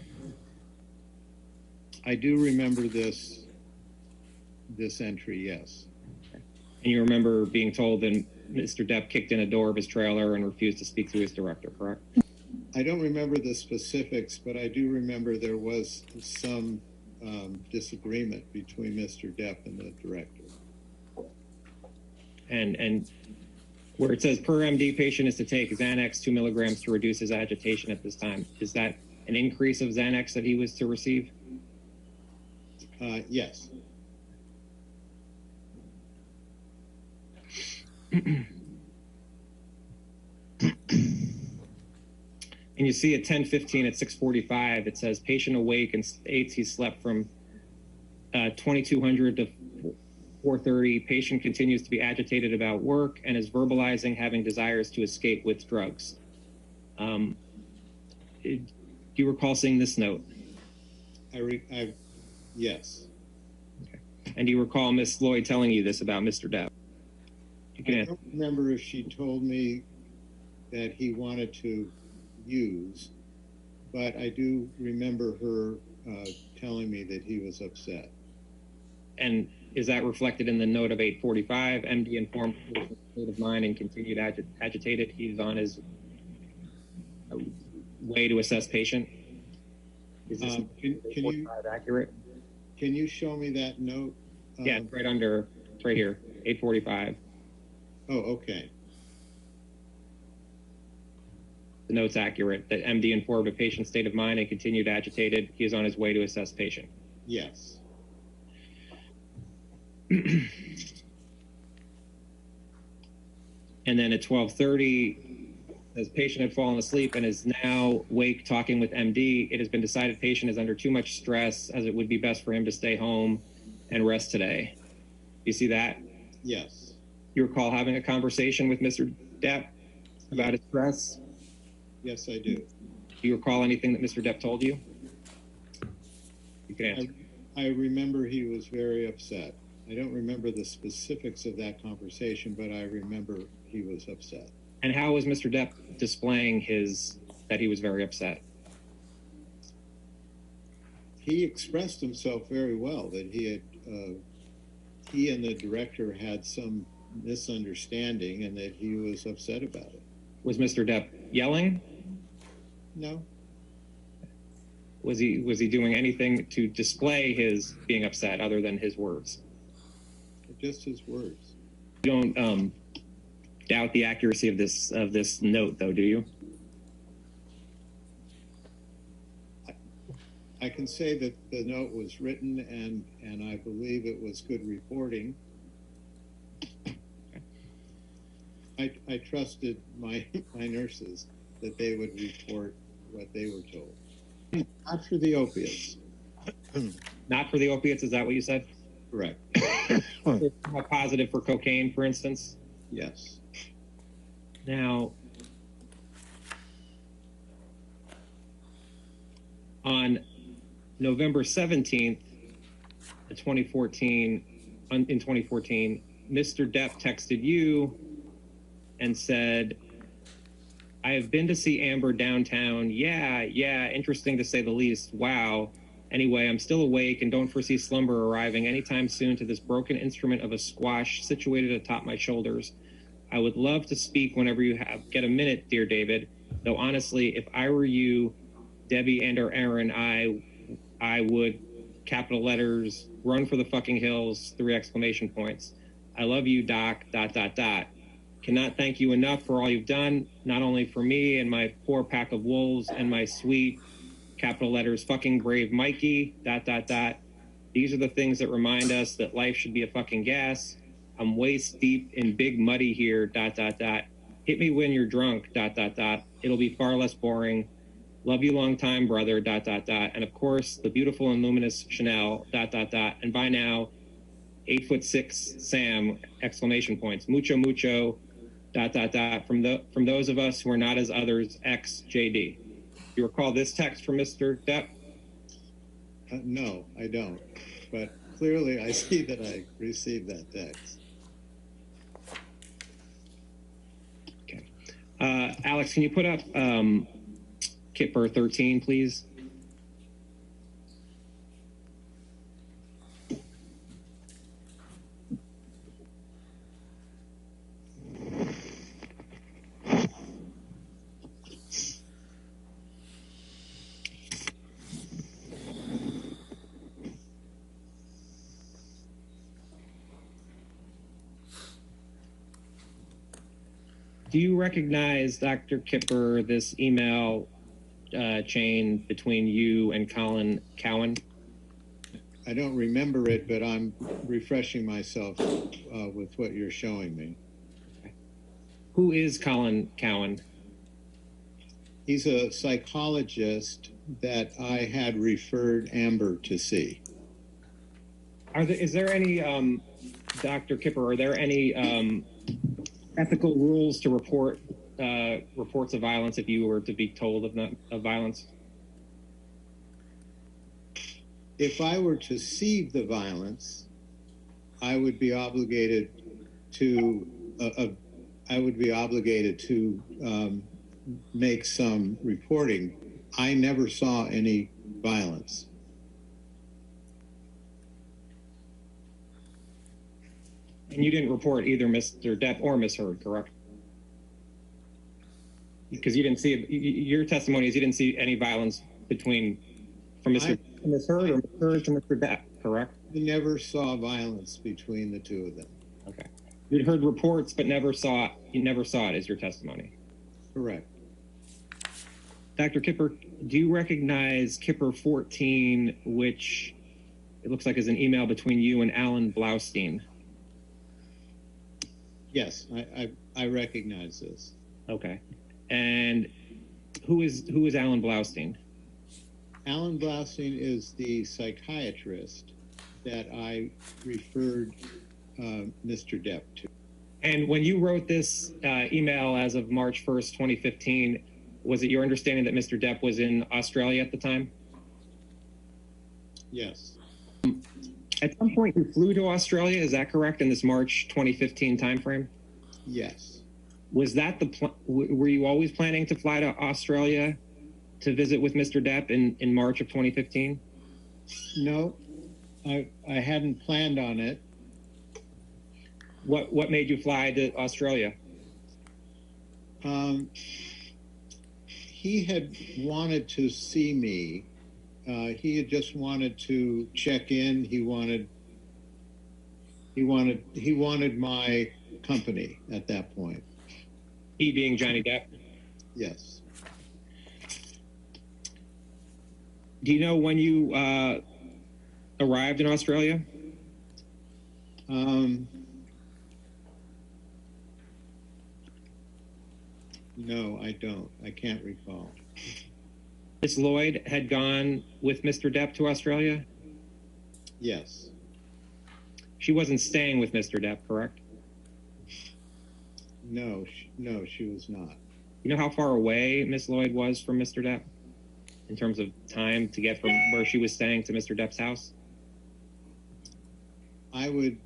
I do remember this entry, yes. And you remember being told that Mr. Depp kicked in a door of his trailer and refused to speak to his director, correct? I don't remember the specifics, but I do remember there was some disagreement between Mr. Depp and the director. And where it says per MD, patient is to take Xanax 2 milligrams to reduce his agitation at this time. Is that an increase of Xanax that he was to receive? Yes. And you see at 10:15 at 6:45, it says patient awake and states he slept from 2200 to 4:30. Patient continues to be agitated about work and is verbalizing having desires to escape with drugs. Do you recall seeing this note? Yes. Okay. And do you recall Miss Lloyd telling you this about Mr. Depp? I don't remember if she told me that he wanted to use, but I do remember her telling me that he was upset. And is that reflected in the note of 8:45? MD informed patient state of mind and continued agitated. He's on his way to assess patient. Is this accurate? Can you show me that note? Yeah, it's right under, it's right here, 8:45. Oh, okay. The note's accurate, that MD informed a patient's state of mind and continued agitated. He is on his way to assess patient. Yes. And then at 12:30, as patient had fallen asleep and is now awake talking with MD, it has been decided patient is under too much stress, as it would be best for him to stay home and rest today. You see that? Yes. You recall having a conversation with Mr. Depp about his stress? Yes, I do. Do you recall anything that Mr. Depp told you? You can answer. I remember he was very upset. I don't remember the specifics of that conversation, but I remember he was upset. And how was Mr. Depp displaying that he was very upset? He expressed himself very well, that he and the director had some misunderstanding and that he was upset about it. Was Mr. Depp yelling? No. Was he doing anything to display his being upset other than his words? Just his words. You don't doubt the accuracy of this note, though, do you? I can say that the note was written and I believe it was good reporting. I trusted my nurses that they would report what they were told. Not for the opiates. Not for the opiates, is that what you said? Correct. Positive for cocaine, for instance? Yes. Now, on November 17th, 2014, Mr. Depp texted you and said, I have been to see Amber downtown. Yeah, interesting to say the least. Wow. Anyway, I'm still awake and don't foresee slumber arriving anytime soon to this broken instrument of a squash situated atop my shoulders. I would love to speak whenever you get a minute, dear David, though honestly, if I were you, Debbie and or Aaron, I would, capital letters, run for the fucking hills, 3 exclamation points. I love you, Doc, ... Cannot thank you enough for all you've done, not only for me and my poor pack of wolves and my sweet, capital letters, fucking brave Mikey, ... These are the things that remind us that life should be a fucking gas. I'm waist deep in big muddy here, ... Hit me when you're drunk, ... It'll be far less boring. Love you long time, brother, ... And of course, the beautiful and luminous Chanel, ... And by now, 8'6" Sam, exclamation points. Mucho, mucho, ... From those of us who are not as others, X JD. You recall this text from Mr. Depp? No, I don't. But clearly I see that I received that text. Okay. Alex, can you put up Kipper 13, please? Do you recognize, Dr. Kipper, this email chain between you and Colin Cowan? I don't remember it, but I'm refreshing myself with what you're showing me. Who is Colin Cowan? He's a psychologist that I had referred Amber to see. Is there any, Dr. Kipper, are there any ethical rules to report reports of violence if you were to be told of violence? If I were to see the violence, I would be obligated to make some reporting. I never saw any violence. And you didn't report either Mr. Depp or Ms. Heard, correct? Because you didn't see, your testimony is you didn't see any violence from Ms. Heard or Ms. Heard to Mr. Depp, correct? I never saw violence between the two of them. Okay. You'd heard reports, but you never saw it as your testimony. Correct. Dr. Kipper, do you recognize Kipper 14, which it looks like is an email between you and Alan Blaustein? Yes, I recognize this. Okay. And who is Alan Blaustein? Alan Blaustein is the psychiatrist that I referred Mr. Depp to. And when you wrote this email as of March 1st, 2015, was it your understanding that Mr. Depp was in Australia at the time? Yes. At some point you flew to Australia, is that correct, in this March 2015 timeframe? Yes. Was that were you always planning to fly to Australia to visit with Mr. Depp in March of 2015? No, I hadn't planned on it. What made you fly to Australia? He had wanted to see me. He had just wanted to check in. He wanted my company at that point. He being Johnny Depp? Yes. Do you know when you arrived in Australia? No, I don't. I can't recall. Miss Lloyd had gone with Mr. Depp to Australia? Yes. She wasn't staying with Mr. Depp, correct? No, she was not. You know how far away Miss Lloyd was from Mr. Depp in terms of time to get from where she was staying to Mr. Depp's house? I would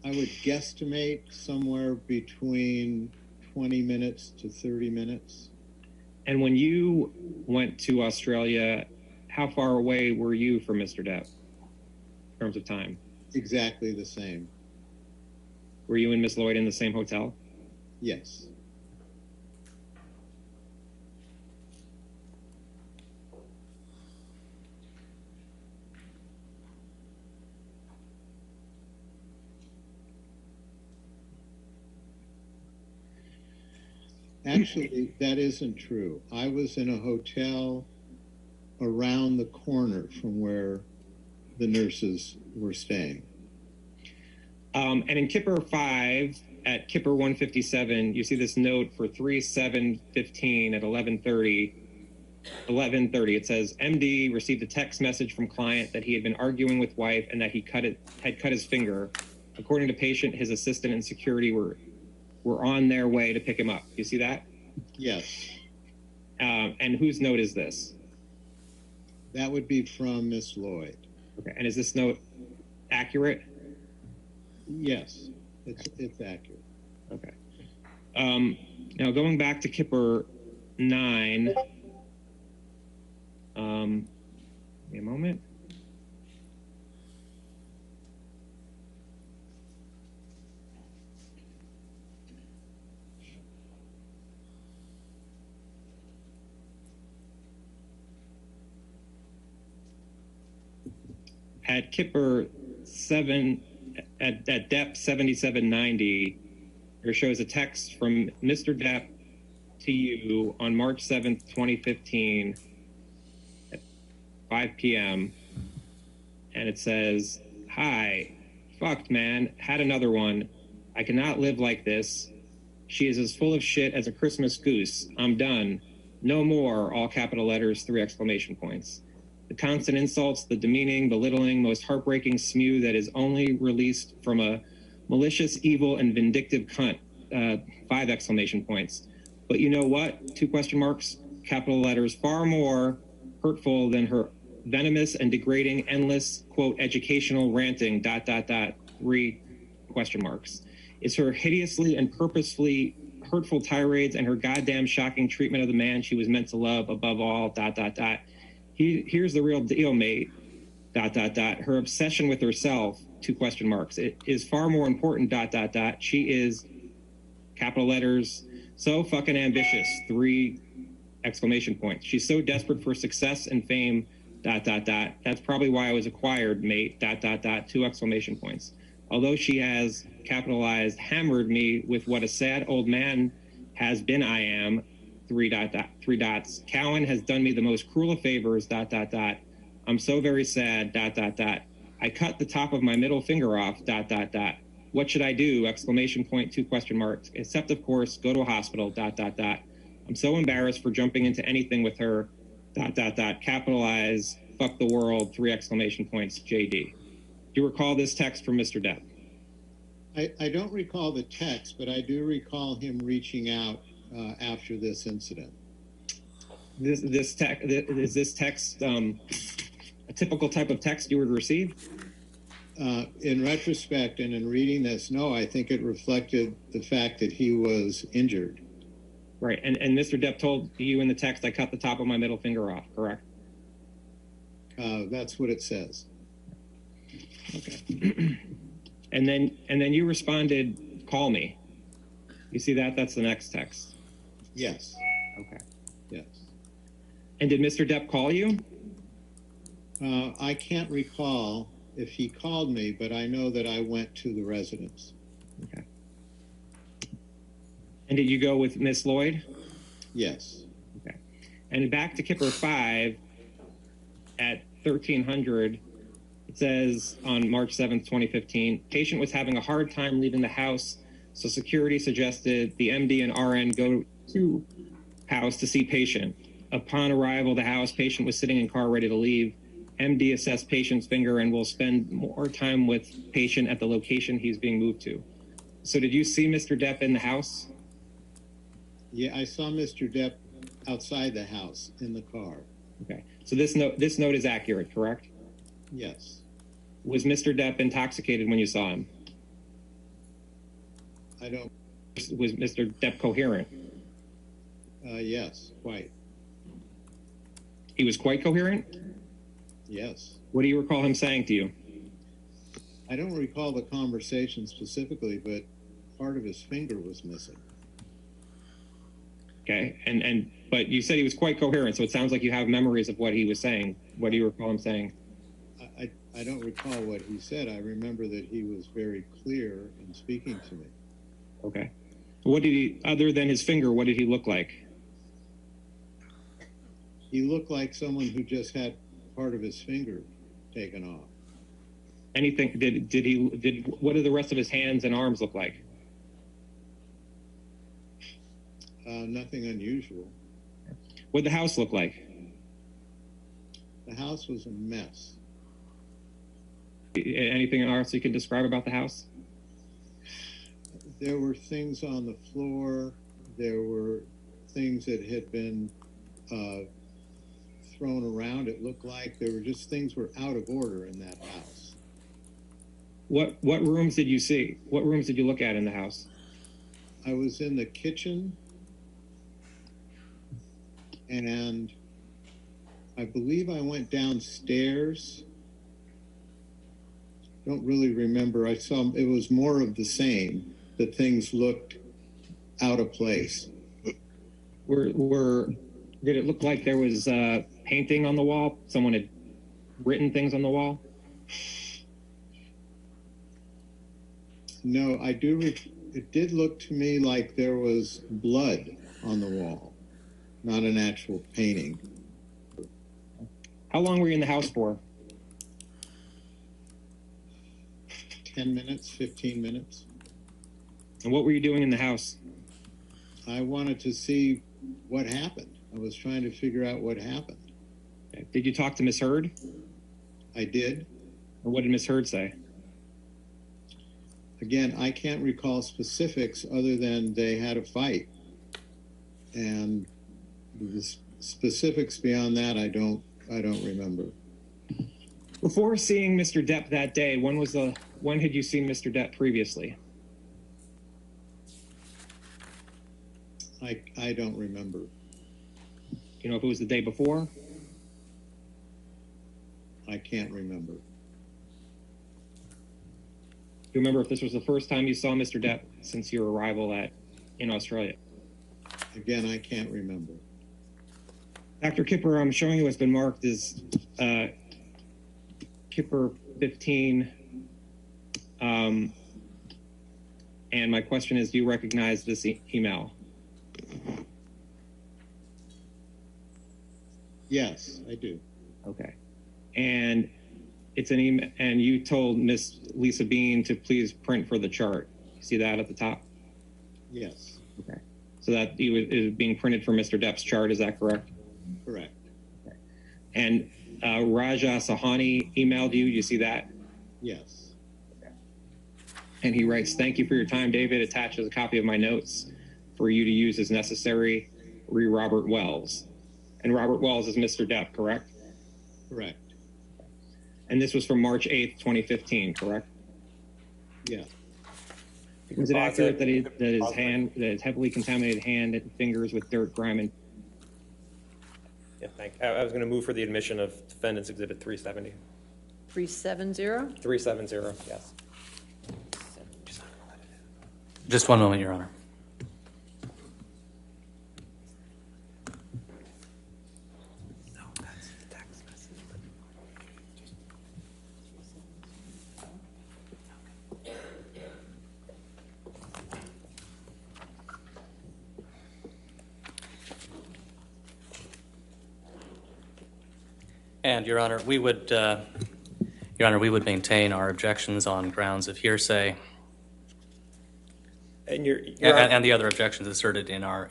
guesstimate somewhere between 20 minutes to 30 minutes. And when you went to Australia, how far away were you from Mr. Depp in terms of time? Exactly the same. Were you and Miss Lloyd in the same hotel? Yes. Actually, that isn't true. I was in a hotel around the corner from where the nurses were staying. And in Kipper 5, at Kipper 157, you see this note for 3/7/15 at 11:30. 11:30, it says, MD received a text message from client that he had been arguing with wife and that he had cut his finger. According to patient, his assistant and security were on their way to pick him up. You see that? Yes. And whose note is this? That would be from Miss Lloyd. Okay. And is this note accurate? Yes, it's accurate. Okay. Now going back to Kipper 9. Give me a moment. At Kipper 7, at depth 7790, Here shows a text from Mr. Depp to you on March 7th, 2015 at 5 p.m. And it says, "Hi, fucked, man, had another one. I cannot live like this. She is as full of shit as a Christmas goose. I'm done. No more," all capital letters, 3 exclamation points. The constant insults, the demeaning, belittling, most heartbreaking spew that is only released from a malicious, evil, and vindictive cunt, 5 exclamation points. But you know what? 2 question marks, capital letters, far more hurtful than her venomous and degrading, endless, quote, educational ranting, ... 3 question marks. Is her hideously and purposefully hurtful tirades and her goddamn shocking treatment of the man she was meant to love above all, ... Here's the real deal, mate, ... Her obsession with herself, 2 question marks. It is far more important, ... She is, capital letters, so fucking ambitious, 3 exclamation points. She's so desperate for success and fame, ... That's probably why I was acquired, mate, ... 2 exclamation points. Although she has, capitalized, hammered me with what a sad old man has been I am, 3 dots. Cowan has done me the most cruel of favors, ... I'm so very sad, ... I cut the top of my middle finger off, ... What should I do, exclamation point, 2 question marks, except of course, go to a hospital, ... I'm so embarrassed for jumping into anything with her, ... Capitalize, fuck the world, 3 exclamation points, JD. Do you recall this text from Mr. Depp? I don't recall the text, but I do recall him reaching out after this incident. Is this text a typical type of text you would receive? In retrospect and in reading this, no, I think it reflected the fact that he was injured. Right, and Mr. Depp told you in the text, "I cut the top of my middle finger off," correct? That's what it says. Okay. And then you responded, "Call me." You see that? That's the next text. Yes. Okay. Yes. And did Mr. Depp call you? I can't recall if he called me, but I know that I went to the residence. Okay. And did you go with Miss Lloyd? Yes. Okay. And back to Kipper 5 at 1300, it says on March 7th, 2015, patient was having a hard time leaving the house, so security suggested the MD and RN go to house to see patient. Upon arrival to house, patient was sitting in car ready to leave. MD assessed patient's finger and will spend more time with patient at the location he's being moved to. So did you see Mr. Depp in the house? Yeah, I saw Mr. Depp outside the house in the car. Okay. So this note is accurate, correct? Yes. Was Mr. Depp intoxicated when you saw him? I don't. Was Mr. Depp coherent? Yes, quite. He was quite coherent? Yes. What do you recall him saying to you? I don't recall the conversation specifically, but part of his finger was missing. Okay, but you said he was quite coherent, so it sounds like you have memories of what he was saying. What do you recall him saying? I don't recall what he said. I remember that he was very clear in speaking to me. Okay. What did he, other than his finger, what did he look like? He looked like someone who just had part of his finger taken off. Anything, what did the rest of his hands and arms look like? Nothing unusual. What did the house look like? The house was a mess. Anything else you can describe about the house? There were things on the floor. There were things that had been thrown around. It looked like there were just things were out of order in that house. What rooms did you see? What rooms did you look at in the house? I was in the kitchen, and I believe I went downstairs. Don't really remember. I saw it was more of the same. That things looked out of place. Did it look like there was painting on the wall? Someone had written things on the wall? No, I do It did look to me like there was blood on the wall, not an actual painting. How long were you in the house for? 10 minutes, 15 minutes. And what were you doing in the house? I wanted to see what happened. I was trying to figure out what happened. Did you talk to Miss Heard? I did. And what did Miss Heard say? Again, I can't recall specifics other than they had a fight. And the specifics beyond that, I don't remember. Before seeing Mr. Depp that day, when had you seen Mr. Depp previously? I don't remember. You know if it was the day before? I can't remember. Do you remember if this was the first time you saw Mr. Depp since your arrival in Australia? Again, I can't remember. Dr. Kipper, I'm showing you what's been marked as Kipper 15. And my question is, do you recognize this email? Yes, I do. Okay. And it's an email, and you told Miss Lisa Bean to please print for the chart. You see that at the top? Yes. Okay. So that is being printed for Mr. Depp's chart, is that correct? Correct. Okay. And Raja Sahani emailed you. Do you see that? Yes. Okay. And he writes, "Thank you for your time, David. Attaches a copy of my notes for you to use as necessary. Re Robert Wells." And Robert Wells is Mr. Depp, correct? Correct. And this was from March 8th, 2015, correct? Yeah. Was it accurate that his heavily contaminated hand and fingers with dirt, grime, and... Yeah, thank you. I was going to move for the admission of Defendant's Exhibit 370. 370? 370, yes. Just one moment, Your Honor. And Your Honor, we would maintain our objections on grounds of hearsay, and the other objections asserted in our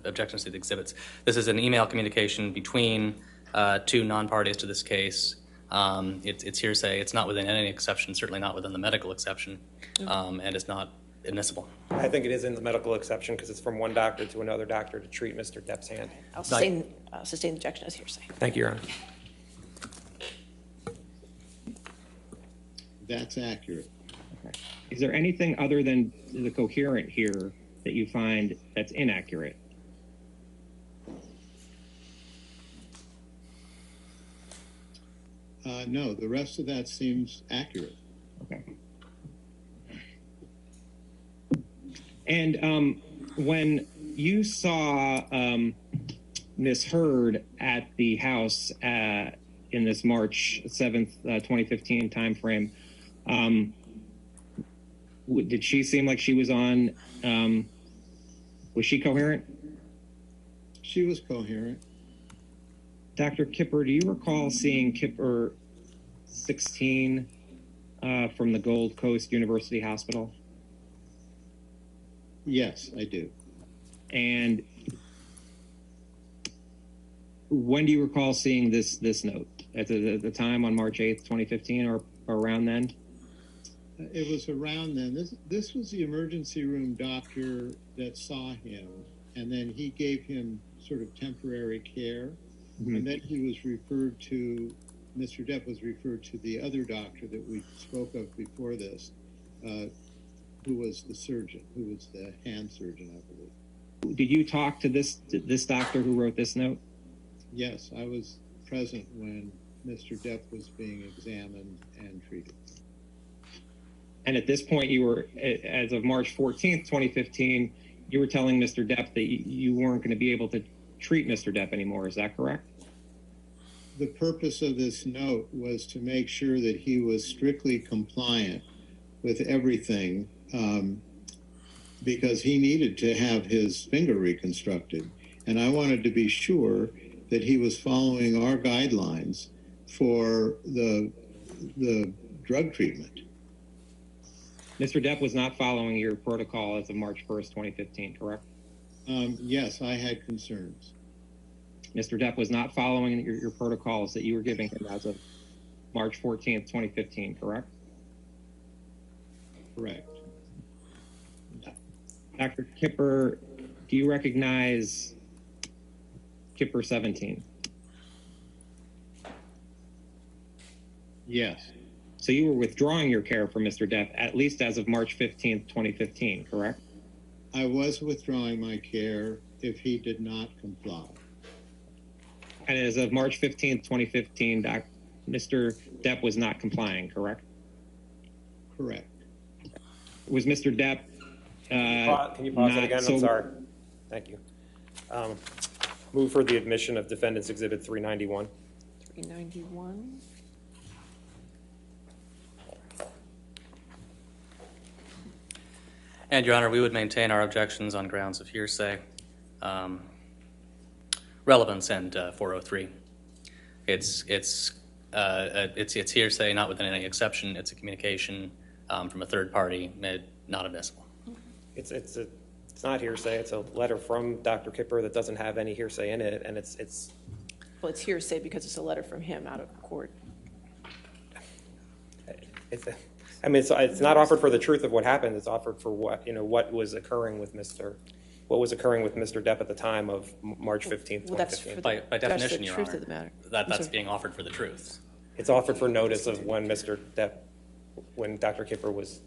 objections to the exhibits. This is an email communication between two non-parties to this case. It's hearsay. It's not within any exception, certainly not within the medical exception, and it's not admissible. I think it is in the medical exception because it's from one doctor to another doctor to treat Mr. Depp's hand. I'll sustain the objection as hearsay. Thank you, Your Honor. That's accurate. Okay. Is there anything other than the coherent here that you find that's inaccurate? No, the rest of that seems accurate. Okay. And when you saw Ms. Heard at the house in this March 7th, 2015 timeframe, did she seem like she was on, was she coherent? She was coherent. Dr. Kipper, do you recall seeing Kipper 16 from the Gold Coast University Hospital? Yes, I do. And when do you recall seeing this note? At the time on March 8th, 2015, or around then? It was around then. This was the emergency room doctor that saw him, and then he gave him sort of temporary care, and then he was referred to, Mr. Depp was referred to the other doctor that we spoke of before this, who was the surgeon, who was the hand surgeon, I believe. Did you talk to this doctor who wrote this note? Yes, I was present when Mr. Depp was being examined and treated. And at this point, you were, as of March 14th, 2015, you were telling Mr. Depp that you weren't going to be able to treat Mr. Depp anymore. Is that correct? The purpose of this note was to make sure that he was strictly compliant with everything because he needed to have his finger reconstructed. And I wanted to be sure that he was following our guidelines for the drug treatment. Mr. Depp was not following your protocol as of March 1st, 2015, correct? Yes, I had concerns. Mr. Depp was not following your protocols that you were giving him as of March 14th, 2015, correct? Correct. Dr. Kipper, do you recognize Kipper 17? Yes. So you were withdrawing your care for Mr. Depp at least as of March 15th, 2015, correct? I was withdrawing my care if he did not comply. And as of March 15th, 2015, Mr. Depp was not complying, correct? Correct. Was Mr. Depp Can you pause it again? I'm sorry. Thank you. Move for the admission of Defendant's Exhibit 391. 391. And, Your Honor, we would maintain our objections on grounds of hearsay, relevance, and 403. It's hearsay, not within any exception. It's a communication from a third party, not admissible. It's not hearsay. It's a letter from Dr. Kipper that doesn't have any hearsay in it, and it's. Well, it's hearsay because it's a letter from him out of court. It's not offered for the truth of what happened. It's offered for what was occurring with Mr. Depp at the time of March 15th, 2015. By definition, Your truth Honor, of the matter. that's being offered for the truth. It's offered for notice of when Dr. Kipper was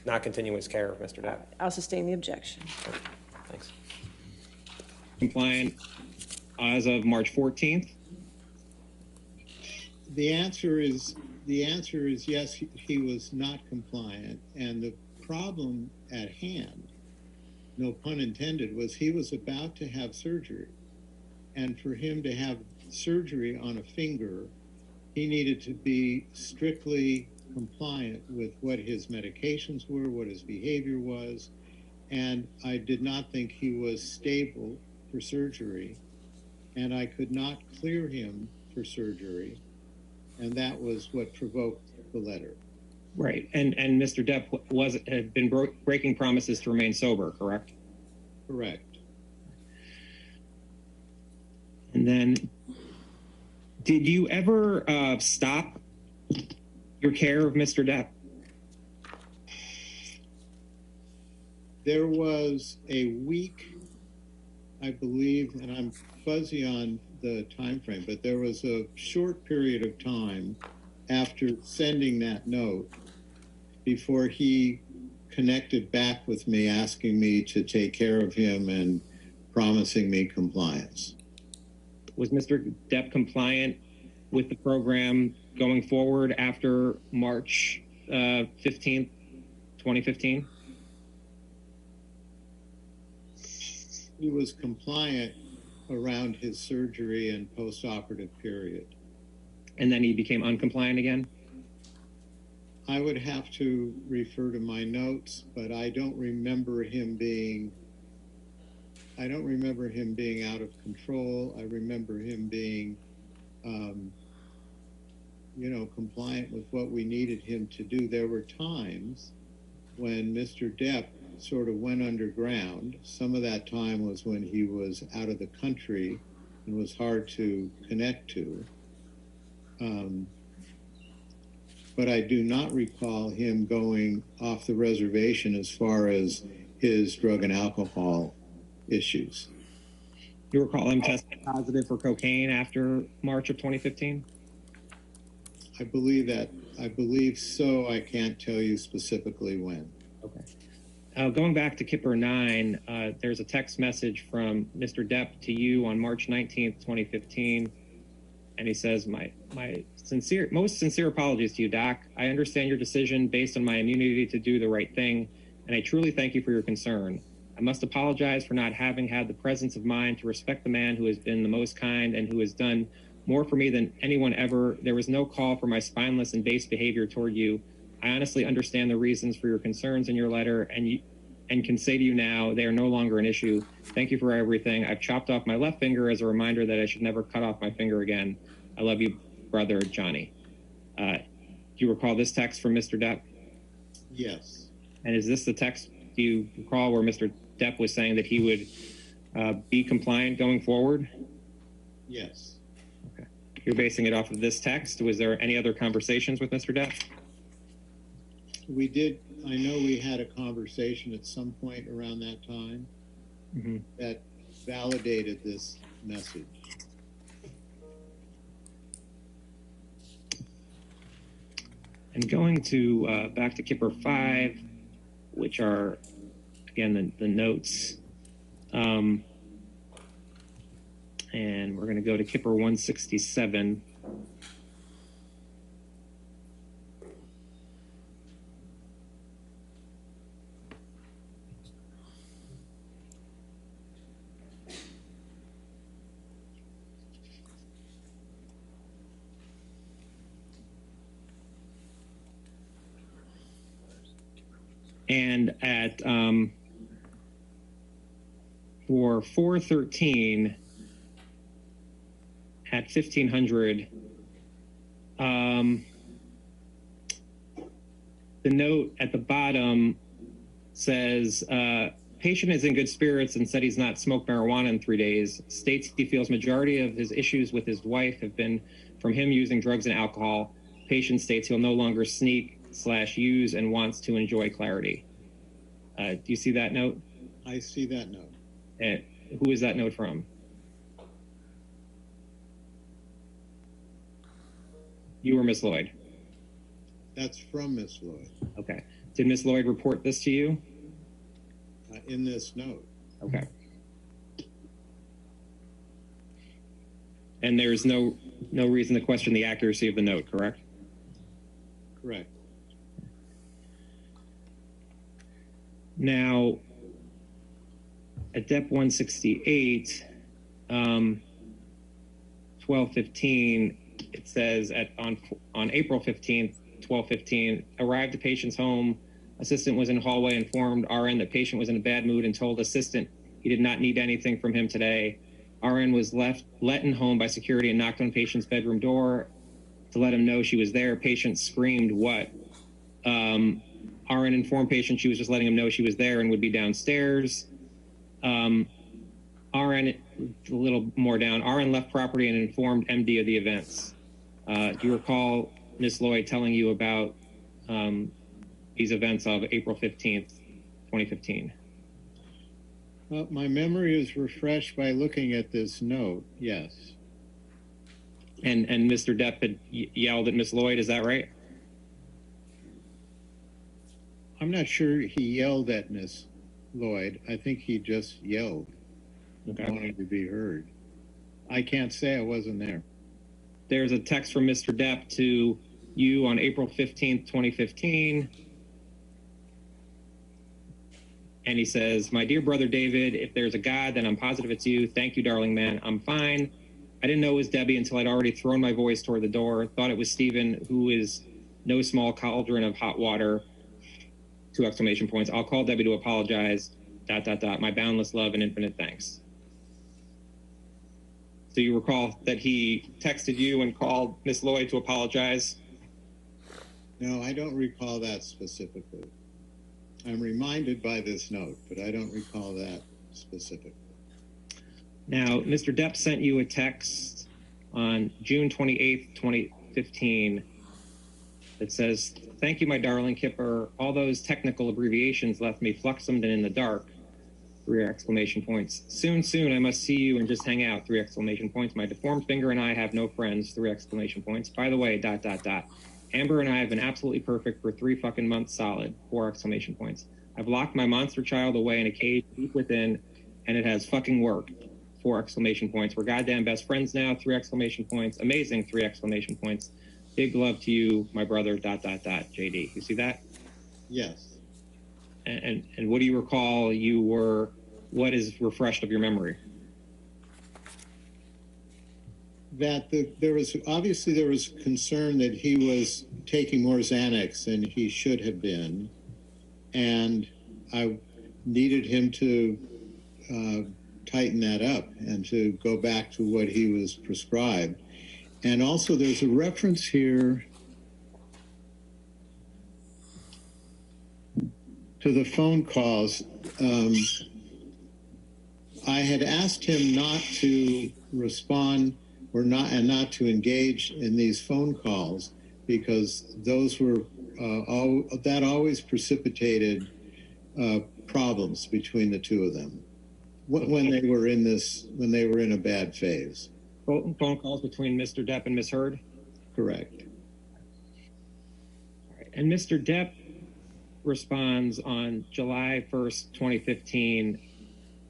not continuing his care of Mr. Depp. I'll sustain the objection. Thanks. Compliant as of March 14th? The answer is yes, he was not compliant. And the problem at hand, no pun intended, was he was about to have surgery. And for him to have surgery on a finger, he needed to be strictly compliant with what his medications were, what his behavior was. And I did not think he was stable for surgery. And I could not clear him for surgery. And that was what provoked the letter. Right. And Mr. Depp had been breaking promises to remain sober, correct? Correct. And then, did you ever stop your care of Mr. Depp? There was a week, I believe, and I'm fuzzy on the time frame, but there was a short period of time after sending that note before he connected back with me, asking me to take care of him and promising me compliance. Was Mr. Depp compliant with the program going forward after March 15th, 2015? He was compliant around his surgery and post-operative period. And then he became uncompliant again? I would have to refer to my notes, but I don't remember him being out of control. I remember him being, compliant with what we needed him to do. There were times when Mr. Depp sort of went underground. Some of that time was when he was out of the country and was hard to connect to. But I do not recall him going off the reservation as far as his drug and alcohol issues. You recall him testing positive for cocaine after March of 2015? I believe so. I can't tell you specifically when. Okay. Going back to Kipper 9, there's a text message from Mr. Depp to you on March 19th, 2015. And he says, my most sincere apologies to you, Doc. I understand your decision based on my immunity to do the right thing, and I truly thank you for your concern. I must apologize for not having had the presence of mind to respect the man who has been the most kind and who has done more for me than anyone ever. There was no call for my spineless and base behavior toward you. I honestly understand the reasons for your concerns in your letter, and and can say to you now, they are no longer an issue. Thank you for everything. I've chopped off my left finger as a reminder that I should never cut off my finger again. I love you, brother, Johnny. Do you recall this text from Mr. Depp? Yes. And is this the text, do you recall, where Mr. Depp was saying that he would be compliant going forward? Yes. Okay. You're basing it off of this text. Was there any other conversations with Mr. Depp? We did. I know we had a conversation at some point around that time that validated this message. And going to back to Kipper 5, which are, again, the notes. And we're going to go to Kipper 167. And at for 413 at 1500, the note at the bottom says, patient is in good spirits and said he's not smoked marijuana in 3 days. States he feels majority of his issues with his wife have been from him using drugs and alcohol. Patient states he'll no longer sneak/use and wants to enjoy clarity. Do you see that note? I see that note. And who is that note from? You or Miss Lloyd? That's from Miss Lloyd. Okay. Did Miss Lloyd report this to you? In this note. Okay. And there's no reason to question the accuracy of the note, correct? Correct. Now, at Dep 168, 1215, it says on April 15th, 1215, arrived at patient's home. Assistant was in hallway, informed RN that patient was in a bad mood and told assistant he did not need anything from him today. RN was let in home by security and knocked on patient's bedroom door to let him know she was there. Patient screamed, "What?" RN informed patient she was just letting him know she was there and would be downstairs. RN, a little more down, RN left property and informed MD of the events. Do you recall Ms. Lloyd telling you about these events of April 15th, 2015? My memory is refreshed by looking at this note, yes. And Mr. Depp had yelled at Ms. Lloyd, is that right? I'm not sure he yelled at Miss Lloyd. I think he just yelled, wanting to be heard. I can't say I wasn't there. There's a text from Mr. Depp to you on April 15th, 2015. And he says, "My dear brother David, if there's a God, then I'm positive it's you. Thank you, darling man. I'm fine. I didn't know it was Debbie until I'd already thrown my voice toward the door. Thought it was Stephen, who is no small cauldron of hot water." 2 exclamation points. "I'll call Debbie to apologize. ... My boundless love and infinite thanks." So you recall that he texted you and called Miss Lloyd to apologize? No, I don't recall that specifically. I'm reminded by this note, but I don't recall that specifically. Now, Mr. Depp sent you a text on June 28th, 2015 that says, "Thank you, my darling Kipper. All those technical abbreviations left me fluxumed and in the dark." 3 exclamation points. "Soon, soon, I must see you and just hang out." 3 exclamation points. "My deformed finger and I have no friends." 3 exclamation points. "By the way, ... Amber and I have been absolutely perfect for 3 fucking months solid." 4 exclamation points. "I've locked my monster child away in a cage deep within, and it has fucking worked." 4 exclamation points. "We're goddamn best friends now." 3 exclamation points. "Amazing." 3 exclamation points. "Big love to you, my brother, ... JD. You see that? Yes. And what do you recall what is refreshed of your memory? That there was concern that he was taking more Xanax than he should have been. And needed him to tighten that up and to go back to what he was prescribed. And also there's a reference here to the phone calls. I had asked him not to respond or not to engage in these phone calls because those were that always precipitated problems between the two of them when they were in a bad phase. Phone calls between Mr. Depp and Ms. Heard? Correct. All right. And Mr. Depp responds on July 1st, 2015,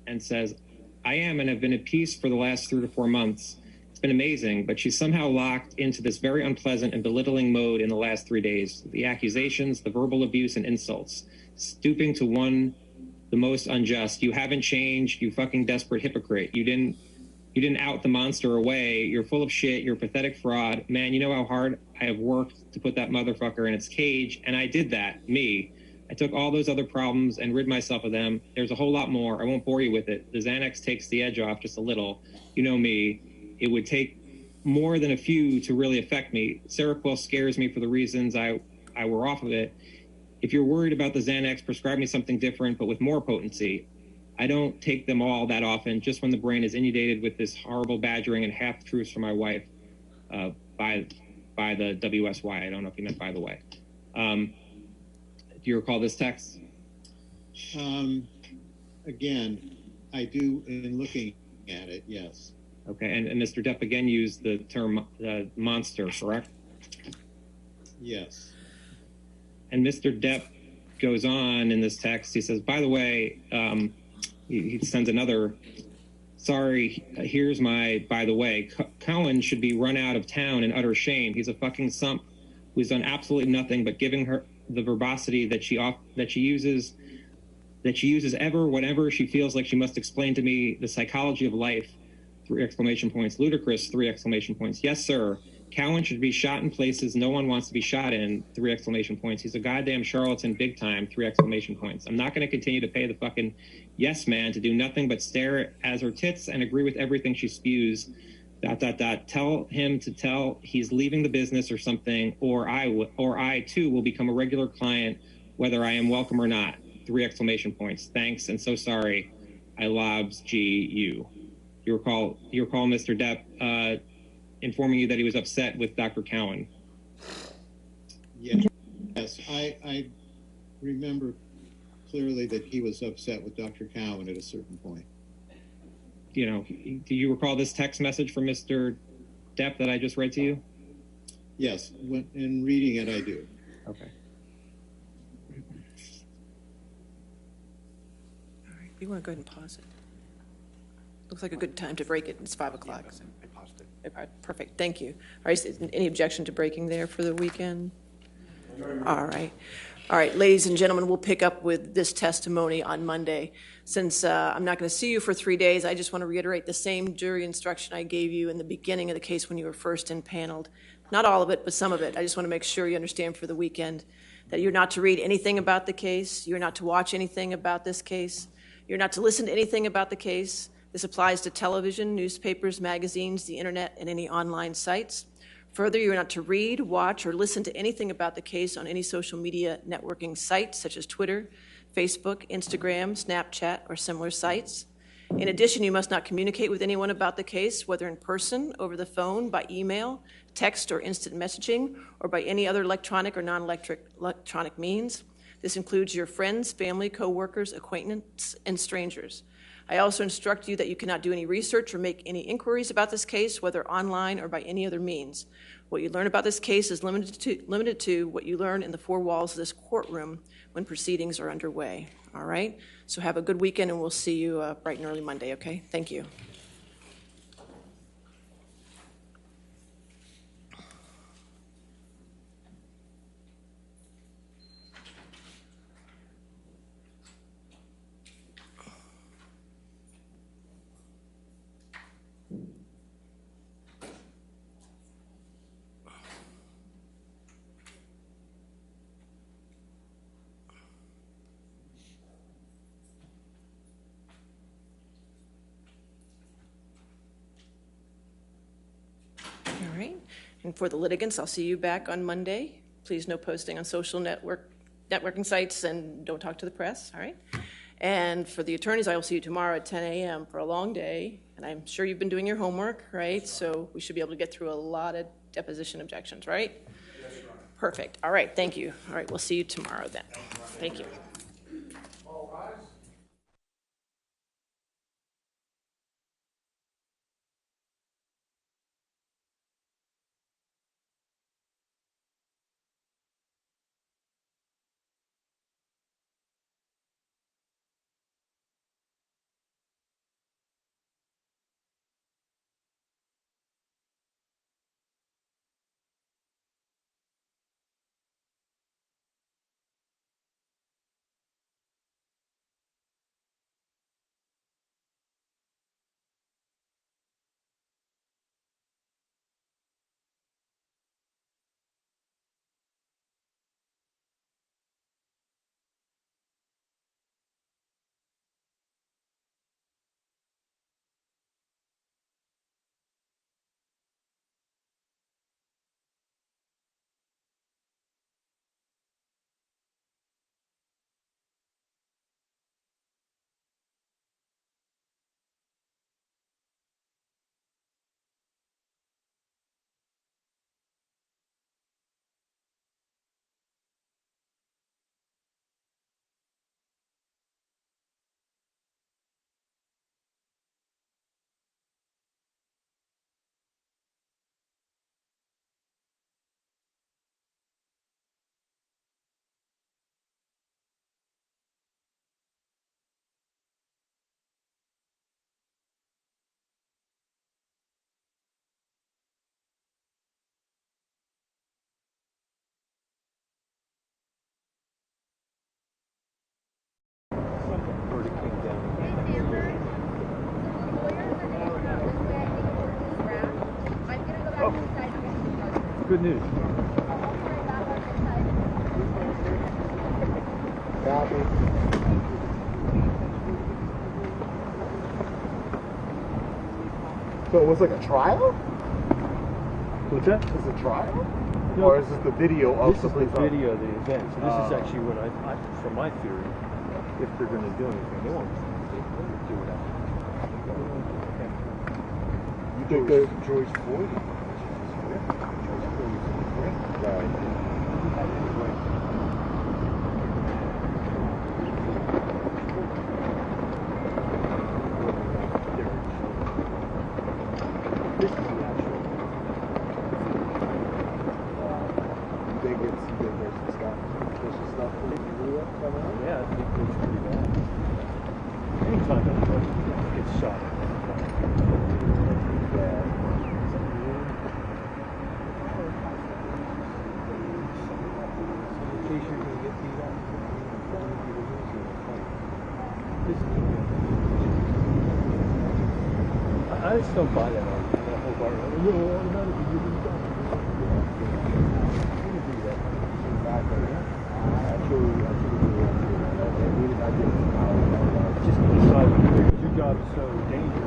and says, I am and have been at peace for the last 3 to 4 months. It's been amazing, but she's somehow locked into this very unpleasant and belittling mode in the last 3 days. The accusations, the verbal abuse and insults, stooping to one, the most unjust. You haven't changed, you fucking desperate hypocrite. You didn't out the monster away. You're full of shit. You're a pathetic fraud. Man, you know how hard I have worked to put that motherfucker in its cage, and I did that, me. I took all those other problems and rid myself of them. There's a whole lot more. I won't bore you with it. The Xanax takes the edge off just a little. You know me. It would take more than a few to really affect me. Seroquel scares me for the reasons I were off of it. If you're worried about the Xanax, prescribe me something different, but with more potency. I don't take them all that often, just when the brain is inundated with this horrible badgering and half-truths from my wife by the WSY. I don't know if he meant by the way. Do you recall this text? Again, I do in looking at it, yes. Okay, and Mr. Depp again used the term monster, correct? Yes. And Mr. Depp goes on in this text. He says, by the way, he sends another, sorry, here's my, by the way, Cohen should be run out of town in utter shame. He's a fucking sump who's done absolutely nothing but giving her the verbosity that she uses ever, whenever she feels like she must explain to me the psychology of life. 3 exclamation points. Ludicrous, 3 exclamation points. Yes, sir. Cowan should be shot in places no one wants to be shot in, 3 exclamation points. He's a goddamn charlatan big time, 3 exclamation points. I'm not going to continue to pay the fucking yes man to do nothing but stare at her tits and agree with everything she spews. ... Tell him to tell he's leaving the business or something, or I too will become a regular client, whether I am welcome or not. 3 exclamation points. Thanks and so sorry. I lobs GU. You recall Mr. Depp informing you that he was upset with Dr. Cowan. Yes, I remember clearly that he was upset with Dr. Cowan at a certain point. You know, do you recall this text message from Mr. Depp that I just read to you? Yes, in reading it, I do. Okay. All right, you want to go ahead and pause it? Looks like a good time to break it. It's 5 o'clock. I paused it. All right, perfect, thank you. All right, any objection to breaking there for the weekend? All right. All right, ladies and gentlemen, we'll pick up with this testimony on Monday. Since I'm not going to see you for 3 days, I just want to reiterate the same jury instruction I gave you in the beginning of the case when you were first impaneled. Not all of it, but some of it. I just want to make sure you understand for the weekend that you're not to read anything about the case, you're not to watch anything about this case, you're not to listen to anything about the case. This applies to television, newspapers, magazines, the internet, and any online sites. Further, you're not to read, watch, or listen to anything about the case on any social media networking sites such as Twitter, Facebook, Instagram, Snapchat, or similar sites. In addition, you must not communicate with anyone about the case, whether in person, over the phone, by email, text, or instant messaging, or by any other electronic or non-electronic means. This includes your friends, family, co-workers, acquaintances, and strangers. I also instruct you that you cannot do any research or make any inquiries about this case, whether online or by any other means. What you learn about this case is limited to what you learn in the 4 walls of this courtroom when proceedings are underway. All right? So have a good weekend, and we'll see you bright and early Monday, okay? Thank you. right? And for the litigants, I'll see you back on Monday. Please no posting on social networking sites, and don't talk to the press, all right? And for the attorneys, I will see you tomorrow at 10 a.m. for a long day, and I'm sure you've been doing your homework, right? So we should be able to get through a lot of deposition objections, right? Yes, Your Honor. Perfect. All right, thank you. All right, we'll see you tomorrow then. Thank you. Good news. So it was like a trial? What's that? Is it a trial? No. Or is this the video of This is the video of the event. So this is actually what I from my theory, if they're going to do anything, they won't do it out. You think that George Floyd? Yeah, I think it's pretty bad. Anytime anybody gets shot at, I just don't buy that argument. That whole argument. You know, automatically you're going to die. Just decide because your job is so dangerous.